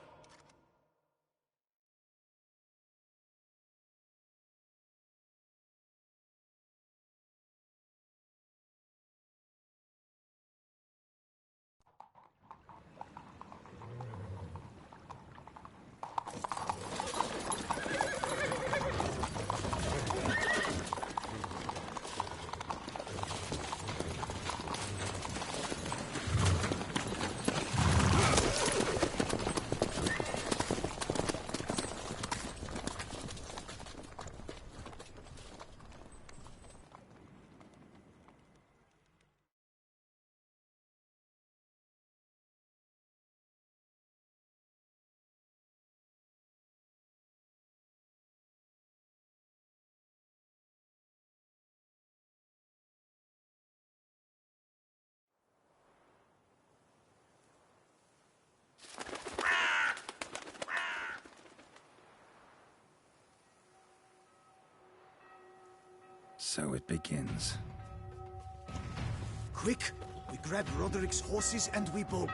So it begins. Quick! We grab Roderick's horses and we bolt.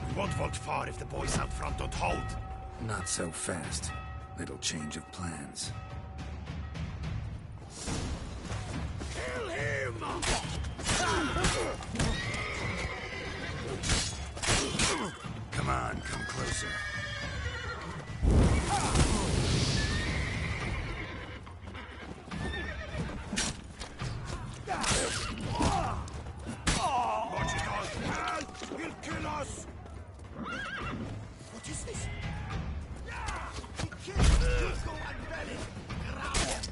We won't vault far if the boys out front don't hold. Not so fast. Little change of plans. Kill him! Come on, come closer. Watch it all! He'll kill us! What is this? He killed Hugo and Belly! Grab him!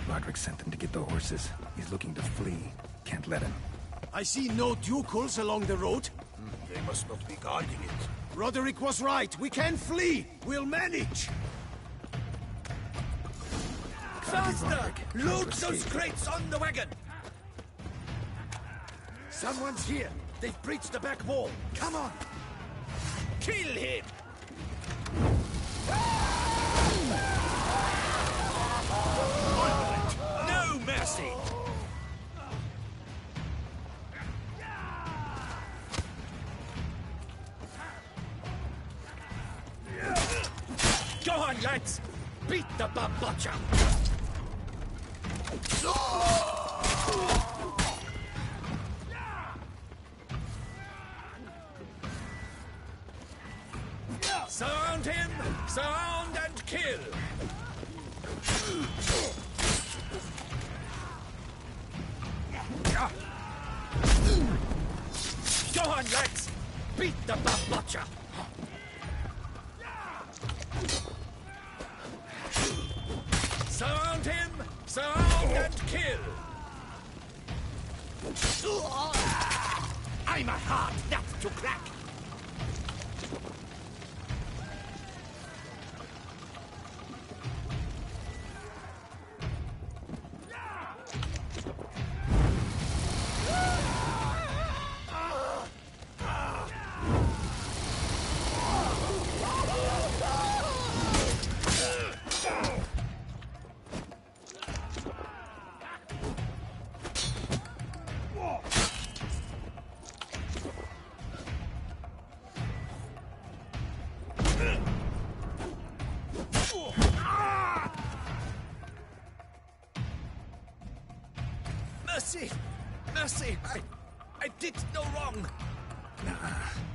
Roderick sent them to get the horses. He's looking to flee. Can't let him. I see no ducals along the road. They must not be guarding it. Roderick was right. We can flee. We'll manage. Faster! Load those crates on the wagon! Someone's here. They've breached the back wall. Come on. Kill him! No mercy! Go on, lads! Beat the bambocha! Surround him! Surround and kill! Go on, lads! Beat the bambocha! Surround him! Surround and kill! I'm a hard nut to crack! Mercy! Mercy! I did no wrong! Nah,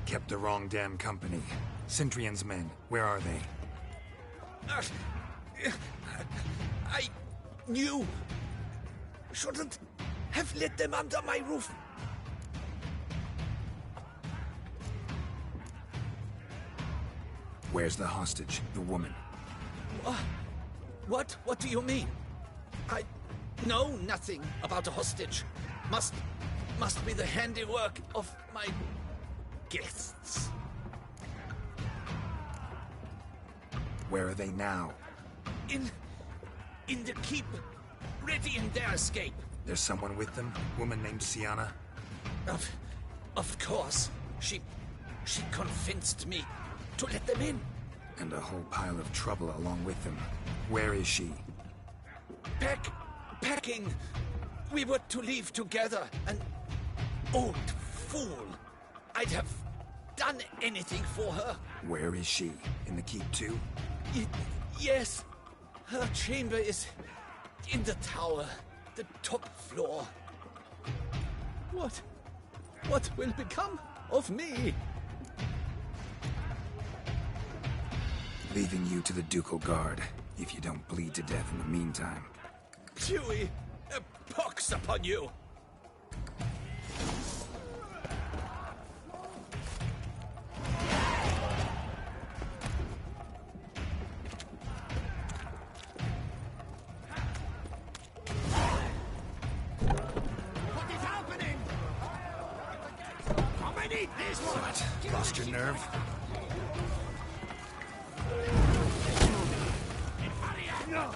kept the wrong damn company. Centrion's men, where are they? I knew. Shouldn't have let them under my roof. Where's the hostage, the woman? What? What do you mean? I know nothing about a hostage. Must be the handiwork of my guests. Where are they now? In the keep, ready in their escape. There's someone with them? Woman named Sienna? Of course. She convinced me to let them in. And a whole pile of trouble along with them. Where is she? Packing. We were to leave together. An old fool. I'd have done anything for her. Where is she? In the keep too? Yes. Her chamber is in the tower. The top floor. What will become of me? Leaving you to the Ducal Guard, if you don't bleed to death in the meantime. Dewey, a pox upon you! What is happening? How many? This one! What? Lost your nerve? No!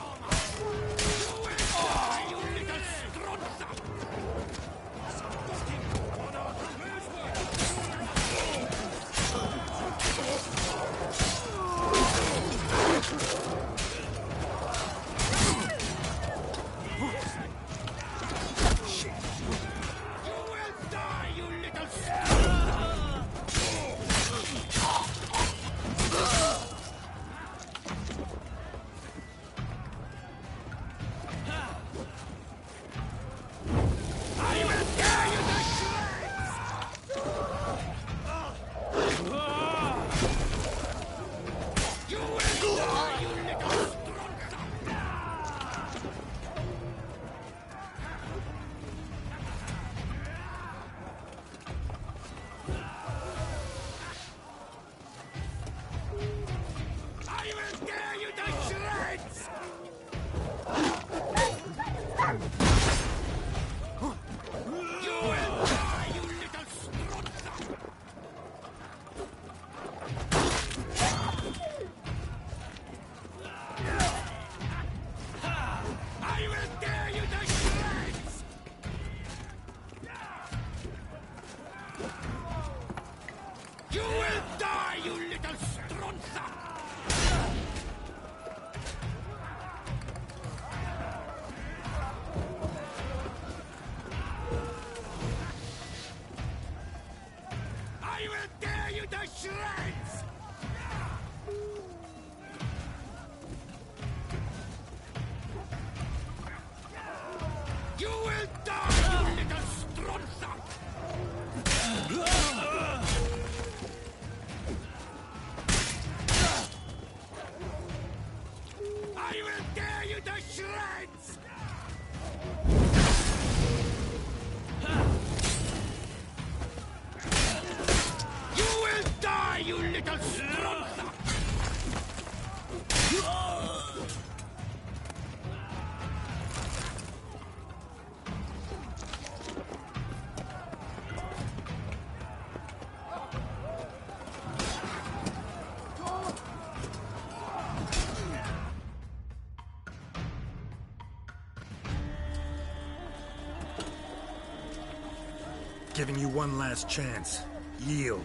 Giving you one last chance. Yield.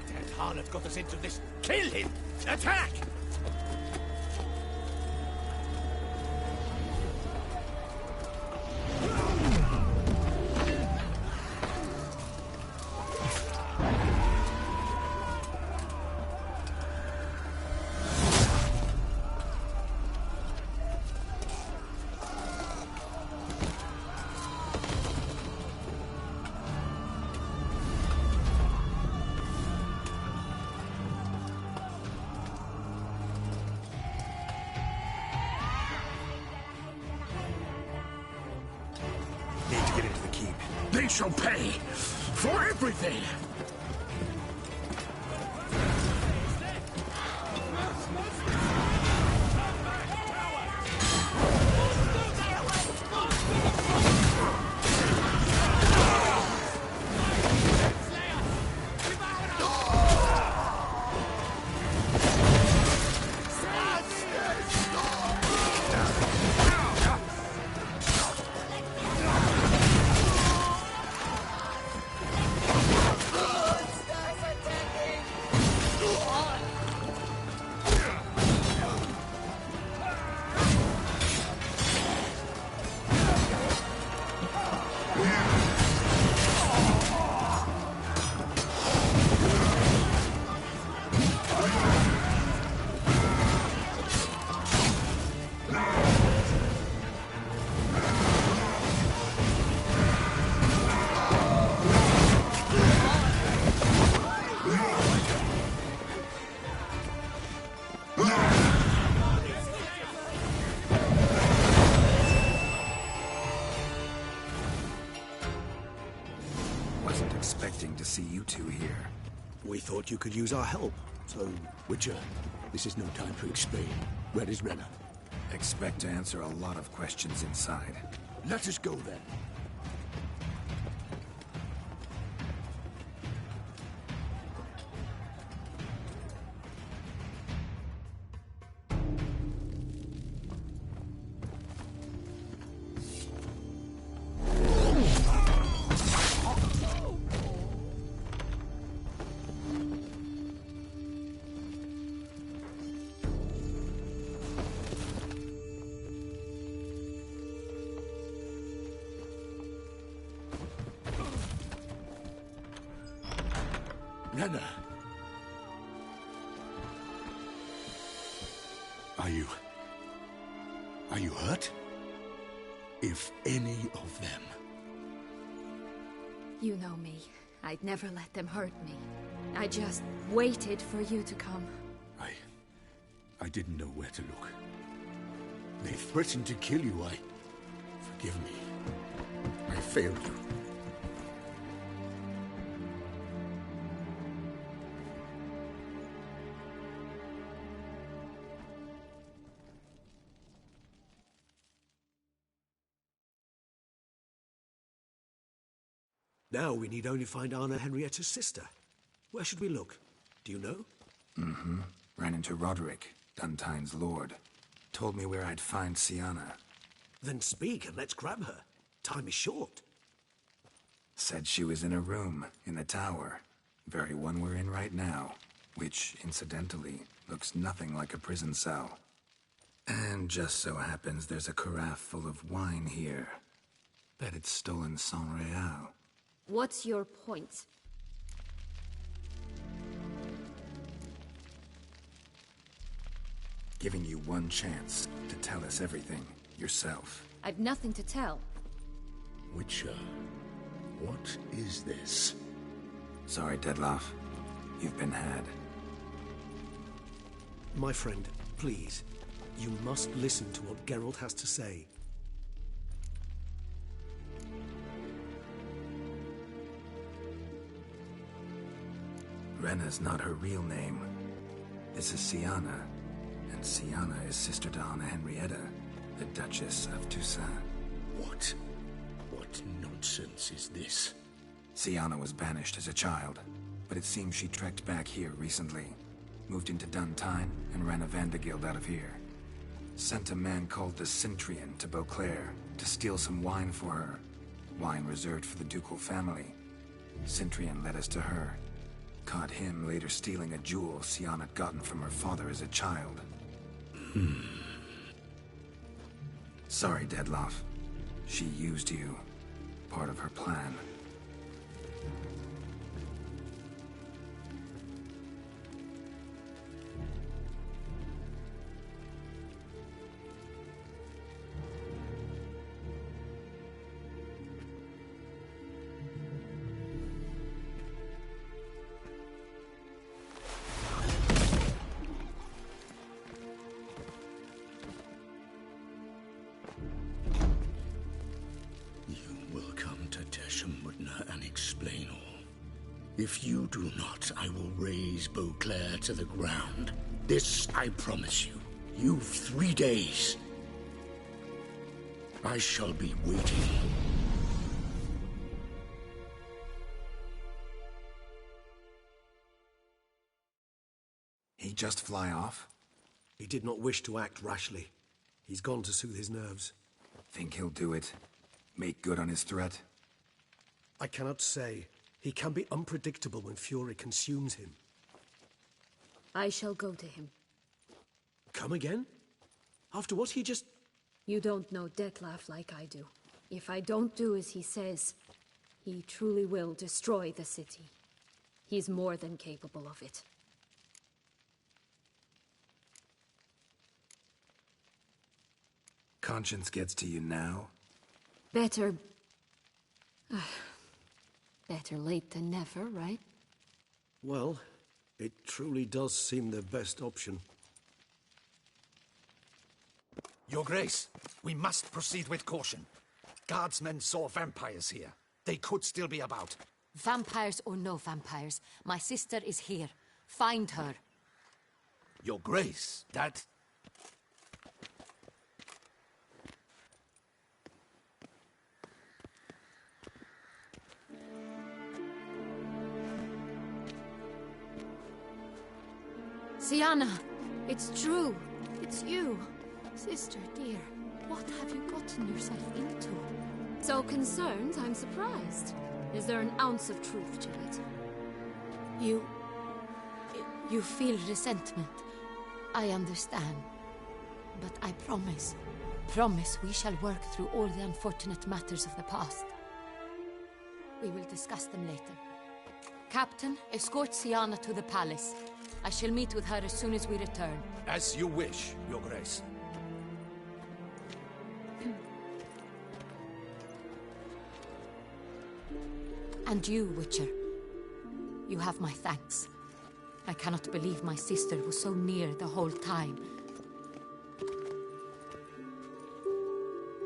That harlot got us into this. Kill him! Attack! They shall pay for everything! To see you two here. We thought you could use our help, so... Witcher, this is no time to explain. Where is Renna? Expect to answer a lot of questions inside. Let us go then. Renna! Are you hurt? If any of them... You know me. I'd never let them hurt me. I just waited for you to come. I didn't know where to look. They threatened to kill you. Forgive me. I failed you. Now we need only find Anna Henrietta's sister. Where should we look? Do you know? Mm-hmm. Ran into Roderick, Duntine's lord. Told me where I'd find Sienna. Then speak and let's grab her. Time is short. Said she was in a room in the tower. Very one we're in right now. Which, incidentally, looks nothing like a prison cell. And just so happens there's a carafe full of wine here. Bet it's stolen San Real. What's your point? Giving you one chance to tell us everything yourself. I've nothing to tell. Witcher, what is this? Sorry, Dettlaff. You've been had. My friend, please. You must listen to what Geralt has to say. Renna's not her real name. This is Sienna. And Sienna is sister to Anna Henrietta, the Duchess of Toussaint. What nonsense is this? Sienna was banished as a child, but it seems she trekked back here recently. Moved into Duntine and ran a Vanderguild out of here. Sent a man called the Centrian to Beauclair to steal some wine for her. Wine reserved for the ducal family. Centrian led us to her. Caught him later stealing a jewel Sienna had gotten from her father as a child. Sorry, Dettlaff. She used you. Part of her plan. If you do not, I will raze Beauclair to the ground. This I promise you. You've 3 days. I shall be waiting. He just fly off? He did not wish to act rashly. He's gone to soothe his nerves. Think he'll do it? Make good on his threat? I cannot say. He can be unpredictable when fury consumes him. I shall go to him. Come again? After what he just... You don't know Detlef like I do. If I don't do as he says, he truly will destroy the city. He's more than capable of it. Conscience gets to you now? Better... better late than never, right? Well, it truly does seem the best option. Your Grace, we must proceed with caution. Guardsmen saw vampires here. They could still be about. Vampires or no vampires, my sister is here. Find her. Your Grace, that... Sienna, it's true. It's you. Sister, dear, what have you gotten yourself into? So concerned, I'm surprised. Is there an ounce of truth to it? You feel resentment. I understand. But I promise we shall work through all the unfortunate matters of the past. We will discuss them later. Captain, escort Sienna to the palace. I shall meet with her as soon as we return. As you wish, Your Grace. And you, Witcher. You have my thanks. I cannot believe my sister was so near the whole time.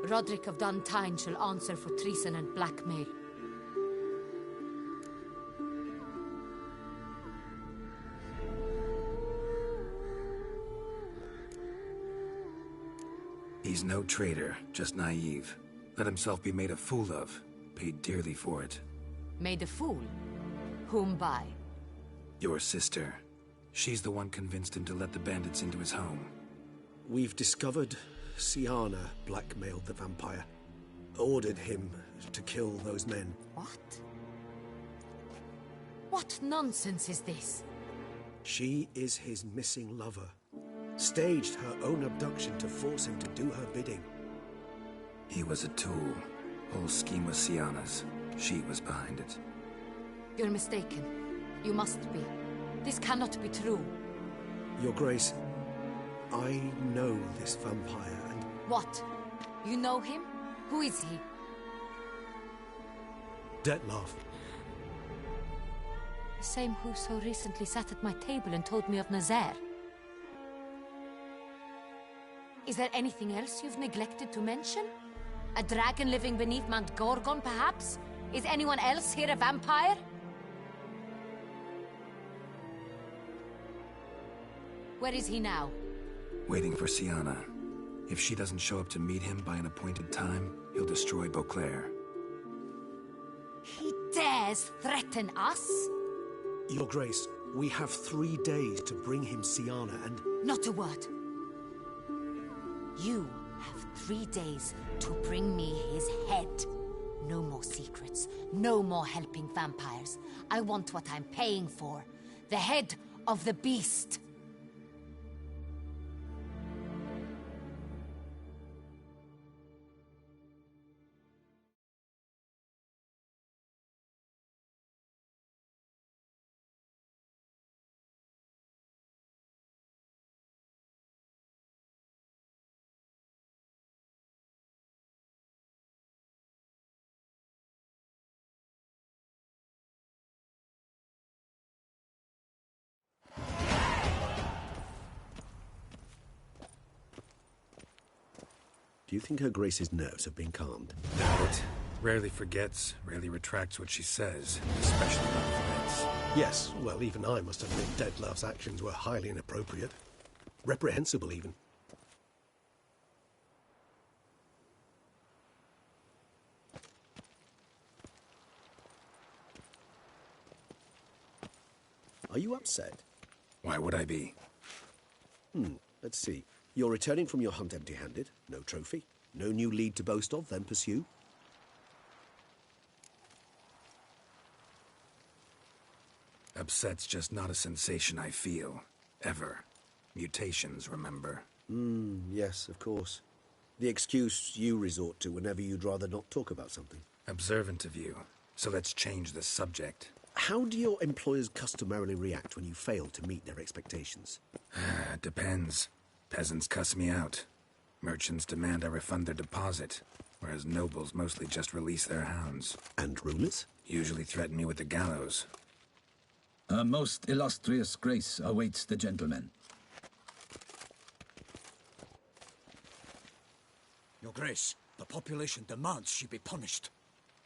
Roderick of Duntine shall answer for treason and blackmail. He's no traitor, just naive. Let himself be made a fool of. Paid dearly for it. Made a fool? Whom by? Your sister. She's the one convinced him to let the bandits into his home. We've discovered Sienna blackmailed the vampire. Ordered him to kill those men. What? What nonsense is this? She is his missing lover. Staged her own abduction to force him to do her bidding. He was a tool. Whole scheme was Sienna's. She was behind it. You're mistaken. You must be. This cannot be true. Your Grace, I know this vampire and... What? You know him? Who is he? Detlef. The same who so recently sat at my table and told me of Nazaire. Is there anything else you've neglected to mention? A dragon living beneath Mount Gorgon, perhaps? Is anyone else here a vampire? Where is he now? Waiting for Sienna. If she doesn't show up to meet him by an appointed time, he'll destroy Beauclair. He dares threaten us? Your Grace, we have 3 days to bring him Sienna and... Not a word. You have 3 days to bring me his head. No more secrets. No more helping vampires. I want what I'm paying for. The head of the beast. Do you think Her Grace's nerves have been calmed? Doubt it. Rarely forgets, rarely retracts what she says, especially about threats. Yes, well, even I must admit Dettlaff's actions were highly inappropriate. Reprehensible, even. Are you upset? Why would I be? Let's see. You're returning from your hunt empty-handed. No trophy. No new lead to boast of, then pursue. Upset's just not a sensation I feel. Ever. Mutations, remember? Yes, of course. The excuse you resort to whenever you'd rather not talk about something. Observant of you. So let's change the subject. How do your employers customarily react when you fail to meet their expectations? Depends. Peasants cuss me out. Merchants demand I refund their deposit, whereas nobles mostly just release their hounds. And rulers? Usually threaten me with the gallows. A most illustrious grace awaits the gentleman. Your Grace, the population demands she be punished.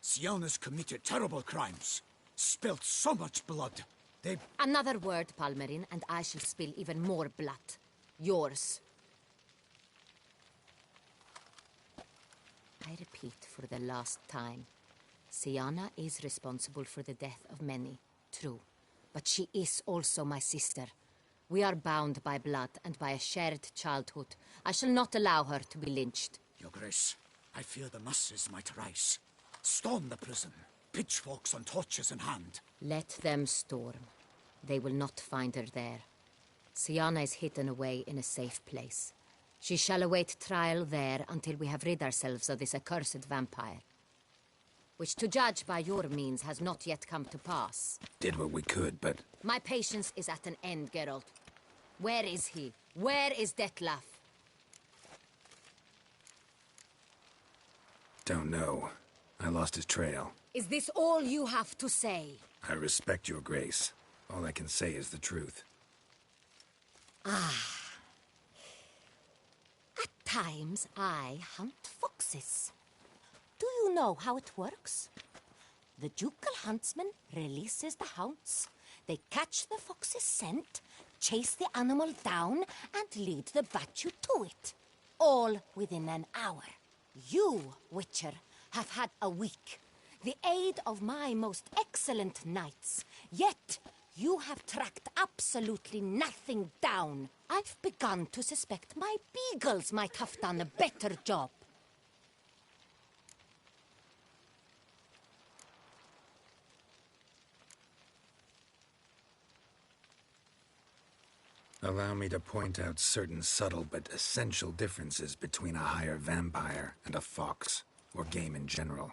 Siana's committed terrible crimes. Spilt so much blood. They... Another word, Palmerin, and I shall spill even more blood. Yours. I repeat for the last time. Siana is responsible for the death of many, true. But she is also my sister. We are bound by blood and by a shared childhood. I shall not allow her to be lynched. Your Grace, I fear the masses might rise. Storm the prison, pitchforks and torches in hand. Let them storm. They will not find her there. Siana is hidden away in a safe place. She shall await trial there until we have rid ourselves of this accursed vampire. Which, to judge by your means, has not yet come to pass. Did what we could, but... My patience is at an end, Geralt. Where is he? Where is Dettlaff? Don't know. I lost his trail. Is this all you have to say? I respect your grace. All I can say is the truth. Ah. At times, I hunt foxes. Do you know how it works? The ducal huntsman releases the hounds. They catch the fox's scent, chase the animal down, and lead the battue to it. All within an hour. You, Witcher, have had a week. The aid of my most excellent knights. Yet, you have tracked absolutely nothing down. I've begun to suspect my beagles might have done a better job. Allow me to point out certain subtle but essential differences between a higher vampire and a fox, or game in general.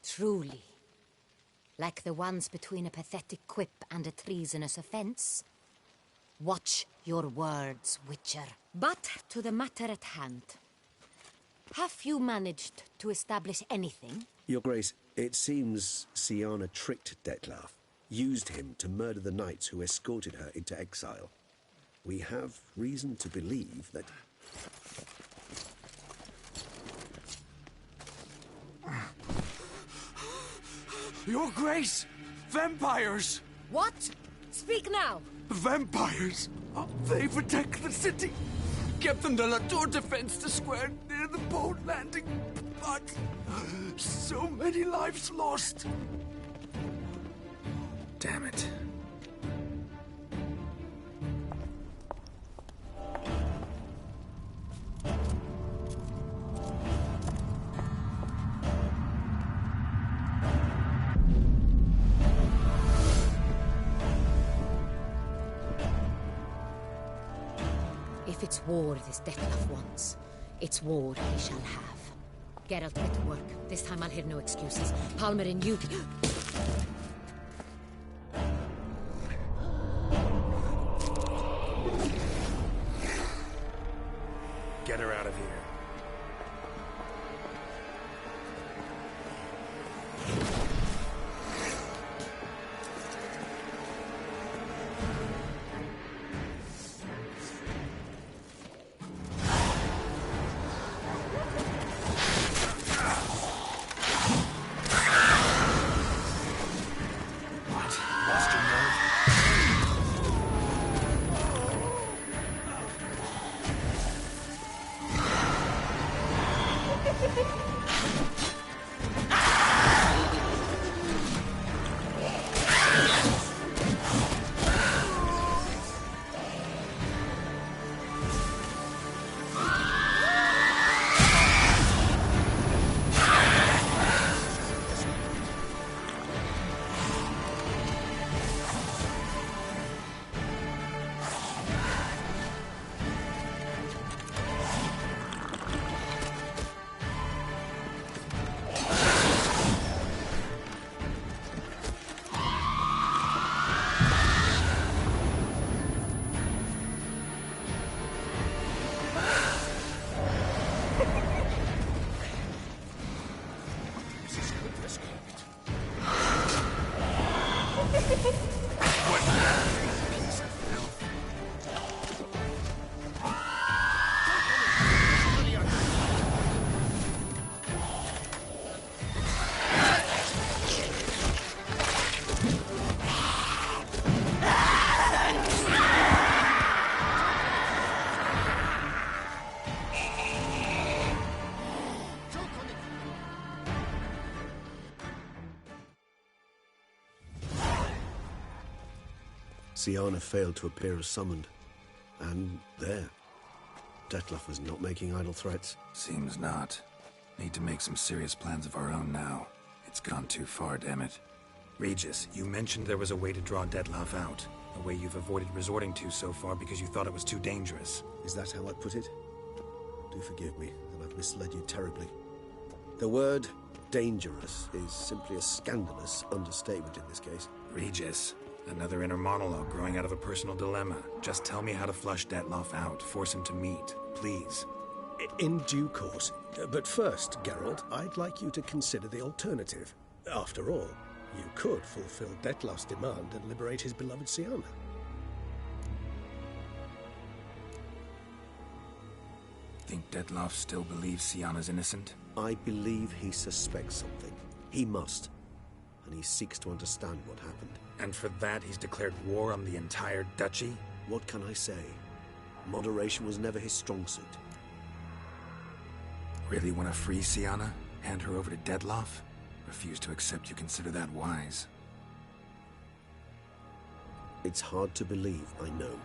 Truly. Like the ones between a pathetic quip and a treasonous offense. Watch your words, Witcher. But to the matter at hand. Have you managed to establish anything? Your Grace, it seems Siana tricked Dettlaff, used him to murder the knights who escorted her into exile. We have reason to believe that... Your Grace! Vampires! What? Speak now! Vampires! They protect the city! Captain de la Tour defends the square near the boat landing, but so many lives lost. Damn it. If it's war this Dettlaff wants, it's war he shall have. Geralt, get to work. This time I'll hear no excuses. Palmerin, you... Get her out of here. Siana failed to appear as summoned. And there. Detlef was not making idle threats. Seems not. Need to make some serious plans of our own now. It's gone too far, damn it. Regis, you mentioned there was a way to draw Detlef out. A way you've avoided resorting to so far because you thought it was too dangerous. Is that how I put it? Do forgive me that I've misled you terribly. The word dangerous is simply a scandalous understatement in this case. Regis, another inner monologue growing out of a personal dilemma. Just tell me how to flush Detlef out, force him to meet, please. In due course. But first, Geralt, I'd like you to consider the alternative. After all, you could fulfill Detlef's demand and liberate his beloved Siana. Think Detlef still believes Siana's innocent? I believe he suspects something. He must. And he seeks to understand what happened. And for that, he's declared war on the entire duchy? What can I say? Moderation was never his strong suit. Really want to free Siana? Hand her over to Detlef? Refuse to accept you consider that wise. It's hard to believe, I know.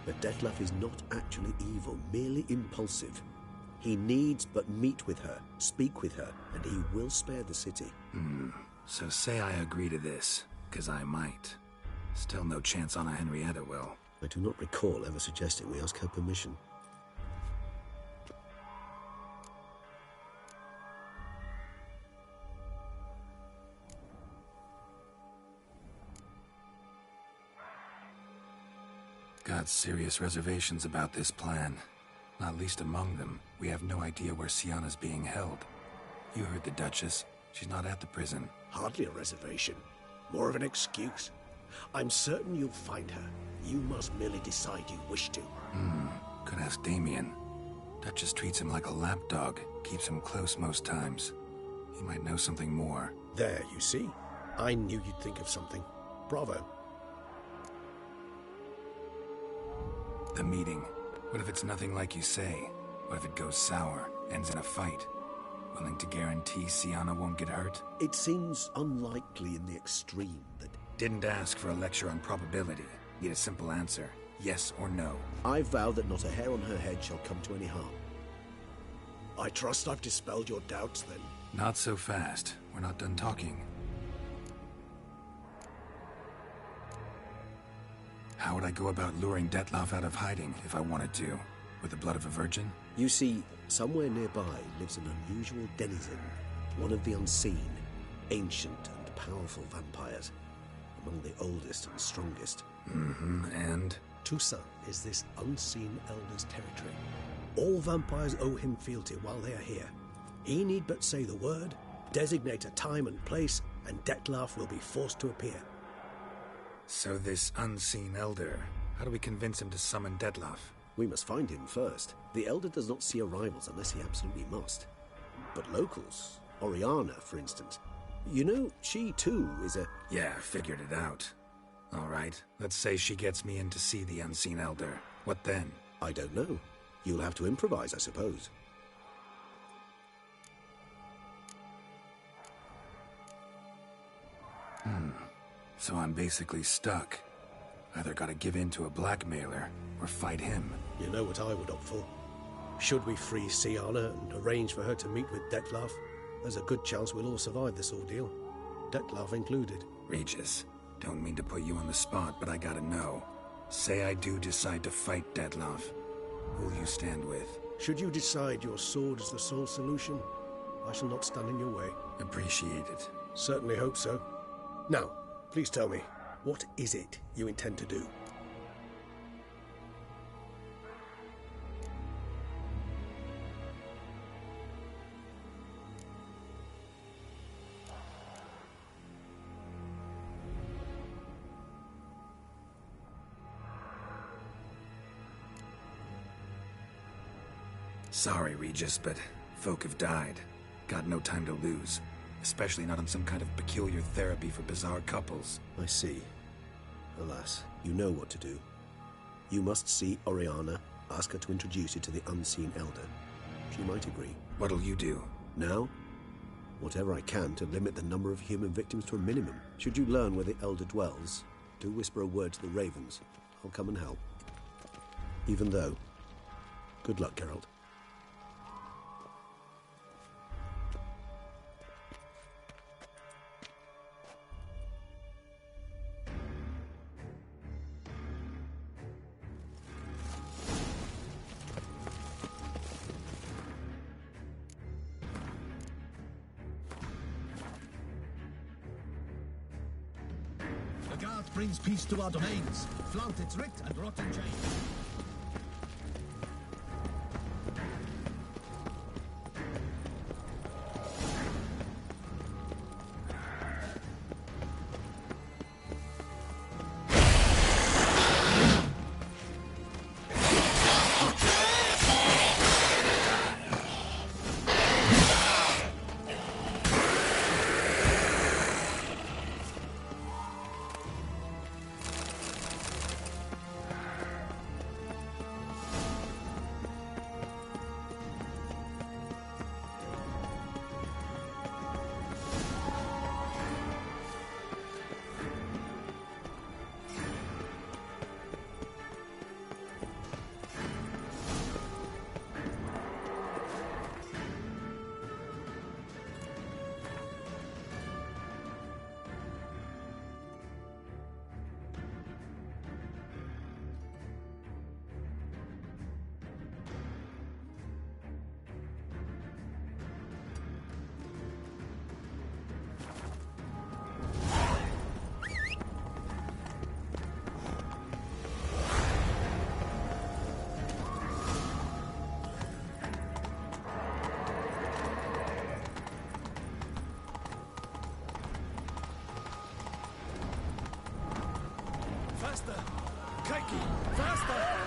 But Detlef is not actually evil, merely impulsive. He needs but meet with her, speak with her, and he will spare the city. So say I agree to this, 'cause I might. Still no chance Anna Henrietta will. I do not recall ever suggesting we ask her permission. Got serious reservations about this plan. Not least among them, we have no idea where Siana's being held. You heard the Duchess. She's not at the prison. Hardly a reservation. More of an excuse. I'm certain you'll find her. You must merely decide you wish to. Could ask Damien. Duchess treats him like a lapdog. Keeps him close most times. He might know something more. There, you see? I knew you'd think of something. Bravo. The meeting. What if it's nothing like you say? What if it goes sour, ends in a fight? Willing to guarantee Siana won't get hurt? It seems unlikely in the extreme that... Didn't ask for a lecture on probability. Need a simple answer. Yes or no. I vow that not a hair on her head shall come to any harm. I trust I've dispelled your doubts, then. Not so fast. We're not done talking. How would I go about luring Detlef out of hiding if I wanted to? With the blood of a virgin? You see, somewhere nearby lives an unusual denizen. One of the unseen, ancient and powerful vampires. Among the oldest and strongest. And? Toussaint is this unseen elder's territory. All vampires owe him fealty while they are here. He need but say the word, designate a time and place, and Detlef will be forced to appear. So this unseen elder, how do we convince him to summon Detlef? We must find him first. The elder does not see arrivals unless he absolutely must. But locals, Oriana, for instance, you know, she too is a... Yeah, figured it out. All right, let's say she gets me in to see the unseen elder. What then? I don't know. You'll have to improvise, I suppose. So I'm basically stuck. Either gotta give in to a blackmailer, or fight him. You know what I would opt for. Should we free Siana and arrange for her to meet with Detlef, there's a good chance we'll all survive this ordeal. Detlef included. Regis, don't mean to put you on the spot, but I gotta know. Say I do decide to fight Detlef. Who'll you stand with? Should you decide your sword is the sole solution, I shall not stand in your way. Appreciate it. Certainly hope so. Now, please tell me, what is it you intend to do? Sorry, Regis, but folk have died. Got no time to lose. Especially not on some kind of peculiar therapy for bizarre couples. I see. Alas, you know what to do. You must see Oriana, ask her to introduce you to the Unseen Elder. She might agree. What'll you do? Now? Whatever I can to limit the number of human victims to a minimum. Should you learn where the Elder dwells, do whisper a word to the Ravens. I'll come and help. Even though... Good luck, Geralt. The guard brings peace to our domains. Flaunt its writ and rot in chains. Faster! Kaiki! Faster!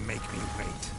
make me wait.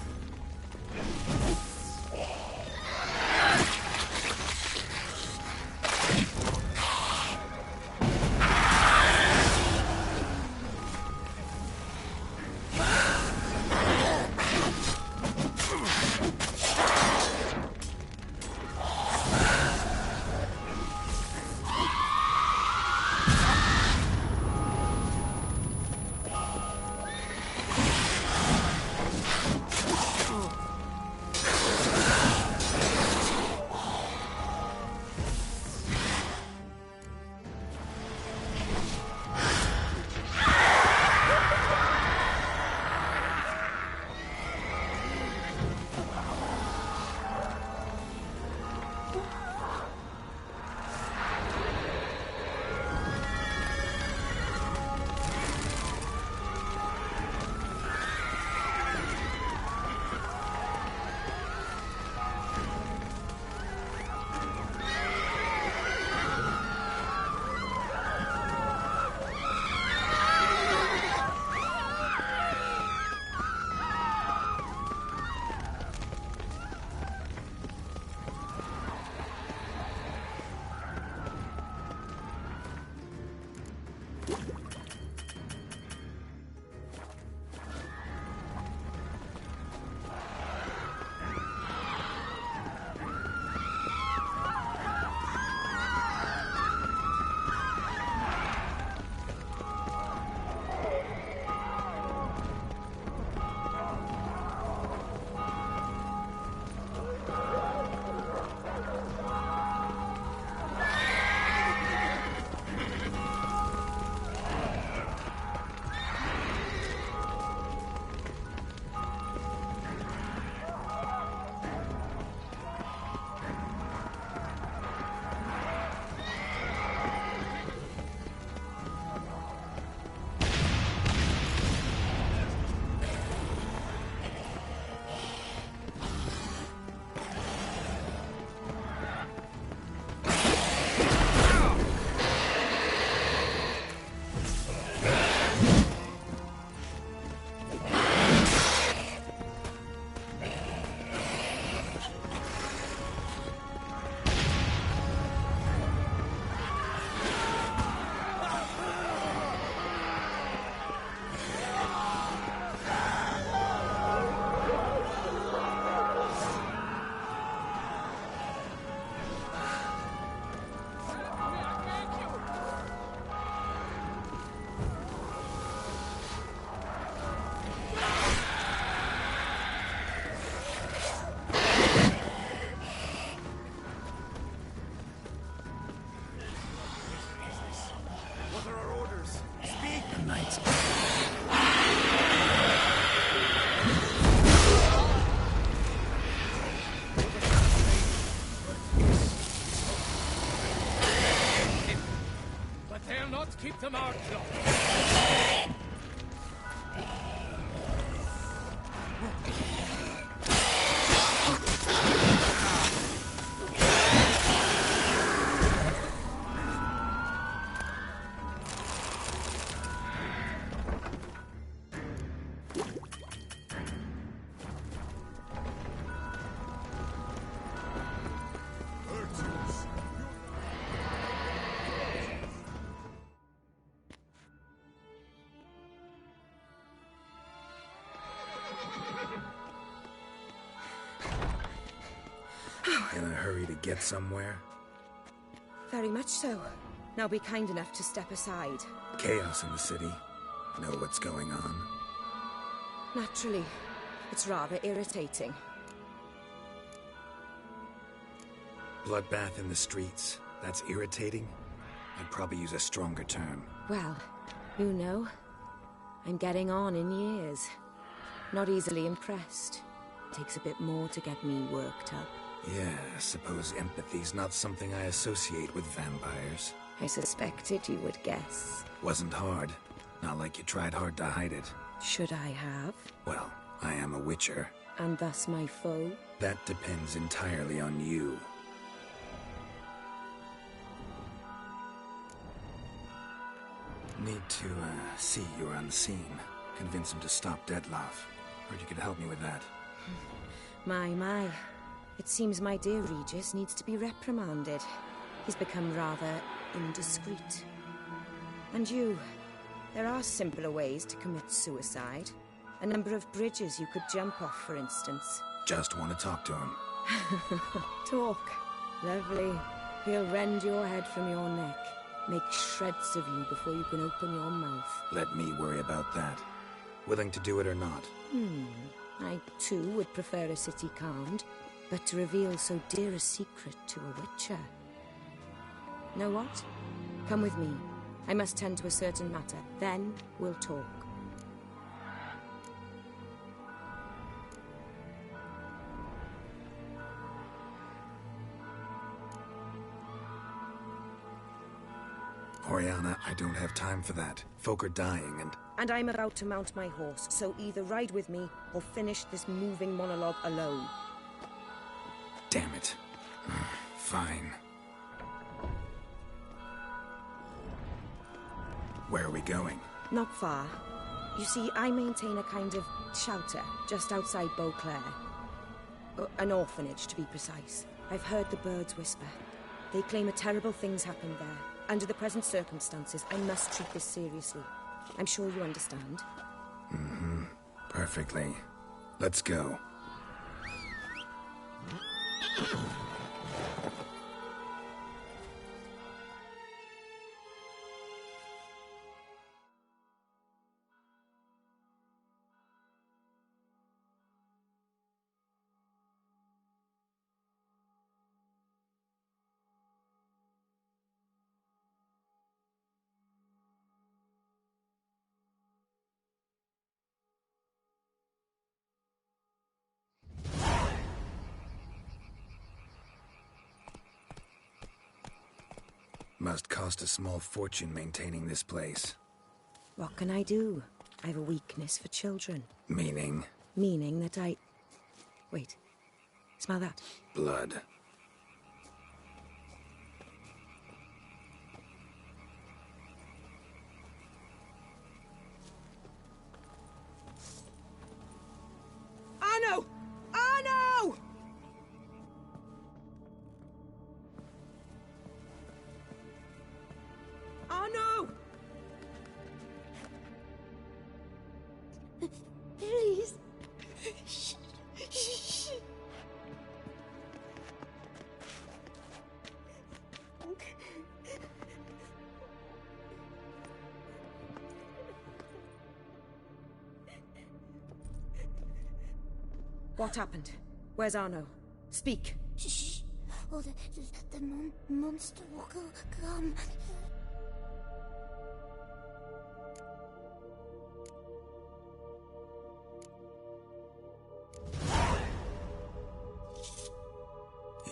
Keep them out, Claw. In a hurry to get somewhere? Very much so. Now be kind enough to step aside. Chaos in the city. Know what's going on? Naturally. It's rather irritating. Bloodbath in the streets. That's irritating? I'd probably use a stronger term. Well, you know, I'm getting on in years. Not easily impressed. Takes a bit more to get me worked up. Yeah, I suppose empathy's not something I associate with vampires. I suspected you would guess. Wasn't hard. Not like you tried hard to hide it. Should I have? Well, I am a witcher. And thus my foe? That depends entirely on you. Need to see you're on the scene. Convince him to stop Dettlaff. Heard you could help me with that. My. It seems my dear Regis needs to be reprimanded. He's become rather indiscreet. And you, there are simpler ways to commit suicide. A number of bridges you could jump off, for instance. Just want to talk to him. Talk. Lovely. He'll rend your head from your neck. Make shreds of you before you can open your mouth. Let me worry about that. Willing to do it or not? I, too, would prefer a city calmed, but to reveal so dear a secret to a witcher. Know what? Come with me. I must tend to a certain matter. Then we'll talk. Oriana, I don't have time for that. Folk are dying And I'm about to mount my horse, so either ride with me or finish this moving monologue alone. Damn it. Fine. Where are we going? Not far. You see, I maintain a kind of shelter just outside Beauclair. An orphanage, to be precise. I've heard the birds whisper. They claim a terrible thing's happened there. Under the present circumstances, I must treat this seriously. I'm sure you understand. Perfectly. Let's go. Must cost a small fortune maintaining this place. What can I do? I have a weakness for children. Meaning? Meaning that I... Wait. Smell that? Blood. Arno! Arno! Arno! Please. What happened? Where's Arno? Speak. Shh. Oh, the monster will come.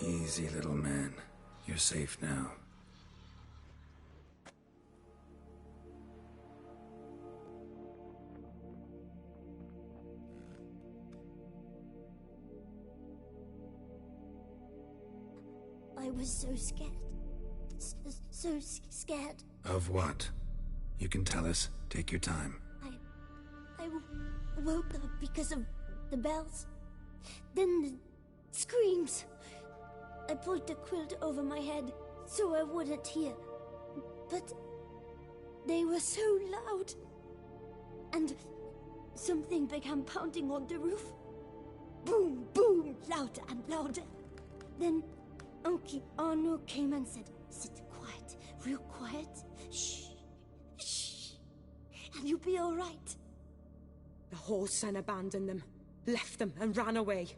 Easy, little man. You're safe now. I was so scared. So scared. Of what? You can tell us. Take your time. I woke up because of the bells. Then the screams. I pulled the quilt over my head so I wouldn't hear. But they were so loud. And something began pounding on the roof. Boom, boom, louder and louder. Then Uncle Arno came and said, "Sit quiet, real quiet. Shh, shh, and you'll be all right." The whoreson abandoned them, left them and ran away.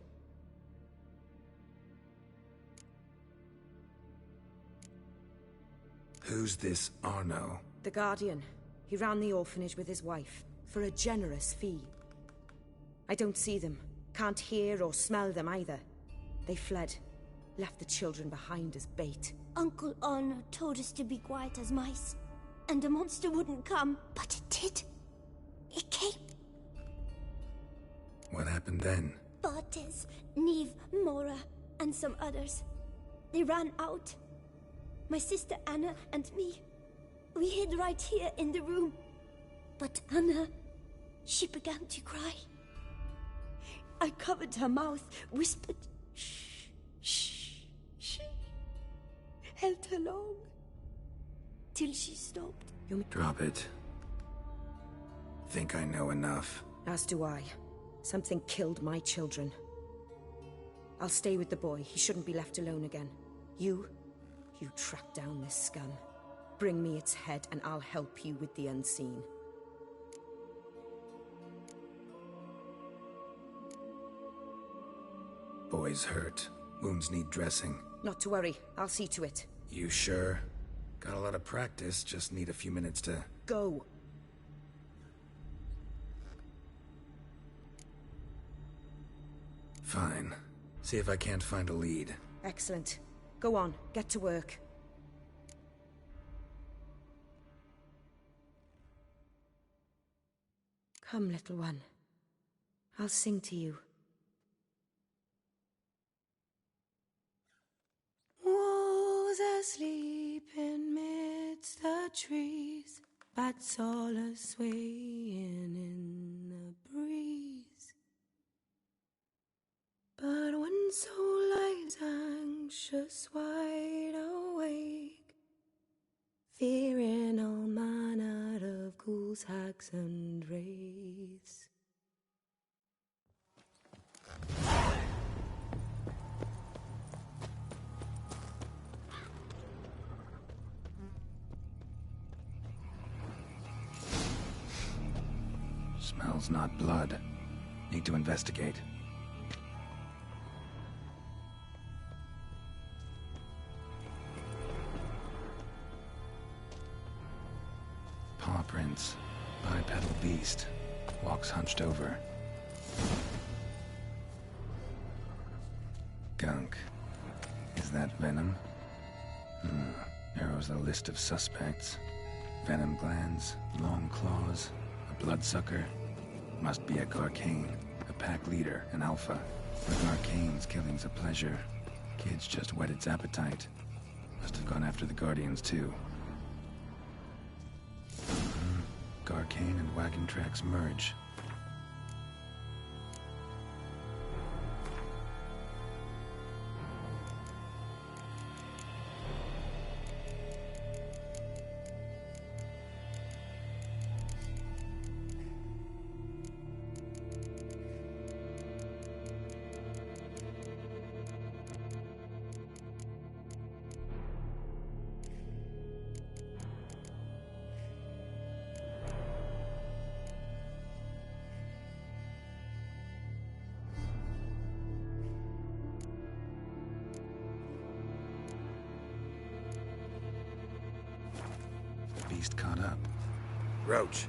Who's this Arno? The Guardian. He ran the orphanage with his wife, for a generous fee. I don't see them, can't hear or smell them either. They fled, left the children behind as bait. Uncle Arno told us to be quiet as mice, and the monster wouldn't come, but it did. It came. What happened then? Bartes, Neve, Mora, and some others. They ran out. My sister Anna and me. We hid right here in the room. But Anna, she began to cry. I covered her mouth, whispered, shh, shh, shh. Held her long. Till she stopped. Drop it. Think I know enough. As do I. Something killed my children. I'll stay with the boy. He shouldn't be left alone again. You track down this scum. Bring me its head and I'll help you with the unseen. Boy's hurt. Wounds need dressing. Not to worry. I'll see to it. You sure? Got a lot of practice, just need a few minutes to... Go. Fine. See if I can't find a lead. Excellent. Go on, get to work. Come, little one. I'll sing to you. Wolves asleep in midst the trees, bats all a-swaying in the breeze. But one soul lies anxious, wide awake, fearing all manner of ghouls, hags, and wraiths. Smells not blood. Need to investigate. Paw prints. Bipedal beast. Walks hunched over. Gunk. Is that venom? Narrows the list of suspects. Venom glands, long claws, a bloodsucker. Must be a Garcane, a pack leader, an alpha. The Garcane's killing's a pleasure. Kid's just whet its appetite. Must have gone after the Guardians too. Garcane and wagon tracks merge. Beast caught up. Roach.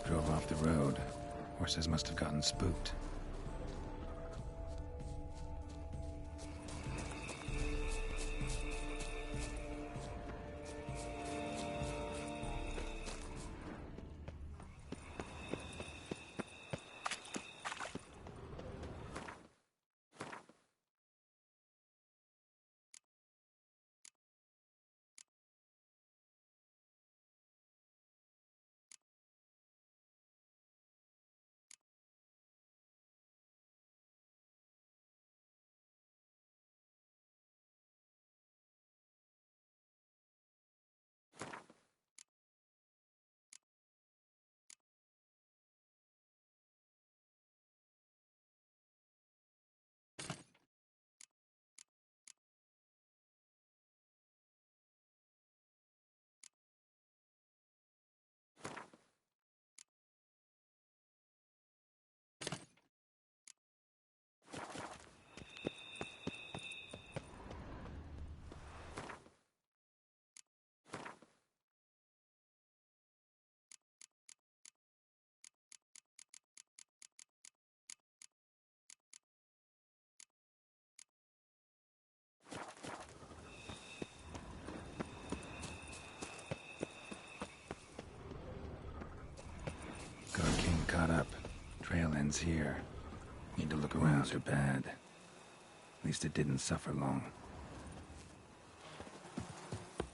Drove off the road. Horses must have gotten spooked. caught up. Trail ends here. Need to look around. Wounds are bad. At least it didn't suffer long.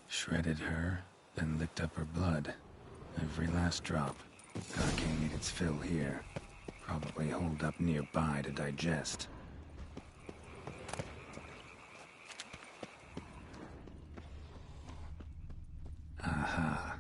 Shredded her, then licked up her blood. Every last drop. Arcane ate its fill here. Probably holed up nearby to digest. Aha.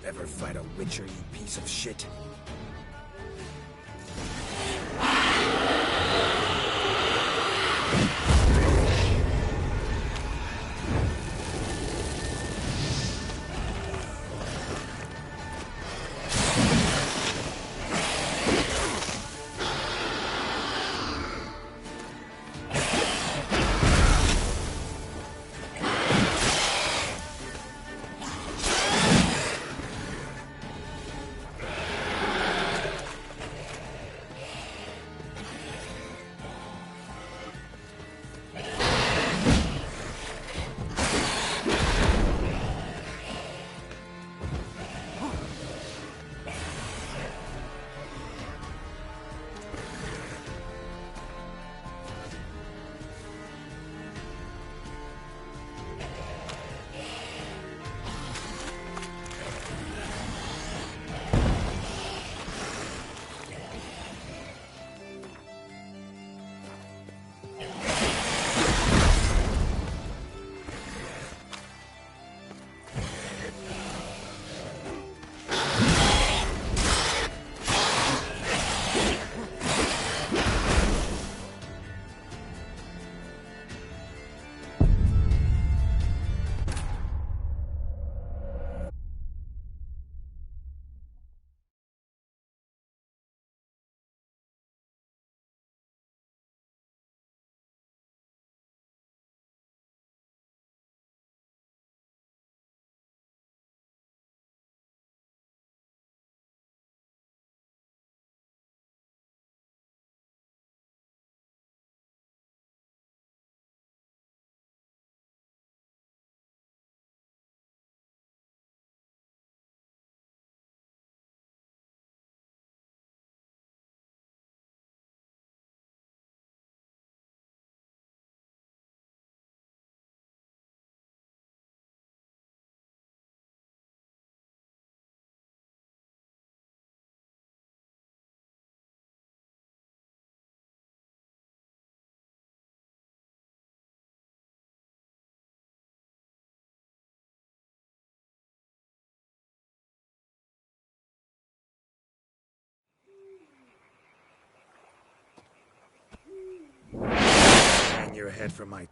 Ever fight a witcher, you piece of shit? your head for my...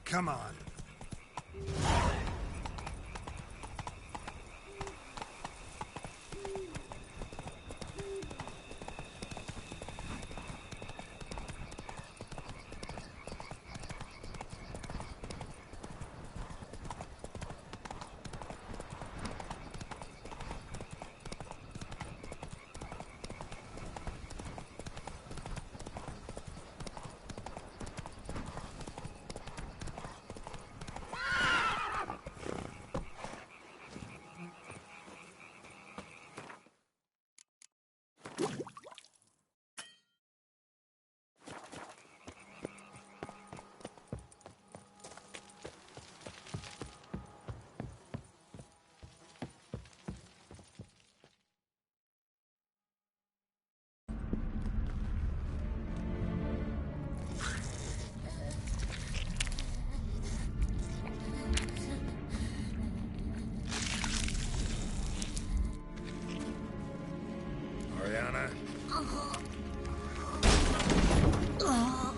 Come on.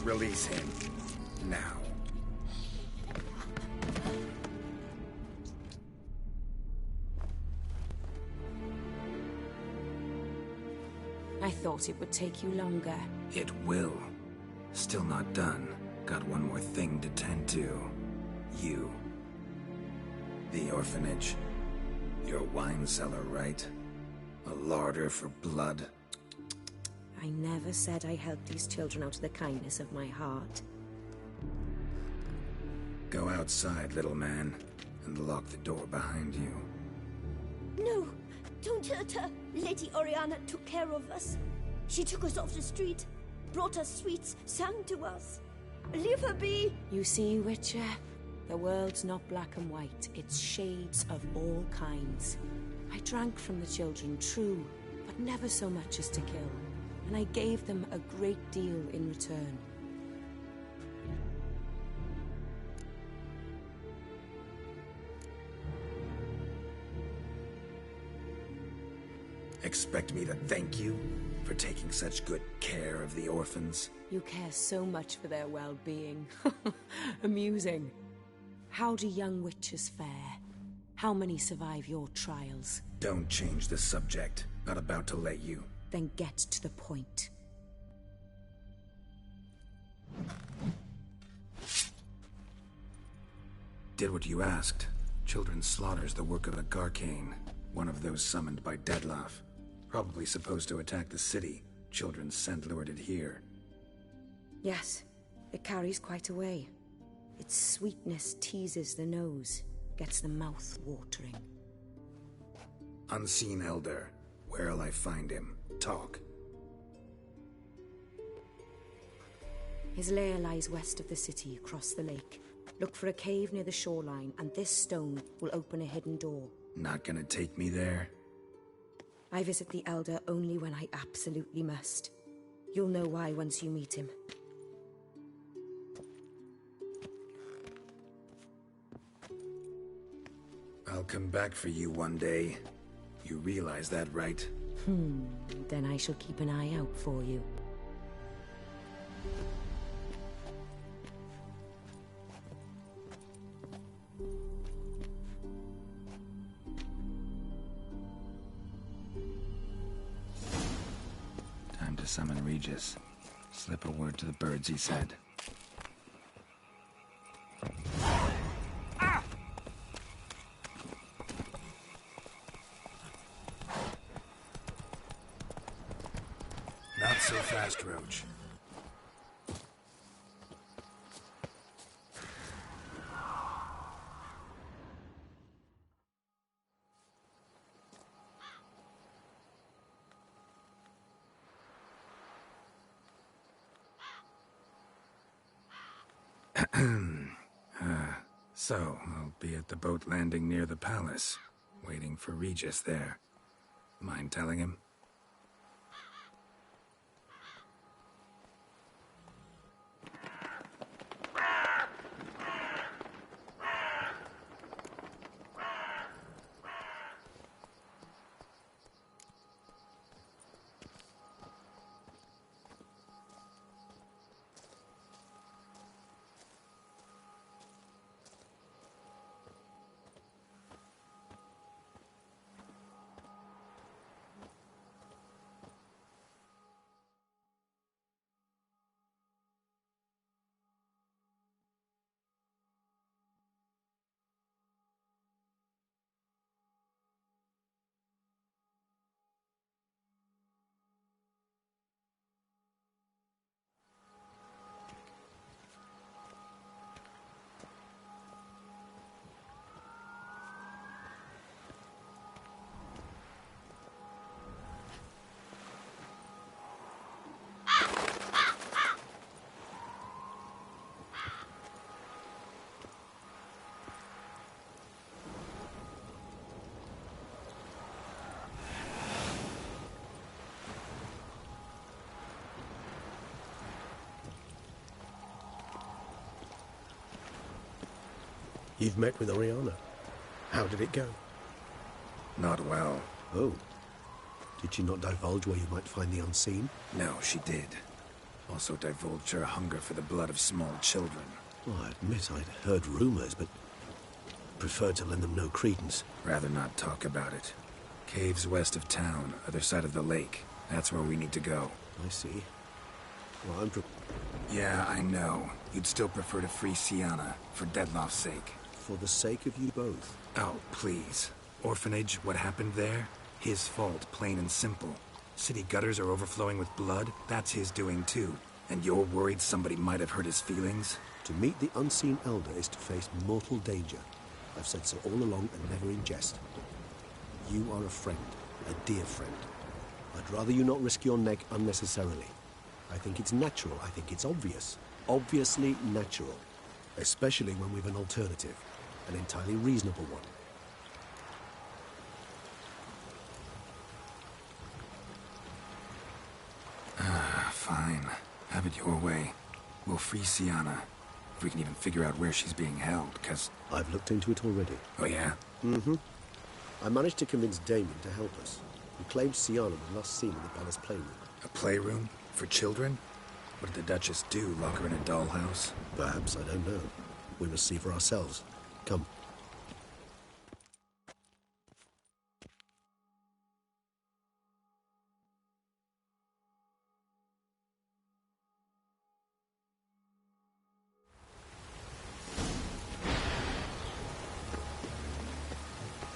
Release him. Now. I thought it would take you longer. It will. Still not done. Got one more thing to tend to. You. The orphanage. Your wine cellar, right? A larder for blood. I never said I helped these children out of the kindness of my heart. Go outside, little man, and lock the door behind you. No, don't hurt her. Lady Oriana took care of us. She took us off the street, brought us sweets, sang to us. Leave her be. You see, Witcher, the world's not black and white. It's shades of all kinds. I drank from the children, true, but never so much as to kill. And I gave them a great deal in return. Expect me to thank you for taking such good care of the orphans? You care so much for their well-being. Amusing. How do young witches fare? How many survive your trials? Don't change the subject. Not about to let you. Then get to the point. Did what you asked. Children's slaughter's the work of a Garcane, one of those summoned by Dettlaff. Probably supposed to attack the city. Children's scent lured it here. Yes, it carries quite a way. Its sweetness teases the nose. gets the mouth watering. Unseen Elder. Where'll I find him? Talk. His lair lies west of the city, across the lake. Look for a cave near the shoreline, and this stone will open a hidden door. Not gonna take me there? I visit the Elder only when I absolutely must. You'll know why once you meet him. I'll come back for you one day. You realize that, right? Then I shall keep an eye out for you. Time to summon Regis. Slip a word to the birds, he said. Not so fast, Roach. So, I'll be at the boat landing near the palace, waiting for Regis there. Mind telling him? You've met with Oriana. How did it go? Not well. Oh. Did she not divulge where you might find the unseen? No, she did. Also divulged her hunger for the blood of small children. Well, I admit I'd heard rumors, but preferred to lend them no credence. Rather not talk about it. Caves west of town, other side of the lake. That's where we need to go. I see. Well, Yeah, I know. You'd still prefer to free Sienna, for Deadloff's sake. For the sake of you both. Oh, please. Orphanage, what happened there? His fault, plain and simple. City gutters are overflowing with blood. That's his doing too. And you're worried somebody might have hurt his feelings? To meet the unseen elder is to face mortal danger. I've said so all along and never in jest. You are a friend, a dear friend. I'd rather you not risk your neck unnecessarily. I think it's natural. I think it's obvious. Obviously natural. Especially when we've an alternative. An entirely reasonable one. Fine. Have it your way. We'll free Sienna. If we can even figure out where she's being held, because... I've looked into it already. Oh, yeah? Mm-hmm. I managed to convince Damon to help us. He claims Sienna was last seen in the palace playroom. A playroom? For children? What did the Duchess do? Lock her in a dollhouse? Perhaps, I don't know. We must see for ourselves. Come.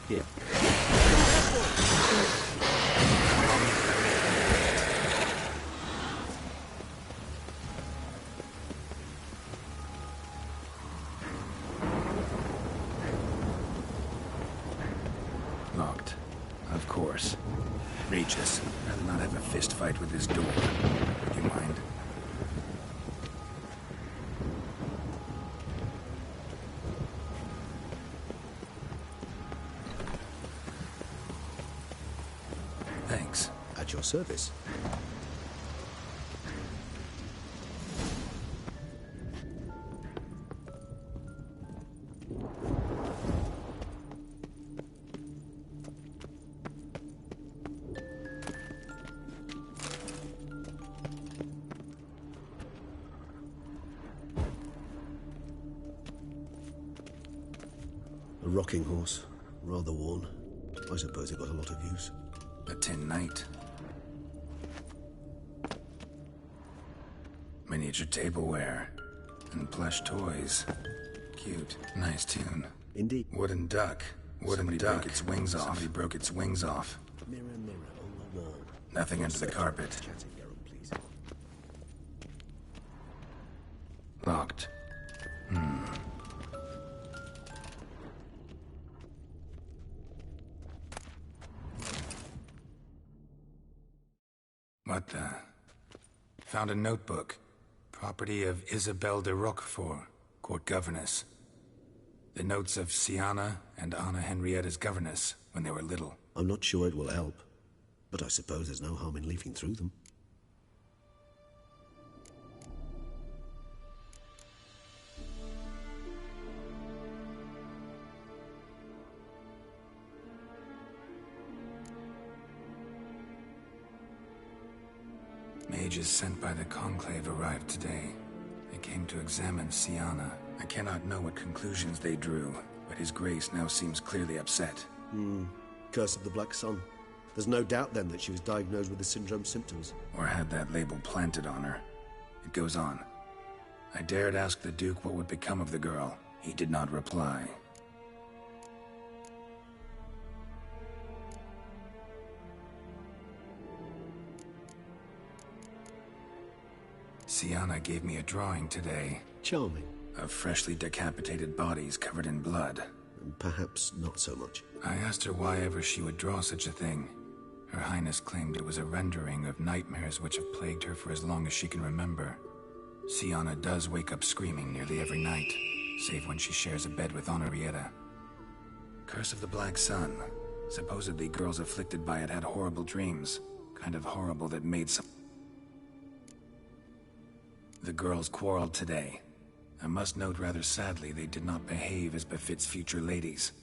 Here. course. Regis, I'd rather not have a fist fight with this door. Would you mind? Thanks. At your service. A rocking horse, rather worn. I suppose it got a lot of use. A tin knight. Miniature tableware. And plush toys. Cute. Nice tune. Indeed. Wooden duck. Wooden duck. Broke its wings off. Somebody broke its wings off. Mirror, mirror on the wall. Nothing under the carpet. Locked. What the? Found a notebook. Property of Isabelle de Roquefort, court governess. The notes of Siana and Anna Henrietta's governess when they were little. I'm not sure it will help, but I suppose there's no harm in leafing through them. Mages sent by the Conclave arrived today. They came to examine Siana. I cannot know what conclusions they drew, but His Grace now seems clearly upset. Curse of the Black Sun. There's no doubt then that she was diagnosed with the syndrome symptoms. Or had that label planted on her. It goes on. I dared ask the Duke what would become of the girl. He did not reply. Siana gave me a drawing today. Charming. Of freshly decapitated bodies covered in blood. Perhaps not so much. I asked her why ever she would draw such a thing. Her Highness claimed it was a rendering of nightmares which have plagued her for as long as she can remember. Siana does wake up screaming nearly every night, save when she shares a bed with Henrietta. Curse of the Black Sun. Supposedly girls afflicted by it had horrible dreams. Kind of horrible that made some... The girls quarreled today. I must note rather sadly they did not behave as befits future ladies.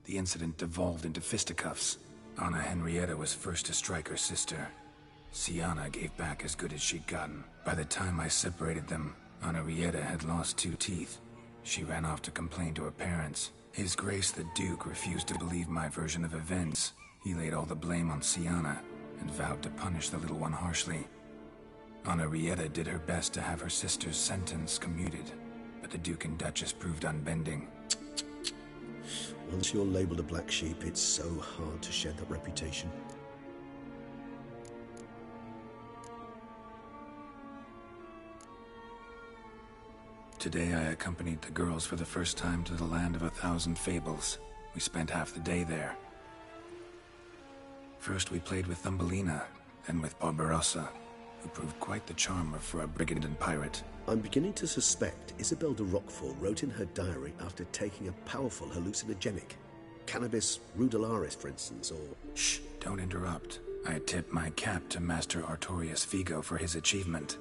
The incident devolved into fisticuffs. Anna Henrietta was first to strike her sister. Siana gave back as good as she'd gotten. By the time I separated them, Henrietta had lost 2 teeth. She ran off to complain to her parents. His Grace the Duke refused to believe my version of events. He laid all the blame on Siana and vowed to punish the little one harshly. Henrietta did her best to have her sister's sentence commuted, but the Duke and Duchess proved unbending. Once you're labeled a black sheep, it's so hard to shed that reputation. Today I accompanied the girls for the first time to the land of 1,000 fables. We spent half the day there. First we played with Thumbelina, then with Barbarossa, who proved quite the charmer for a brigand and pirate. I'm beginning to suspect Isabelle de Roquefort wrote in her diary after taking a powerful hallucinogenic. Cannabis rudelaris, for instance, or... Shh, don't interrupt. I tip my cap to Master Artorius Figo for his achievement.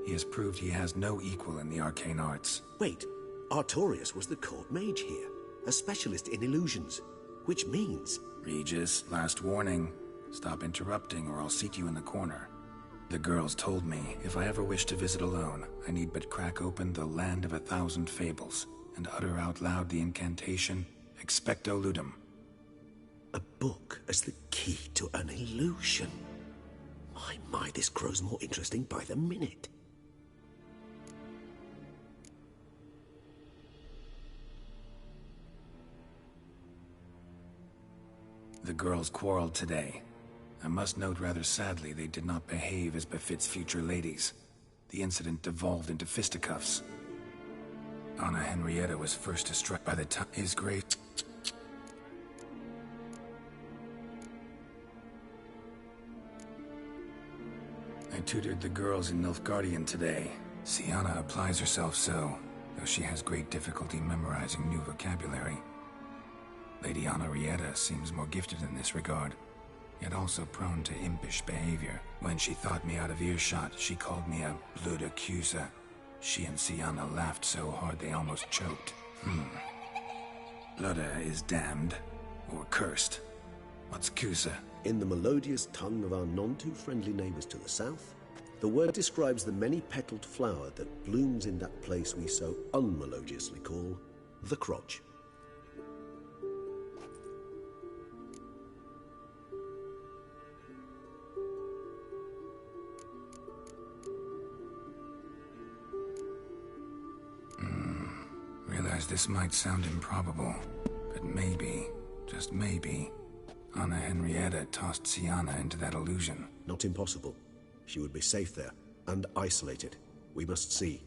He has proved he has no equal in the arcane arts. Wait, Artorius was the court mage here, a specialist in illusions, which means... Regis, last warning. Stop interrupting or I'll seat you in the corner. The girls told me if I ever wish to visit alone, I need but crack open the land of 1,000 fables and utter out loud the incantation, Expecto Ludum. A book as the key to an illusion. My, this grows more interesting by the minute. The girls quarreled today. I must note rather sadly they did not behave as befits future ladies. The incident devolved into fisticuffs. Anna Henrietta was first to strike by the time His Grace... tutored the girls in Nilfgaardian today. Sienna applies herself so, though she has great difficulty memorizing new vocabulary. Lady Henrietta seems more gifted in this regard, yet also prone to impish behavior. When she thought me out of earshot, she called me a blood accuser. She and Sienna laughed so hard they almost choked. Blood is damned, or cursed. What's Cusa? In the melodious tongue of our none-too-friendly neighbours to the south, the word describes the many-petalled flower that blooms in that place we so unmelodiously call the crotch. Realize this might sound improbable, but maybe, just maybe, Anna Henrietta tossed Sienna into that illusion. Not impossible. She would be safe there, and isolated. We must see.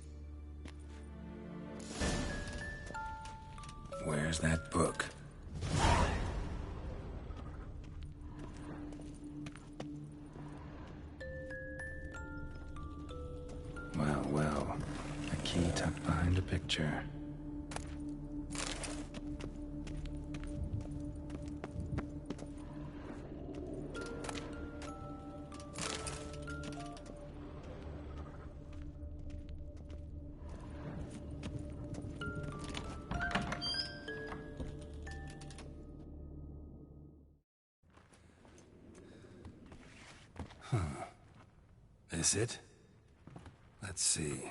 Where's that book? Well, well. A key tucked behind a picture. This it? Let's see.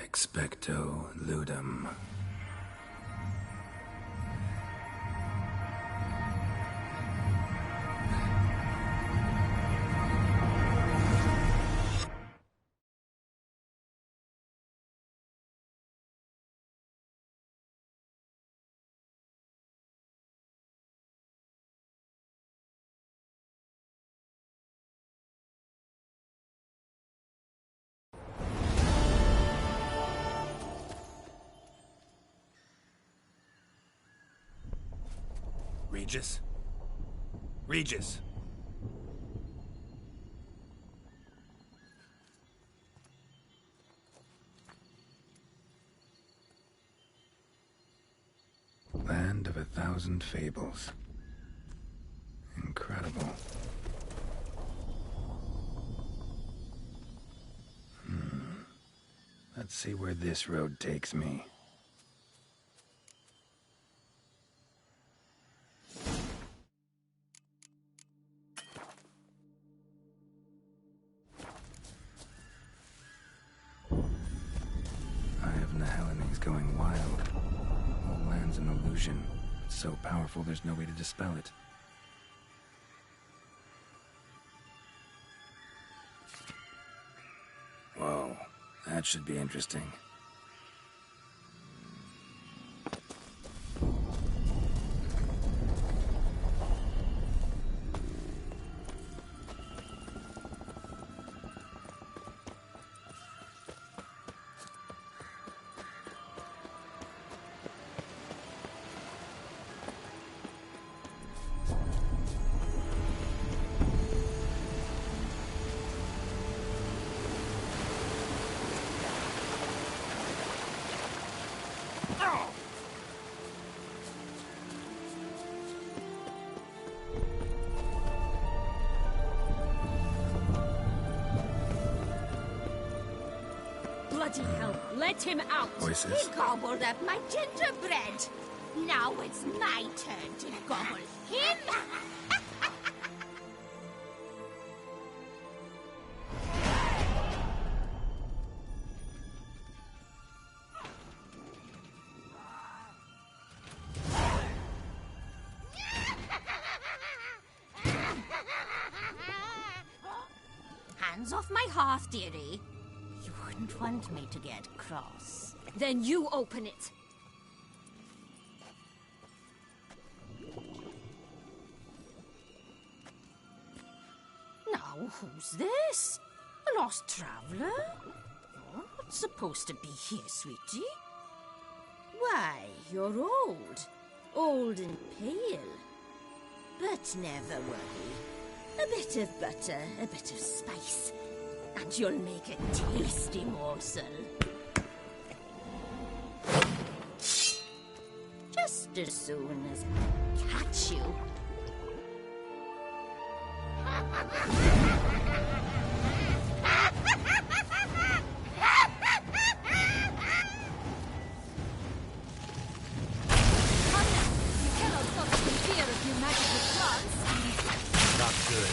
Expecto ludum. Regis? Regis! Land of 1,000 fables. Incredible. Let's see where this road takes me. Going wild. Whole land's an illusion. It's so powerful there's no way to dispel it. Whoa, that should be interesting. Bloody hell, let him out! Voices. He gobbled up my gingerbread! Now it's my turn to gobble him! Hands off my hearth, dearie. You wouldn't want me to get cross. Then you open it. Oh, who's this? A lost traveler? Oh, not supposed to be here, sweetie. Why, you're old. Old and pale. But never worry. A bit of butter, a bit of spice, and you'll make a tasty morsel. Just as soon as I catch you. Not good.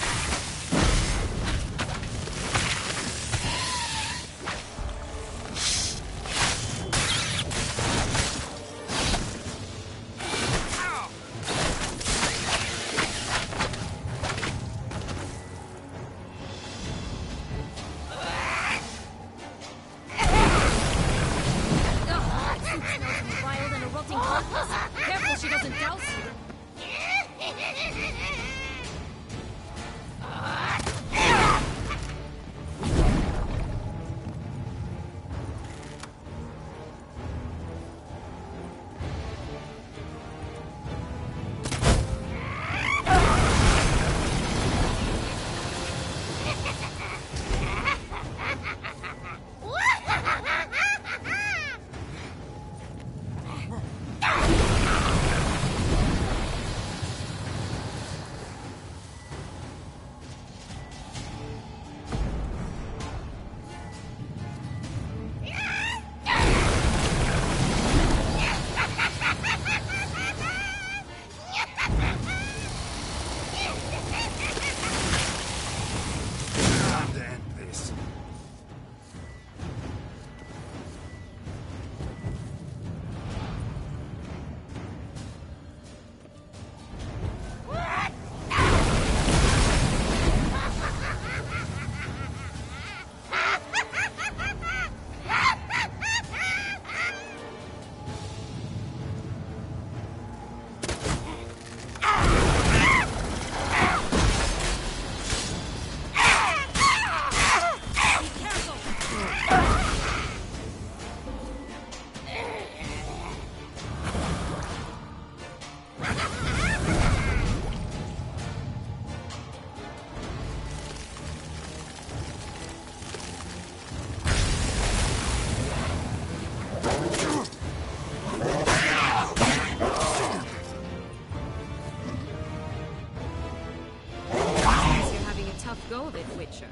Careful she doesn't douse you. Go of it, Witcher.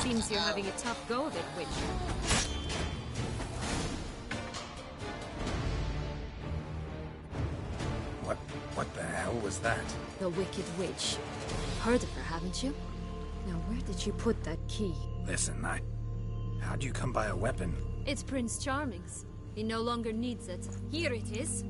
Seems you're having a tough go of it, Witcher. What the hell was that? The Wicked Witch. Heard of her, haven't you? Now, where did you put that key? Listen, how'd you come by a weapon? It's Prince Charming's. He no longer needs it. Here it is.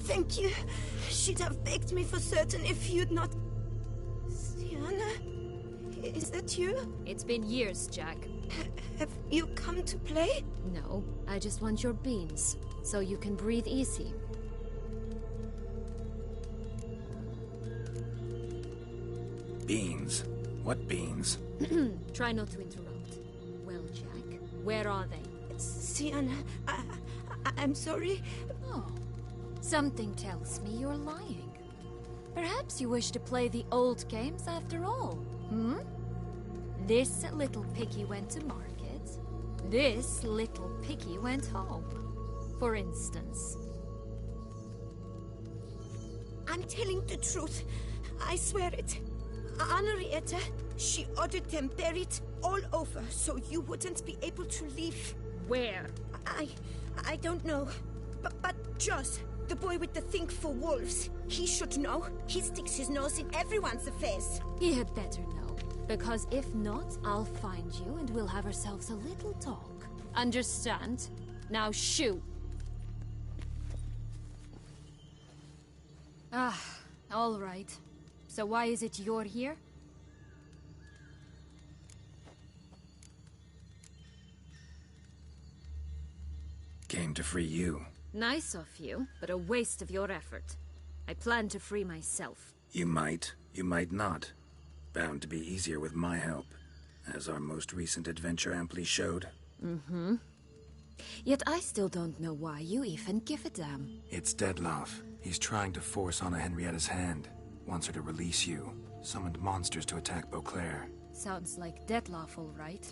Thank you. She'd have begged me for certain if you'd not... Sienna? Is that you? It's been years, Jack. Have you come to play? No, I just want your beans, so you can breathe easy. Beans? What beans? Try not to interrupt. Well, Jack, where are they? Sienna, I'm sorry. Oh, something tells me you're lying. Perhaps you wish to play the old games after all, hmm? This little piggy went to market. This little piggy went home, for instance. I'm telling the truth. I swear it. Henrietta, she ordered them buried all over so you wouldn't be able to leave. Where? I don't know. But Joss, the boy with the thing for wolves, he should know. He sticks his nose in everyone's affairs. He had better know. Because if not, I'll find you and we'll have ourselves a little talk. Understand? Now shoo! Ah, all right. So why is it you're here? Came to free you. Nice of you, but a waste of your effort. I plan to free myself. You might not. Bound to be easier with my help, as our most recent adventure amply showed. Mm-hmm. Yet I still don't know why you even give a damn. It's Dettlaff. He's trying to force Anna Henrietta's hand. Wants her to release you. Summoned monsters to attack Beauclair. Sounds like Dettlaff, all right.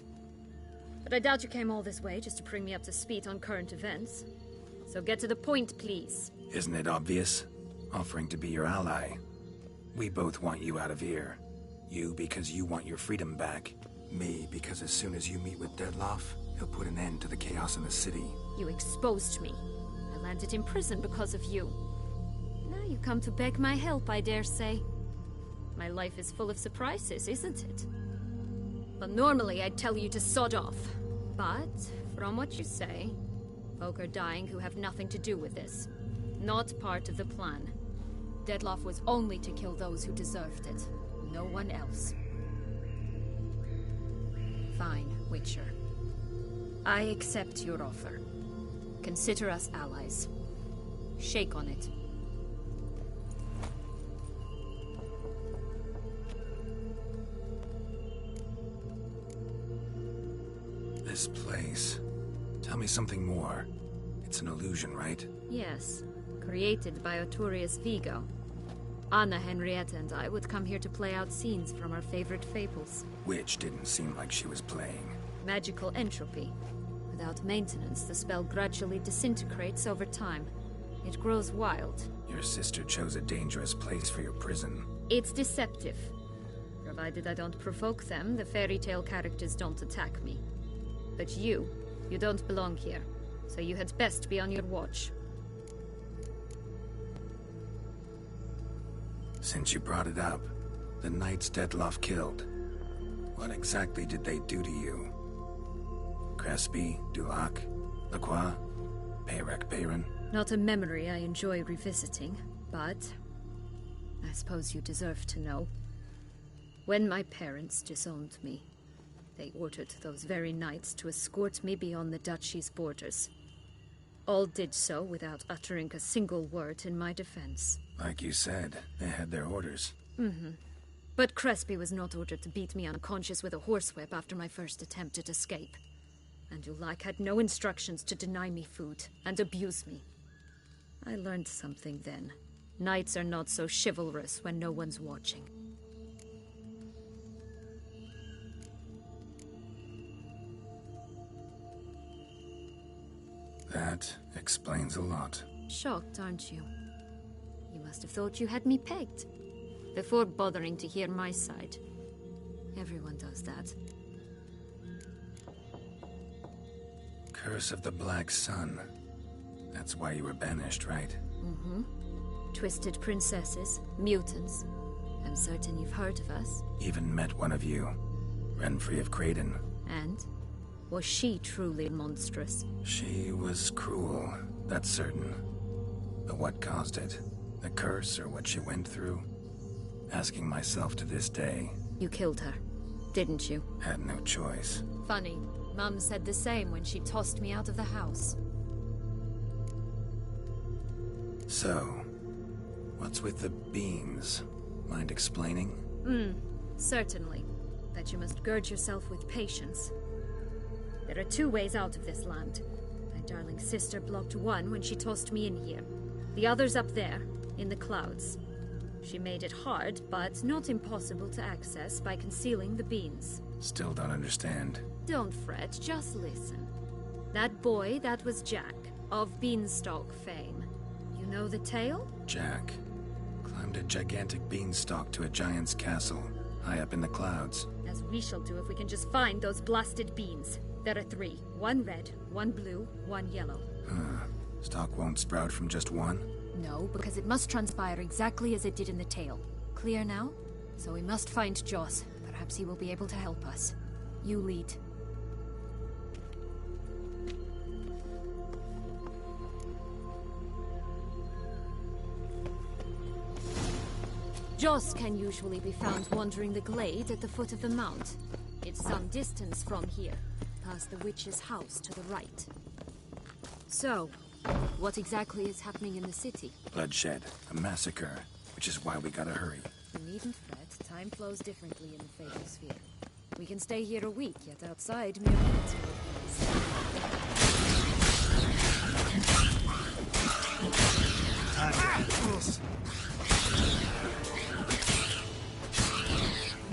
But I doubt you came all this way just to bring me up to speed on current events. So get to the point, please. Isn't it obvious? Offering to be your ally. We both want you out of here. You because you want your freedom back. Me because as soon as you meet with Dettlaff, he'll put an end to the chaos in the city. You exposed me. I landed in prison because of you. Now you come to beg my help, I dare say. My life is full of surprises, isn't it? Well, normally I'd tell you to sod off. But, from what you say, folk are dying who have nothing to do with this. Not part of the plan. Dettlaff was only to kill those who deserved it. No one else. Fine, Witcher. I accept your offer. Consider us allies. Shake on it. This place. Tell me something more. It's an illusion, right? Yes. Created by Arturius Vigo. Anna, Henrietta, and I would come here to play out scenes from our favorite fables. Which didn't seem like she was playing. Magical entropy. Without maintenance, the spell gradually disintegrates over time. It grows wild. Your sister chose a dangerous place for your prison. It's deceptive. Provided I don't provoke them, the fairy tale characters don't attack me. But you don't belong here. So you had best be on your watch. Since you brought it up, the knights Dettlaff killed. What exactly did they do to you? Crespi, Dulac, Lacroix, Peyrac Peyran? Not a memory I enjoy revisiting, but I suppose you deserve to know. When my parents disowned me, they ordered those very knights to escort me beyond the duchy's borders. All did so without uttering a single word in my defense. Like you said, they had their orders. Mm-hmm. But Crespi was not ordered to beat me unconscious with a horsewhip after my first attempt at escape. And Dulac had no instructions to deny me food and abuse me. I learned something then. Knights are not so chivalrous when no one's watching. That explains a lot. Shocked, aren't you? You must have thought you had me pegged. Before bothering to hear my side. Everyone does that. Curse of the Black Sun. That's why you were banished, right? Mm-hmm. Twisted princesses, mutants. I'm certain you've heard of us. Even met one of you. Renfrey of Craden. And? Was she truly monstrous? She was cruel, that's certain. But what caused it? The curse or what she went through? Asking myself to this day. You killed her, didn't you? Had no choice. Funny. Mum said the same when she tossed me out of the house. So, what's with the beans? Mind explaining? Certainly. That you must gird yourself with patience. There are 2 ways out of this land. My darling sister blocked one when she tossed me in here. The other's up there, in the clouds. She made it hard, but not impossible to access by concealing the beans. Still don't understand. Don't fret, just listen. That boy, that was Jack, of Beanstalk fame. You know the tale? Jack climbed a gigantic beanstalk to a giant's castle, high up in the clouds. As we shall do if we can just find those blasted beans. There are 3. 1 red, 1 blue, 1 yellow. Stalk won't sprout from just one? No, because it must transpire exactly as it did in the tale. Clear now? So we must find Joss. Perhaps he will be able to help us. You lead. Joss can usually be found wandering the glade at the foot of the mount. It's some distance from here, past the witch's house to the right. So, what exactly is happening in the city? Bloodshed, a massacre, which is why we gotta hurry. You needn't fret, time flows differently in the Fatal Sphere. We can stay here a week, yet outside mere minutes will replace.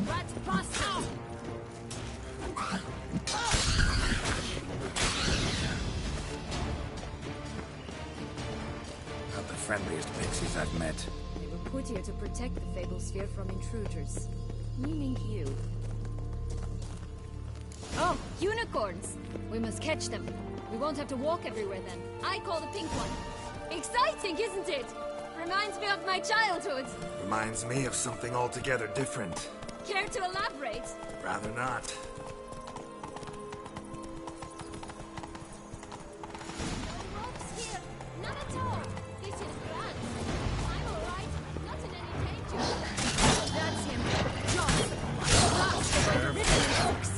Rat bastard! Not the friendliest pixies I've met. They were put here to protect the Fatal Sphere from intruders. Meaning you. Oh, unicorns! We must catch them. We won't have to walk everywhere then. I call the pink one. Exciting, isn't it? Reminds me of my childhood. Reminds me of something altogether different. Care to elaborate? Rather not. No ropes here. None at all. This is grand. I'm all right. Not in any danger. That's him. John. Blast away the ribbon and hooks.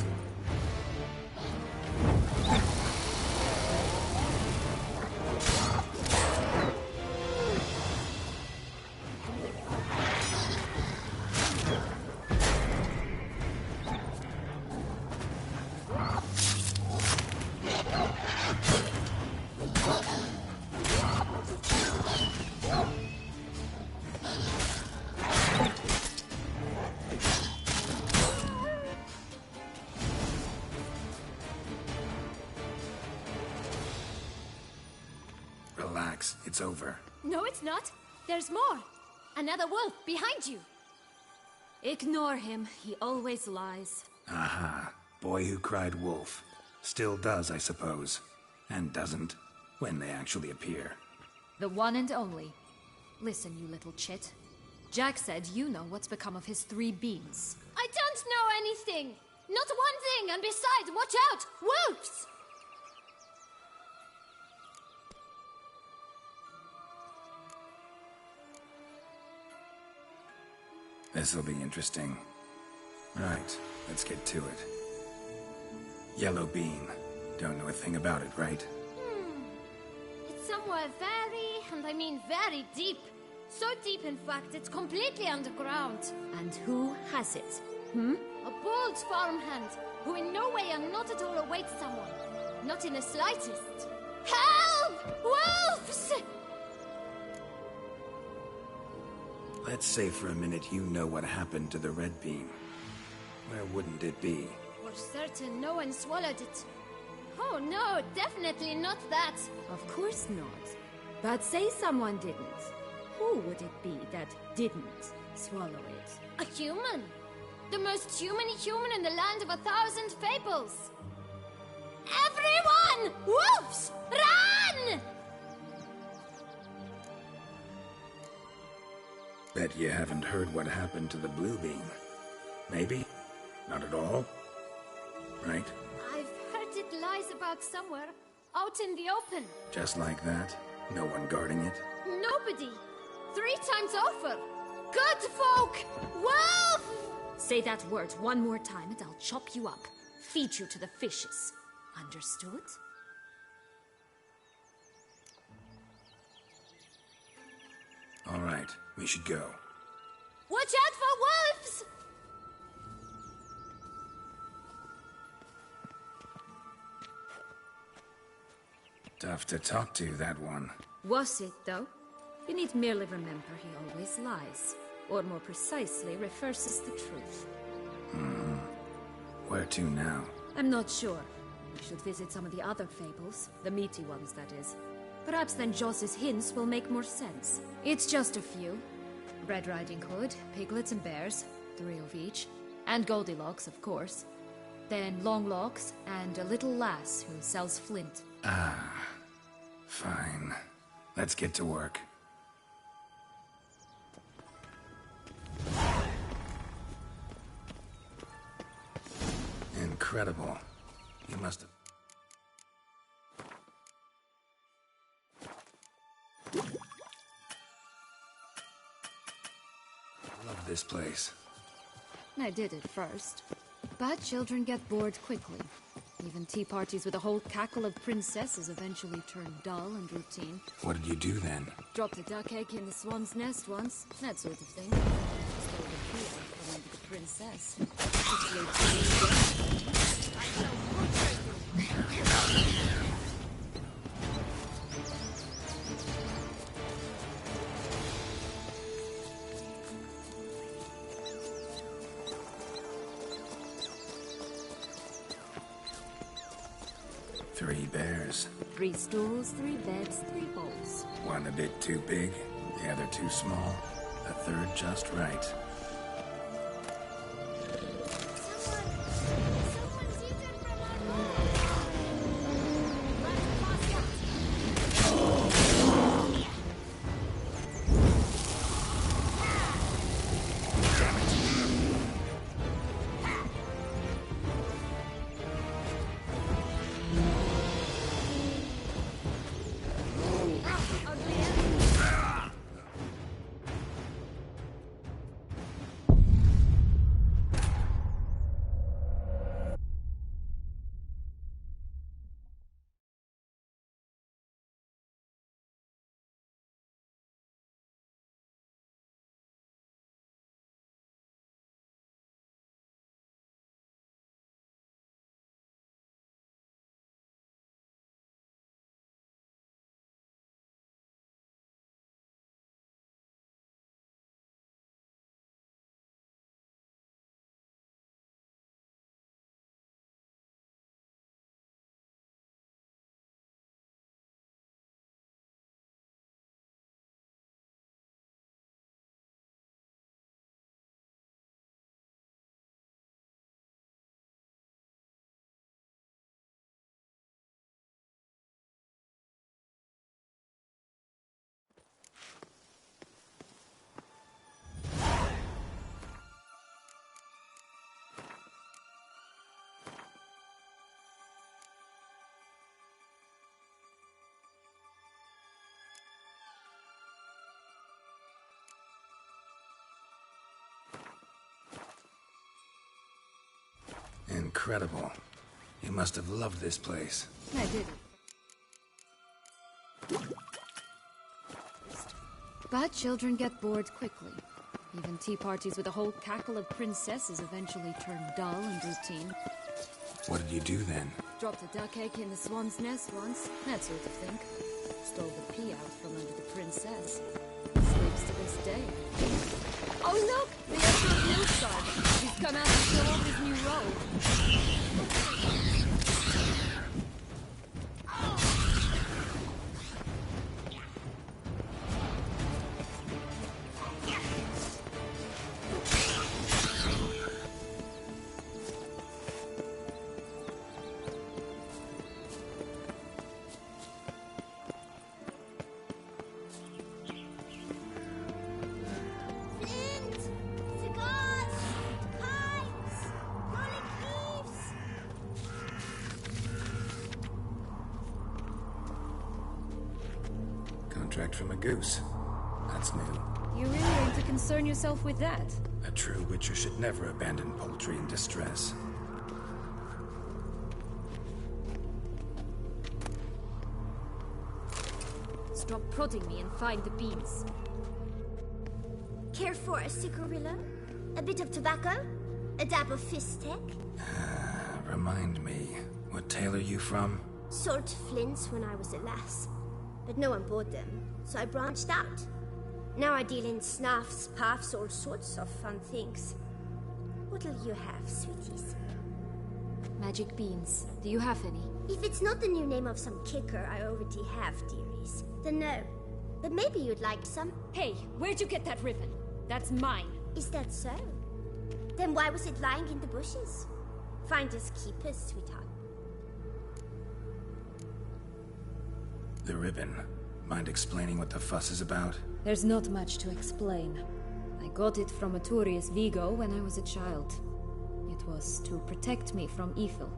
Relax, it's over. No, it's not. There's more. Another wolf behind you. Ignore him. He always lies. Aha. Boy who cried wolf. Still does, I suppose. And doesn't, when they actually appear. The one and only. Listen, you little chit. Jack said you know what's become of his 3 beans. I don't know anything. Not one thing, and besides, watch out! Wolves! This'll be interesting. Right, let's get to it. Yellow bean. Don't know a thing about it, right? It's somewhere very, and I mean very deep. So deep, in fact, it's completely underground. And who has it? A bold farmhand, who in no way and not at all awaits someone. Not in the slightest. Help! Wolves! Let's say for a minute you know what happened to the red bean. Where wouldn't it be? For certain, no one swallowed it. Oh no, definitely not that. Of course not. But say someone didn't. Who would it be that didn't swallow it? A human. The most human-y human in the land of 1,000 fables. Everyone! Wolves! Run! Bet you haven't heard what happened to the blue beam. Maybe? Not at all? Right? I've heard it lies about somewhere, out in the open. Just like that? No one guarding it? Nobody. 3 times over. Good folk! Wolf! Say that word one more time and I'll chop you up. Feed you to the fishes. Understood? All right, we should go. Watch out for wolves! Tough to talk to, that one. Was it, though? You need merely remember he always lies. Or more precisely, reverses the truth. Hmm. Where to now? I'm not sure. We should visit some of the other fables. The meaty ones, that is. Perhaps then Joss's hints will make more sense. It's just a few. Red Riding Hood, Piglets and Bears, 3 of each. And Goldilocks, of course. Then Longlocks, and a little lass who sells flint. Ah. Fine. Let's get to work. Incredible. You must have... Love this place. I did it first. But children get bored quickly. Even tea parties with a whole cackle of princesses eventually turn dull and routine. What did you do then? Dropped a duck egg in the swan's nest once, that sort of thing. Stole the key from under the princess. Three bears. 3 stools, 3 beds, 3 bowls. One a bit too big, the other too small, the third just right. Incredible. You must have loved this place. I did it. But children get bored quickly. Even tea parties with a whole cackle of princesses eventually turn dull and routine. What did you do then? Dropped a duck egg in the swan's nest once, that sort of thing. Stole the pea out from under the princess. Sleeps to this day. Oh look! The Emperor Nilsard! He's come out to show off his new robe. contract from a goose. That's new. You really aim to concern yourself with that? A true witcher should never abandon poultry in distress. Stop prodding me and find the beans. Care for a cigarilla? A bit of tobacco? A dab of fistek? Remind me, what tale are you from? Sold flints when I was a lass. But no one bought them, so I branched out. Now I deal in snuffs, puffs, all sorts of fun things. What'll you have, sweeties? Magic beans. Do you have any? If it's not the new name of some kicker I already have, dearies, then no. But maybe you'd like some. Hey, where'd you get that ribbon? That's mine. Is that so? Then why was it lying in the bushes? Finders keepers, sweetheart. The ribbon. Mind explaining what the fuss is about? There's not much to explain. I got it from Aturius Vigo when I was a child. It was to protect me from evil.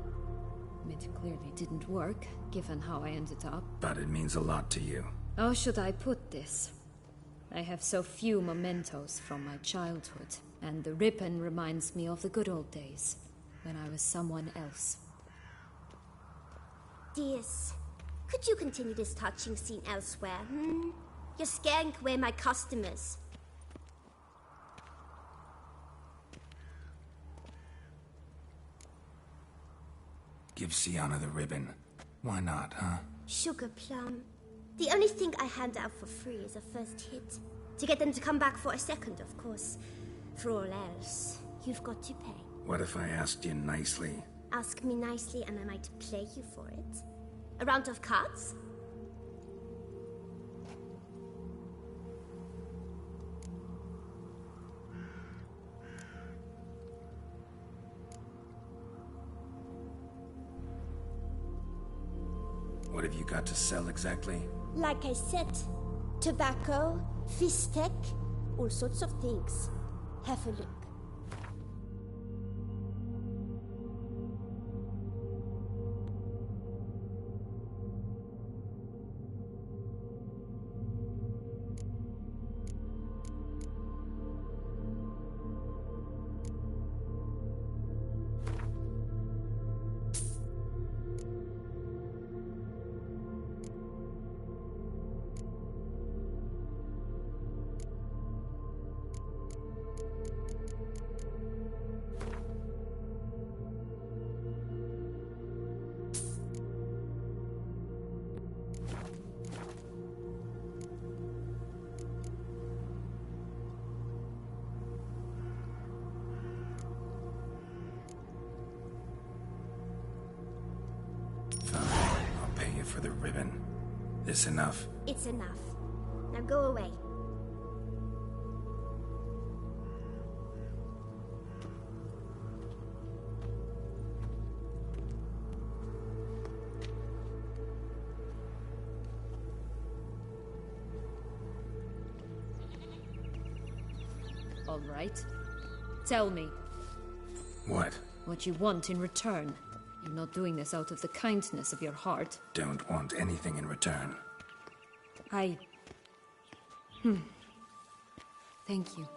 It clearly didn't work, given how I ended up. But it means a lot to you. How should I put this? I have so few mementos from my childhood, and the ribbon reminds me of the good old days, when I was someone else. Dears, could you continue this touching scene elsewhere, You're scaring away my customers. Give Sienna the ribbon. Why not, huh? Sugar plum. The only thing I hand out for free is a first hit. To get them to come back for a second, of course. For all else, you've got to pay. What if I asked you nicely? Ask me nicely and I might play you for it. A round of cards? What have you got to sell exactly? Like I said, tobacco, fistek, all sorts of things. Have a look. For the ribbon. This enough? It's enough. Now go away. All right. Tell me. What? What you want in return. You're not doing this out of the kindness of your heart. Don't want anything in return. Thank you.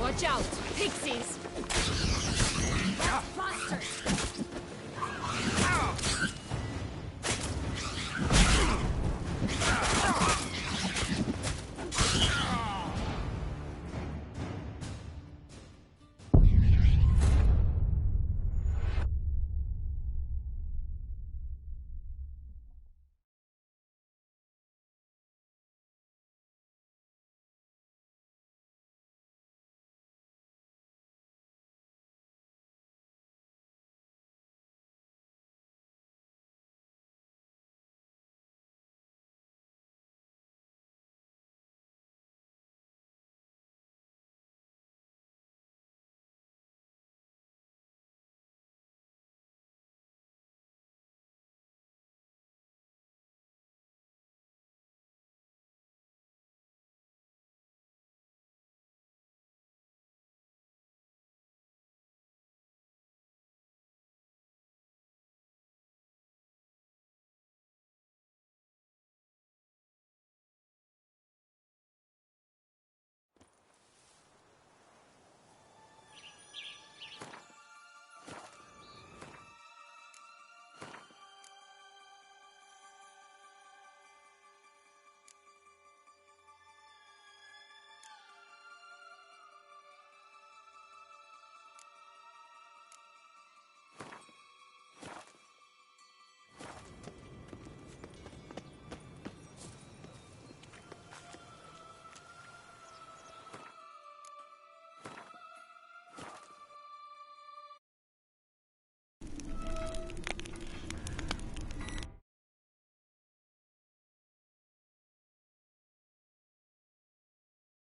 Watch out! Pixies! That's bastard!